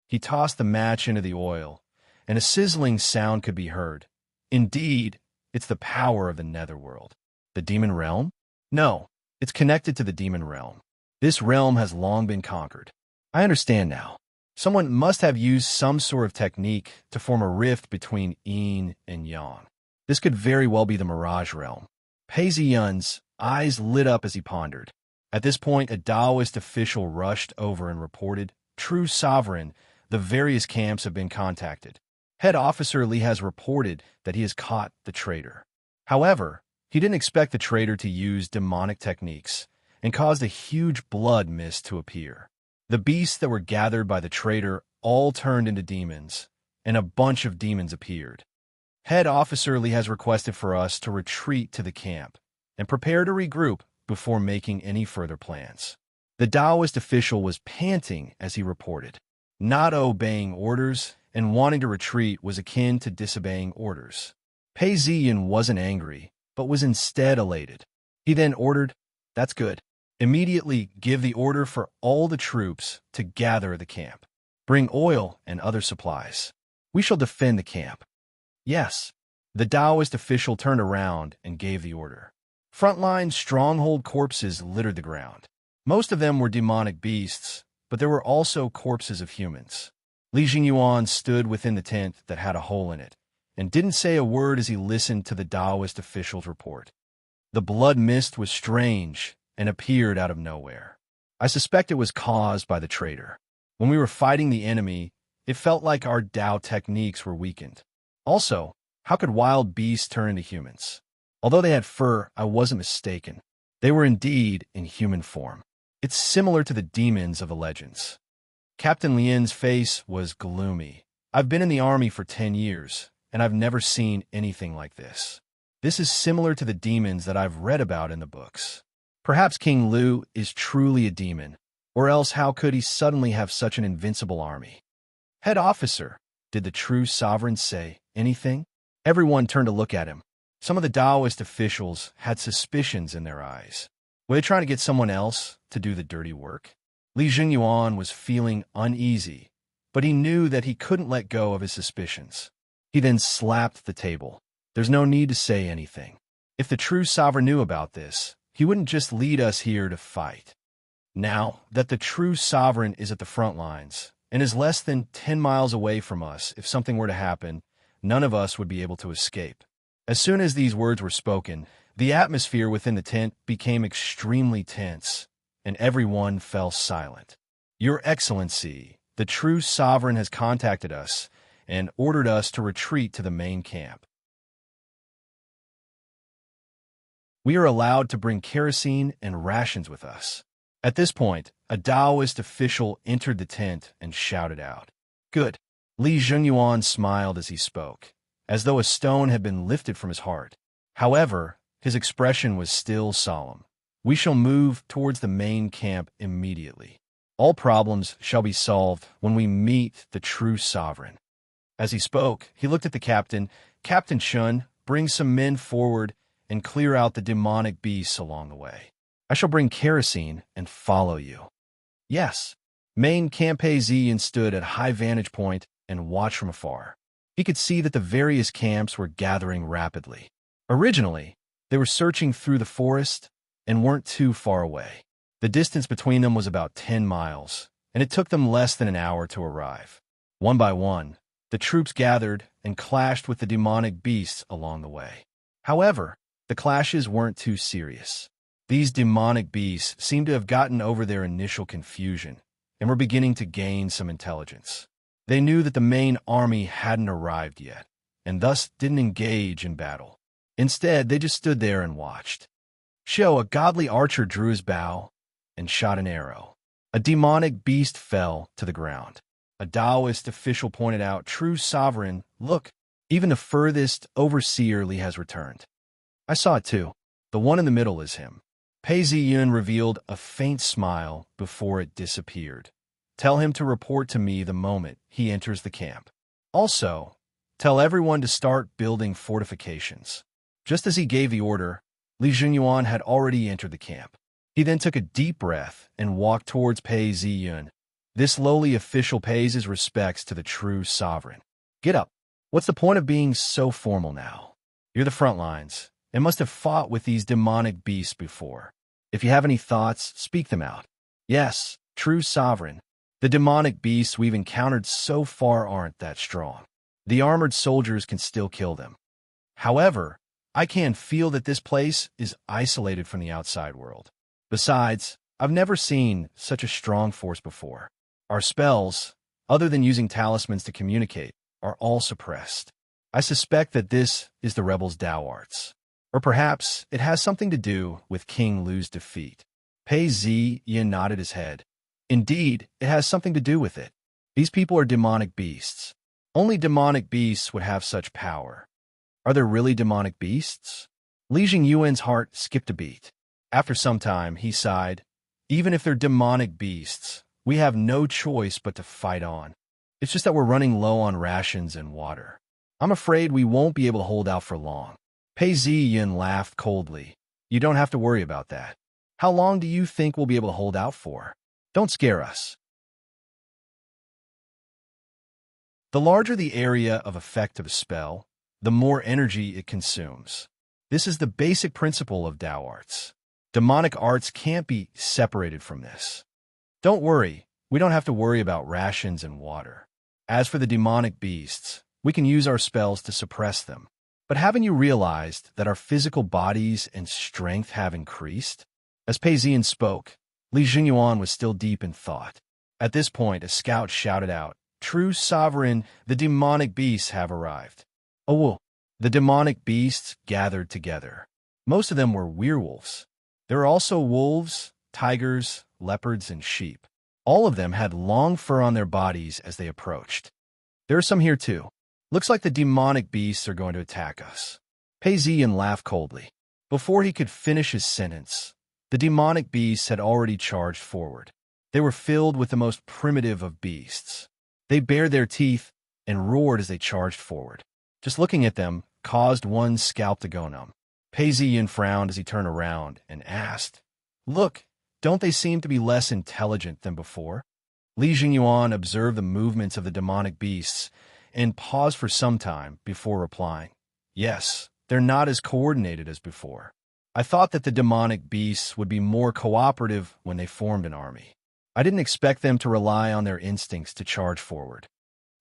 He tossed the match into the oil, and a sizzling sound could be heard. Indeed, it's the power of the netherworld. The demon realm? No, it's connected to the demon realm. This realm has long been conquered. I understand now. Someone must have used some sort of technique to form a rift between yin and yang. This could very well be the Mirage realm. Pei Ziyun's eyes lit up as he pondered. At this point, a Taoist official rushed over and reported, "True Sovereign, the various camps have been contacted. Head Officer Li has reported that he has caught the traitor." However, he didn't expect the traitor to use demonic techniques and caused a huge blood mist to appear. The beasts that were gathered by the traitor all turned into demons, and a bunch of demons appeared. Head Officer Li has requested for us to retreat to the camp and prepare to regroup before making any further plans. The Taoist official was panting as he reported. Not obeying orders and wanting to retreat was akin to disobeying orders. Pei Ziyin wasn't angry, but was instead elated. He then ordered, "That's good. Immediately give the order for all the troops to gather at the camp. Bring oil and other supplies. We shall defend the camp." "Yes." The Taoist official turned around and gave the order. Frontline stronghold corpses littered the ground. Most of them were demonic beasts, but there were also corpses of humans. Li Jingyuan stood within the tent that had a hole in it, and didn't say a word as he listened to the Taoist official's report. The blood mist was strange and appeared out of nowhere. I suspect it was caused by the traitor. When we were fighting the enemy, it felt like our Tao techniques were weakened. Also, how could wild beasts turn into humans? Although they had fur, I wasn't mistaken. They were indeed in human form. It's similar to the demons of the legends. Captain Lian's face was gloomy. I've been in the army for 10 years, and I've never seen anything like this. This is similar to the demons that I've read about in the books. Perhaps King Lu is truly a demon, or else how could he suddenly have such an invincible army? "Head Officer, did the true sovereign say anything?" Everyone turned to look at him. Some of the Taoist officials had suspicions in their eyes. Were they trying to get someone else to do the dirty work? Li Jingyuan was feeling uneasy, but he knew that he couldn't let go of his suspicions. He then slapped the table. "There's no need to say anything. If the true sovereign knew about this, he wouldn't just lead us here to fight. Now that the true sovereign is at the front lines and is less than 10 miles away from us, if something were to happen, none of us would be able to escape." As soon as these words were spoken, the atmosphere within the tent became extremely tense, and everyone fell silent. "Your Excellency, the true sovereign has contacted us and ordered us to retreat to the main camp. We are allowed to bring kerosene and rations with us." At this point, a Taoist official entered the tent and shouted out, "Good." Li Jingyuan smiled as he spoke, as though a stone had been lifted from his heart. However, his expression was still solemn. "We shall move towards the main camp immediately. All problems shall be solved when we meet the true sovereign." As he spoke, he looked at the captain. "Captain Shun, bring some men forward and clear out the demonic beasts along the way. I shall bring kerosene and follow you." "Yes." Main Camp Ziyin stood at high vantage point and watched from afar. He could see that the various camps were gathering rapidly. Originally, they were searching through the forest and weren't too far away. The distance between them was about 10 miles, and it took them less than an hour to arrive. One by one, the troops gathered and clashed with the demonic beasts along the way. However, the clashes weren't too serious. These demonic beasts seemed to have gotten over their initial confusion and were beginning to gain some intelligence. They knew that the main army hadn't arrived yet, and thus didn't engage in battle. Instead, they just stood there and watched. A godly archer drew his bow and shot an arrow. A demonic beast fell to the ground. A Taoist official pointed out, "True sovereign, look, even the furthest overseer Li has returned." "I saw it too. The one in the middle is him." Pei Ziyun revealed a faint smile before it disappeared. Tell him to report to me the moment he enters the camp. Also, tell everyone to start building fortifications. Just as he gave the order, Li Junyuan had already entered the camp. He then took a deep breath and walked towards Pei Ziyun. This lowly official pays his respects to the true sovereign. Get up. What's the point of being so formal now? You're the front lines, and must have fought with these demonic beasts before. If you have any thoughts, speak them out. Yes, true sovereign. The demonic beasts we've encountered so far aren't that strong. The armored soldiers can still kill them. However, I can feel that this place is isolated from the outside world. Besides, I've never seen such a strong force before. Our spells, other than using talismans to communicate, are all suppressed. I suspect that this is the rebels' Dao arts. Or perhaps it has something to do with King Lu's defeat. Pei Ziyun nodded his head. Indeed, it has something to do with it. These people are demonic beasts. Only demonic beasts would have such power. Are there really demonic beasts? Li Jingyuan's heart skipped a beat. After some time, he sighed. Even if they're demonic beasts, we have no choice but to fight on. It's just that we're running low on rations and water. I'm afraid we won't be able to hold out for long. Pei Ziyun laughed coldly. You don't have to worry about that. How long do you think we'll be able to hold out for? Don't scare us. The larger the area of effect of a spell, the more energy it consumes. This is the basic principle of Dao arts. Demonic arts can't be separated from this. Don't worry, we don't have to worry about rations and water. As for the demonic beasts, we can use our spells to suppress them. But haven't you realized that our physical bodies and strength have increased? As Pei Ziyun spoke, Li Junyuan was still deep in thought. At this point, a scout shouted out, "True sovereign, the demonic beasts have arrived." Oh, the demonic beasts gathered together. Most of them were werewolves. There were also wolves, tigers, leopards, and sheep. All of them had long fur on their bodies as they approached. There are some here too. Looks like the demonic beasts are going to attack us. Pei Ziyun laughed coldly. Before he could finish his sentence, the demonic beasts had already charged forward. They were filled with the most primitive of beasts. They bared their teeth and roared as they charged forward. Just looking at them caused one's scalp to go numb. Pei Ziyun frowned as he turned around and asked, "Look, don't they seem to be less intelligent than before?" Li Jingyuan observed the movements of the demonic beasts and paused for some time before replying. Yes, they're not as coordinated as before. I thought that the demonic beasts would be more cooperative when they formed an army. I didn't expect them to rely on their instincts to charge forward.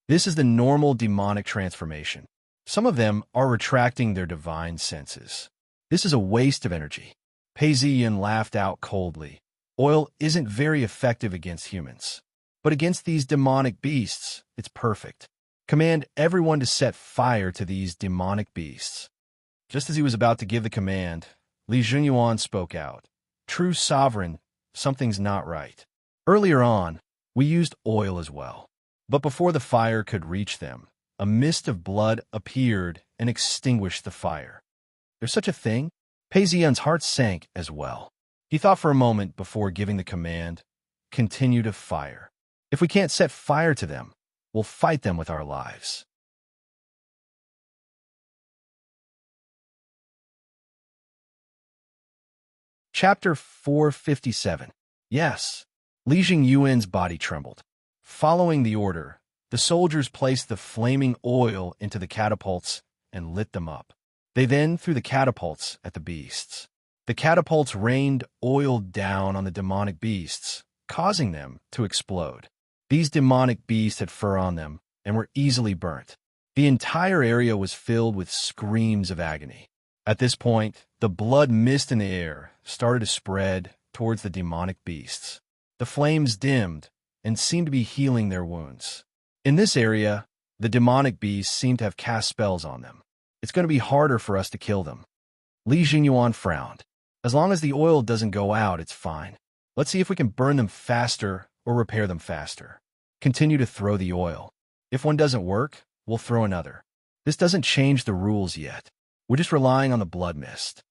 This is the normal demonic transformation. Some of them are retracting their divine senses. This is a waste of energy. Pei Ziyun laughed out coldly. Oil isn't very effective against humans, but against these demonic beasts, it's perfect. Command everyone to set fire to these demonic beasts. Just as he was about to give the command, Li Junyuan spoke out. True sovereign, something's not right. Earlier on, we used oil as well. But before the fire could reach them, a mist of blood appeared and extinguished the fire. There's such a thing? Pei Ziyun's heart sank as well. He thought for a moment before giving the command, continue to fire. If we can't set fire to them, we'll fight them with our lives. Chapter 457. Yes. Li Jingyuan's body trembled. Following the order, the soldiers placed the flaming oil into the catapults and lit them up. They then threw the catapults at the beasts. The catapults rained oil down on the demonic beasts, causing them to explode. These demonic beasts had fur on them and were easily burnt. The entire area was filled with screams of agony. At this point, the blood mist in the air started to spread towards the demonic beasts. The flames dimmed and seemed to be healing their wounds. In this area, the demonic beasts seemed to have cast spells on them. It's going to be harder for us to kill them. Li Jingyuan frowned. As long as the oil doesn't go out, it's fine. Let's see if we can burn them faster or repair them faster. Continue to throw the oil. If one doesn't work, we'll throw another. This doesn't change the rules yet. We're just relying on the blood mist.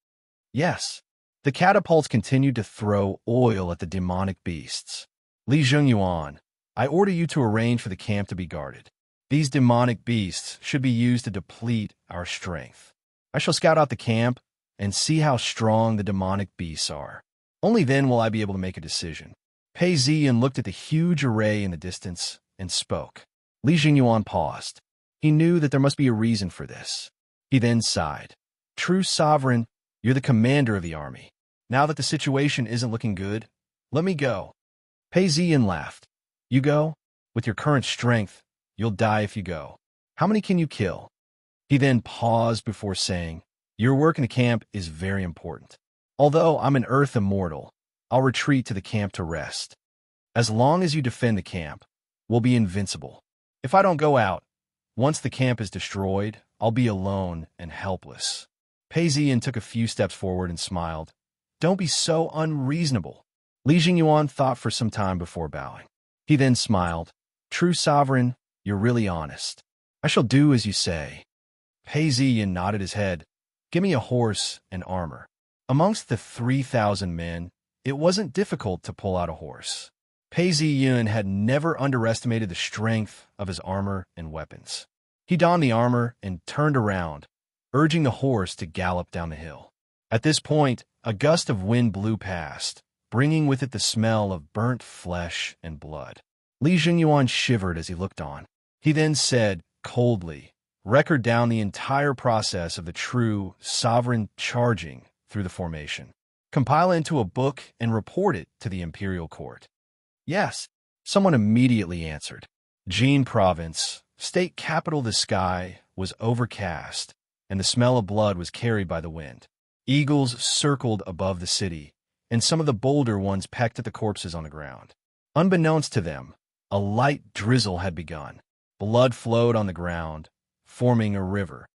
Yes. The catapults continued to throw oil at the demonic beasts. Li Zhengyuan, I order you to arrange for the camp to be guarded. These demonic beasts should be used to deplete our strength. I shall scout out the camp and see how strong the demonic beasts are. Only then will I be able to make a decision. Pei Ziyan looked at the huge array in the distance and spoke. Li Jingyuan paused. He knew that there must be a reason for this. He then sighed. True sovereign, you're the commander of the army. Now that the situation isn't looking good, let me go. Pei Ziyan laughed. You go? With your current strength, you'll die if you go. How many can you kill? He then paused before saying, your work in the camp is very important. Although I'm an earth immortal, I'll retreat to the camp to rest. As long as you defend the camp, we'll be invincible. If I don't go out, once the camp is destroyed, I'll be alone and helpless. Pei Ziyan took a few steps forward and smiled. Don't be so unreasonable. Li Jingyuan thought for some time before bowing. He then smiled. True sovereign, you're really honest. I shall do as you say. Pei Ziyan nodded his head. Give me a horse and armor. Amongst the 3,000 men, it wasn't difficult to pull out a horse. Pei Ziyan had never underestimated the strength of his armor and weapons. He donned the armor and turned around, urging the horse to gallop down the hill. At this point, a gust of wind blew past, bringing with it the smell of burnt flesh and blood. Li Jingyuan shivered as he looked on. He then said, coldly, record down the entire process of the true sovereign charging through the formation. Compile it into a book and report it to the imperial court. Yes, someone immediately answered. Jin Province, state capital of the sky, was overcast, and the smell of blood was carried by the wind. Eagles circled above the city, and some of the bolder ones pecked at the corpses on the ground. Unbeknownst to them, a light drizzle had begun. Blood flowed on the ground, forming a river.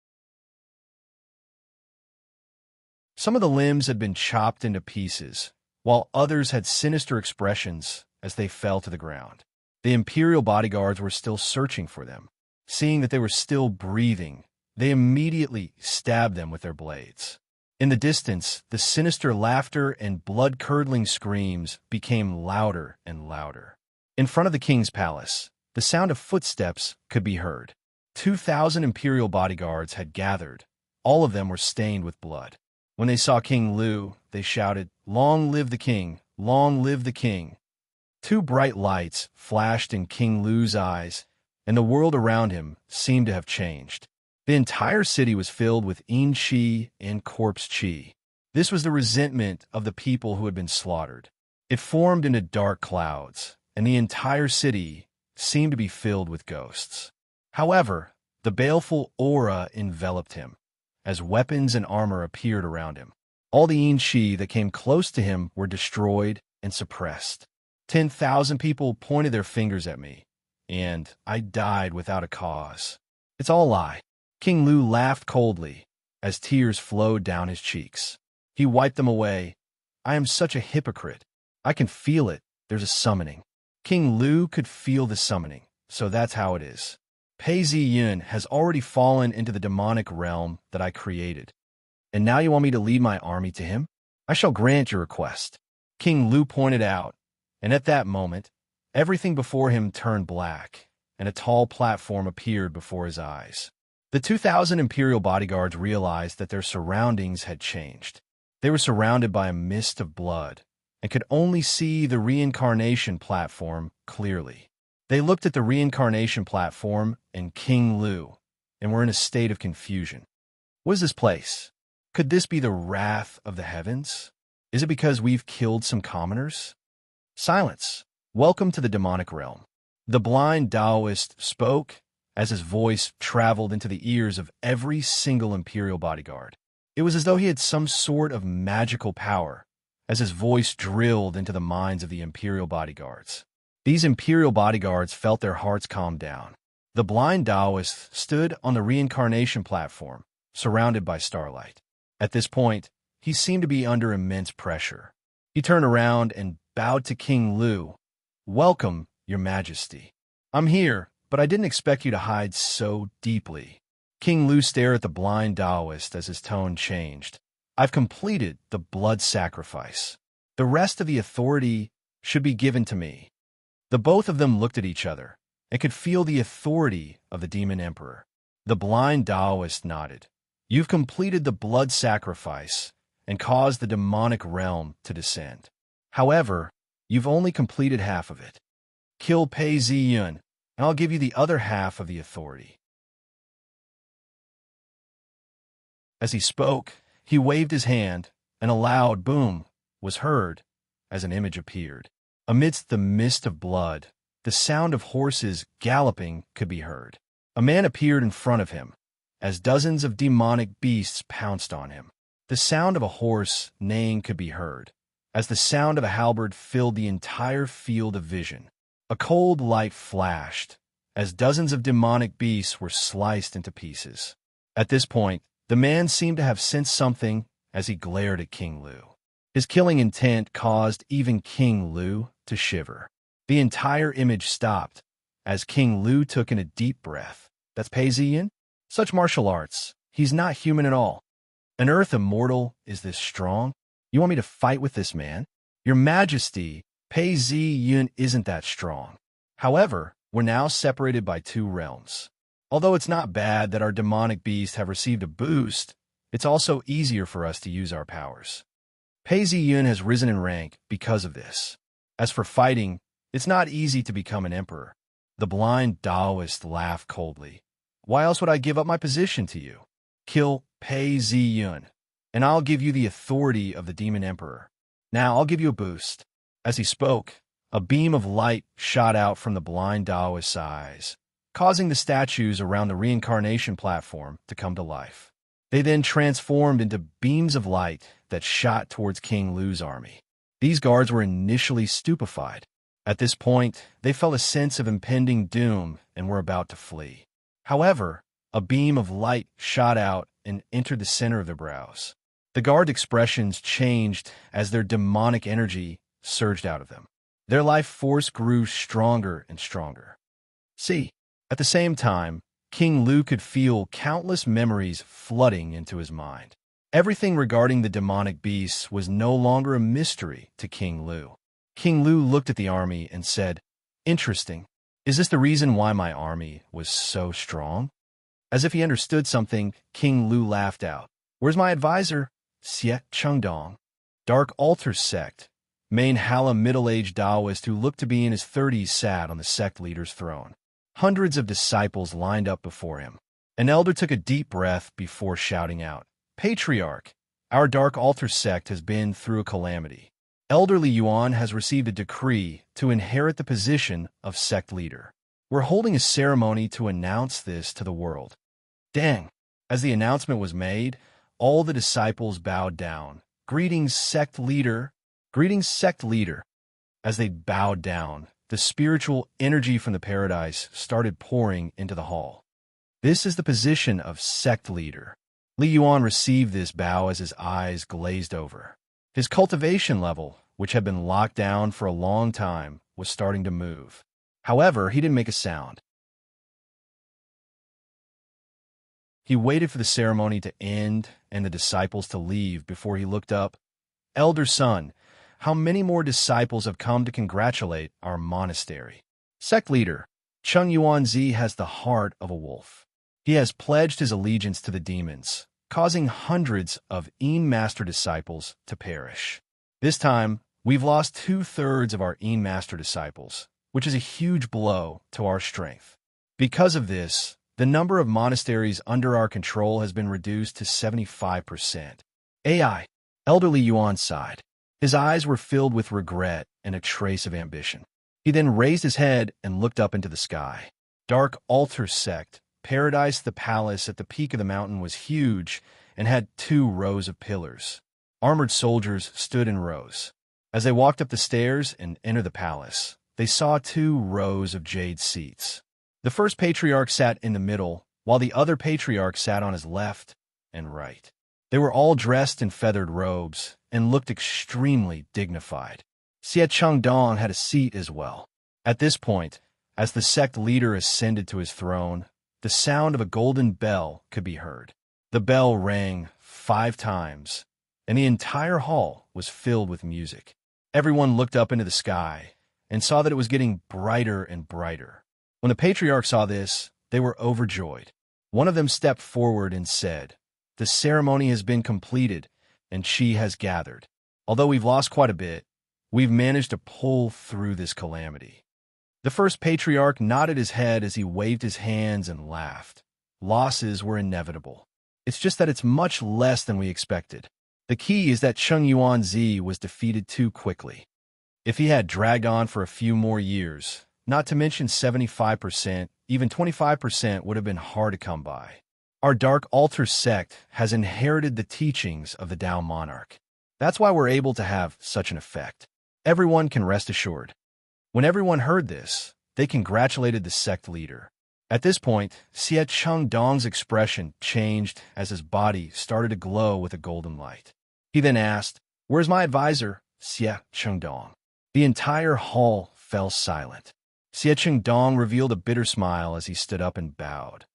Some of the limbs had been chopped into pieces, while others had sinister expressions as they fell to the ground. The imperial bodyguards were still searching for them. Seeing that they were still breathing, they immediately stabbed them with their blades. In the distance, the sinister laughter and blood-curdling screams became louder and louder. In front of the king's palace, the sound of footsteps could be heard. 2,000 imperial bodyguards had gathered. All of them were stained with blood. When they saw King Lu, they shouted, Long live the king! Long live the king! Two bright lights flashed in King Lu's eyes, and the world around him seemed to have changed. The entire city was filled with yin qi and corpse qi. This was the resentment of the people who had been slaughtered. It formed into dark clouds, and the entire city seemed to be filled with ghosts. However, the baleful aura enveloped him, as weapons and armor appeared around him. All the yin qi that came close to him were destroyed and suppressed. 10,000 people pointed their fingers at me, and I died without a cause. It's all a lie. King Lu laughed coldly as tears flowed down his cheeks. He wiped them away. I am such a hypocrite. I can feel it. There's a summoning. King Lu could feel the summoning, so that's how it is. Pei Ziyan has already fallen into the demonic realm that I created. And now you want me to lead my army to him? I shall grant your request. King Lu pointed out, and at that moment, everything before him turned black, and a tall platform appeared before his eyes. The 2,000 imperial bodyguards realized that their surroundings had changed. They were surrounded by a mist of blood, and could only see the reincarnation platform clearly. They looked at the reincarnation platform and King Lu, and were in a state of confusion. What is this place? Could this be the wrath of the heavens? Is it because we've killed some commoners? Silence. Welcome to the demonic realm. The blind Taoist spoke as his voice traveled into the ears of every single imperial bodyguard. It was as though he had some sort of magical power, as his voice drilled into the minds of the imperial bodyguards. These imperial bodyguards felt their hearts calm down. The blind Taoist stood on the reincarnation platform, surrounded by starlight. At this point, he seemed to be under immense pressure. He turned around and bowed to King Lu. Welcome, Your Majesty. I'm here, but I didn't expect you to hide so deeply. King Lu stared at the blind Taoist as his tone changed. I've completed the blood sacrifice. The rest of the authority should be given to me." The both of them looked at each other and could feel the authority of the demon emperor. The blind Taoist nodded. "You've completed the blood sacrifice and caused the demonic realm to descend. However, you've only completed half of it. Kill Pei Ziyun, and I'll give you the other half of the authority." As he spoke, he waved his hand, and a loud boom was heard as an image appeared. Amidst the mist of blood, the sound of horses galloping could be heard. A man appeared in front of him, as dozens of demonic beasts pounced on him. The sound of a horse neighing could be heard, as the sound of a halberd filled the entire field of vision. A cold light flashed, as dozens of demonic beasts were sliced into pieces. At this point, the man seemed to have sensed something as he glared at King Lu. His killing intent caused even King Lu to shiver. The entire image stopped as King Lu took in a deep breath. "That's Pei Ziyun? Such martial arts. He's not human at all. An earth immortal is this strong? You want me to fight with this man? Your Majesty, Pei Ziyun isn't that strong. However, we're now separated by two realms. Although it's not bad that our demonic beasts have received a boost, it's also easier for us to use our powers. Pei Ziyun has risen in rank because of this. As for fighting, it's not easy to become an emperor." The blind Taoist laughed coldly. "Why else would I give up my position to you? Kill Pei Ziyun, and I'll give you the authority of the demon emperor. Now I'll give you a boost." As he spoke, a beam of light shot out from the blind Taoist's eyes, causing the statues around the reincarnation platform to come to life. They then transformed into beams of light that shot towards King Lu's army. These guards were initially stupefied. At this point, they felt a sense of impending doom and were about to flee. However, a beam of light shot out and entered the center of their brows. The guard expressions changed as their demonic energy surged out of them. Their life force grew stronger and stronger. See, at the same time, King Lu could feel countless memories flooding into his mind. Everything regarding the demonic beasts was no longer a mystery to King Lu. King Lu looked at the army and said, "Interesting. Is this the reason why my army was so strong?" As if he understood something, King Lu laughed out. "Where's my advisor? Xie Chengdong, Dark Altar Sect." Main Hala middle-aged Taoist who looked to be in his 30s sat on the sect leader's throne. Hundreds of disciples lined up before him. An elder took a deep breath before shouting out, "Patriarch, our Dark Altar Sect has been through a calamity. Elderly Yuan has received a decree to inherit the position of sect leader. We're holding a ceremony to announce this to the world." Dang! As the announcement was made, all the disciples bowed down. "Greetings, sect leader. Greetings, sect leader." As they bowed down, the spiritual energy from the paradise started pouring into the hall. "This is the position of sect leader." Li Yuan received this bow as his eyes glazed over. His cultivation level, which had been locked down for a long time, was starting to move. However, he didn't make a sound. He waited for the ceremony to end and the disciples to leave before he looked up. "Elder son, how many more disciples have come to congratulate our monastery?" Sect leader, Chung Yuanzi has the heart of a wolf. He has pledged his allegiance to the demons, causing hundreds of Master disciples to perish. This time, we've lost 2/3 of our Master disciples, which is a huge blow to our strength. Because of this, the number of monasteries under our control has been reduced to 75%. AI, elderly Yuan sighed. His eyes were filled with regret and a trace of ambition. He then raised his head and looked up into the sky. Dark Altar Sect, Paradise the palace at the peak of the mountain was huge and had 2 rows of pillars. Armored soldiers stood in rows. As they walked up the stairs and entered the palace, they saw 2 rows of jade seats. The first patriarch sat in the middle, while the other patriarch sat on his left and right. They were all dressed in feathered robes and looked extremely dignified. Xie Chengdong had a seat as well. At this point, as the sect leader ascended to his throne, the sound of a golden bell could be heard. The bell rang 5 times, and the entire hall was filled with music. Everyone looked up into the sky and saw that it was getting brighter and brighter. When the patriarch saw this, they were overjoyed. One of them stepped forward and said, "The ceremony has been completed, and she has gathered. Although we've lost quite a bit, we've managed to pull through this calamity." The first patriarch nodded his head as he waved his hands and laughed. Losses were inevitable. It's just that it's much less than we expected. The key is that Cheng Yuanzi was defeated too quickly. If he had dragged on for a few more years, not to mention 75%, even 25% would have been hard to come by. Our Dark Altar sect has inherited the teachings of the Tao monarch. That's why we're able to have such an effect. Everyone can rest assured. When everyone heard this, they congratulated the sect leader. At this point, Xie Chengdong's expression changed as his body started to glow with a golden light. He then asked, "Where's my advisor, Xie Chengdong?" The entire hall fell silent. Xie Chengdong revealed a bitter smile as he stood up and bowed.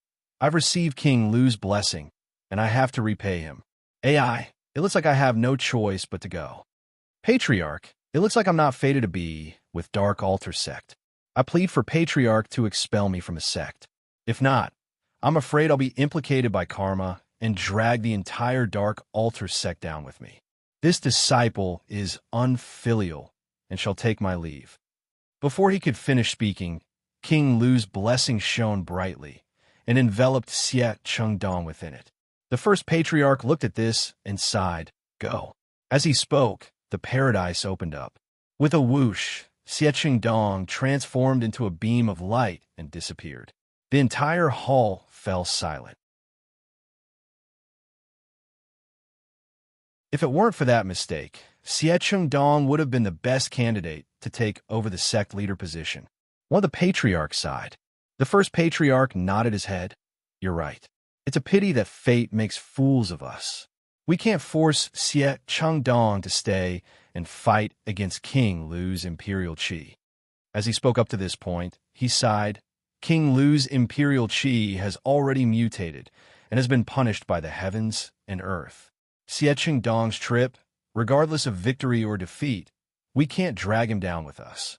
"I've received King Lu's blessing, and I have to repay him. AI, it looks like I have no choice but to go. Patriarch, it looks like I'm not fated to be with Dark Altar sect. I plead for Patriarch to expel me from a sect. If not, I'm afraid I'll be implicated by karma and drag the entire Dark Altar sect down with me. This disciple is unfilial and shall take my leave." Before he could finish speaking, King Lu's blessing shone brightly and enveloped Xie Chengdong within it. The first patriarch looked at this and sighed, "Go." As he spoke, the paradise opened up. With a whoosh, Xie Chengdong transformed into a beam of light and disappeared. The entire hall fell silent. If it weren't for that mistake, Xie Chengdong would have been the best candidate to take over the sect leader position. One of the patriarchs sighed. The first patriarch nodded his head. "You're right. It's a pity that fate makes fools of us. We can't force Xie Chengdong to stay and fight against King Lu's imperial qi." As he spoke up to this point, he sighed. King Lu's imperial qi has already mutated and has been punished by the heavens and earth. Xie Chengdong's trip, regardless of victory or defeat, we can't drag him down with us.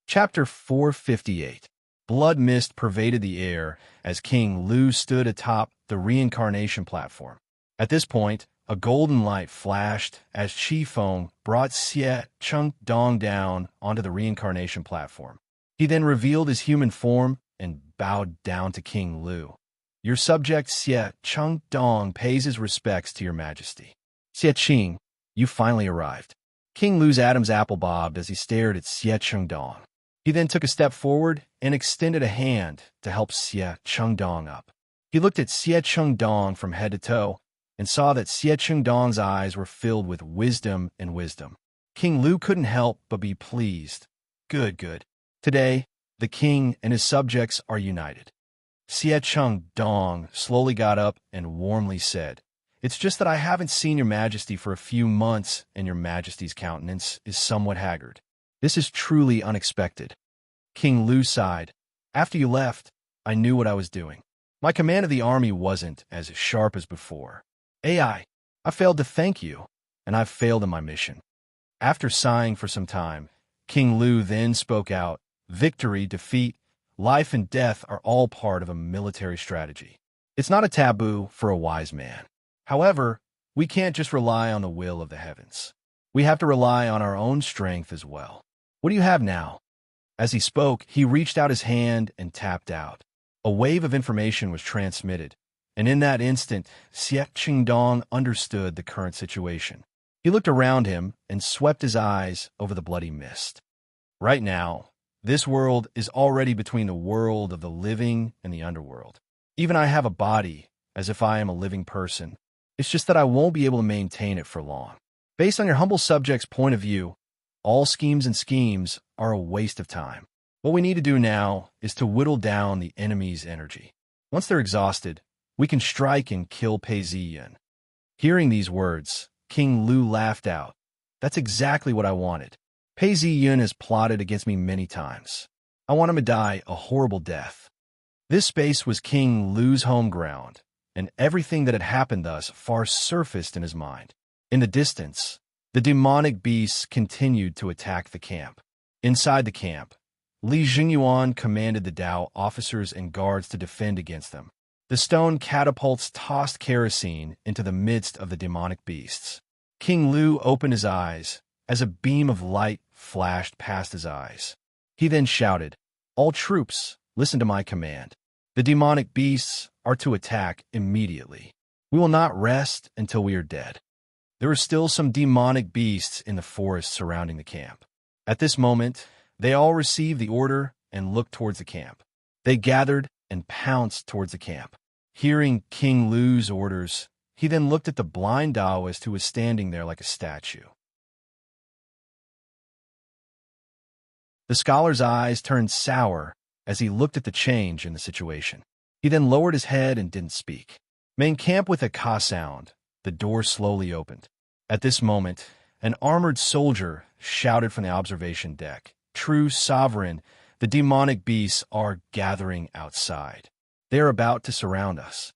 Chapter 458. Blood mist pervaded the air as King Lu stood atop the reincarnation platform. At this point, a golden light flashed as Qi Feng brought Xie Chengdong down onto the reincarnation platform. He then revealed his human form and bowed down to King Lu. "Your subject Xie Chengdong pays his respects to your majesty." "Xie Qing, you finally arrived." King Lu's Adam's apple bobbed as he stared at Xie Chengdong. He then took a step forward and extended a hand to help Xie Chengdong up. He looked at Xie Chengdong from head to toe and saw that Xie Chengdong's eyes were filled with wisdom and wisdom. King Lu couldn't help but be pleased. Good, good. Today, the king and his subjects are united. Xie Chengdong slowly got up and warmly said, "It's just that I haven't seen your majesty for a few months, and your majesty's countenance is somewhat haggard. This is truly unexpected." King Lu sighed. "After you left, I knew what I was doing. My command of the army wasn't as sharp as before. I failed to thank you, and I've failed in my mission." After sighing for some time, King Lu then spoke out. "Victory, defeat, life and death are all part of a military strategy. It's not a taboo for a wise man. However, we can't just rely on the will of the heavens. We have to rely on our own strength as well. What do you have now?" As he spoke, he reached out his hand and tapped out. A wave of information was transmitted, and in that instant, Xie Chengdong understood the current situation. He looked around him and swept his eyes over the bloody mist. Right now, this world is already between the world of the living and the underworld. Even I have a body, as if I am a living person. It's just that I won't be able to maintain it for long. Based on your humble subject's point of view, all schemes and schemes are a waste of time. What we need to do now is to whittle down the enemy's energy. Once they're exhausted, we can strike and kill Pei Ziyan. Hearing these words, King Lu laughed out. That's exactly what I wanted. Pei Ziyan has plotted against me many times. I want him to die a horrible death. This space was King Lu's home ground, and everything that had happened thus far surfaced in his mind. In the distance, the demonic beasts continued to attack the camp. Inside the camp, Li Jingyuan commanded the Dao officers and guards to defend against them. The stone catapults tossed kerosene into the midst of the demonic beasts. King Lu opened his eyes as a beam of light flashed past his eyes. He then shouted, "All troops, listen to my command. The demonic beasts are to attack immediately. We will not rest until we are dead." There were still some demonic beasts in the forest surrounding the camp. At this moment, they all received the order and looked towards the camp. They gathered and pounced towards the camp. Hearing King Lu's orders, he then looked at the blind Taoist who was standing there like a statue. The scholar's eyes turned sour as he looked at the change in the situation. He then lowered his head and didn't speak. Main camp with a ka sound, the door slowly opened. At this moment, an armored soldier shouted from the observation deck, "True sovereign, the demonic beasts are gathering outside. They are about to surround us."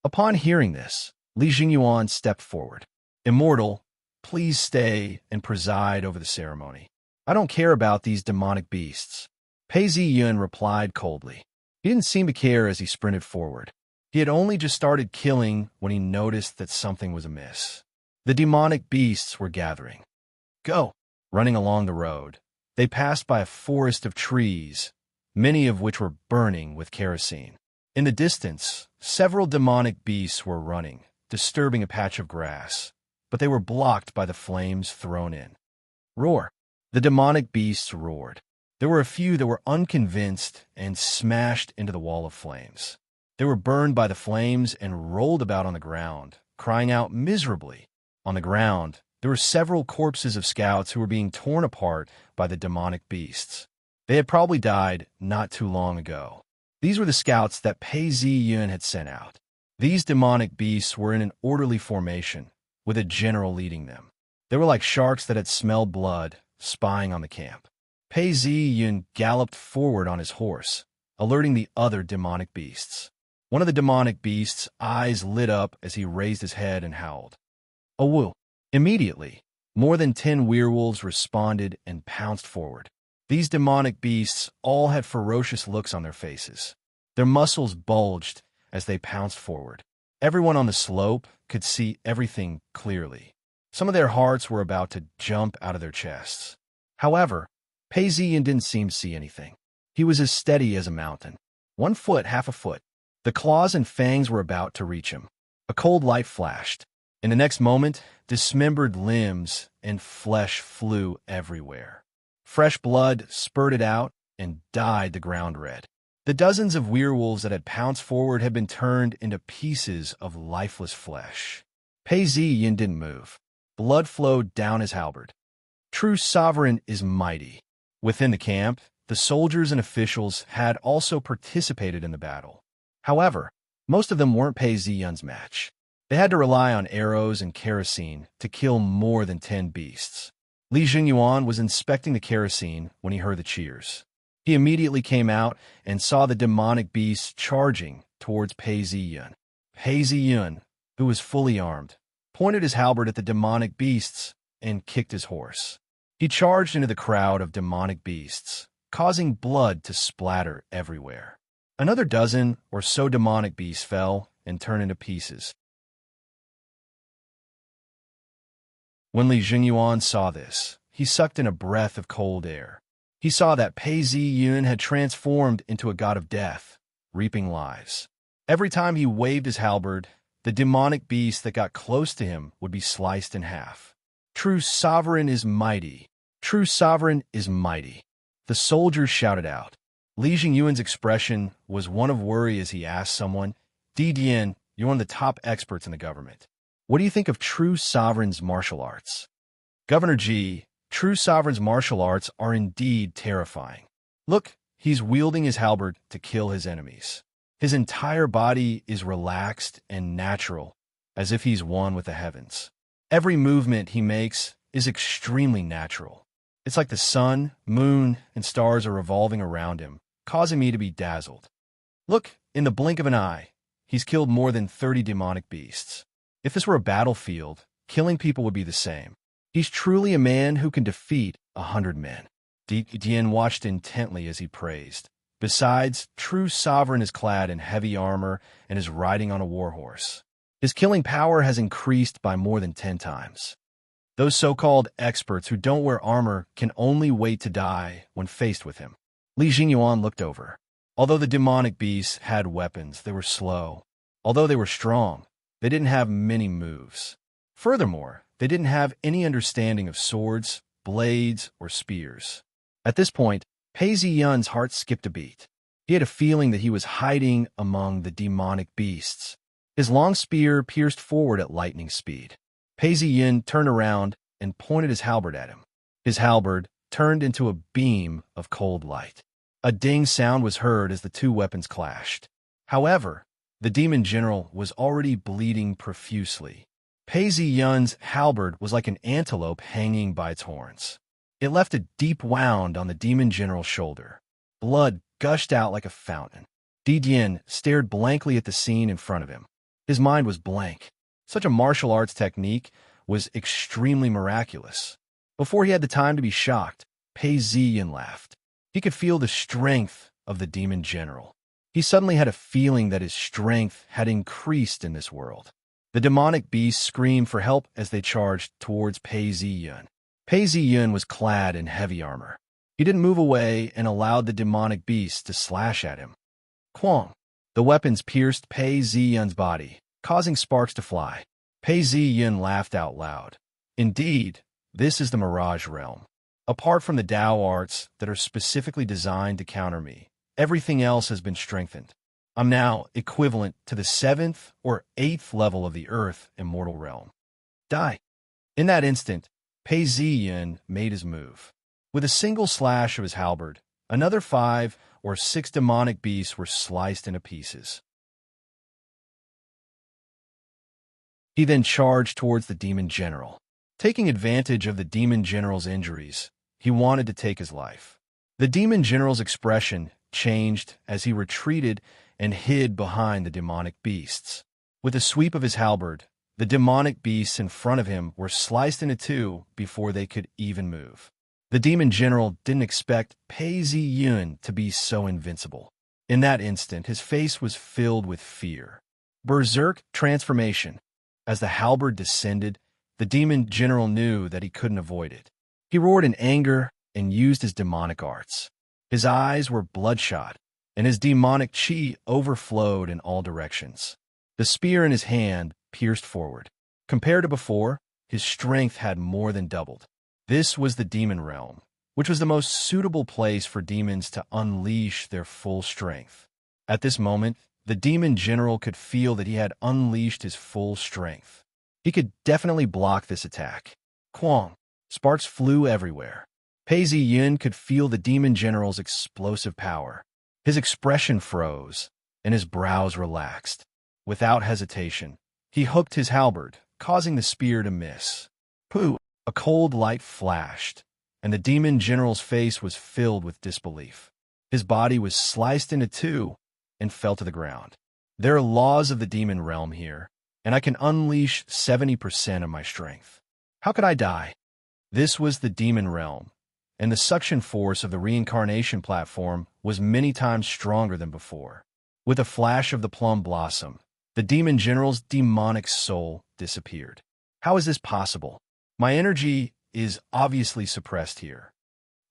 Upon hearing this, Li Jingyuan stepped forward. "Immortal, please stay and preside over the ceremony. I don't care about these demonic beasts." Pei Ziyun replied coldly. He didn't seem to care as he sprinted forward. He had only just started killing when he noticed that something was amiss. The demonic beasts were gathering. "Go!" Running along the road, they passed by a forest of trees, many of which were burning with kerosene. In the distance, several demonic beasts were running, disturbing a patch of grass, but they were blocked by the flames thrown in. "Roar!" The demonic beasts roared. There were a few that were unconvinced and smashed into the wall of flames. They were burned by the flames and rolled about on the ground, crying out miserably. On the ground, there were several corpses of scouts who were being torn apart by the demonic beasts. They had probably died not too long ago. These were the scouts that Pei Ziyun had sent out. These demonic beasts were in an orderly formation, with a general leading them. They were like sharks that had smelled blood, spying on the camp. Pei Ziyun galloped forward on his horse, alerting the other demonic beasts. One of the demonic beasts' eyes lit up as he raised his head and howled. "Awoo!" Immediately, more than 10 werewolves responded and pounced forward. These demonic beasts all had ferocious looks on their faces. Their muscles bulged as they pounced forward. Everyone on the slope could see everything clearly. Some of their hearts were about to jump out of their chests. However, Pei Ziyun didn't seem to see anything. He was as steady as a mountain. 1 foot, half a foot. The claws and fangs were about to reach him. A cold light flashed. In the next moment, dismembered limbs and flesh flew everywhere. Fresh blood spurted out and dyed the ground red. The dozens of werewolves that had pounced forward had been turned into pieces of lifeless flesh. Pei Ziyun didn't move. Blood flowed down his halberd. True sovereign is mighty. Within the camp, the soldiers and officials had also participated in the battle. However, most of them weren't Pei Ziyun's match. They had to rely on arrows and kerosene to kill more than 10 beasts. Li Jingyuan was inspecting the kerosene when he heard the cheers. He immediately came out and saw the demonic beasts charging towards Pei Ziyun. Pei Ziyun, who was fully armed, pointed his halberd at the demonic beasts and kicked his horse. He charged into the crowd of demonic beasts, causing blood to splatter everywhere. Another dozen or so demonic beasts fell and turned into pieces. When Li Jingyuan saw this, he sucked in a breath of cold air. He saw that Pei Ziyun had transformed into a god of death, reaping lives. Every time he waved his halberd, the demonic beast that got close to him would be sliced in half. True sovereign is mighty. True sovereign is mighty. The soldiers shouted out. Li Jingyuan's expression was one of worry as he asked someone, "Didian, you're one of the top experts in the government. What do you think of True Sovereign's martial arts?" "Governor G, True Sovereign's martial arts are indeed terrifying. Look, he's wielding his halberd to kill his enemies. His entire body is relaxed and natural, as if he's one with the heavens. Every movement he makes is extremely natural. It's like the sun, moon, and stars are revolving around him, causing me to be dazzled." Look, in the blink of an eye, he's killed more than 30 demonic beasts. If this were a battlefield, killing people would be the same. He's truly a man who can defeat 100 men. Dian watched intently as he praised. Besides, true sovereign is clad in heavy armor and is riding on a warhorse. His killing power has increased by more than 10 times. Those so-called experts who don't wear armor can only wait to die when faced with him. Li Jingyuan looked over. Although the demonic beasts had weapons, they were slow. Although they were strong, they didn't have many moves. Furthermore, they didn't have any understanding of swords, blades, or spears. At this point, Pei Ziyun's heart skipped a beat. He had a feeling that he was hiding among the demonic beasts. His long spear pierced forward at lightning speed. Pei Ziyun turned around and pointed his halberd at him. His halberd turned into a beam of cold light. A ding sound was heard as the two weapons clashed. However, the demon general was already bleeding profusely. Pei Ziyun's halberd was like an antelope hanging by its horns. It left a deep wound on the demon general's shoulder. Blood gushed out like a fountain. Didian stared blankly at the scene in front of him. His mind was blank. Such a martial arts technique was extremely miraculous. Before he had the time to be shocked, Pei Ziyun laughed. He could feel the strength of the demon general. He suddenly had a feeling that his strength had increased in this world. The demonic beasts screamed for help as they charged towards Pei Ziyun. Pei Ziyun was clad in heavy armor. He didn't move away and allowed the demonic beasts to slash at him. Quang! The weapons pierced Pei Ziyun's body, causing sparks to fly. Pei Ziyun laughed out loud. Indeed, this is the Mirage Realm. Apart from the Tao arts that are specifically designed to counter me, everything else has been strengthened. I'm now equivalent to the 7th or 8th level of the Earth Immortal Realm. Die! In that instant, Pei Ziyun made his move. With a single slash of his halberd, another 5 or 6 demonic beasts were sliced into pieces. He then charged towards the demon general. Taking advantage of the demon general's injuries, he wanted to take his life. The demon general's expression changed as he retreated and hid behind the demonic beasts. With a sweep of his halberd, the demonic beasts in front of him were sliced into 2 before they could even move. The demon general didn't expect Pei Ziyun to be so invincible. In that instant, his face was filled with fear. Berserk transformation. As the halberd descended, the demon general knew that he couldn't avoid it. He roared in anger and used his demonic arts. His eyes were bloodshot, and his demonic chi overflowed in all directions. The spear in his hand pierced forward. Compared to before, his strength had more than doubled. This was the demon realm, which was the most suitable place for demons to unleash their full strength. At this moment, the demon general could feel that he had unleashed his full strength. He could definitely block this attack. Quang! Sparks flew everywhere. Pei Ziyun could feel the demon general's explosive power. His expression froze, and his brows relaxed. Without hesitation, he hooked his halberd, causing the spear to miss. Pooh! A cold light flashed, and the demon general's face was filled with disbelief. His body was sliced into 2 and fell to the ground. There are laws of the demon realm here, and I can unleash 70% of my strength. How could I die? This was the demon realm, and the suction force of the reincarnation platform was many times stronger than before. With a flash of the plum blossom, the demon general's demonic soul disappeared. How is this possible? My energy is obviously suppressed here.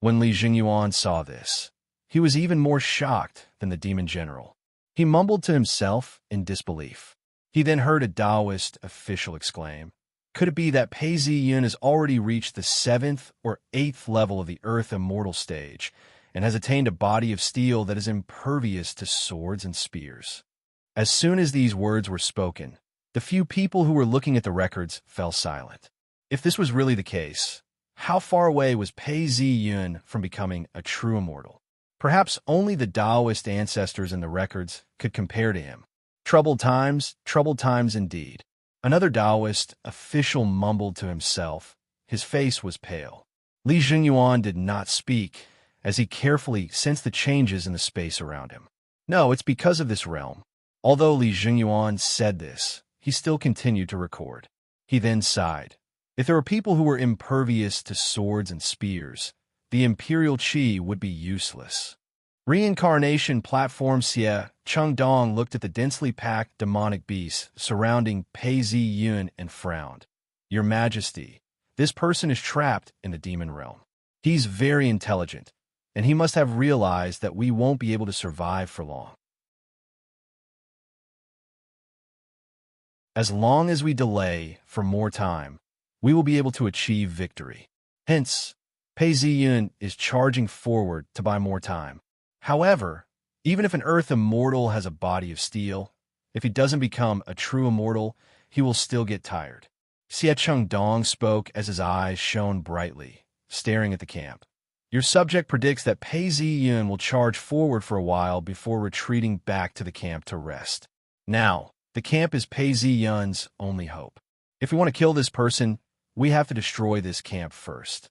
When Li Jingyuan saw this, he was even more shocked than the demon general. He mumbled to himself in disbelief. He then heard a Taoist official exclaim, "Could it be that Pei Ziyun has already reached the 7th or 8th level of the Earth Immortal stage and has attained a body of steel that is impervious to swords and spears?" As soon as these words were spoken, the few people who were looking at the records fell silent. If this was really the case, how far away was Pei Ziyun from becoming a true immortal? Perhaps only the Taoist ancestors in the records could compare to him. Troubled times indeed. Another Taoist official mumbled to himself. His face was pale. Li Jingyuan did not speak as he carefully sensed the changes in the space around him. No, it's because of this realm. Although Li Jingyuan said this, he still continued to record. He then sighed. If there were people who were impervious to swords and spears, the imperial qi would be useless. Reincarnation platform Xie Chengdong looked at the densely packed demonic beasts surrounding Pei Zi Yun and frowned. Your Majesty, this person is trapped in the demon realm. He's very intelligent, and he must have realized that we won't be able to survive for long. As long as we delay for more time, we will be able to achieve victory. Hence, Pei Ziyun is charging forward to buy more time. However, even if an Earth immortal has a body of steel, if he doesn't become a true immortal, he will still get tired. Xie Chengdong spoke as his eyes shone brightly, staring at the camp. Your subject predicts that Pei Ziyun will charge forward for a while before retreating back to the camp to rest. Now, the camp is Pei Ziyun's only hope. If we want to kill this person, we have to destroy this camp first.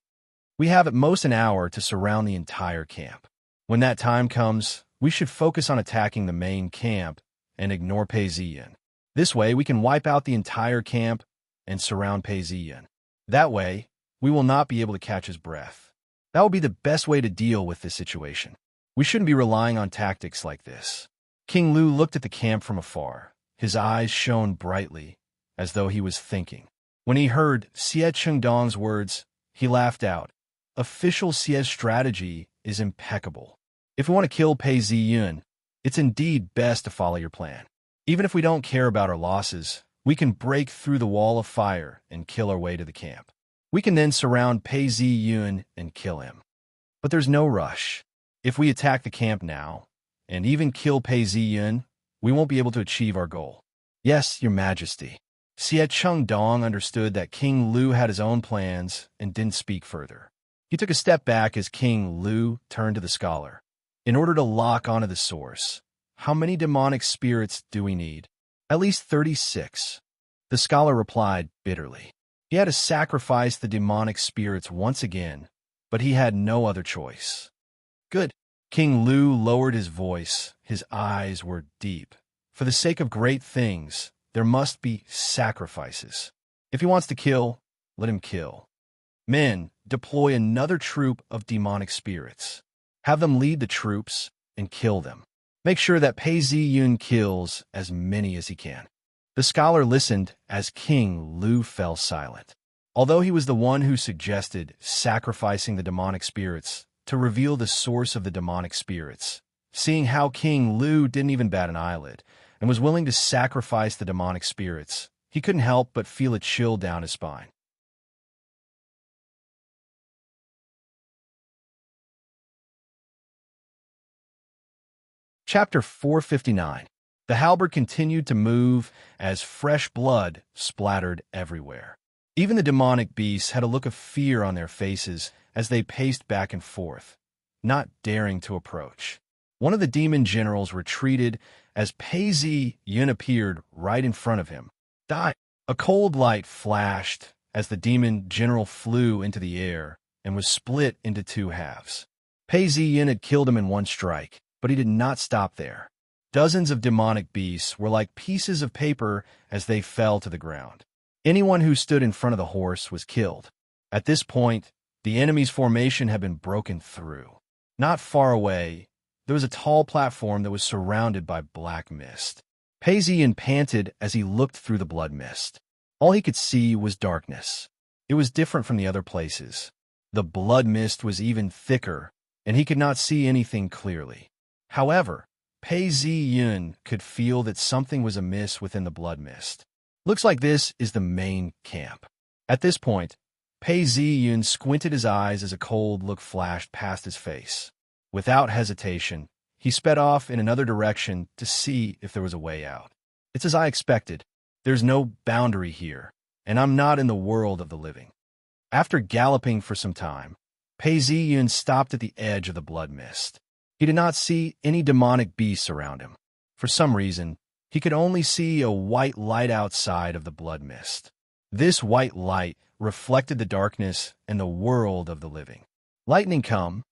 We have at most an hour to surround the entire camp. When that time comes, we should focus on attacking the main camp and ignore Pei Ziyun. This way, we can wipe out the entire camp and surround Pei Ziyun. That way, we will not be able to catch his breath. That will be the best way to deal with this situation. We shouldn't be relying on tactics like this. King Lu looked at the camp from afar. His eyes shone brightly, as though he was thinking. When he heard Xie Chengdong's words, he laughed out. Official Xie's strategy is impeccable. If we want to kill Pei Ziyun, it's indeed best to follow your plan. Even if we don't care about our losses, we can break through the wall of fire and kill our way to the camp. We can then surround Pei Ziyun and kill him. But there's no rush. If we attack the camp now, and even kill Pei Ziyun, we won't be able to achieve our goal. Yes, Your Majesty. Xie Chengdong understood that King Lu had his own plans and didn't speak further. He took a step back as King Lu turned to the scholar. In order to lock onto the source, how many demonic spirits do we need? At least 36. The scholar replied bitterly. He had to sacrifice the demonic spirits once again, but he had no other choice. Good. King Lu lowered his voice. His eyes were deep. For the sake of great things, there must be sacrifices. If he wants to kill, let him kill. Men, deploy another troop of demonic spirits. Have them lead the troops and kill them. Make sure that Pei Ziyun kills as many as he can. The scholar listened as King Lu fell silent. Although he was the one who suggested sacrificing the demonic spirits to reveal the source of the demonic spirits, seeing how King Lu didn't even bat an eyelid and was willing to sacrifice the demonic spirits, he couldn't help but feel a chill down his spine. Chapter 459. The halberd continued to move as fresh blood splattered everywhere. Even the demonic beasts had a look of fear on their faces as they paced back and forth, not daring to approach. One of the demon generals retreated as Pei Ziyun appeared right in front of him. Die! A cold light flashed as the demon general flew into the air and was split into two halves. Pei Ziyun had killed him in one strike, but he did not stop there. Dozens of demonic beasts were like pieces of paper as they fell to the ground. Anyone who stood in front of the horse was killed. At this point, the enemy's formation had been broken through. Not far away, there was a tall platform that was surrounded by black mist. Pei Ziyun panted as he looked through the blood mist. All he could see was darkness. It was different from the other places. The blood mist was even thicker, and he could not see anything clearly. However, Pei Ziyun could feel that something was amiss within the blood mist. Looks like this is the main camp. At this point, Pei Ziyun squinted his eyes as a cold look flashed past his face. Without hesitation, he sped off in another direction to see if there was a way out. It's as I expected. There's no boundary here, and I'm not in the world of the living. After galloping for some time, Pei Ziyun stopped at the edge of the blood mist. He did not see any demonic beasts around him. For some reason, he could only see a white light outside of the blood mist. This white light reflected the darkness and the world of the living. Lightning come.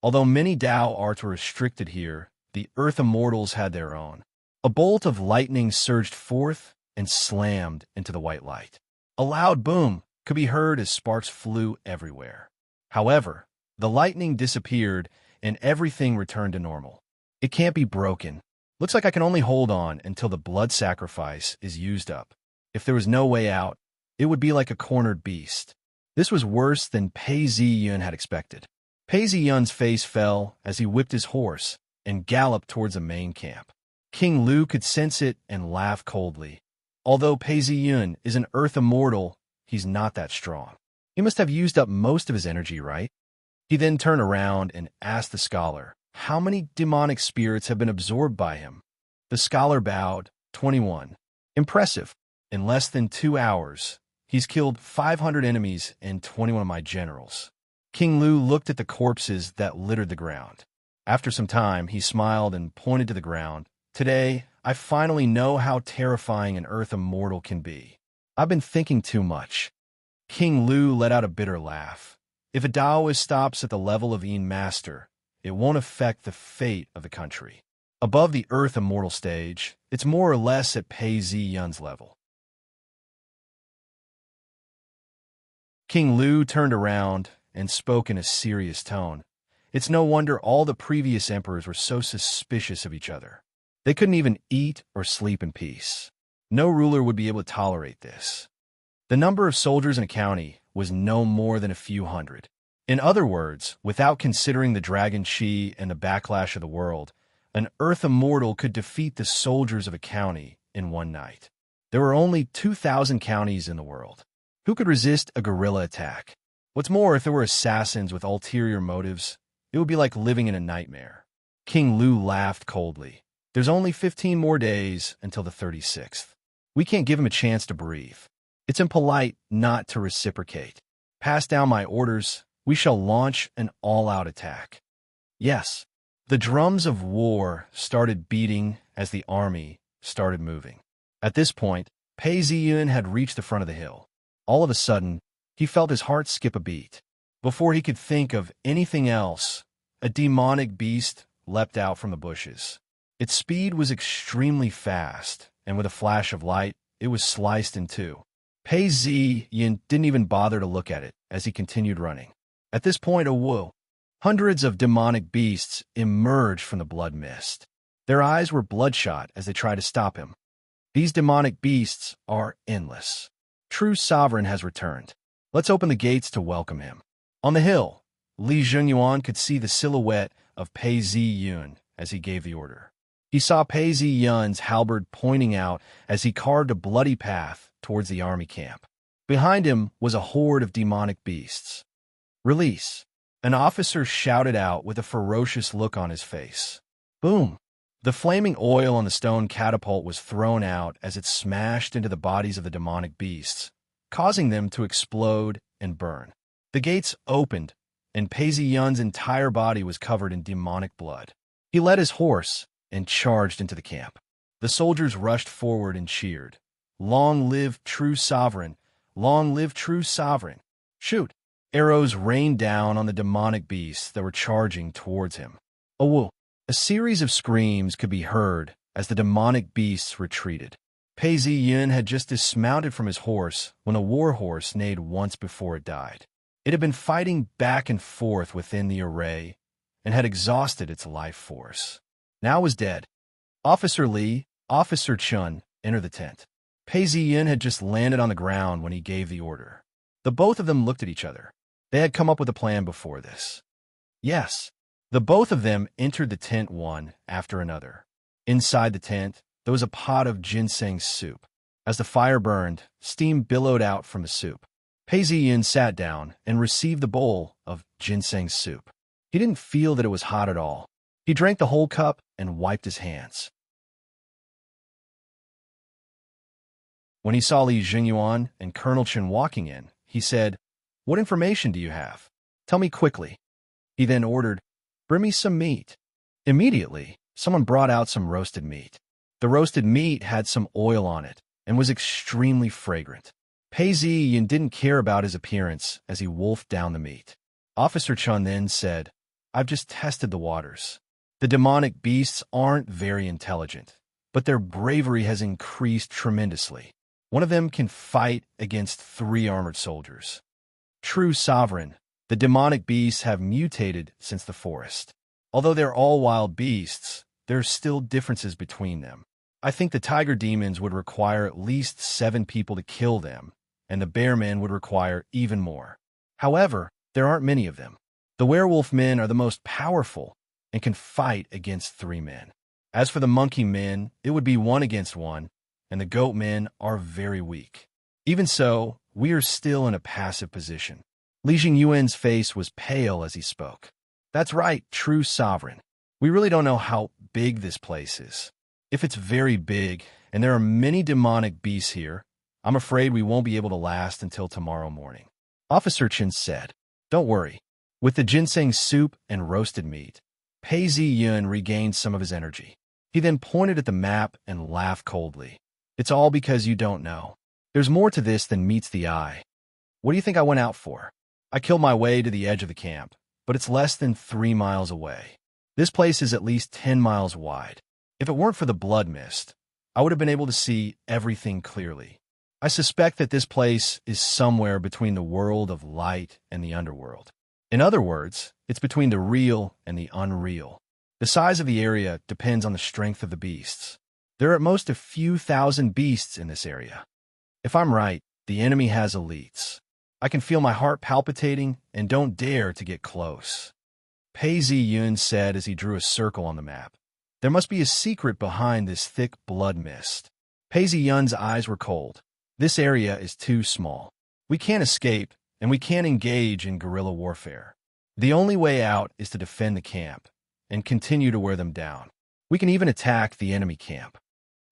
Although many Dao arts were restricted here, the Earth Immortals had their own. A bolt of lightning surged forth and slammed into the white light. A loud boom could be heard as sparks flew everywhere. However, the lightning disappeared and everything returned to normal. It can't be broken. Looks like I can only hold on until the blood sacrifice is used up. If there was no way out, it would be like a cornered beast. This was worse than Pei Ziyun had expected. Pei Ziyun's face fell as he whipped his horse and galloped towards the main camp. King Lu could sense it and laugh coldly. Although Pei Ziyun is an Earth Immortal, he's not that strong. He must have used up most of his energy, right? He then turned around and asked the scholar, how many demonic spirits have been absorbed by him? The scholar bowed. 21. Impressive. In less than 2 hours, he's killed 500 enemies and 21 of my generals. King Lu looked at the corpses that littered the ground. After some time, he smiled and pointed to the ground. Today, I finally know how terrifying an Earth Immortal can be. I've been thinking too much. King Lu let out a bitter laugh. If a Taoist stops at the level of Yin Master, it won't affect the fate of the country. Above the Earth Immortal stage, it's more or less at Pei Ziyun's level. King Lu turned around and spoke in a serious tone. It's no wonder all the previous emperors were so suspicious of each other. They couldn't even eat or sleep in peace. No ruler would be able to tolerate this. The number of soldiers in a county was no more than a few hundred. In other words, without considering the Dragon Chi and the backlash of the world, an Earth Immortal could defeat the soldiers of a county in one night. There were only 2,000 counties in the world. Who could resist a guerrilla attack? What's more, if there were assassins with ulterior motives, it would be like living in a nightmare. King Lu laughed coldly. There's only 15 more days until the 36th. We can't give him a chance to breathe. It's impolite not to reciprocate. Pass down my orders. We shall launch an all-out attack. Yes, the drums of war started beating as the army started moving. At this point, Pei Ziyun had reached the front of the hill. All of a sudden, he felt his heart skip a beat. Before he could think of anything else, a demonic beast leapt out from the bushes. Its speed was extremely fast, and with a flash of light, it was sliced in two. Pei Ziyun didn't even bother to look at it as he continued running. At this point, hundreds of demonic beasts emerged from the blood mist. Their eyes were bloodshot as they tried to stop him. These demonic beasts are endless. True Sovereign has returned. Let's open the gates to welcome him. On the hill, Li Zhenyuan could see the silhouette of Pei Ziyun as he gave the order. He saw Pei Ziyun's halberd pointing out as he carved a bloody path towards the army camp. Behind him was a horde of demonic beasts. Release! An officer shouted out with a ferocious look on his face. Boom! The flaming oil on the stone catapult was thrown out as it smashed into the bodies of the demonic beasts, causing them to explode and burn. The gates opened, and Pei Ziyun's entire body was covered in demonic blood. He led his horse and charged into the camp. The soldiers rushed forward and cheered. Long live true sovereign! Long live true sovereign! Shoot! Arrows rained down on the demonic beasts that were charging towards him. A series of screams could be heard as the demonic beasts retreated. Pei Ziyun had just dismounted from his horse when a war horse neighed once before it died. It had been fighting back and forth within the array and had exhausted its life force. Now it was dead. Officer Li, Officer Chun entered the tent. Pei Ziyun had just landed on the ground when he gave the order. The both of them looked at each other. They had come up with a plan before this. Yes. The both of them entered the tent one after another. Inside the tent, there was a pot of ginseng soup. As the fire burned, steam billowed out from the soup. Pei Ziyun sat down and received the bowl of ginseng soup. He didn't feel that it was hot at all. He drank the whole cup and wiped his hands. When he saw Li Zhenyuan and Colonel Chen walking in, he said, "What information do you have? Tell me quickly." He then ordered, "Bring me some meat." Immediately, someone brought out some roasted meat. The roasted meat had some oil on it and was extremely fragrant. Pei Ziyun didn't care about his appearance as he wolfed down the meat. Officer Chun then said, "I've just tested the waters. The demonic beasts aren't very intelligent, but their bravery has increased tremendously. One of them can fight against 3 armored soldiers. True sovereign, the demonic beasts have mutated since the forest. Although they're all wild beasts, there are still differences between them. I think the tiger demons would require at least 7 people to kill them, and the bear men would require even more. However, there aren't many of them. The werewolf men are the most powerful and can fight against 3 men. As for the monkey men, it would be 1 against 1, and the goat men are very weak. Even so, we are still in a passive position. Li Jingyuan's face was pale as he spoke. That's right, true sovereign. We really don't know how big this place is. If it's very big, and there are many demonic beasts here, I'm afraid we won't be able to last until tomorrow morning. Officer Chen said, Don't worry. With the ginseng soup and roasted meat, Pei Ziyun regained some of his energy. He then pointed at the map and laughed coldly. It's all because you don't know. There's more to this than meets the eye. What do you think I went out for? I killed my way to the edge of the camp, but it's less than 3 miles away. This place is at least 10 miles wide. If it weren't for the blood mist, I would have been able to see everything clearly. I suspect that this place is somewhere between the world of light and the underworld. In other words, it's between the real and the unreal. The size of the area depends on the strength of the beasts. There are at most a few thousand beasts in this area. If I'm right, the enemy has elites. I can feel my heart palpitating and don't dare to get close. Pei Ziyun said as he drew a circle on the map. There must be a secret behind this thick blood mist. Pei Ziyun's eyes were cold. This area is too small. We can't escape, and we can't engage in guerrilla warfare. The only way out is to defend the camp and continue to wear them down. We can even attack the enemy camp.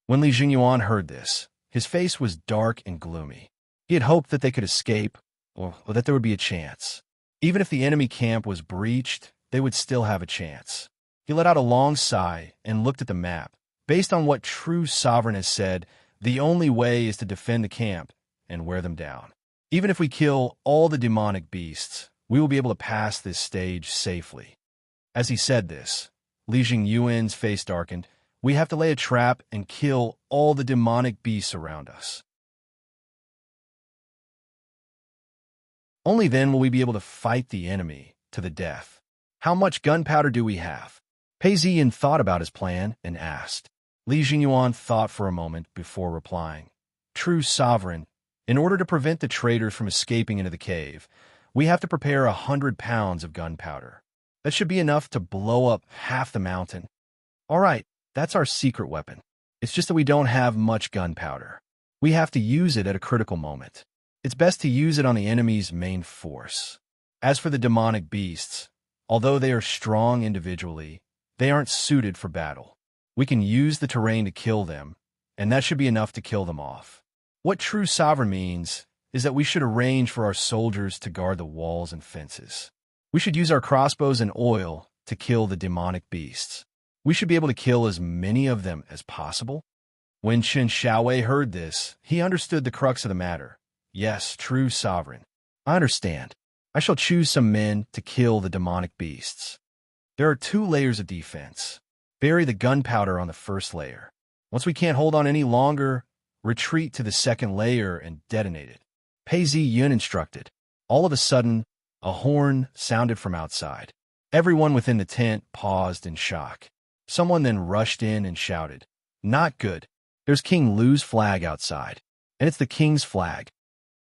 When Li Jingyuan heard this, his face was dark and gloomy. He had hoped that they could escape, or that there would be a chance. Even if the enemy camp was breached, they would still have a chance. He let out a long sigh and looked at the map. Based on what true sovereign has said, the only way is to defend the camp and wear them down. Even if we kill all the demonic beasts, we will be able to pass this stage safely. As he said this, Li Jingyuan's face darkened. We have to lay a trap and kill all the demonic beasts around us. Only then will we be able to fight the enemy to the death. How much gunpowder do we have? Pei Ziyun thought about his plan and asked. Li Jingyuan thought for a moment before replying. True sovereign, in order to prevent the traitors from escaping into the cave, we have to prepare 100 pounds of gunpowder. That should be enough to blow up half the mountain. All right, that's our secret weapon. It's just that we don't have much gunpowder. We have to use it at a critical moment. It's best to use it on the enemy's main force. As for the demonic beasts, although they are strong individually, they aren't suited for battle. We can use the terrain to kill them, and that should be enough to kill them off. What true sovereign means is that we should arrange for our soldiers to guard the walls and fences. We should use our crossbows and oil to kill the demonic beasts. We should be able to kill as many of them as possible. When Chen Xiaowei heard this, he understood the crux of the matter. Yes, true sovereign. I understand. I shall choose some men to kill the demonic beasts. There are 2 layers of defense. Bury the gunpowder on the first layer. Once we can't hold on any longer, retreat to the second layer and detonate it. Pei Ziyun instructed. All of a sudden, a horn sounded from outside. Everyone within the tent paused in shock. Someone then rushed in and shouted, Not good. There's King Lu's flag outside, and it's the king's flag.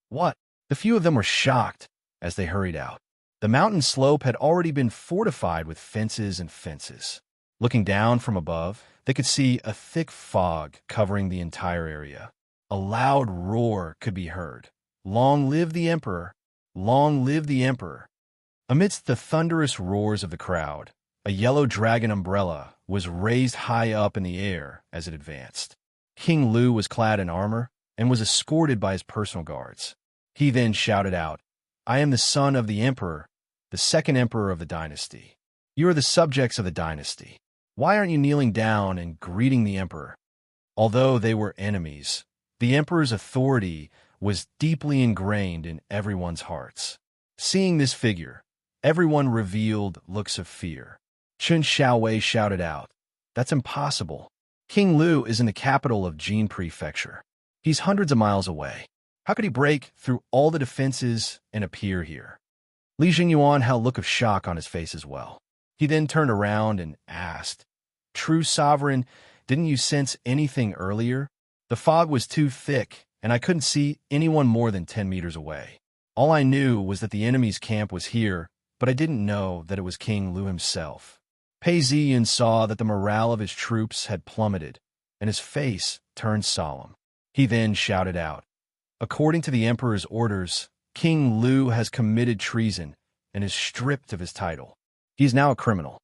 What? The few of them were shocked as they hurried out. The mountain slope had already been fortified with fences and fences. Looking down from above, they could see a thick fog covering the entire area. A loud roar could be heard. Long live the emperor! Long live the emperor! Amidst the thunderous roars of the crowd, a yellow dragon umbrella was raised high up in the air as it advanced. King Lu was clad in armor and was escorted by his personal guards. He then shouted out, I am the son of the emperor, the second emperor of the dynasty. You are the subjects of the dynasty. Why aren't you kneeling down and greeting the emperor? Although they were enemies, the emperor's authority was deeply ingrained in everyone's hearts. Seeing this figure, everyone revealed looks of fear. Chun Xiaowei shouted out. That's impossible. King Lu is in the capital of Jin Prefecture. He's hundreds of miles away. How could he break through all the defenses and appear here? Li Jingyuan had a look of shock on his face as well. He then turned around and asked, True Sovereign, didn't you sense anything earlier? The fog was too thick, and I couldn't see anyone more than 10 meters away. All I knew was that the enemy's camp was here, but I didn't know that it was King Lu himself. Pei Ziyin saw that the morale of his troops had plummeted, and his face turned solemn. He then shouted out, According to the Emperor's orders, King Lu has committed treason and is stripped of his title. He is now a criminal.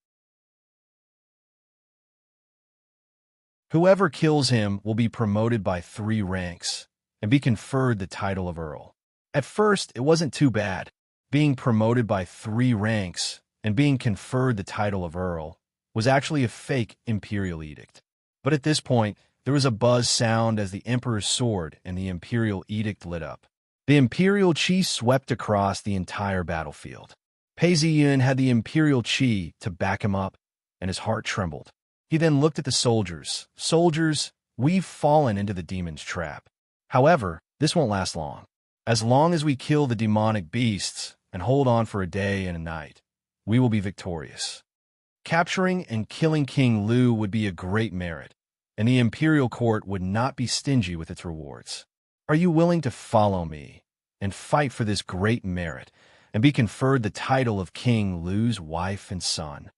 Whoever kills him will be promoted by 3 ranks and be conferred the title of Earl. At first, it wasn't too bad. Being promoted by 3 ranks and being conferred the title of Earl was actually a fake imperial edict. But at this point, there was a buzz sound as the Emperor's sword and the imperial edict lit up. The imperial chi swept across the entire battlefield. Pei Ziyin had the imperial chi to back him up, and his heart trembled. He then looked at the soldiers. Soldiers, we've fallen into the demon's trap. However, this won't last long. As long as we kill the demonic beasts and hold on for a day and a night, we will be victorious. Capturing and killing King Lu would be a great merit, and the imperial court would not be stingy with its rewards. Are you willing to follow me and fight for this great merit and be conferred the title of King Lu's wife and son?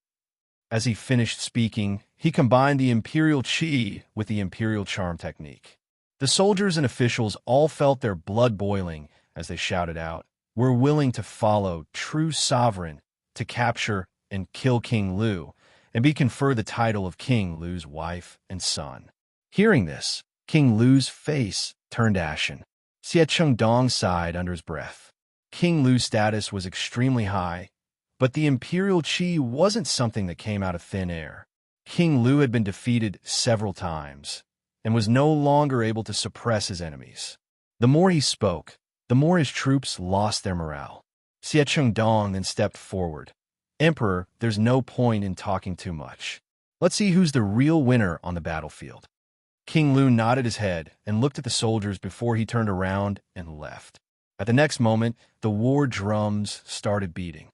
As he finished speaking, he combined the imperial chi with the imperial charm technique. The soldiers and officials all felt their blood boiling as they shouted out, We're willing to follow True Sovereign to capture and kill King Lu and be conferred the title of King Lu's wife and son. Hearing this, King Lu's face turned ashen. Xie Chengdong sighed under his breath. King Lu's status was extremely high, but the imperial chi wasn't something that came out of thin air. King Lu had been defeated several times and was no longer able to suppress his enemies. The more he spoke, the more his troops lost their morale. Xie Chengdong then stepped forward. Emperor, there's no point in talking too much. Let's see who's the real winner on the battlefield. King Lu nodded his head and looked at the soldiers before he turned around and left. At the next moment, the war drums started beating.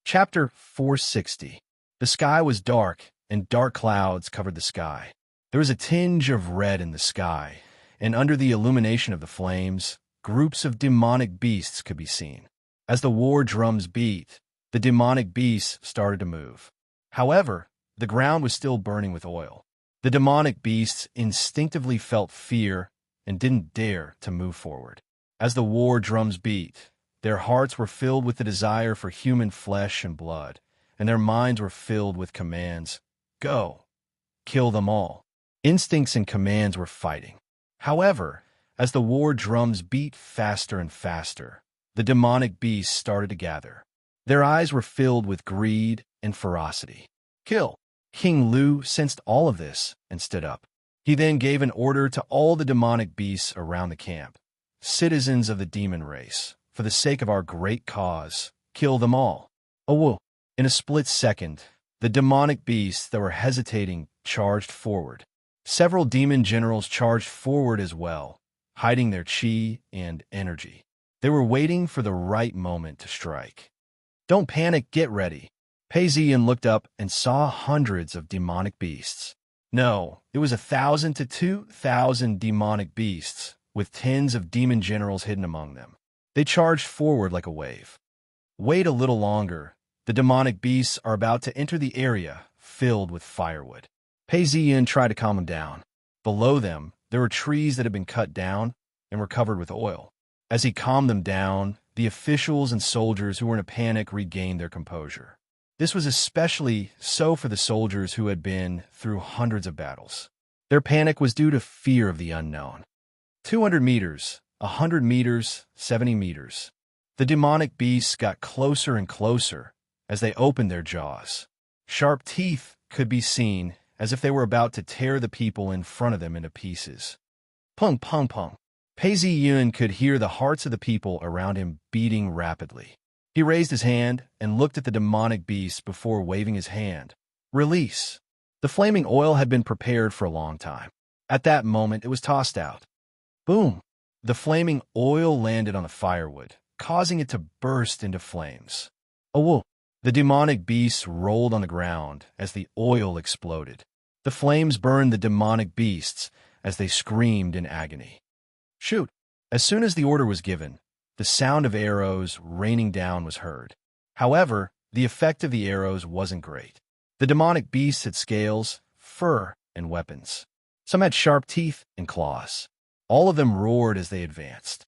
Chapter 460. The sky was dark, and dark clouds covered the sky. There was a tinge of red in the sky, and under the illumination of the flames, groups of demonic beasts could be seen. As the war drums beat, the demonic beasts started to move. However, the ground was still burning with oil. The demonic beasts instinctively felt fear and didn't dare to move forward. As the war drums beat, their hearts were filled with the desire for human flesh and blood, and their minds were filled with commands. Go! Kill them all. Instincts and commands were fighting. However, as the war drums beat faster and faster, the demonic beasts started to gather. Their eyes were filled with greed and ferocity. Kill! King Lu sensed all of this and stood up. He then gave an order to all the demonic beasts around the camp. Citizens of the demon race, for the sake of our great cause, kill them all. Oh, in a split second, the demonic beasts that were hesitating charged forward. Several demon generals charged forward as well, hiding their chi and energy. They were waiting for the right moment to strike. Don't panic, get ready. Pei Ziyin looked up and saw hundreds of demonic beasts. No, it was 1,000 to 2,000 demonic beasts, with tens of demon generals hidden among them. They charged forward like a wave. Wait a little longer. The demonic beasts are about to enter the area filled with firewood. Pei Ziyin tried to calm them down. Below them, there were trees that had been cut down and were covered with oil. As he calmed them down, the officials and soldiers who were in a panic regained their composure. This was especially so for the soldiers who had been through hundreds of battles. Their panic was due to fear of the unknown. 200 meters, 100 meters, 70 meters. The demonic beasts got closer and closer as they opened their jaws. Sharp teeth could be seen as if they were about to tear the people in front of them into pieces. Pung, pung, pung. Pei Ziyun could hear the hearts of the people around him beating rapidly. He raised his hand and looked at the demonic beast before waving his hand. Release. The flaming oil had been prepared for a long time. At that moment, it was tossed out. Boom! The flaming oil landed on the firewood, causing it to burst into flames. Oh, whoa! The demonic beast rolled on the ground as the oil exploded. The flames burned the demonic beasts as they screamed in agony. Shoot! As soon as the order was given, the sound of arrows raining down was heard. However, the effect of the arrows wasn't great. The demonic beasts had scales, fur, and weapons. Some had sharp teeth and claws. All of them roared as they advanced.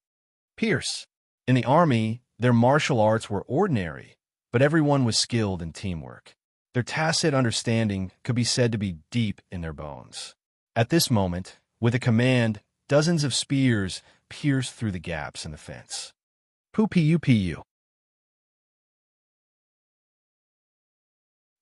Pierce. In the army, their martial arts were ordinary, but everyone was skilled in teamwork. Their tacit understanding could be said to be deep in their bones. At this moment, with a command, dozens of spears pierced through the gaps in the fence. Pu-pu-pu.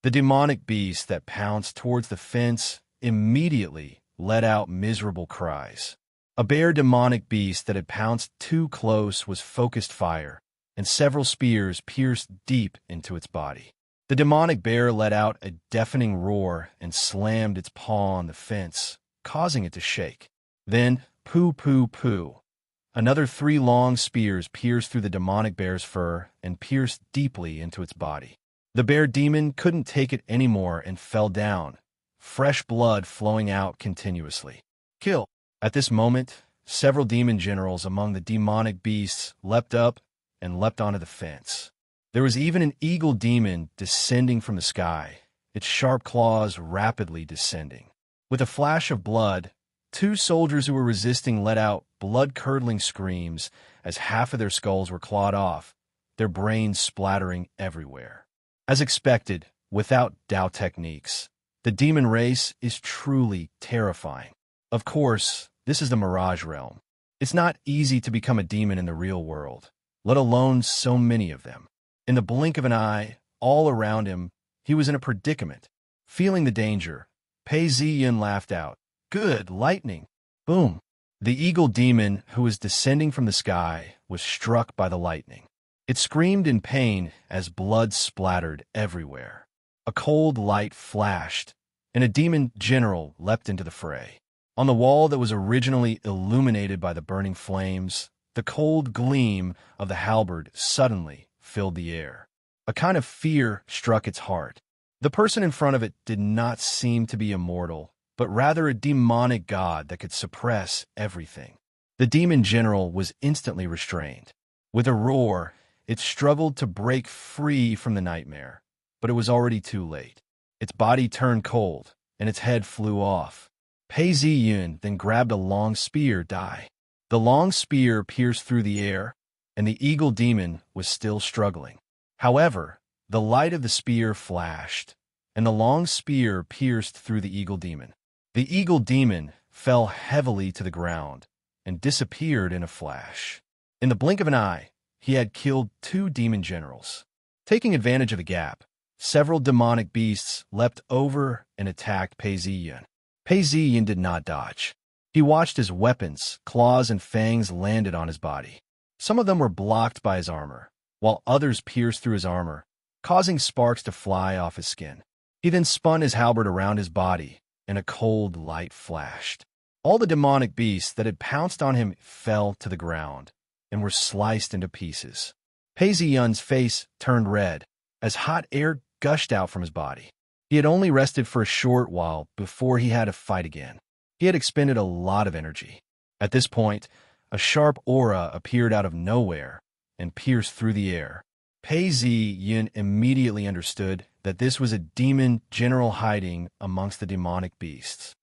The demonic beast that pounced towards the fence immediately let out miserable cries. A bare demonic beast that had pounced too close was focused fire, and several spears pierced deep into its body. The demonic bear let out a deafening roar and slammed its paw on the fence, causing it to shake. Then, poo-poo-poo. Another 3 long spears pierced through the demonic bear's fur and pierced deeply into its body. The bear demon couldn't take it anymore and fell down, fresh blood flowing out continuously. Kill. At this moment, several demon generals among the demonic beasts leapt up and leapt onto the fence. There was even an eagle demon descending from the sky, its sharp claws rapidly descending. With a flash of blood, 2 soldiers who were resisting let out blood-curdling screams as half of their skulls were clawed off, their brains splattering everywhere. As expected, without Dao techniques, the demon race is truly terrifying. Of course, this is the Mirage realm. It's not easy to become a demon in the real world, let alone so many of them. In the blink of an eye, all around him, he was in a predicament. Feeling the danger, Pei Ziyun laughed out. Good lightning! Boom! The eagle demon, who was descending from the sky, was struck by the lightning. It screamed in pain as blood splattered everywhere. A cold light flashed, and a demon general leapt into the fray. On the wall that was originally illuminated by the burning flames, the cold gleam of the halberd suddenly filled the air. A kind of fear struck its heart. The person in front of it did not seem to be immortal, but rather a demonic god that could suppress everything. The demon general was instantly restrained. With a roar, it struggled to break free from the nightmare, but it was already too late. Its body turned cold, and its head flew off. Pei Ziyun then grabbed a long spear die. The long spear pierced through the air, and the eagle demon was still struggling. However, the light of the spear flashed, and the long spear pierced through the eagle demon. The eagle demon fell heavily to the ground and disappeared in a flash. In the blink of an eye, he had killed 2 demon generals. Taking advantage of the gap, several demonic beasts leapt over and attacked Pei Ziyun. Pei Ziyun did not dodge. He watched as weapons, claws, and fangs landed on his body. Some of them were blocked by his armor, while others pierced through his armor, causing sparks to fly off his skin. He then spun his halberd around his body, and a cold light flashed. All the demonic beasts that had pounced on him fell to the ground and were sliced into pieces. Pei Ziyun's face turned red as hot air gushed out from his body. He had only rested for a short while before he had to fight again. He had expended a lot of energy. At this point, a sharp aura appeared out of nowhere and pierced through the air. Pei Ziyun immediately understood that this was a demon general hiding amongst the demonic beasts.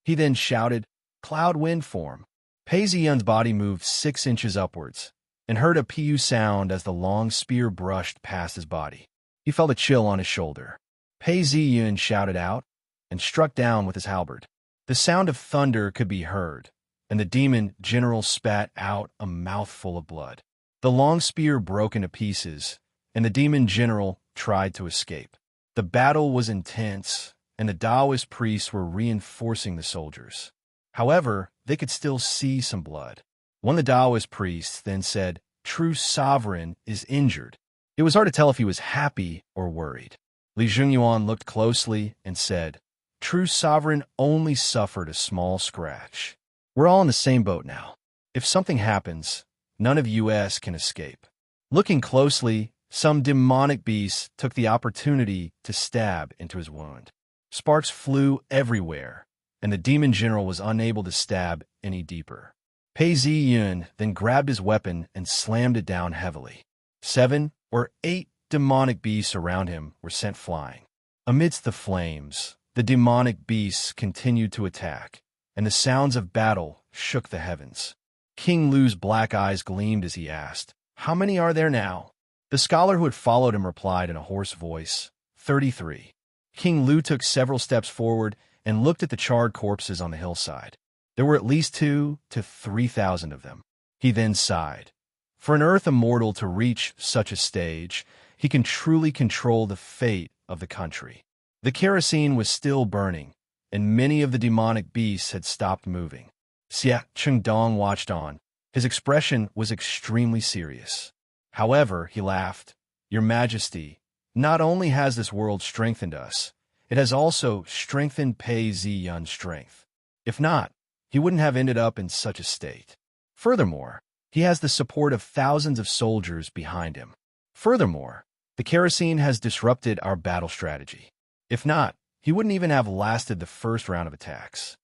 He then shouted, "Cloud wind form." Pei Ziyun's body moved 6 inches upwards and heard a pu sound as the long spear brushed past his body. He felt a chill on his shoulder. Pei Ziyun shouted out and struck down with his halberd. The sound of thunder could be heard, and the demon general spat out a mouthful of blood. The long spear broke into pieces, and the demon general tried to escape. The battle was intense, and the Taoist priests were reinforcing the soldiers. However, they could still see some blood. One of the Taoist priests then said, "True sovereign is injured." It was hard to tell if he was happy or worried. Li Jungyuan looked closely and said, "True sovereign only suffered a small scratch. We're all in the same boat now. If something happens, none of us can escape." Looking closely, some demonic beasts took the opportunity to stab into his wound. Sparks flew everywhere, and the demon general was unable to stab any deeper. Pei Ziyun then grabbed his weapon and slammed it down heavily. 7 or 8 demonic beasts around him were sent flying. Amidst the flames, the demonic beasts continued to attack, and the sounds of battle shook the heavens. King Lu's black eyes gleamed as he asked, "How many are there now?" The scholar who had followed him replied in a hoarse voice, 33. King Lu took several steps forward and looked at the charred corpses on the hillside. There were at least 2,000 to 3,000 of them. He then sighed. For an earth immortal to reach such a stage, he can truly control the fate of the country. The kerosene was still burning, and many of the demonic beasts had stopped moving. Xia Chengdong watched on. His expression was extremely serious. However, he laughed, "Your Majesty, not only has this world strengthened us, it has also strengthened Pei Ziyun's strength. If not, he wouldn't have ended up in such a state. Furthermore, he has the support of thousands of soldiers behind him. Furthermore, the kerosene has disrupted our battle strategy. If not, he wouldn't even have lasted the first round of attacks.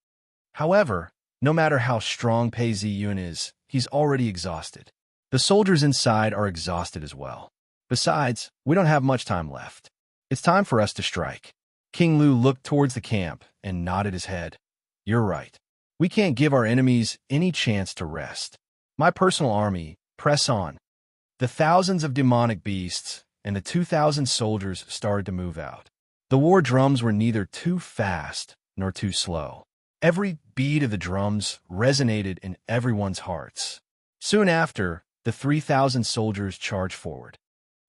However, no matter how strong Pei Ziyun is, he's already exhausted. The soldiers inside are exhausted as well. Besides, we don't have much time left. It's time for us to strike." King Lu looked towards the camp and nodded his head. "You're right. We can't give our enemies any chance to rest. My personal army, press on." The thousands of demonic beasts and the 2,000 soldiers started to move out. The war drums were neither too fast nor too slow. Every beat of the drums resonated in everyone's hearts. Soon after, the 3,000 soldiers charged forward.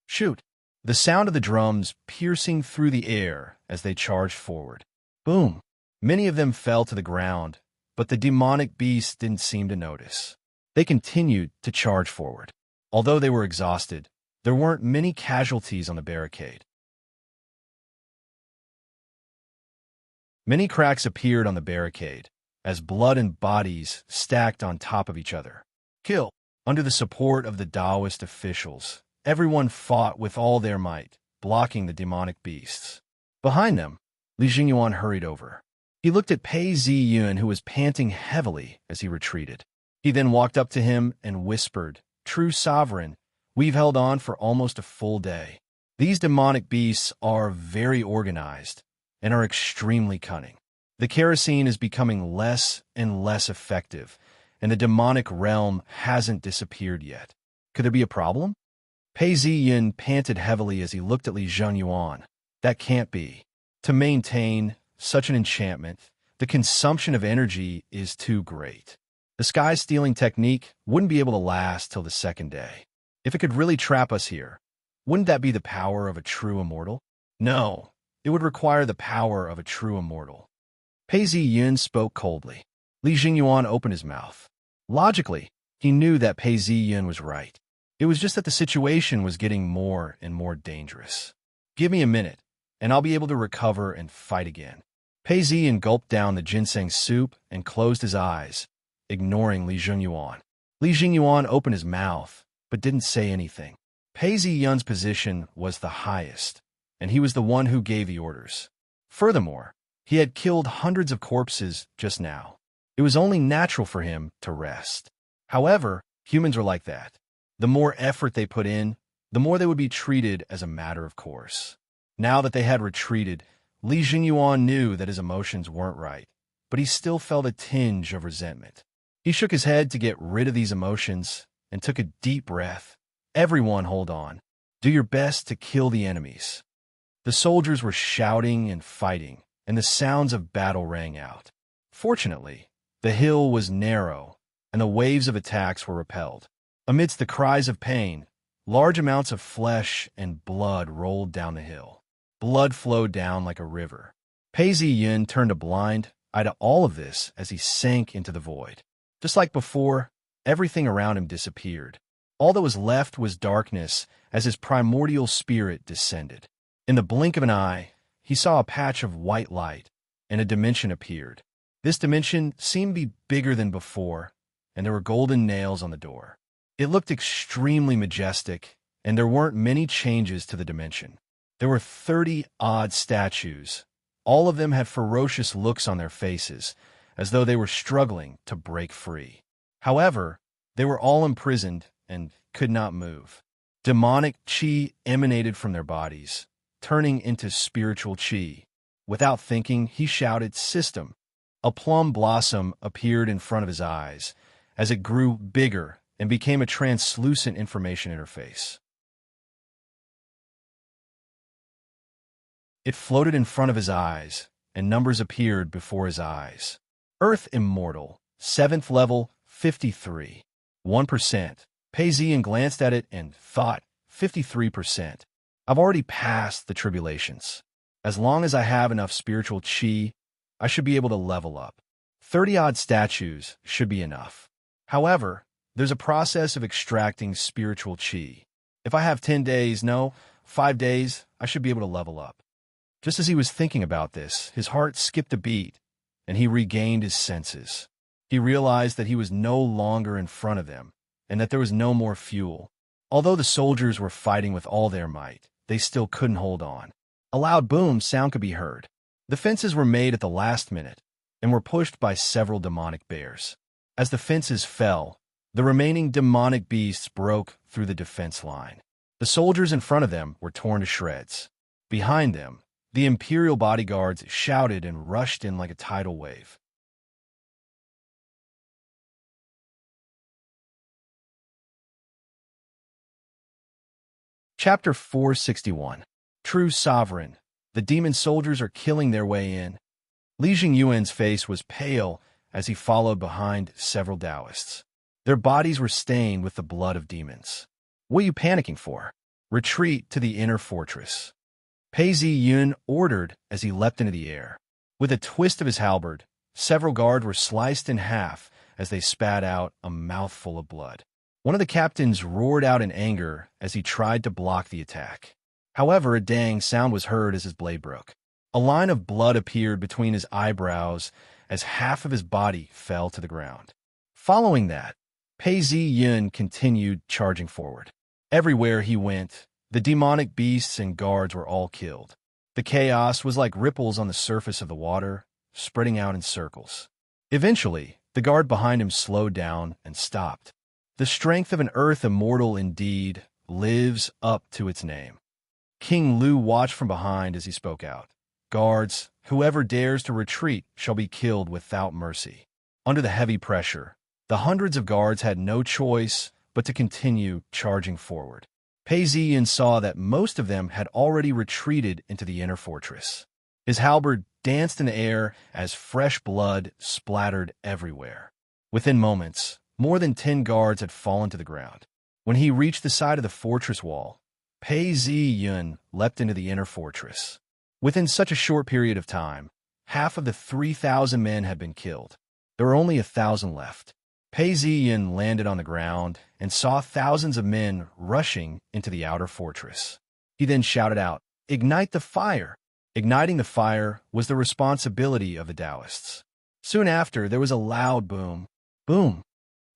Shoot! The sound of the drums piercing through the air as they charged forward. Boom! Many of them fell to the ground, but the demonic beasts didn't seem to notice. They continued to charge forward. Although they were exhausted, there weren't many casualties on the barricade. Many cracks appeared on the barricade, as blood and bodies stacked on top of each other. Kill! Under the support of the Taoist officials, everyone fought with all their might, blocking the demonic beasts. Behind them, Li Jingyuan hurried over. He looked at Pei Ziyun, who was panting heavily as he retreated. He then walked up to him and whispered, "True sovereign, we've held on for almost a full day. These demonic beasts are very organized and are extremely cunning. The kerosene is becoming less and less effective, and the demonic realm hasn't disappeared yet. Could there be a problem?" Pei Ziyun panted heavily as he looked at Li Jungyuan. "That can't be. To maintain such an enchantment, the consumption of energy is too great. The sky-stealing technique wouldn't be able to last till the second day. If it could really trap us here, wouldn't that be the power of a true immortal? No, it would require the power of a true immortal." Pei Ziyun spoke coldly. Li Jingyuan opened his mouth. Logically, he knew that Pei Ziyun was right. It was just that the situation was getting more and more dangerous. "Give me a minute, and I'll be able to recover and fight again." Pei Ziyun gulped down the ginseng soup and closed his eyes, ignoring Li Jingyuan. Li Jingyuan opened his mouth, but didn't say anything. Pei Ziyun's position was the highest, and he was the one who gave the orders. Furthermore, he had killed hundreds of corpses just now. It was only natural for him to rest. However, humans are like that. The more effort they put in, the more they would be treated as a matter of course. Now that they had retreated, Li Jingyuan knew that his emotions weren't right, but he still felt a tinge of resentment. He shook his head to get rid of these emotions and took a deep breath. "Everyone hold on. Do your best to kill the enemies." The soldiers were shouting and fighting, and the sounds of battle rang out. Fortunately, the hill was narrow, and the waves of attacks were repelled. Amidst the cries of pain, large amounts of flesh and blood rolled down the hill. Blood flowed down like a river. Pei Zi turned a blind eye to all of this as he sank into the void. Just like before, everything around him disappeared. All that was left was darkness as his primordial spirit descended. In the blink of an eye, he saw a patch of white light, and a dimension appeared. This dimension seemed to be bigger than before, and there were golden nails on the door. It looked extremely majestic, and there weren't many changes to the dimension. There were 30-odd statues. All of them had ferocious looks on their faces, as though they were struggling to break free. However, they were all imprisoned and could not move. Demonic chi emanated from their bodies, turning into spiritual chi. Without thinking, he shouted, "System!" A plum blossom appeared in front of his eyes as it grew bigger and became a translucent information interface. It floated in front of his eyes, and numbers appeared before his eyes. Earth Immortal, 7th level, 53. 1%. Pei Ziyan glanced at it and thought, 53%. I've already passed the tribulations. As long as I have enough spiritual chi, I should be able to level up. 30-odd statues should be enough. However, there's a process of extracting spiritual chi. If I have 10 days, no, 5 days, I should be able to level up. Just as he was thinking about this, his heart skipped a beat, and he regained his senses. He realized that he was no longer in front of them, and that there was no more fuel. Although the soldiers were fighting with all their might, they still couldn't hold on. A loud boom sound could be heard. The fences were made at the last minute, and were pushed by several demonic bears. As the fences fell, the remaining demonic beasts broke through the defense line. The soldiers in front of them were torn to shreds. Behind them, the Imperial bodyguards shouted and rushed in like a tidal wave. Chapter 461. True Sovereign. The demon soldiers are killing their way in. Li Jingyuan's face was pale as he followed behind several Taoists. Their bodies were stained with the blood of demons. What are you panicking for? Retreat to the inner fortress. Pei Zi ordered as he leapt into the air. With a twist of his halberd, several guards were sliced in half as they spat out a mouthful of blood. One of the captains roared out in anger as he tried to block the attack. However, a dang sound was heard as his blade broke. A line of blood appeared between his eyebrows as half of his body fell to the ground. Following that, Pei Zi continued charging forward. Everywhere he went, the demonic beasts and guards were all killed. The chaos was like ripples on the surface of the water, spreading out in circles. Eventually, the guard behind him slowed down and stopped. The strength of an earth immortal indeed lives up to its name. King Lu watched from behind as he spoke out. Guards, whoever dares to retreat shall be killed without mercy. Under the heavy pressure, the hundreds of guards had no choice but to continue charging forward. Pei Ziyan saw that most of them had already retreated into the inner fortress. His halberd danced in the air as fresh blood splattered everywhere. Within moments, more than 10 guards had fallen to the ground. When he reached the side of the fortress wall, Pei Zi leapt into the inner fortress. Within such a short period of time, half of the 3,000 men had been killed. There were only 1,000 left. Pei Ziyan landed on the ground and saw thousands of men rushing into the outer fortress. He then shouted out, "Ignite the fire!" Igniting the fire was the responsibility of the Taoists. Soon after, there was a loud boom. Boom!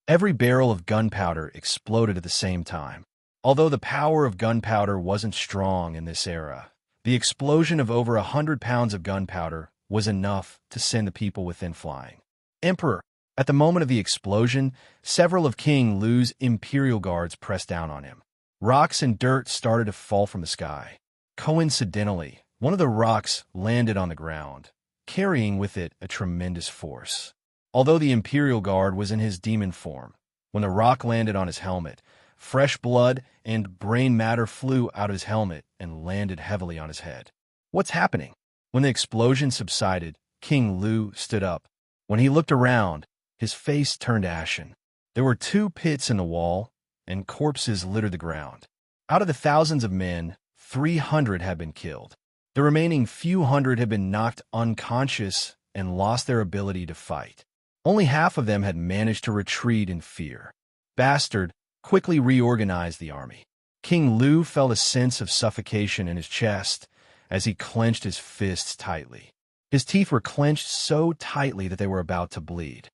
Every barrel of gunpowder exploded at the same time. Although the power of gunpowder wasn't strong in this era, the explosion of over 100 pounds of gunpowder was enough to send the people within flying. Emperor! At the moment of the explosion, several of King Lu's Imperial guards pressed down on him. Rocks and dirt started to fall from the sky. Coincidentally, one of the rocks landed on the ground, carrying with it a tremendous force. Although the Imperial guard was in his demon form, when the rock landed on his helmet, fresh blood and brain matter flew out of his helmet and landed heavily on his head. What's happening? When the explosion subsided, King Lu stood up. When he looked around, his face turned ashen. There were 2 pits in the wall, and corpses littered the ground. Out of the thousands of men, 300 had been killed. The remaining few hundred had been knocked unconscious and lost their ability to fight. Only half of them had managed to retreat in fear. Bastard quickly reorganized the army. King Lu felt a sense of suffocation in his chest as he clenched his fists tightly. His teeth were clenched so tightly that they were about to bleed.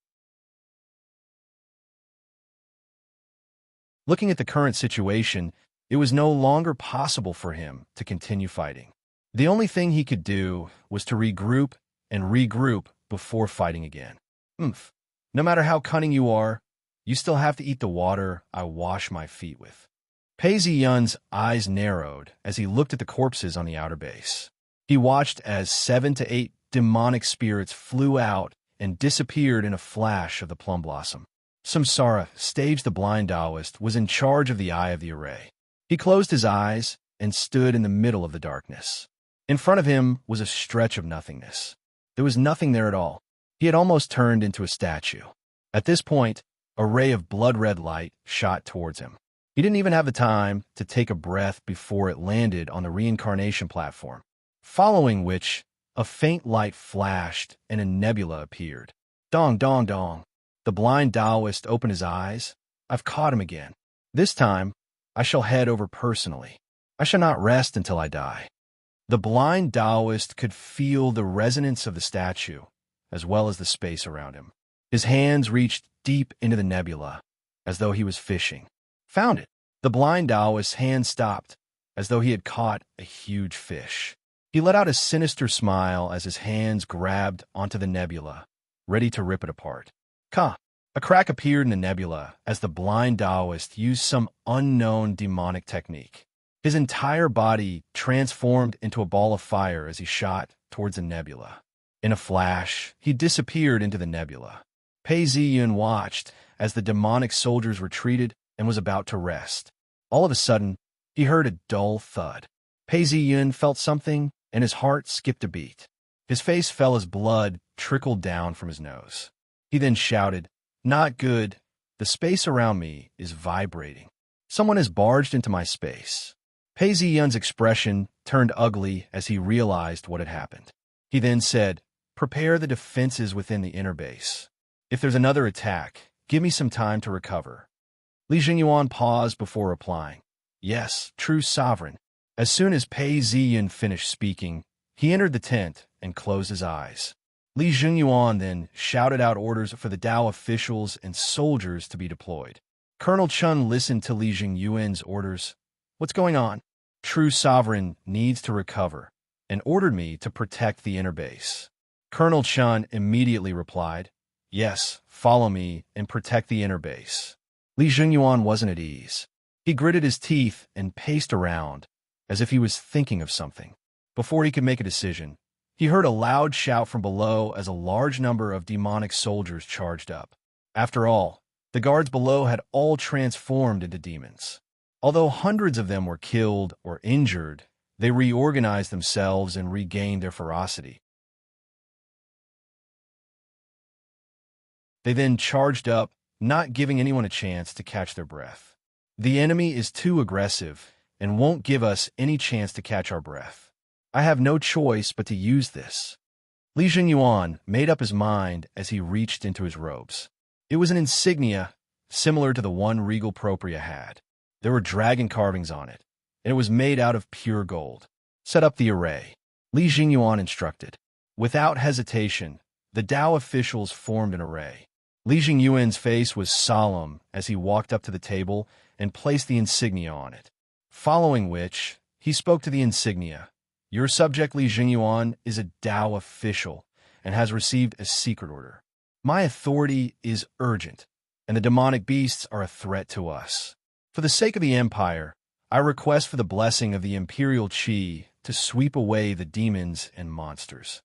Looking at the current situation, it was no longer possible for him to continue fighting. The only thing he could do was to regroup and regroup before fighting again. No matter how cunning you are, you still have to eat the water I wash my feet with. Pei Ziyun's eyes narrowed as he looked at the corpses on the outer base. He watched as 7 to 8 demonic spirits flew out and disappeared in a flash of the plum blossom. Samsara, Stage the blind Taoist, was in charge of the eye of the array. He closed his eyes and stood in the middle of the darkness. In front of him was a stretch of nothingness. There was nothing there at all. He had almost turned into a statue. At this point, a ray of blood-red light shot towards him. He didn't even have the time to take a breath before it landed on the reincarnation platform, following which a faint light flashed and a nebula appeared. Dong, dong, dong. The blind Taoist opened his eyes. I've caught him again. This time, I shall head over personally. I shall not rest until I die. The blind Taoist could feel the resonance of the statue, as well as the space around him. His hands reached deep into the nebula, as though he was fishing. Found it. The blind Taoist's hand stopped, as though he had caught a huge fish. He let out a sinister smile as his hands grabbed onto the nebula, ready to rip it apart. Ka! A crack appeared in the nebula as the blind Taoist used some unknown demonic technique. His entire body transformed into a ball of fire as he shot towards the nebula. In a flash, he disappeared into the nebula. Pei Ziyun watched as the demonic soldiers retreated and was about to rest. All of a sudden, he heard a dull thud. Pei Ziyun felt something, and his heart skipped a beat. His face fell as blood trickled down from his nose. He then shouted, "Not good. The space around me is vibrating. Someone has barged into my space." Pei Ziyun's expression turned ugly as he realized what had happened. He then said, "Prepare the defenses within the inner base. If there's another attack, give me some time to recover." Li Jingyuan paused before replying, "Yes, true sovereign." As soon as Pei Ziyun finished speaking, he entered the tent and closed his eyes. Li Jingyuan then shouted out orders for the Dao officials and soldiers to be deployed. Colonel Chun listened to Li Jingyuan's orders. "What's going on?" "True sovereign needs to recover," and ordered me to protect the inner base. Colonel Chun immediately replied, "Yes, follow me and protect the inner base." Li Jingyuan wasn't at ease. He gritted his teeth and paced around, as if he was thinking of something. Before he could make a decision, he heard a loud shout from below as a large number of demonic soldiers charged up. After all, the guards below had all transformed into demons. Although hundreds of them were killed or injured, they reorganized themselves and regained their ferocity. They then charged up, not giving anyone a chance to catch their breath. The enemy is too aggressive and won't give us any chance to catch our breath. I have no choice but to use this. Li Jingyuan made up his mind as he reached into his robes. It was an insignia similar to the one Regal Propria had. There were dragon carvings on it, and it was made out of pure gold. Set up the array, Li Jingyuan instructed. Without hesitation, the Dao officials formed an array. Li Jingyuan's face was solemn as he walked up to the table and placed the insignia on it. Following which, he spoke to the insignia. "Your subject Li Jingyuan is a Dao official and has received a secret order. My authority is urgent, and the demonic beasts are a threat to us. For the sake of the Empire, I request for the blessing of the Imperial Qi to sweep away the demons and monsters."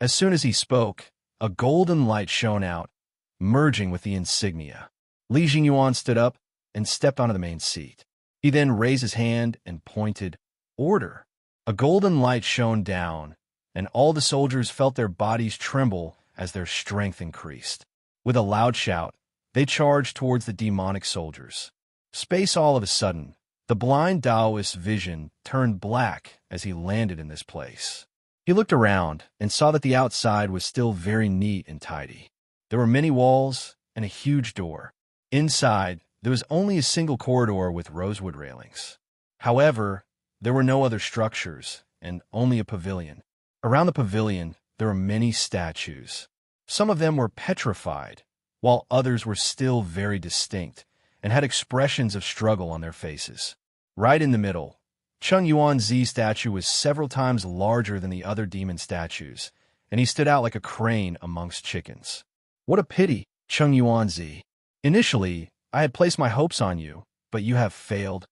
As soon as he spoke, a golden light shone out, merging with the insignia. Li Jingyuan stood up and stepped onto the main seat. He then raised his hand and pointed, "Order." A golden light shone down, and all the soldiers felt their bodies tremble as their strength increased. With a loud shout, they charged towards the demonic soldiers. Space all of a sudden The blind Taoist's vision turned black as he landed in this place. He looked around and saw that the outside was still very neat and tidy. There were many walls and a huge door. Inside, there was only a single corridor with rosewood railings. However, there were no other structures and only a pavilion. Around the pavilion, there were many statues. Some of them were petrified, while others were still very distinct and had expressions of struggle on their faces. Right in the middle, Chung Yuanzi's statue was several times larger than the other demon statues, and he stood out like a crane amongst chickens. What a pity, Chung Yuanzi. Initially, I had placed my hopes on you, but you have failed.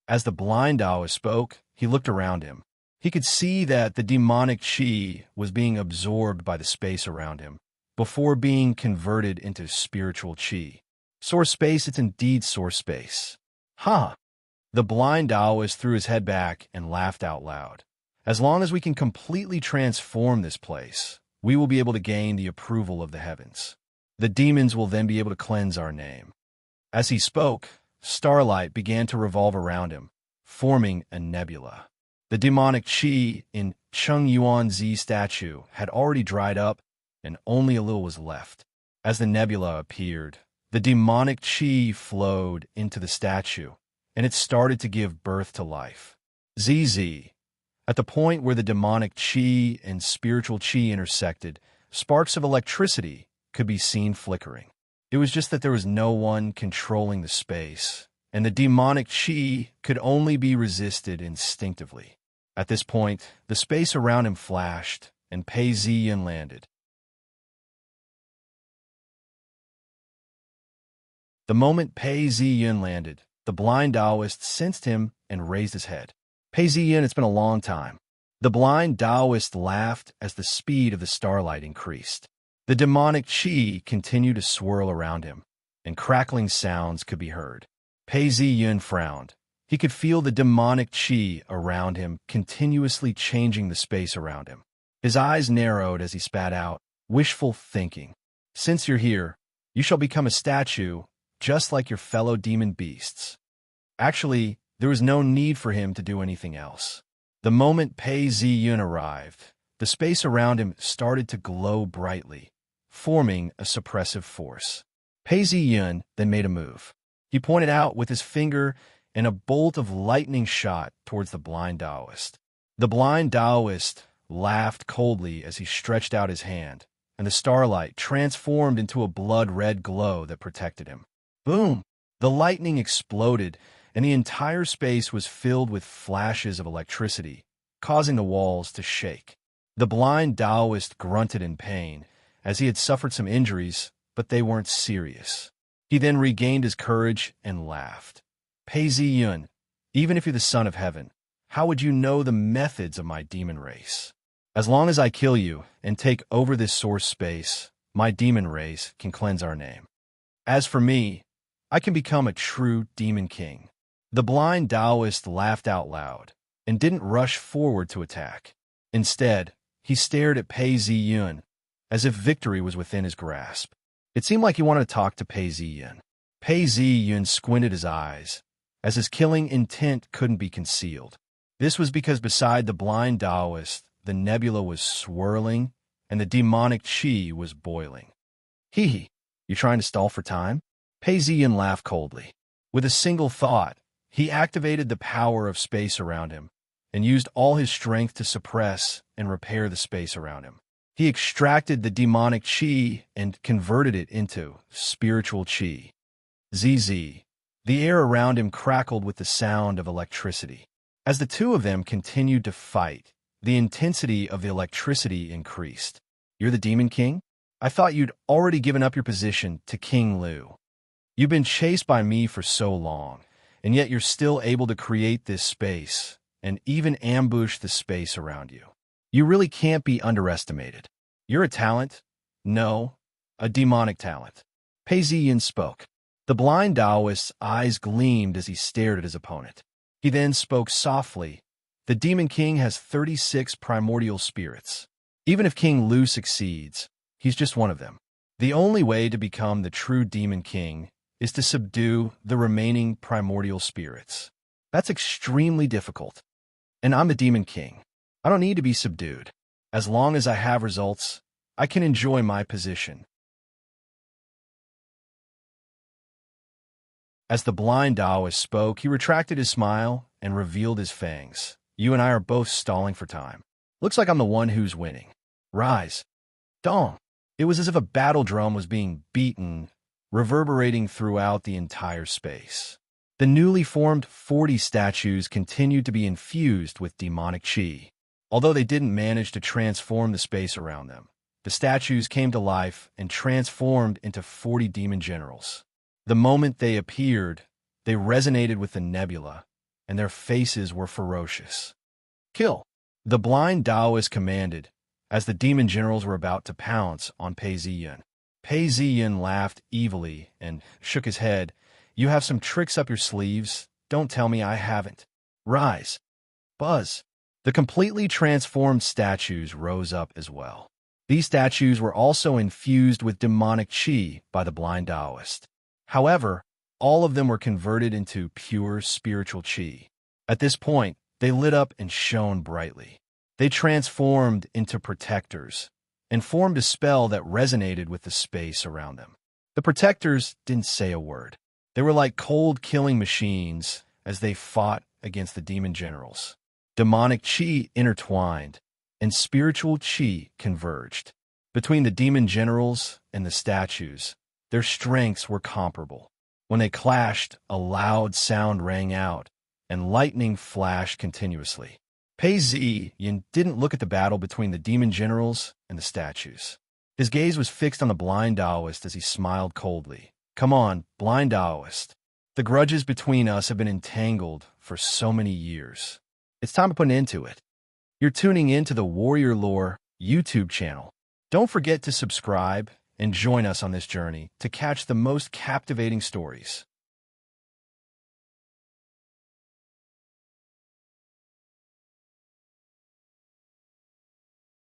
As the blind Taoist spoke, he looked around him. He could see that the demonic qi was being absorbed by the space around him, before being converted into spiritual qi. Source space, it's indeed source space. Huh. The blind Taoist threw his head back and laughed out loud. As long as we can completely transform this place, we will be able to gain the approval of the heavens. The demons will then be able to cleanse our name. As he spoke, starlight began to revolve around him, forming a nebula. The demonic qi in Chung Yuanzi's statue had already dried up, and only a little was left. As the nebula appeared, the demonic qi flowed into the statue, and it started to give birth to life. ZZ. At the point where the demonic qi and spiritual qi intersected, sparks of electricity could be seen flickering. It was just that there was no one controlling the space, and the demonic qi could only be resisted instinctively. At this point, the space around him flashed, and Pei Ziyin landed. The moment Pei Ziyin landed, the blind Taoist sensed him and raised his head. Pei Ziyin, it's been a long time. The blind Taoist laughed as the speed of the starlight increased. The demonic qi continued to swirl around him, and crackling sounds could be heard. Pei Ziyin frowned. He could feel the demonic qi around him continuously changing the space around him. His eyes narrowed as he spat out, wishful thinking. Since you're here, you shall become a statue, just like your fellow demon beasts. Actually, there was no need for him to do anything else. The moment Pei Ziyin arrived, the space around him started to glow brightly, forming a suppressive force. Pei Ziyin then made a move. He pointed out with his finger, and a bolt of lightning shot towards the blind Taoist. The blind Taoist laughed coldly as he stretched out his hand, and the starlight transformed into a blood-red glow that protected him. Boom! The lightning exploded, and the entire space was filled with flashes of electricity, causing the walls to shake. The blind Taoist grunted in pain, as he had suffered some injuries, but they weren't serious. He then regained his courage and laughed. Pei Ziyin, even if you're the son of heaven, how would you know the methods of my demon race? As long as I kill you and take over this source space, my demon race can cleanse our name. As for me, I can become a true demon king. The blind Taoist laughed out loud and didn't rush forward to attack. Instead, he stared at Pei Ziyin as if victory was within his grasp. It seemed like he wanted to talk to Pei Ziyin. Pei Ziyin squinted his eyes, as his killing intent couldn't be concealed. This was because beside the blind Taoist, the nebula was swirling and the demonic qi was boiling. Hee, you trying to stall for time? Pei Ziyin laughed coldly. With a single thought, he activated the power of space around him and used all his strength to suppress and repair the space around him. He extracted the demonic qi and converted it into spiritual qi. ZZ. The air around him crackled with the sound of electricity. As the two of them continued to fight, the intensity of the electricity increased. You're the Demon King? I thought you'd already given up your position to King Lu. You've been chased by me for so long, and yet you're still able to create this space and even ambush the space around you. You really can't be underestimated. You're a talent. No, a demonic talent. Pei Ziyin spoke. The blind Taoist's eyes gleamed as he stared at his opponent. He then spoke softly. The Demon King has 36 primordial spirits. Even if King Lu succeeds, he's just one of them. The only way to become the true Demon King is to subdue the remaining primordial spirits. That's extremely difficult. And I'm the Demon King. I don't need to be subdued. As long as I have results, I can enjoy my position. As the blind Taoist spoke, he retracted his smile and revealed his fangs. You and I are both stalling for time. Looks like I'm the one who's winning. Rise. Dong. It was as if a battle drum was being beaten, reverberating throughout the entire space. The newly formed 40 statues continued to be infused with demonic chi. Although they didn't manage to transform the space around them, the statues came to life and transformed into 40 demon generals. The moment they appeared, they resonated with the nebula, and their faces were ferocious. Kill! The blind Taoist commanded, as the demon generals were about to pounce on Pei Ziyan. Pei Ziyan laughed evilly and shook his head. You have some tricks up your sleeves. Don't tell me I haven't. Rise. Buzz. The completely transformed statues rose up as well. These statues were also infused with demonic chi by the blind Taoist. However, all of them were converted into pure spiritual chi. At this point, they lit up and shone brightly. They transformed into protectors and formed a spell that resonated with the space around them. The protectors didn't say a word. They were like cold killing machines as they fought against the demon generals. Demonic chi intertwined, and spiritual chi converged. Between the demon generals and the statues, their strengths were comparable. When they clashed, a loud sound rang out, and lightning flashed continuously. Pei Ziyan didn't look at the battle between the demon generals and the statues. His gaze was fixed on the blind Taoist as he smiled coldly. Come on, blind Taoist. The grudges between us have been entangled for so many years. It's time to put an end to it. You're tuning in to the Warrior Lore YouTube channel. Don't forget to subscribe and join us on this journey to catch the most captivating stories.